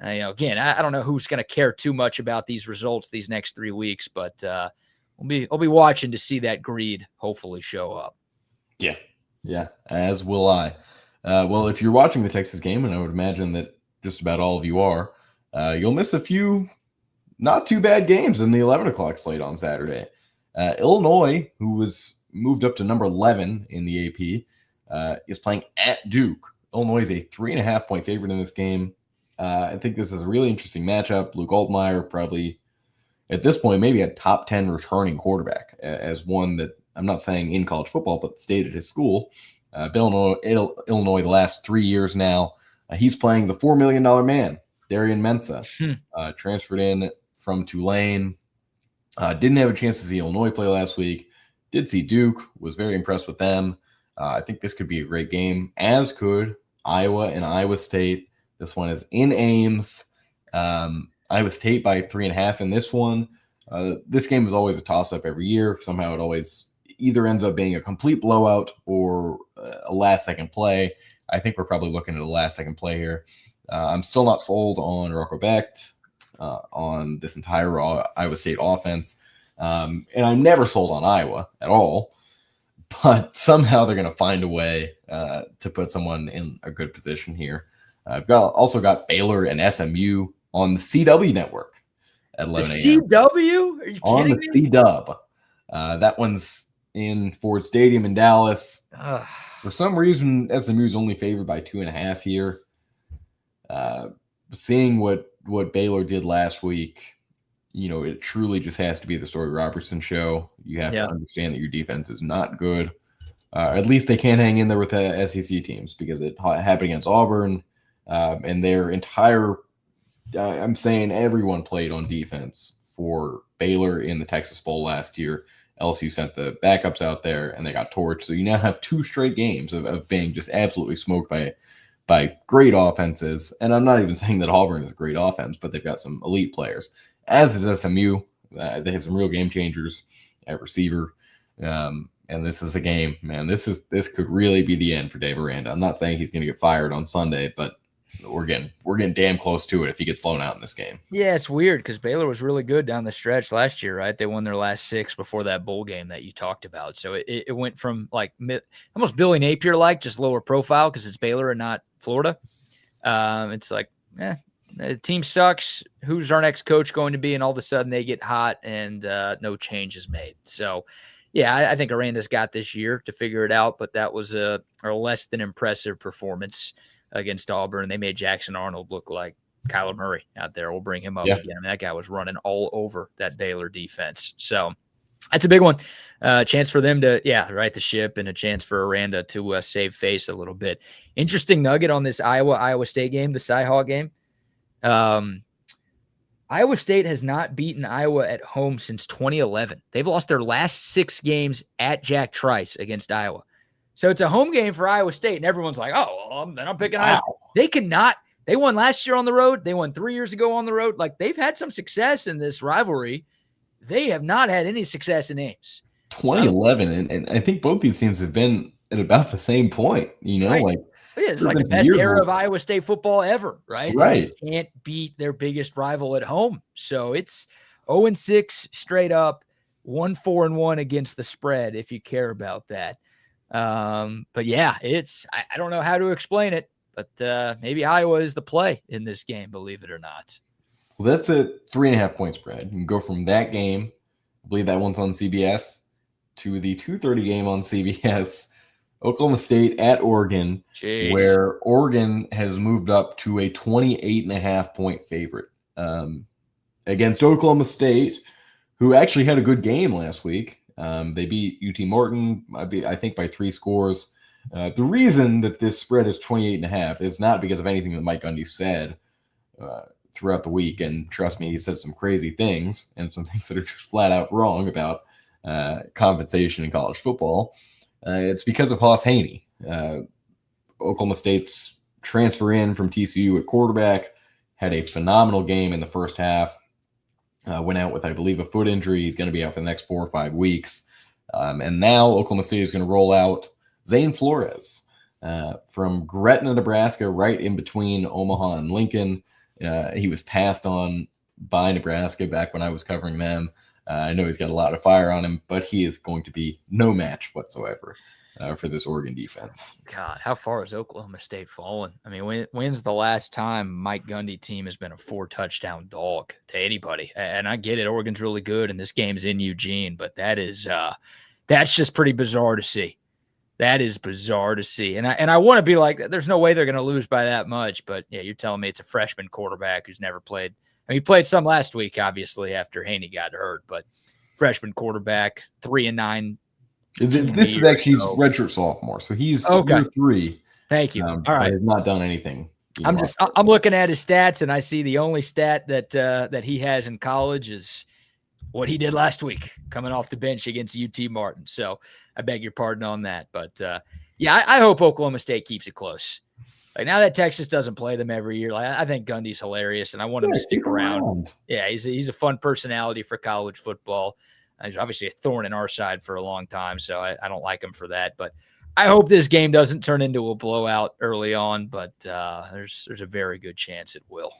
again, I don't know who's going to care too much about these results these next 3 weeks, but I'll be watching to see that greed hopefully show up. Yeah, as will I. Well, if you're watching the Texas game, and I would imagine that just about all of you are, you'll miss a few not too bad games in the 11 o'clock slate on Saturday. Illinois, who was moved up to number 11 in the AP, is playing at Duke. Illinois is a 3.5-point favorite in this game. I think this is a really interesting matchup. Luke Altmaier, probably at this point, maybe a top 10 returning quarterback, as one that I'm not saying in college football, but stayed at his school. Illinois the last 3 years now. He's playing the $4 million man, Darian Mensah, transferred in from Tulane. Didn't have a chance to see Illinois play last week. Did see Duke, was very impressed with them. I think this could be a great game, as could Iowa and Iowa State. This one is in Ames. Iowa State by 3.5 in this one. This game is always a toss-up every year. Somehow it always either ends up being a complete blowout or a last-second play. I think we're probably looking at a last-second play here. I'm still not sold on Rocco Becht, on this entire Iowa State offense. And I'm never sold on Iowa at all. But somehow they're going to find a way to put someone in a good position here. I've also got Baylor and SMU on the CW network at 11 a.m. CW? Are you on kidding the me? C-Dub. That one's in Ford Stadium in Dallas. For some reason, SMU's only favored by 2.5 here. Seeing what Baylor did last week, it truly just has to be the Story Robertson show. You have to understand that your defense is not good. At least they can't hang in there with the SEC teams, because it happened against Auburn, and their entire I'm saying everyone played on defense for Baylor in the Texas Bowl last year. LSU sent the backups out there, and they got torched. So you now have 2 straight games of being just absolutely smoked by great offenses. And I'm not even saying that Auburn is a great offense, but they've got some elite players. As is SMU. They have some real game changers at receiver. And this is a game, man. This could really be the end for Dave Aranda. I'm not saying he's going to get fired on Sunday, but we're getting damn close to it if he gets blown out in this game. Yeah, it's weird because Baylor was really good down the stretch last year, right? They won their last 6 before that bowl game that you talked about. So it went from like almost Billy Napier-like, just lower profile because it's Baylor and not Florida. It's like, the team sucks. Who's our next coach going to be? And all of a sudden they get hot and no change is made. So, yeah, I think Aranda's got this year to figure it out, but that was a less than impressive performance against Auburn. They made Jackson Arnold look like Kyler Murray out there. We'll bring him up again. I mean, that guy was running all over that Baylor defense. So, That's a big one. Chance for them to, right the ship, and a chance for Aranda to save face a little bit. Interesting nugget on this Iowa State game, the Cy-Hawk game. Iowa State has not beaten Iowa at home since 2011. They've lost their last 6 games at Jack Trice against Iowa. So it's a home game for Iowa State, and everyone's like, oh, well, then I'm picking Iowa State. They cannot. They won last year on the road. They won 3 years ago on the road. Like, they've had some success in this rivalry. They have not had any success in Ames. 2011, and I think both these teams have been at about the same point, Right. like it's like the best era of Iowa State football ever, right? Right. They can't beat their biggest rival at home. So it's 0-6 straight up, 1-4-1 against the spread, if you care about that. But yeah, I don't know how to explain it, but maybe Iowa is the play in this game, believe it or not. Well, that's a 3.5 point spread. You can go from that game, I believe that one's on CBS, to the 2:30 game on CBS, Oklahoma State at Oregon, where Oregon has moved up to a 28.5 point favorite against Oklahoma State, who actually had a good game last week. They beat UT Martin, I think, by 3 scores. The reason that this spread is 28.5 is not because of anything that Mike Gundy said throughout the week. And trust me, he said some crazy things and some things that are just flat out wrong about compensation in college football. It's because of Hoss Haney. Oklahoma State's transfer in from TCU at quarterback had a phenomenal game in the first half. Went out with, I believe, a foot injury. He's going to be out for the next 4 or 5 weeks. And now Oklahoma State is going to roll out Zane Flores from Gretna, Nebraska, right in between Omaha and Lincoln. He was passed on by Nebraska back when I was covering them. I know he's got a lot of fire on him, but he is going to be no match whatsoever for this Oregon defense. God, how far has Oklahoma State fallen? I mean, when's the last time Mike Gundy team has been a 4-touchdown dog to anybody? And I get it, Oregon's really good, and this game's in Eugene, but that's just pretty bizarre to see. That is bizarre to see. And I want to be like, there's no way they're going to lose by that much, but yeah, you're telling me it's a freshman quarterback who's never played. I mean, he played some last week, obviously, after Haney got hurt, but freshman quarterback, 3-9. This is actually he's redshirt sophomore, so he's year 3. Thank you. All right, has not done anything. I'm looking at his stats, and I see the only stat that he has in college is what he did last week, coming off the bench against UT Martin. So I beg your pardon on that, but yeah, I hope Oklahoma State keeps it close. Like, now that Texas doesn't play them every year, like, I think Gundy's hilarious, and I want him to stick around. Yeah, he's a fun personality for college football. He's obviously a thorn in our side for a long time, so I don't like him for that. But I hope this game doesn't turn into a blowout early on, but there's a very good chance it will.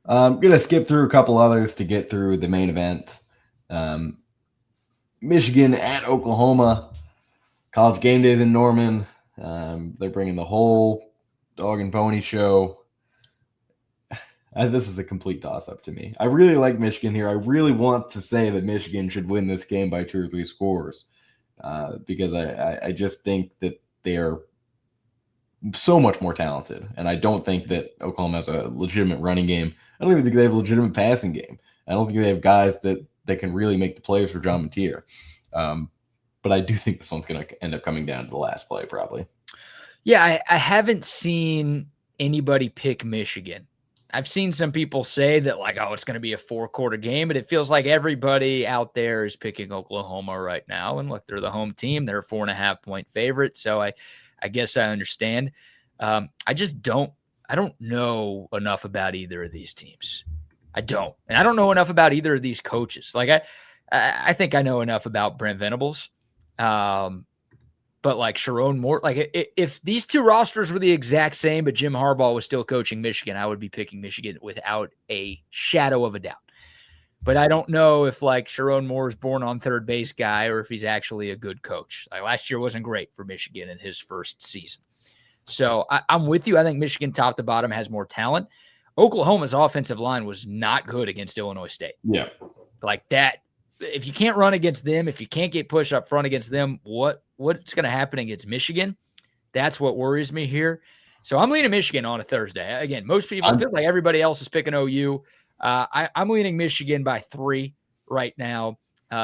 I'm going to skip through a couple others to get through the main event. Michigan at Oklahoma. College game days in Norman. They're bringing the whole dog and pony show. This is a complete toss-up to me. I really like Michigan here. I really want to say that Michigan should win this game by 2 or 3 scores because I just think that they are so much more talented, and I don't think that Oklahoma has a legitimate running game. I don't even think they have a legitimate passing game. I don't think they have guys that can really make the plays for John Mateer. But I do think this one's going to end up coming down to the last play probably. Yeah, I haven't seen anybody pick Michigan. I've seen some people say that, like, oh, it's going to be a 4-quarter game, but it feels like everybody out there is picking Oklahoma right now. And look, they're the home team. They're a 4.5 point favorite. So I guess I understand. I don't know enough about either of these teams. I don't. And I don't know enough about either of these coaches. Like, I think I know enough about Brent Venables. But like Sharon Moore, like if these two rosters were the exact same, but Jim Harbaugh was still coaching Michigan, I would be picking Michigan without a shadow of a doubt. But I don't know if like Sharon Moore is born on third base guy or if he's actually a good coach. Like, last year wasn't great for Michigan in his first season. So I'm with you. I think Michigan top to bottom has more talent. Oklahoma's offensive line was not good against Illinois State. Yeah. Like that. If you can't run against them, if you can't get push up front against them, what's going to happen against Michigan? That's what worries me here. So I'm leaning Michigan on a Thursday. Again, most people, it feels like everybody else is picking OU. I'm leaning Michigan by 3 right now.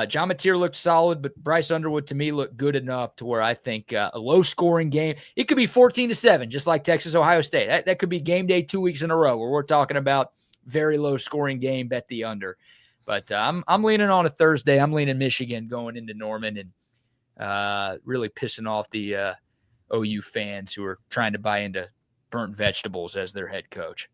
John Mateer looked solid, but Bryce Underwood to me looked good enough to where I think a low-scoring game. It could be 14-7, just like Texas-Ohio State. That could be game day 2 weeks in a row where we're talking about very low-scoring game, bet the under. But I'm leaning on a Thursday. I'm leaning Michigan going into Norman and really pissing off the OU fans who are trying to buy into burnt vegetables as their head coach.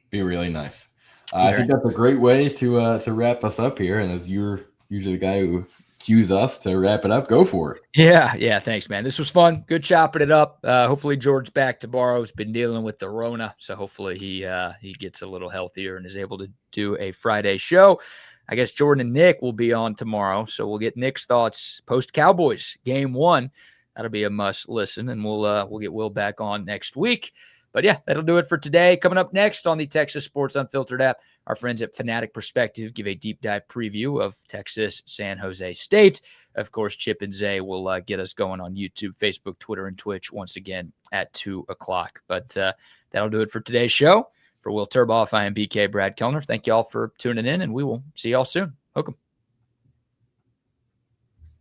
Be really nice. I think that's a great way to wrap us up here. And as you're usually the guy who cues us to wrap it up, go for it. Yeah. Thanks, man. This was fun. Good chopping it up. Hopefully George's back tomorrow. He's been dealing with the Rona, so hopefully he gets a little healthier and is able to do a Friday show. I guess Jordan and Nick will be on tomorrow, so we'll get Nick's thoughts post Cowboys game 1. That'll be a must listen, and we'll get Will back on next week. But yeah, that'll do it for today. Coming up next on the Texas Sports Unfiltered app, our friends at Fanatic Perspective give a deep dive preview of Texas San Jose State. Of course, Chip and Zay will get us going on YouTube, Facebook, Twitter, and Twitch once again at 2 o'clock. But that'll do it for today's show. For Will Turboff, I am BK Brad Kellner. Thank you all for tuning in, and we will see y'all soon. Welcome.